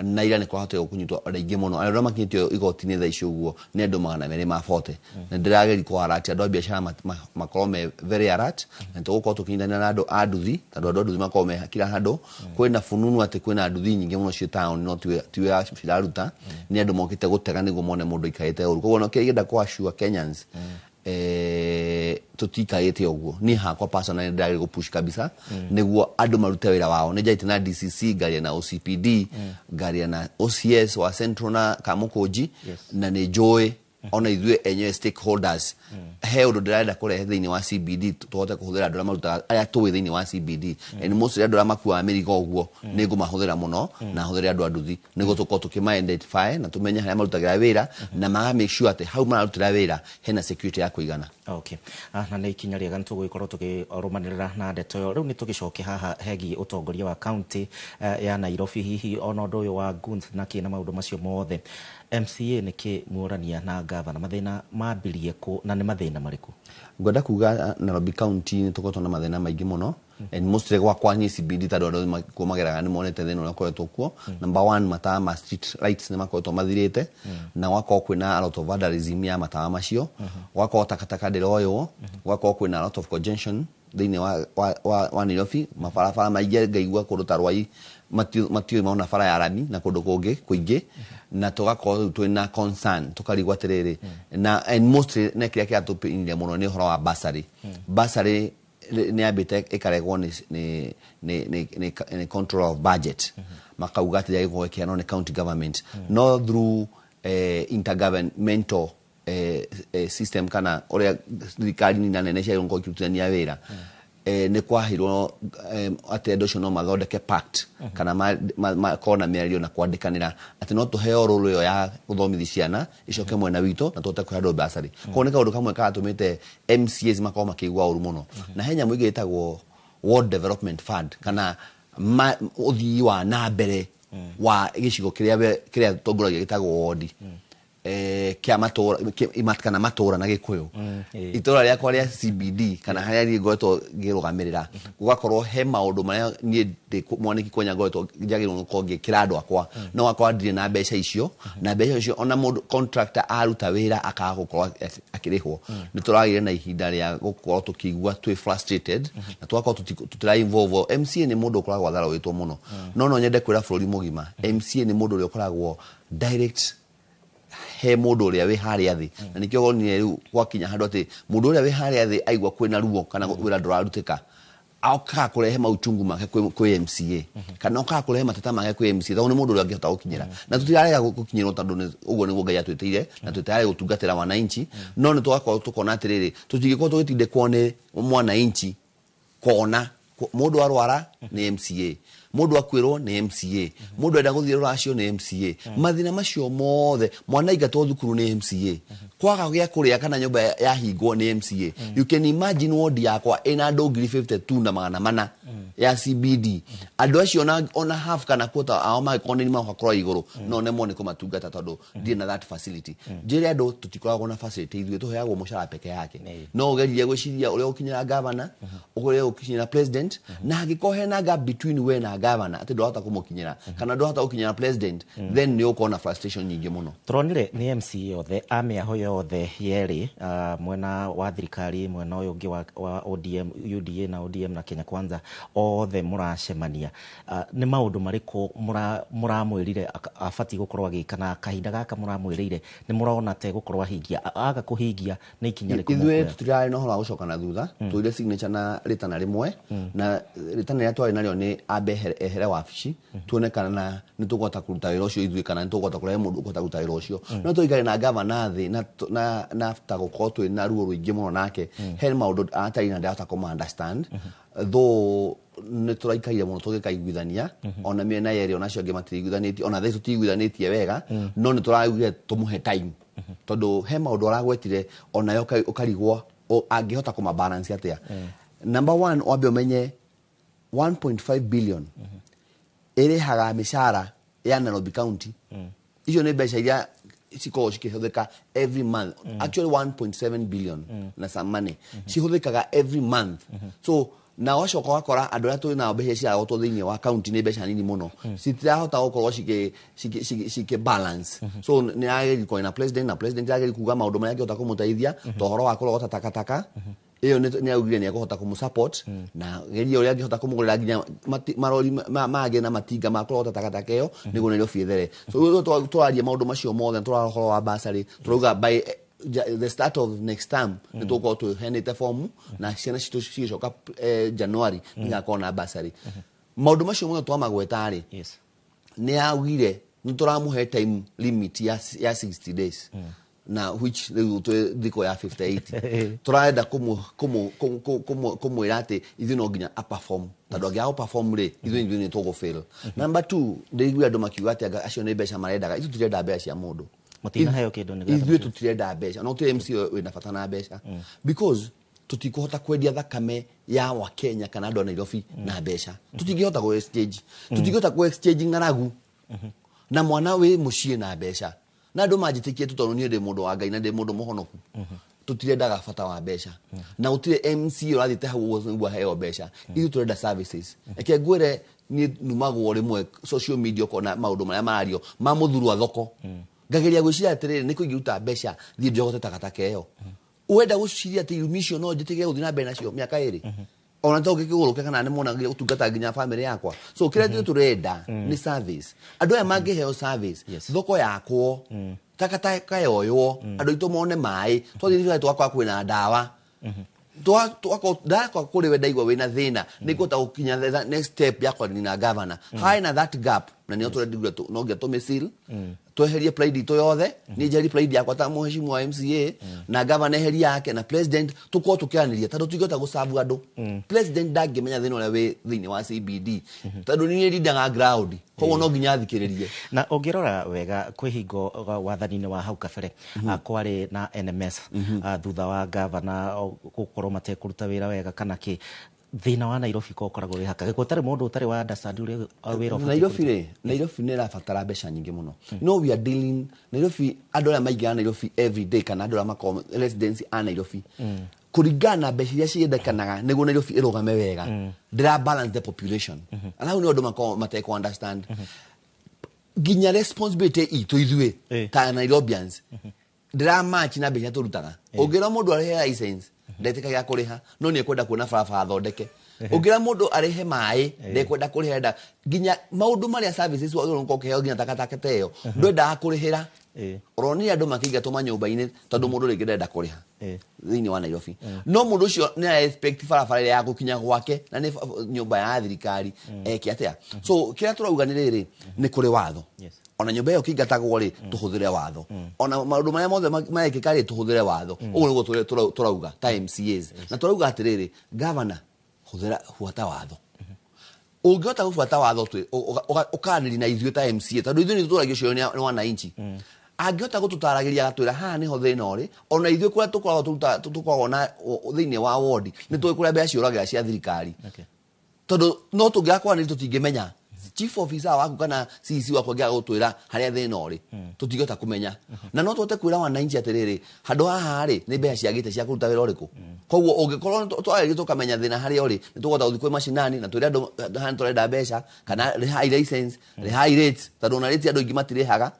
na ira nä kwahoteka kunyitwo araingä må no arä makinyä igoti-inä tha icio guo nä andå 240 na ndä rageri kwarati andå a biacara makorwo me very alert na tå gå korwo tå kinyithania na andå a nduthi tondå andå a nduthi makorwo me kila handå kwä na fununu atä kwä na nduthi nyingä må no cio town no tiwe ciraruta nä andå mokä te gå tega nä guo mone må ndå ikarä te å ru koguo no kä genda kwa sure Kenyans tutikaite oguo ni hakwa personally ndagire go push kabisa niguo andu marute wira wao ne jaite na DCC garia na OCPD garia na OCS wa Central na Kamukunji na ne joy ona ithue enye stakeholders he undu ndirenda kurehe thiini wa CBD tuhote kuhuthira andu maruta aya tuwe thiini wa CBD and most andu makua mirigo oguo ni ngumahuthira muno na huthira andu anduthi niguo tuko tukima identify na tumenye haria marutagira wira na ma make sure ati hau marutira wira hena security ya kuigana. Okay. Na nä ikinya rĩega nĩtũgũgĩkorwo tũkĩrũmanĩrĩra na ndeto ĩyo. Rĩu nĩ tũgĩcoke haha hegiĩ ũtongoria wa kaunti ya Nairobi, hihi ona ũndũ ũyũ wa guns na kĩna maũndũ macio mothe MCA nĩkĩ muorania na gavana mathĩna mambirie kũ na nĩ mathĩna marĩkũ? Ngwenda kuga Nairobi County nĩ tũkoretwo na mathĩna maingĩ mũno and mostly gwakwa niĩ CBD tondũ andũ kumageraga nĩ monete thĩna ũrĩa ũkoretwo kuo. Number one, matawa ma street lights nĩ makoretwo mathirĩte na gwakorwo kwĩna a lot of vandalism ya matawa macio, gwakorwo takataka ndĩroywo, gwakorwo kwĩna a lot of congestion thĩinĩ wa Nairobi, mabarabara maingĩ ngaigua kũndũ ta Rwai matiũĩ mauna bara ya rami na kũndũ kũngĩ kũingĩ na tũgakorwo twĩna concern tũkarigwo atĩrĩrĩ na and mostly nĩ kĩrĩa kĩratũpĩnire mũno nĩ ũhoro wa bursary. Bursary nĩ ambĩte ĩkaregwo nĩ control of budget makauga atĩ yagĩkorwo ĩkĩheanwo nĩ county government no through intergovernmental system kana ũrĩa thirikari nini na nene ciagĩrĩirwo ikĩrutithania wĩra nĩ kwahirwo atĩ andũ acio no mathondeke pact kana makorwo na mĩario na kwandĩkanĩra atĩ no tũheo rũrũ ĩyo ya gũthomithia ciana icoke mwena witũ na tũhote kũhe andũ bursary. Koguo nĩ kaũndũ kamwe karatũmĩte MCAs makorwo makĩigua ũru mũno na he nyamũ ĩngĩ ĩtagwo World Development Fund kana ũthii wa na mbere wa gĩcigo kĩrĩa tongoragia gĩtagwo ward kia matura matura na gikuyu itora rĩakwa rĩa CBD kana harĩa ngoretwo ngĩrũgamĩrĩra gugakorwo he maũndũ marĩa niĩ mwaniki Konya ngoretwo njagĩrĩirwo gũkorwo ngĩkĩra andũ akwa no akwa ndirĩ na mbeca icio na mbeca icio ona mũndũ contractor aruta wĩra akaga gũkorwo akĩrĩhwo nĩ tũragĩire na ihinda rĩa gũkorwo tũkĩigua twĩ frustrated na tũgakorwo tũtira involve MCA nĩ mũndũ ũkoragwo atharũĩtwo mũno no nyende kwĩra bũrũri mũgima MCA nĩ mũndũ ũrĩa ũkoragwo direct he mundu uria wi haria thi na nikio gonire riu gwakinya handu ati mundu uria wi haria thi aigwa kwina ruo kana wira ndurarutika auka kurehe mauchungu make kwi MCA kana auka kurehe matata make kwi MCA tondũ nĩ mundu uria angĩhota gukinyira na tutirarega gukinyirwo tondũ ũguo nĩguo Ngai atwĩtĩire na tũtirarega gutungatĩra wananchi no nĩ twakorwo tukona atirĩrĩ tũtingĩkorwo tũgĩtindĩkwo nĩ mwananchi kona mundu arwara nĩ MCA mundu akwirwo nĩ MCA mundu enda guthie ruracio nĩ MCA mathina macio mothe mwana ingatwo thukuru nĩ MCA kwaga gĩa kũrĩa kana nyũmba ya hingwo nĩ MCA you can imagine ward yakwa ina andũ 52 na 400 ya CBD andũ acio ona half kana quarter ao magĩkorwo nĩ makorwo igũrũ no nemo nĩ kũmatungata tondũ ndirĩ na that facility njĩre andũ tutikoragwo na facility ithuĩ tũheagwo mũcara peke yake no ũgeririe gwĩciria ũrĩa ũkinyĩra governor ũrĩa ũkinyĩra president na angĩkorwo hena gap between we na governor ati ndwahota kumukinyira kana ndwahota gukinyira president then nĩ ũkona frustration nyingĩ mũno. Turonire nĩ MCA othe amĩaho yothe yerĩ mwena wa thirikari mwena ũyũ ũngĩ wa ODM UDA na ODM na Kenya Kwanza othe mũracemania nĩ maũndũ marĩkũ mũramwĩrire abatiĩ gũkorwo agĩka na kahinda gaka mũramwĩrĩire nĩ mũrona te gũkorwo ahingia aga kũhingia nĩ ikinya rĩkũ ithuĩ tũtirarĩ na ũhoro wa gũcoka na thutha twĩrire signature na rĩtana rĩmwe na rĩtana rĩrĩa twarĩ narĩo nĩ ambe ehere wabici tuonekana na nĩ tũkũhota kũruta wĩra ũcio ithuĩ kana nĩ tũkũhota kũrehe mũndũ ũkũhota kũruta wĩra ũcio no tũikare na governor thĩ na after gũkorwo twĩ na ruo rũingĩ mũno nake he maũndũ atarĩ na ndahota kũma understand though nĩ tũraikaire mũno tũgĩkaiguithania ona mĩena yerĩ onacio angĩ matiriguithanĩtie ona thaici tũtiguithanĩtie wega no nĩ tũraugire tũmũhe time tondũ he maũndũ aragwetire onayo ũkarigwo angĩhota kũma balance atĩa. Number one wambe ũmenye 1.5 billion ĩrĩhaga mĩcara ya Nairobi County icio nĩ mbeca iria cikoragwo cikĩhũthĩka every month actually 1.7 billion na some money cihũthĩkaga every month so na wacoka wakora andå arä a tå na mbeca ciao tå thä inä wa kaunti nä mbeca nini må no citirahota gå korwo cikä balance so nä ageri kwä na president ageri kuga maå ndå marä a angä hota kå må teithia tohoro wa kå rogota takataka ĩyo nĩ augire nĩ ekũhota kũmũ support na geria ũrĩa angĩhota kũmũgũrĩra nginya marori mangĩ na matinga ma kũrogota takataka ĩyo nĩguo Nairobi ĩthere so tũraria maũndũ macio mothe tũrarora ũhoro wa bursary tũrauga by the start of next term nĩ tũgũkorwo tũheanĩte fomu na ciana citũ cigĩcoka January nĩgakorwo na bursary maũndũ macio mothe twamagweta-rĩ nĩ augire nĩ tũramũhe time limit ya 60 days na which thiko ya 58 tũraenda kũmwĩra atĩ ithuĩ no nginya perform tondũ angĩaga perform-rĩ ithuĩ nĩ tũgũfail. Number 2 ndĩiguire andũ makiuga atĩ acio nĩ mbeca marendaga ithuĩ tũtirenda mbeca cia mũndũ ithuĩ tũtirenda mbeca no tũ MC wĩna bata na mbeca because tutikũhota kwendia thakame ya Wakenya kana andũ a Nairobi na mbeca tũtingĩhota gũ exchange tũtingĩhota gũ exchange ng'aragu na mwana wĩ mũciĩ na mbeca na andũ manjĩtĩkie tondũ niĩ ndĩ mũndũ wa Ngai na ndĩ mũndũ mũhonoku tũtirendaga bata wa mbeca na gũtirĩ MC ũrathiĩte hau nĩguo aheo mbeca ithuĩ tũrenda services reke ngwĩre niĩ numagwo rĩmwe social media ũkona maũndũ marĩa marario ma mũthuri wa thoko ngageria gwĩciria atĩrĩrĩ nĩ kũingĩruta mbeca thiĩ njogote takataka ĩyo wenda gũciria atĩ illusion no njĩtĩke gũthiĩ na mbere nacio mĩaka ĩrĩ ona to ngĩkĩgũrũke kana nĩ mona gũtungata nginya family yakwa so kĩrĩa ithuĩ tũrenda nĩ service andũ aya mangĩheo service thoko yakwo takataka yoywo andũ aitũ mone maĩ twathiĩ twakwa kwĩna ndawa twakwa kũrĩ we ndaigua wĩna thĩna nĩngũhota gũkinya next step ya kwaria na governor hena that gap na nĩo tũrendigua no nginya tũmĩcil tweherie pride itũ yothe nĩ njeri pride yakwa ta mũhecimu wa MCA na governor eheri yake na president tũkorwo tũkĩaranĩria tondũ tũtingĩhota gũcabu andũ president ndangĩmenya thĩna ũrĩa wĩ thĩinĩ wa CBD tondũ niĩ ndindaga ground koguo no nginya athikĩrĩrie na ũngĩrora wega kwĩ hingo wathani-inĩ wa hau kabere kwarĩ na NMS thutha wa governor gũkorwo matekũruta wĩra wega kana kĩ thina wa Nairobi ko koragwo wĩ haka gũtarĩ mũndũ ũtarĩ wa understand ũrĩa wĩra Nairobi nĩ ĩrabatara mbeca nyingĩ mũno no we are dealing Nairobi andũ arĩa maingĩra Nairobi every day kana andũ arĩa makoragwo residents a Nairobi kũringana na mbeca iria ciendekanaga nĩguo Nairobi ĩrũgame wega ndĩra balance the population and hau nĩ ũndũ makoragwo matekũ understand nginya responsibility itũ ithuĩ ta Nairobians ndĩra match na mbeca tũrutaga ũngĩra mũndũ arehe license ndetĩkaga kũrĩha no nĩ ekwenda kuona barabara thondeke ũngĩra mũndũ arehe maĩ ndekwenda kũrĩha nginya maũndũ marĩa services wagĩrĩirwo gũkorwo ũkĩheo nginya takataka ta ĩyo ndwendaga kũrĩhĩra ũronire andũ makĩingatwo manyũmba-inĩ tondũ mũndũ rĩngĩ ndenda kũrĩha thĩinĩ wa Nairobi no mũndũ ũcio nĩ expect barabara ya gũkinya gwake na nĩ nyũmba ya thirikari eke atĩa so kĩrĩa tũrauga nĩ rĩrĩ nĩ kũrĩ watho ona nyũmba ĩyo kĩingatagwo-rĩ tũhũthĩre watho ona maũndũ marĩa mothe marekĩka-rĩ tũhũthĩre watho ũguo nĩguo tũrauga ta MCAs na tũrauga atĩrĩrĩ governor buata watho ũngĩhota gũbuata watho ũkaranĩria na ithuĩ ta MCA tondũ ithuĩ nĩ tũtũragio cio nĩ wananchi angĩhota gũtũtaragĩria agatwĩra haha nĩho thĩna ũrĩ ona ithuĩ kũrĩa tũkoragwo na thĩinĩ wa ward nĩ tũĩ kũrĩa mbeca ciũragĩra cia thirikari tondũ no tũngĩakwaranĩria tũtingĩmenya chief officer waku kana CC waku angĩaga gũtwĩra harĩa thĩna ũrĩ tũtingĩhota kũmenya na no tũhote kwĩra wananchi atĩrĩrĩ handũ haha-rĩ nĩ mbeca ciagĩte cia kũruta wĩra ũrĩkũ koguo ũngĩkorwo twarĩgĩ tũkamenya thĩna harĩa ũrĩ nĩ tũkũhota gũthiĩ kwĩ macinani na twĩre andũ haha nĩ tũrenda mbeca kana rĩhai license rĩhai rates tondũ ona rates andũ aingĩ matirĩhaga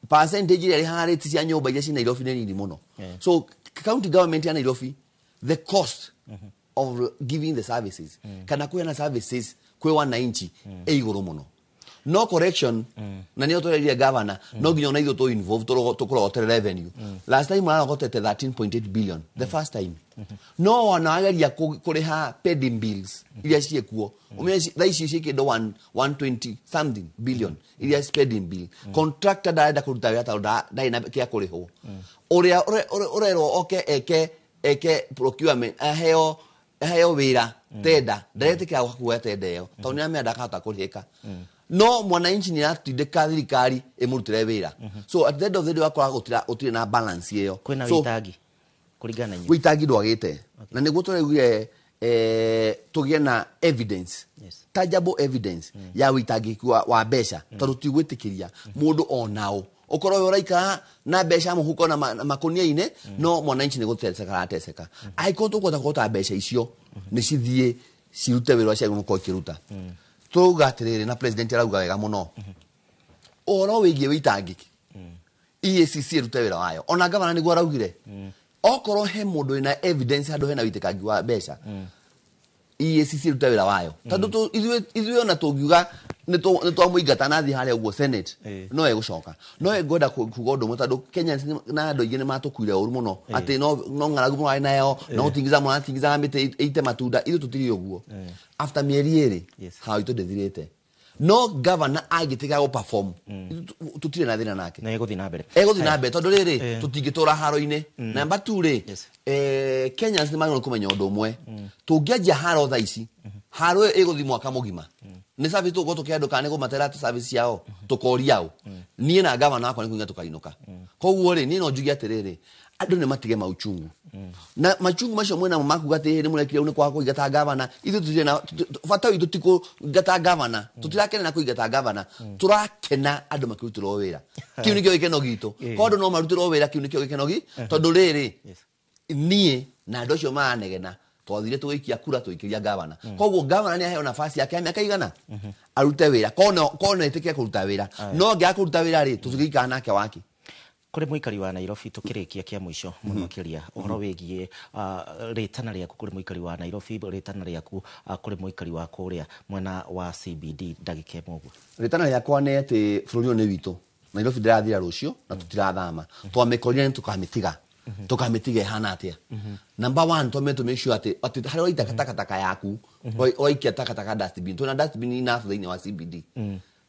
percentage ĩrĩa rĩhaga rates cia nyũmba iria ci Nairobi nĩ nini mũno so county government ya Nairobi the cost of giving the services kana kũheana services kwĩ wananchi igũrũ mũno no correction na nĩo tũrerire governor no nginya ona ithuĩ tũ involve tũkũrogotere revenue last time aragotete 13.8 billion the first time no wanageria kũrĩha pending bills iria ciĩkuo thaa ici ciĩ kĩndũ 120 something billion iria pending bill contractor ndarenda kũruta wĩra tondũ ndarĩ na kĩa kũrĩhwo ũrĩa ũrerwo oke eke procurement aheo wĩra tenda ndaretĩkĩra kuoya tenda ĩyo tondũ nĩamenya ndakahota kũrĩhĩka no mwananchi nĩ atindĩka thirikari ĩmũrutĩre wĩra so at the end of the day wakora gũtirĩ na balance ĩyo kwĩna wĩitangi kũringana na wĩitangi ndwagĩte na nĩguo tũraugire tũgĩe na evidence tangible evidence ya wĩitangĩki wa mbeca tondũ tigwĩtĩkĩria mũndũ onao ũkorwo we ũraikara na mbeca mũhuko na makũnia-inĩ no mwananchi nĩ gũteceka arateceka angĩkorwo tũkũhota kũhota mbeca icio nĩ cithiĩ cirute wĩra cia gũkorwo kiruta tuga atiriri na president arauga wega muno oro wigie witangiki EACC rute wĩra wayo ona gavana niguo araugire okorwo he mundu ina evidence handu hena witikangi wa mbeca EACC rute wĩra wayo tondu ithuĩ ona tungiuga nĩ twamũingata na thi harĩa ũguo Senate no egũcoka no ngwenda kuga ũndũ ũmwe tondu Kenyans na andũ aingĩ nĩ matũkuire ũru mũno atĩ no ng'aragu mũrarĩ nayo no tingiza mĩtĩ ite matunda ithuĩ tũtirĩ ũguo after mĩeri ĩrĩ hau itũ ndĩthirĩte no governor agĩtiga go perform tutire na thina nake na egũthiĩ na mbere tondu rĩrĩ tũtingĩtũra haro-inĩ number 2 rĩ Kenyans nĩ magĩrĩirwo kũmenya ũndũ ũmwe tũngĩanjia haro thaa ici haro ĩgũthiĩ mwaka mũgima nĩ service tũgwo tũkĩandũ kana nĩgũ matera tu service yao tũkoria ũ niĩ na governor akwa nĩ kuinga tũkainũka koguo rĩ niĩ no njugie atĩrĩrĩ andũ nĩ matige mauchungu na machungu macio mwena makuga atĩ nĩ mũrekire nĩ kwa kũingata governor ithu tũtirĩ na bata witũ ti kũingata governor tũtirakena na kũingata governor tũrakena andũ makĩrutĩrwo wĩra kĩu nĩkĩo gĩkeno gitũ kondo no marutĩrwo wĩra kĩu nĩkĩo gĩkeno gitũ tondũ rĩrĩ niĩ na andũ acio maranegena twathire tũgĩikia kura tũikĩria governor koguo governor nĩ aheo nafasi yake mĩaka igana arute wĩra kono ĩtĩkĩre kũruta wĩra no ngĩa kũruta wĩra rĩ tũtigĩikara nake waki kuri muikari wa Nairobi tukirikia kia mwisho muno makiria uhoro wigie ritana riaku kuri muikari wa Nairobi ritana riaku kuri muikari wa kuria mwena wa CBD ndagike mugu ritana riakwa ni ati bururi ni witu Nairobi ndirathira rucio na tutirathama twamekorire tukamitiga tukamitiga hana atia number 1 to make sure ati hari oita takataka yaku oikia takataka dustbin tuna dustbin ina thĩinĩ wa CBD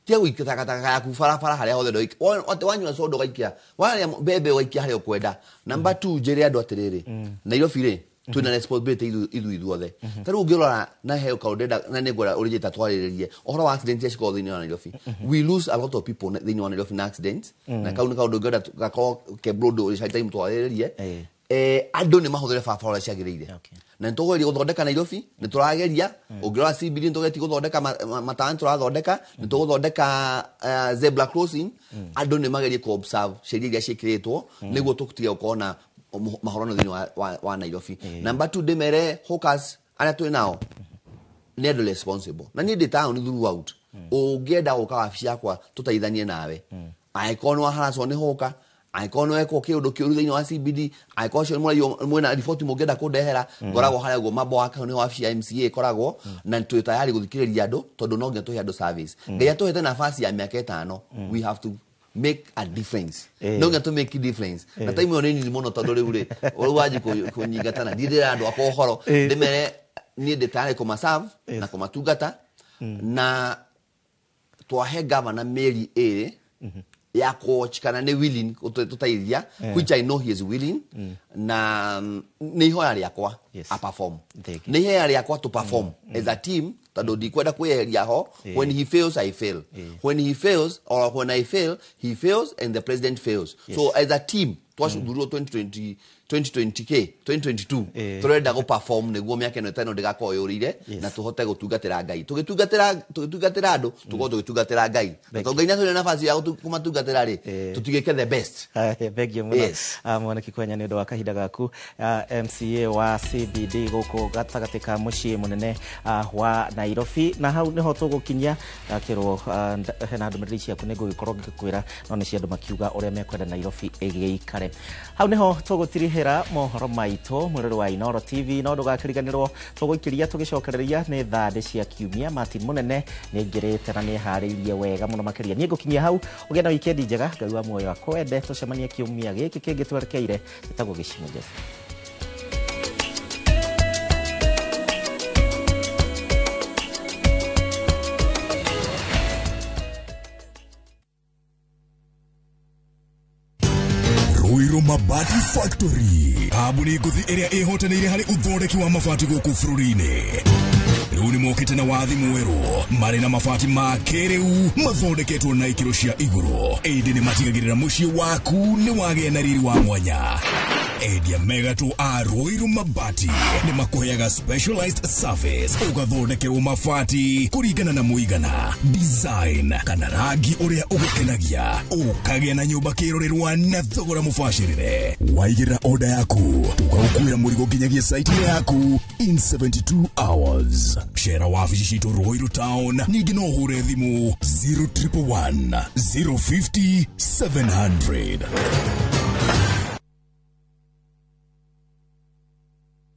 tia wiki takataka yaku farafara haria hothe ndoik wanyua sodo gaikia wale bebe waikia haria ukwenda number 2 jeri andu atiriri Nairobi ri twina responsibility ithu othe taru ngirora na heo kaudenda na negora urigita twariririe ohoro wa accident ya shiko thini wa Nairobi we lose a lot of people thini wa Nairobi na accidents na kauna kaundu ngada gako kebrodo uri time twariririe andu ni mahũthĩre barabara ciagĩrĩire na nĩtũgeria gũthondeka Nairobi nĩtũrageria ũngĩrora CBD nĩtũgetie gũthondeka matawa nĩtũrathondeka nĩtũgũthondeka zebra crossing andu nĩ magerie ku observe sheria iria ciĩkĩrĩtwo nĩguo tũtige gũkorwo na mahorano thĩinĩ wa Nairobi number 2 ndĩmere hawkers arĩa twĩ nao nĩ andũ responsible na niĩ ndĩ town throughout ũngĩenda gũka wabici yakwa tũteithanie nawe angĩkorwo nĩ waharacwo nĩ hawker angĩkorwo nĩ wekwo kĩũndũ kĩũru thĩinĩ wa CBD angĩkorwo cio mwena report mũngĩenda kũndehera ngoragwo harĩa guo mambo waka nĩ wabici ya MCA koragwo na twĩ tayari gũthikĩrĩria andũ tondũ no nginya tũhe andũ service ngai atũhete nafasi ya mĩaka 5 we have to make a difference no nginya to make a difference na time yo nini mũno tondũ rĩu rĩ waji kũnyigatana ndĩrĩra andũ akwa ũhoro ndĩmere niĩ ndĩ tayari kũmaserve na kũmatungata na twahe governor Mary ĩrĩ ya coach kana ne willing tutaithia which I know he is willing na ni hoya riakwa a perform ni hoya riakwa to perform as a team tado dikwenda kweheria ho when he fails I fail when he fails or when I fail he fails and the president fails so as a team twashudurwo 2022 turenda go perform niguo mĩaka ĩno ĩtano ndigakorwo yũrire na tuhote gũtungatĩra Ngai tũgĩtungatĩra andũ tukorwo tũgĩtungatĩra Ngai na to Ngai nĩatũhe nafasi ya kũmatungatĩra rĩ tũtigĩke the best thank you muno mwana Kikwenya nĩ ũndũ wa kahinda gaku MCA wa CBD gũkũ gatagatĩ ka mũciĩ mũnene wa Nairobi na hau nĩho tũgũkinyia akĩrwo hena ndũmĩrĩri ciaku nĩngũgĩkorwo ngĩkwĩra no nĩ ciandũ makiuga ũrĩa mekwenda Nairobi ĩgĩikare hau nĩho tũgũtirihĩra mohoro maitũ mũrũrũ wa Inooro TV no ndũgakĩriganĩrwo tũgũikĩria tũgĩcokereria nĩ thaa cia kiumia Martin Mũnene nĩ ngĩrĩte na nĩ harĩirie wega mũno makĩria niĩ ngũkinyia hau ũgĩe na wikendi njega Ngai wa muoyo akwende tũcemanie kiumia gĩkĩ kĩngĩ twerekeire gĩtagwo Gĩcigo Njega Mabati Factory kambuni nguthi ĩrĩa ĩhotanĩire harĩ ũthondeki wa mabati gũkũ bũrũri-inĩ rĩu nĩ mokĩte na wathi mwerũ marĩ na mabati ma kĩrĩu mathondeketwo na ikĩro cia igũrũ ĩndĩ nĩ matigagĩrĩra mũciĩ waku nĩ wagĩa na riri wa mwanya Edia Megato Aroiru Mabati ni makuheaga specialized service ugathondekerwo mabati kurigana na muigana design kana rangi uria ugukenagia ukagĩa na nyumba kirorerwa na thogora mubashirire. Waigĩrĩra order yaku ugagukuĩra mũrigo nginyagia site yaku in 72 hours. Shera wabici citũ Ruiru Town, ningĩ no ũhure thimũ 0111 050 700.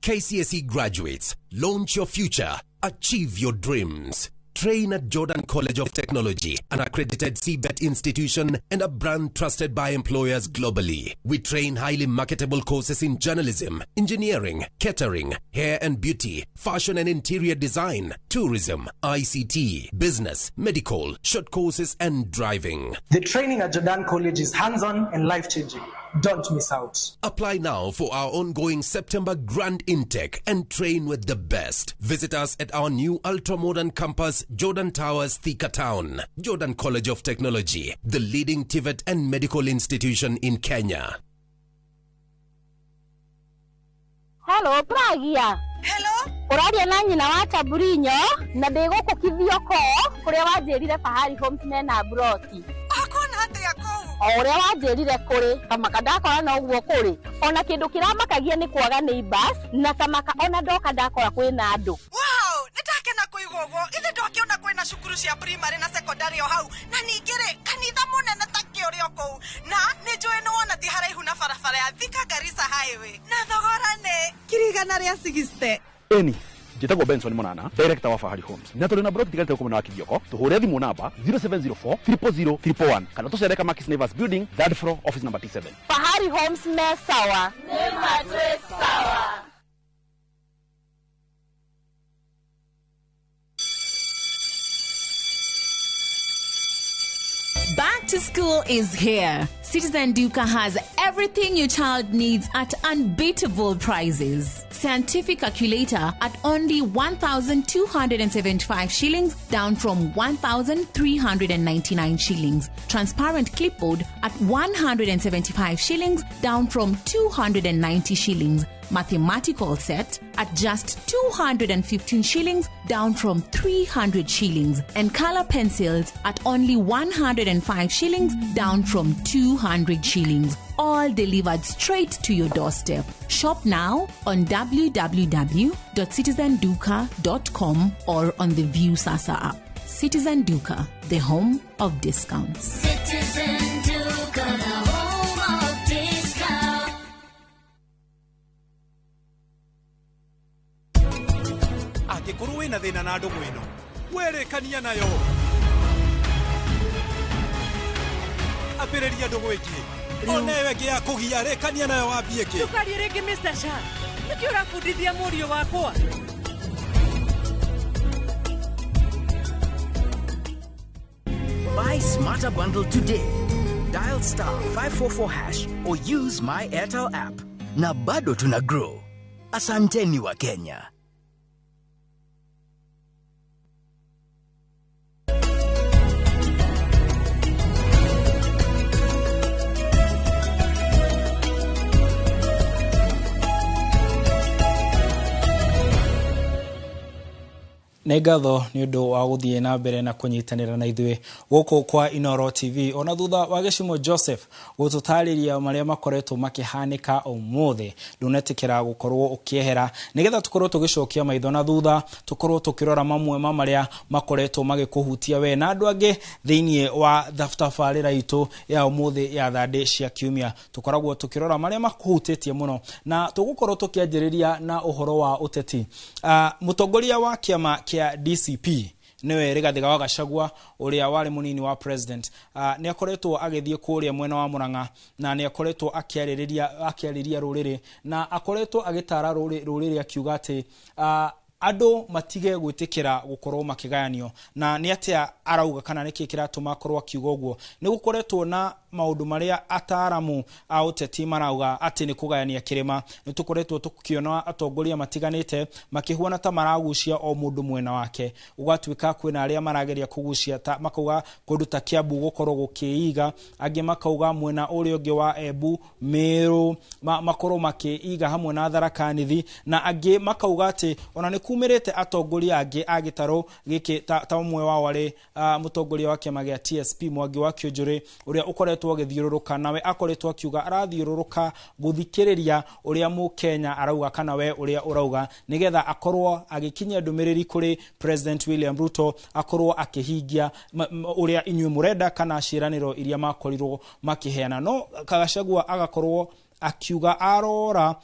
KCSE graduates, launch your future, achieve your dreams. Train at Jordan College of Technology, an accredited CBET institution and a brand trusted by employers globally. We train highly marketable courses in journalism, engineering, catering, hair and beauty, fashion and interior design, tourism, ICT, business, medical, short courses and driving. The training at Jordan College is hands-on and life-changing. Don't miss out. Apply now for our ongoing September Grand Intake and train with the best. Visit us at our new ultra-modern campus, Jordan Towers, Thika Town. Jordan College of Technology, the leading TVET and medical institution in Kenya. Hello, Pragia. Hello. Uradia na nyina wa Taburinyo na ndigukukithio ko kuria wanjirire Fahari Homes mena broti. Akona atia ko? Uria wanjirire kuri kamaka ndakora na uguo kuri. Ona kindu kiramakagia ni kwaga neighbors na kamaka ona ndoka ndakora kwina andu. Wow, nitakena kuigwa uguo. Ithe ndokiona kwina cukuru cia primary na secondary o hau. Na ningire kanitha munene ta kiurio kou. Na nijoe no wona ti haraihu na barabara ya Thika Garissa Highway. Na thogora ne kirigana ria 60. Eni njitagwo Benson Monana, director wa Fahari Homes. Na tuli na broti tigalite kumena wa Kivyoko. Tuhure thimu namba 0704 000 111 kana tucereka Makis Nevers Building, 3rd floor, office number T7. Fahari Homes me sawa. Nema twe sawa. Back to school is here. Citizen Duka has everything your child needs at unbeatable prices. Scientific calculator at only 1,275 shillings, down from 1,399 shillings. Transparent clipboard at 175 shillings, down from 290 shillings. Mathematical set at just 215 shillings, down from 300 shillings. And color pencils at only 105 shillings, down from 200 shillings. All delivered straight to your doorstep. Shop now on www.citizenduka.com or on the View Sasa app. Citizen Duka, the home of discounts. Citizen Duka, the home of discounts. Angĩkorwo wĩna thĩna na ndũgũ ĩno, werekania nayo. Ambĩrĩria ndũgũ ĩngĩ. Ona ĩyo ĩngĩ ya kũgia rekania nayo wambie kĩ. Ndũkarie rĩngĩ Mr. Shah. Nĩkĩ ũrabundithia mũriũ wakwa? Buy Smarter Bundle today. Dial *544# or use my Airtel app. Na bado tuna grow. Asanteni wa Kenya. nĩ ngatho nĩ ũndũ wa gũthiĩ na mbere na kũnyitanĩra na ithuĩ gũkũ kwa Inoro TV. Ona thutha wa Gĩcimo Joseph gũtũtarĩria marĩa makoretwo makĩhanĩka ũmũthĩ, ndũnetĩkĩra gũkorwo ũkĩehera nĩgetha tũkorwo tũgĩcokia maitho na thutha, tũkorwo tũkĩrora mamwe marĩa makoretwo magĩkũhutia we na andũ angĩ thĩinĩ wa thabarĩra itũ ya ũmũthĩ ya thande cia kiumia. Tũkoragwo tũkĩrora marĩa makũhutĩtie mũno na tũgũkorwo tũkĩanjĩrĩria na ũhoro wa ũteti. Mũtongoria wa kĩama kĩa DCP niwe Rigathi wa Gachagua uria wari munini wa president ni akoretwo agithie kuria mwena wa Murang'a na ni akoretwo akiarĩria rũrĩrĩ na akoretwo agitara rũrĩrĩ akiuga ati andũ matige gwĩtĩkĩra gũkorwo makĩgayanio na nĩ atia arauga kana nĩkĩ kĩratũma akorwo akiuga ũguo. Nĩ gũkoretwo na maundu maria ataramu a uteti marauga ati ni kugayania kirima ni tukoretwo tukiona atongoria matiganite makihuana ta maragucia o mundu mwena wake ugatwika kwina aria marageria kugucia ta makauga kundu ta Kiambu gukorwo gukiiga angi makauga mwena uri ungi wa Embu Meru makorwo makiiga hamwe na Tharaka Nithi na angi makauga ati ona ni kumirite atongoria angi agitaro giki ta umwe wao ari mutongoria wa kiama gia TSP Mwangi wa Kionjuri uria ukoretwo githiururuka nawe akoretwo akiuga arathiururuka guthikiriria uria mu Kenya arauga kana we uria urauga nigetha akorwo agikinyia ndumiriri kuri President William Ruto akorwo akihingia uria inywe murenda kana ciraniro iria makorirwo makiheana no Kagashagwa agakorwo akiuga arora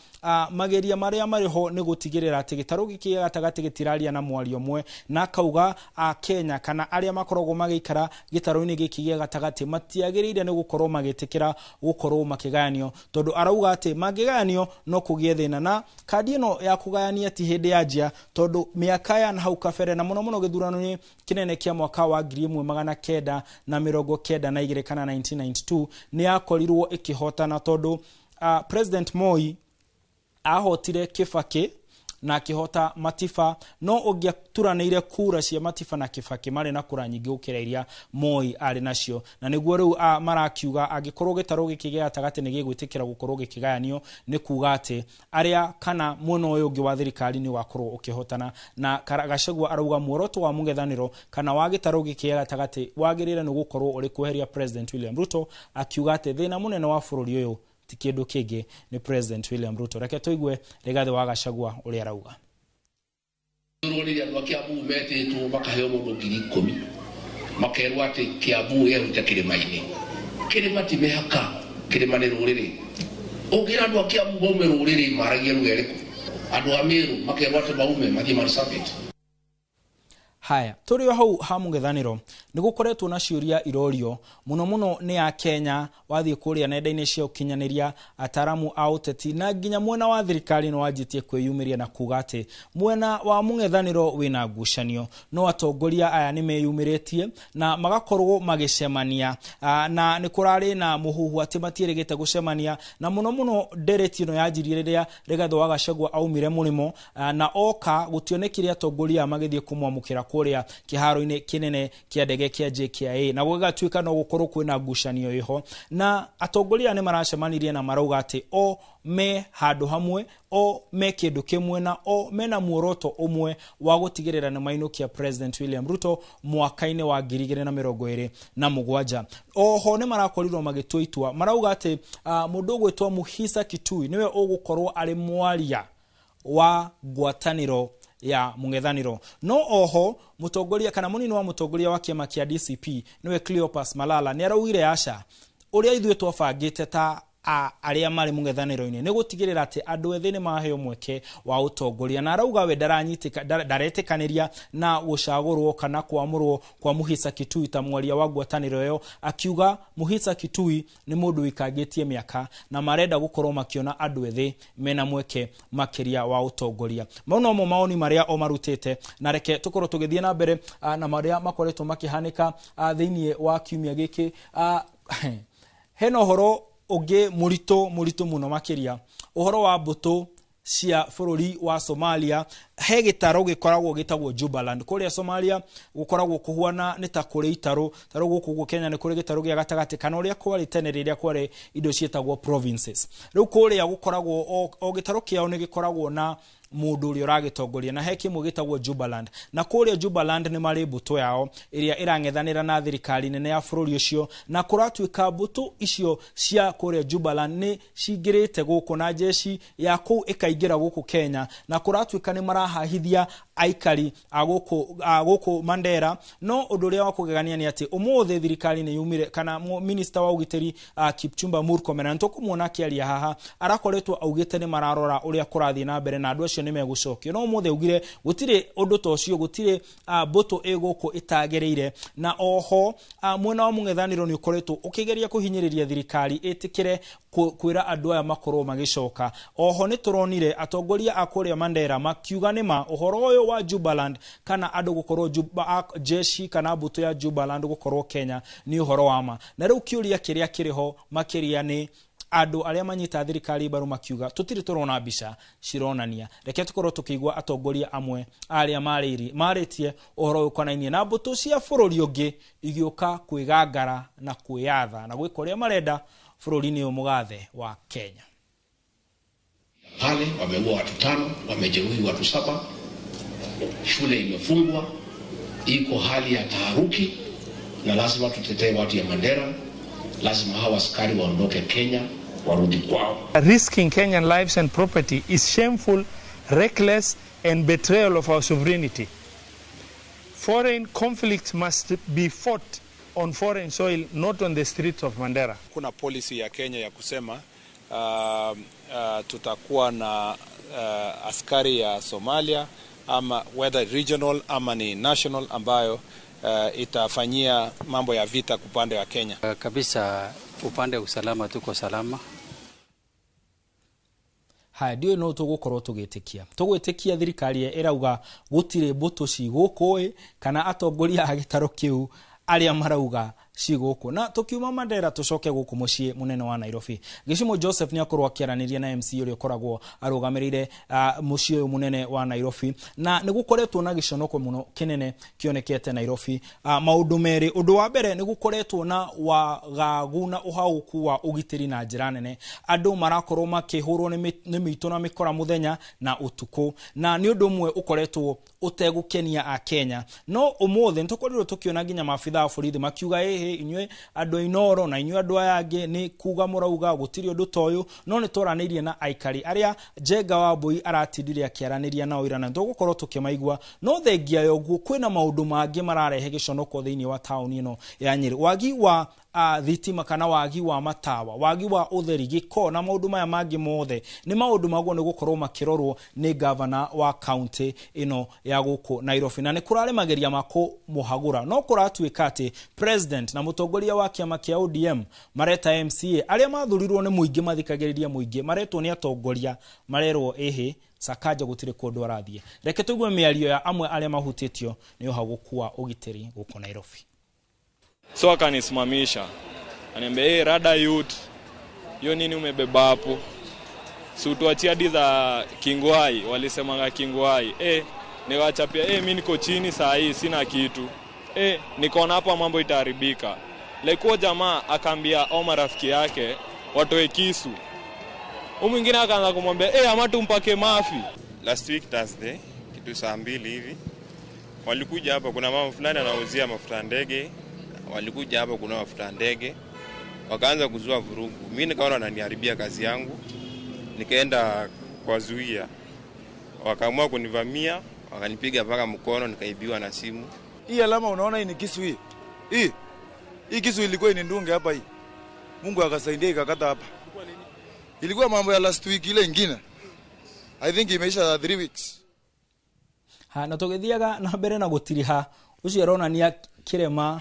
mageria maria mariho ni gutigirira ati gitaro giki gatagati gitiraria na mwario mwe na kauga Kenya kana aria makoragwo magikara gitaro-ini giki gatagati matiagirire ni gukorwo magitikira gukorwo makigayanio tondu arauga ati magigayanio no kugie thina na kadi ino ya kugayania ti hindi ya njia tondu miaka ya hau kabere na muno githurano-ini kinene kia mwaka wa 1992 kana 1992 ni yakorirwo ikihotana tondu President Moi ahotire Kibaki na kihota Matiba no ogiaturanire kura cia Matiba na Kibaki mari na kura nyingi ukira iria Moi ari nacio na niguo riu marakiuga agikorwo gitaro giki gatagati ni gigwitikira gukorwo gikigayanio ni kuga ati aria kana muno uyu ungi wa thirikari ni wakorwo ukihotana na Gachagua arauga muoroto wa mungethaniro kana wa gitaro giki gatagati wagirire ni gukorwo uri kuheria President William Ruto akiuga ati thina munene wa bururi uyu tikindu kingi ni President William Ruto reke tuigwe Rigathi wa Gachagua uri arauga ruri andu Kiambu metitwo makaheo mundu 10,000 makerwo ati Kiambu yerute kirima-ini kirima ti mihaka kirima ni ruriri ugira andu Kiambu baume ruriri maragia rweriku andu a Meru makerwo ati baume mathie Marsabit. Haya, turi hau ha mungethaniro ni gukoretwo na ciuria irorio muno ni ya Kenya wathie kuria nenda-ini cia ukinyaniria ataramu a uteti na nginya mwena wa thirikari no wajitie kwiyumiria na kuga ati mwena wa mungethaniro wina ngucanio no atongoria aya ni meyumiritie na magakorwo magicemania na ni kurari na muhuhu ati matierigite gucemania na muno nderetino yajirire ria Rigathi wa Gachagua aumire murimo na oka gutionekire atongoria magithie kumwamukira kuria kiharo-ini kinene kia ndege kia JKIA na gugatuika no gukorwo kwina ngucanio iho na atongoria ni maracemanirie na marauga ati o me handu hamwe o me kindu kimwe na o mena muoroto umwe wa gutigirira ni mainukia President William Ruto mwaka-ini wa 2027 oho ni marakorirwo magitwitua marauga ati mundu gwitwa Muhisa Kitui niwe ugukorwo ari mwaria wa ngwataniro ya mungethaniro no oho mutongoria kana munini wa mutongoria wa kiama kia DCP niwe Cleopas Malala ni araugire aca uria ithuĩ twabangite ta aria mari mungethaniro-ini ni gutigirira ati andu ethi ni maheo mweke wa utongoria na arauga we ndaretikaniria na gucagurwo kana kwamurwo kwa Muhisa Kitui ta mwaria wa ngwataniro yo akiuga Muhisa Kitui ni mundu wikangitie miaka na marenda gukorwo makiona andu ethi mena mweke makiria wa utongoria mauna mo maoni maria o marutite na reke tukorwo tugithie na mbere na maria makoretwo makihanika thiini wa kiumia giki heno horo oge murito muno makiria uhoro wa mbuto cia bururi wa Somalia he gitaro gikoragwo gitagwo Jubaland kuria Somalia gukoragwo kuhuana ni ta kuri itaro taro guku Kenya ni kuri gitaro gia gatagati kana uria kwari tene riria kwari indo cietagwo provinces riu kuria gukoragwo o gitaro kiao ni gikoragwo na mundu uri uragitongoria na he kimwe gitagwo Jubaland na kuria Jubaland ni mari mbuto yao iria irangethanira na thirikari nene ya bururi ucio na kuratuika mbuto icio cia kuria Jubaland ni cingirite guku na jeshi ya kuu ikaingira guku Kenya na kuratuika ni marahahithia aikari aguku Mandera no undu uria wa kugegania ni ati umuthe thirikari ni yumire kana minister wa ugiteri Kipchumba Murkomen ntukumuona kiaria haha arakoretwo augite ni mararora uria kurathie na mbere na andu acio ni megucokio no umuthe ugire gutire undu tocio gutire mbuto eguku itagereire na oho mwena wa mungethaniro ni ukoretwo ukigeria kuhinyiriria thirikari itikire kwira andu aya makorwo magicoka oho ni turonire atongoria akuria Mandera makiuga nima uhoro uyu mucio wa Jubaland kana andu gukorwo jeshi kana mbuto ya Jubaland gukorwo Kenya ni uhoro wama na riu kiuria kiria kiriho makiria ni andu aria manyita thirikari baru makiuga tutiri turona mbica cironania reke tukorwo tukigwa atongoria amwe aria maritie uhoro ukonainie na mbuto cia bururi ungi igioka kwigangara na kwiyatha na gwika uria marenda bururi-ini umugathe wa Kenya. Pale wameua watu 5, wamejeruhi watu 7, shule imefungwa, iko hali ya taharuki, na lazima tutetee watu ya Mandera. Lazima hawa askari waondoke Kenya, warudi kwao. Risking Kenyan lives and property is shameful, reckless and betrayal of our sovereignty. Foreign conflicts must be fought on foreign soil, not on the streets of Mandera. Kuna policy ya Kenya ya kusema tutakuwa na askari ya Somalia ama whether regional ama ni national ambayo itafanyia mambo ya vita upande wa Kenya. Kabisa upande wa usalama tuko salama. Haya ndio no tugukorwo tugwitikia thirikari irauga gutire mbuto ciguku kana atongoria agitaro kiu aria marauga ciguku na tukiuma Mandera tucoke guku mucii munene wa Nairobi. Gishimo Joseph ni akorwo akiaraniria na MC uri ukoragwo arugamirire mucii uyu munene wa Nairobi na nigukoretwo na giconoko muno kinene kionekete Nairobi. Maundu meri, undu wa mbere nigukoretwo na wagagu na uhauku wa ugitiri na njira nene. Andu marakorwo makihurwo ni mito na mikora muthenya na utuku na ni undu mwe ukoretwo utegukenia a Kenya. No umuthe ntukorirwo tukiona nginya mafitha a borithi makiuga inywe andu inoro na inywe andu ayange ni kuga murauga gutiri undu toyu no ni toranirie na aikari aria Njenga wa Mbui aratindire akiaraniria nao ira na ndugukorwo tukimaigua no thengia yoguo kwina maundu mangi mararehe giconoko thiini wa tauni ino ya Nyeri. Wagi wa thitima kana wagi wa matawa, wagi wa utheri, giko na maundu maya mangi mothe ni maundu maguo ni gukorwo makirorwo ni governor wa county ino ya guku Nairobi na ni kurare mageria mako muhagura no kuratuika ati president na mutongoria wa kiama kia ODM mareta MCA aria mathurirwo ni muingi mathikagiriria muingi maretwo ni atongoria marerwo Sakaja gutire kundu arathie. Reke tugue miario ya amwe aria mahutitio ni uhaguku wa ugitiri guku Nairobi. So akanisimamisha. Ananiambia rada youth. Hiyo nini umebeba hapo? Si utuachia hadi za Kingwai, walisemanga Kingwai. Niwachapia mimi niko chini saa hii sina kitu. Nikaona hapa mambo itaharibika. Leko jamaa akaambia Omar rafiki yake watoe kisu. Mwingine akaanza kumwambia ama tumpake mafi. Last week Thursday kitu saa 2 hivi walikuja hapa, kuna mama fulani anauzia mafuta ndege. Walikuja hapa kuna mafuta ndege. Wakaanza kuzua vurugu. Mimi nikaona wananiharibia kazi yangu. Nikaenda kwa zuia. Wakaamua kunivamia, wakanipiga mpaka mkono, nikaibiwa na simu. Hii alama unaona hii ni kisu hii. Hii kisu ilikuwa inindunge hapa hii. Mungu akasaidia ikakata hapa. Ilikuwa mambo ya last week ile nyingine. I think imeisha 3 weeks. Na tugithiaga na mbere na gutiriha ucio ronania kirema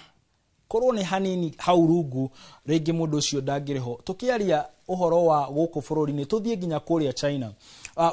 korwo ni hanini haurungu rege mundu ucio ndangiriho. Tukiaria uhoro wa guku bururi-ini tuthie nginya kuria China.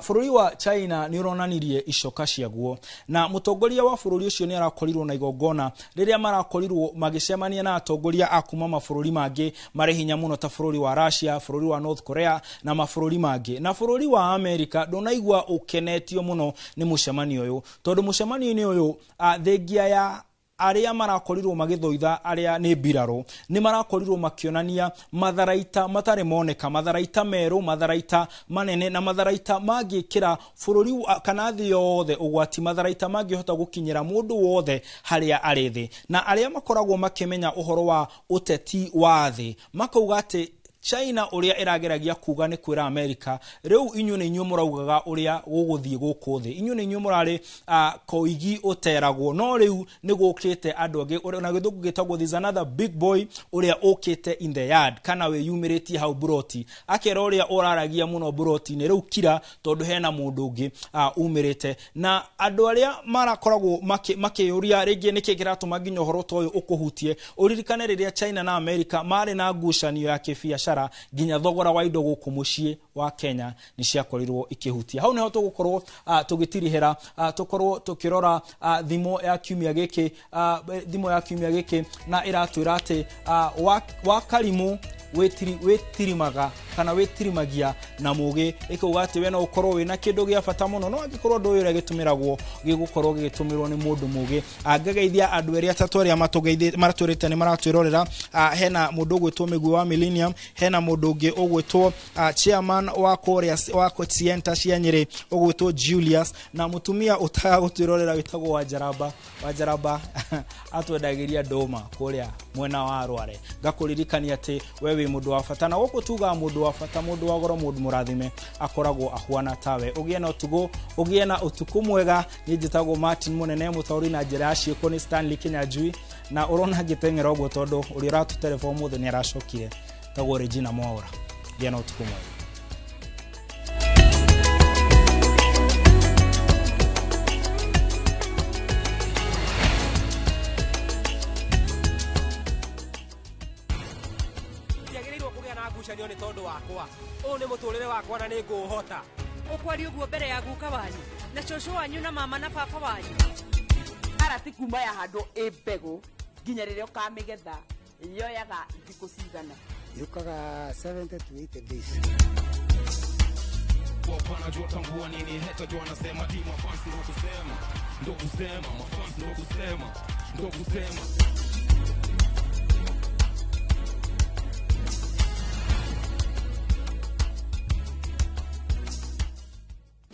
Bururi wa China ni uronanirie icoka ciaguo na mutongoria wa bururi ucio ni arakorirwo na igongona riria marakorirwo magicemania na atongoria akuma mabururi mangi mari hinya muno ta bururi wa Russia, bururi wa North Korea na mabururi mangi. Na bururi wa America ndonaigwa ukenetio muno ni mucemanio uyu tondu mucemanio-ini uyu thengia ya aria marakorirwo magithoitha aria ni biraro ni marakorirwo makionania matharaita matare moneka, matharaita meru, matharaita manene na matharaita magikira bururi kana thi yothe ugwati, matharaita magihota gukinyira mundu wothe haria arithi na aria makoragwo makimenya uhoro wa uteti wa thi makauga ati China uria irageragia kuga ni kwira America riu inyu ni inyu muraugaga uria guguthie guku thi, inyu ni inyu murari koigi uteragwo no riu ni gukite andu angi na githungu gitagwo this another big boy uria ukite in the yard kana we yumiriti hau buroti akera uria uraragia muno buroti ni riu kira tondu hena mundu ungi umirite na andu aria marakoragwo makiyuria ringi niki kiratuma nginya horo toyo ukuhutie uririkane riria China na America mari na ngucanio ya kibiacara biacara ginya thogora wa indo guku mucii wa Kenya ni ciakorirwo ikihutia. Hau neho tugukorwo tugitirihera tukorwo tukirora thimo ya kiumia giki na iratwira ati wa karimu wetirimaga kana wetirimagia na mugi ikuga ati we no ukorwo wina kindu gia bata muno no angikorwo ndu uyu gitumiragwo gigukorwo gitumirwo ni mundu mugi angegeithia andu eri atatu aria maratwirite ni maratwirorera hena mundu ugwitwo Migwi wa Millennium, hena mundu ungi ugwitwo chairman wa Kotienta cia Nyeri ugwitwo Julius, na mutumia utaga gutwirorera witagwo Wajaraba atwendagiria ndoma kuria mwena wa Rware. Ngakuririkania ati wewe mundu wa bata na guku tuga mundu wa bata, mundu wa goro, mundu murathime akoragwo ahuana tawe. Ugie na utugo, ugie na utuku mwega. Ni njitagwo Martin Munene mutauri na njira ya ciiko ni Stanley Kinyanjui, na urona gitengera ogwo tondu uri ratu telefone muthe ni aracokire tagwo Regina Mwaura. Ugie na utuku mwega. Ni tondu wakwa u ni muturire wakwa na ni nguhota ukwari uguo mbere ya guka wanyu na cũcũ wanyu na mama na baba wanyu arati kuma ya handu ibegu nginya riria ukamigetha yoyaga thiku cigana yukaga 70 to 80 days. Wapana jua tambua nini heta jua nasema di mafansi ndo kusema mafansi ndo kusema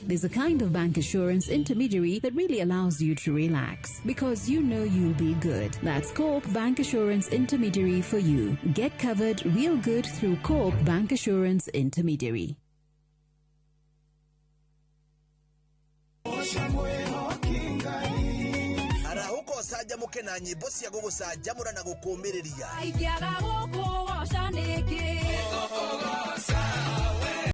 There's a kind of bank assurance intermediary that really allows you to relax because you know you'll be good. That's Coop Bank Assurance Intermediary for you. Get covered real good through Coop Bank Assurance Intermediary. Arahuko saja muke na nyimbo cia gugusajamura na gukumiriria. Aikiaga guku wocaniki.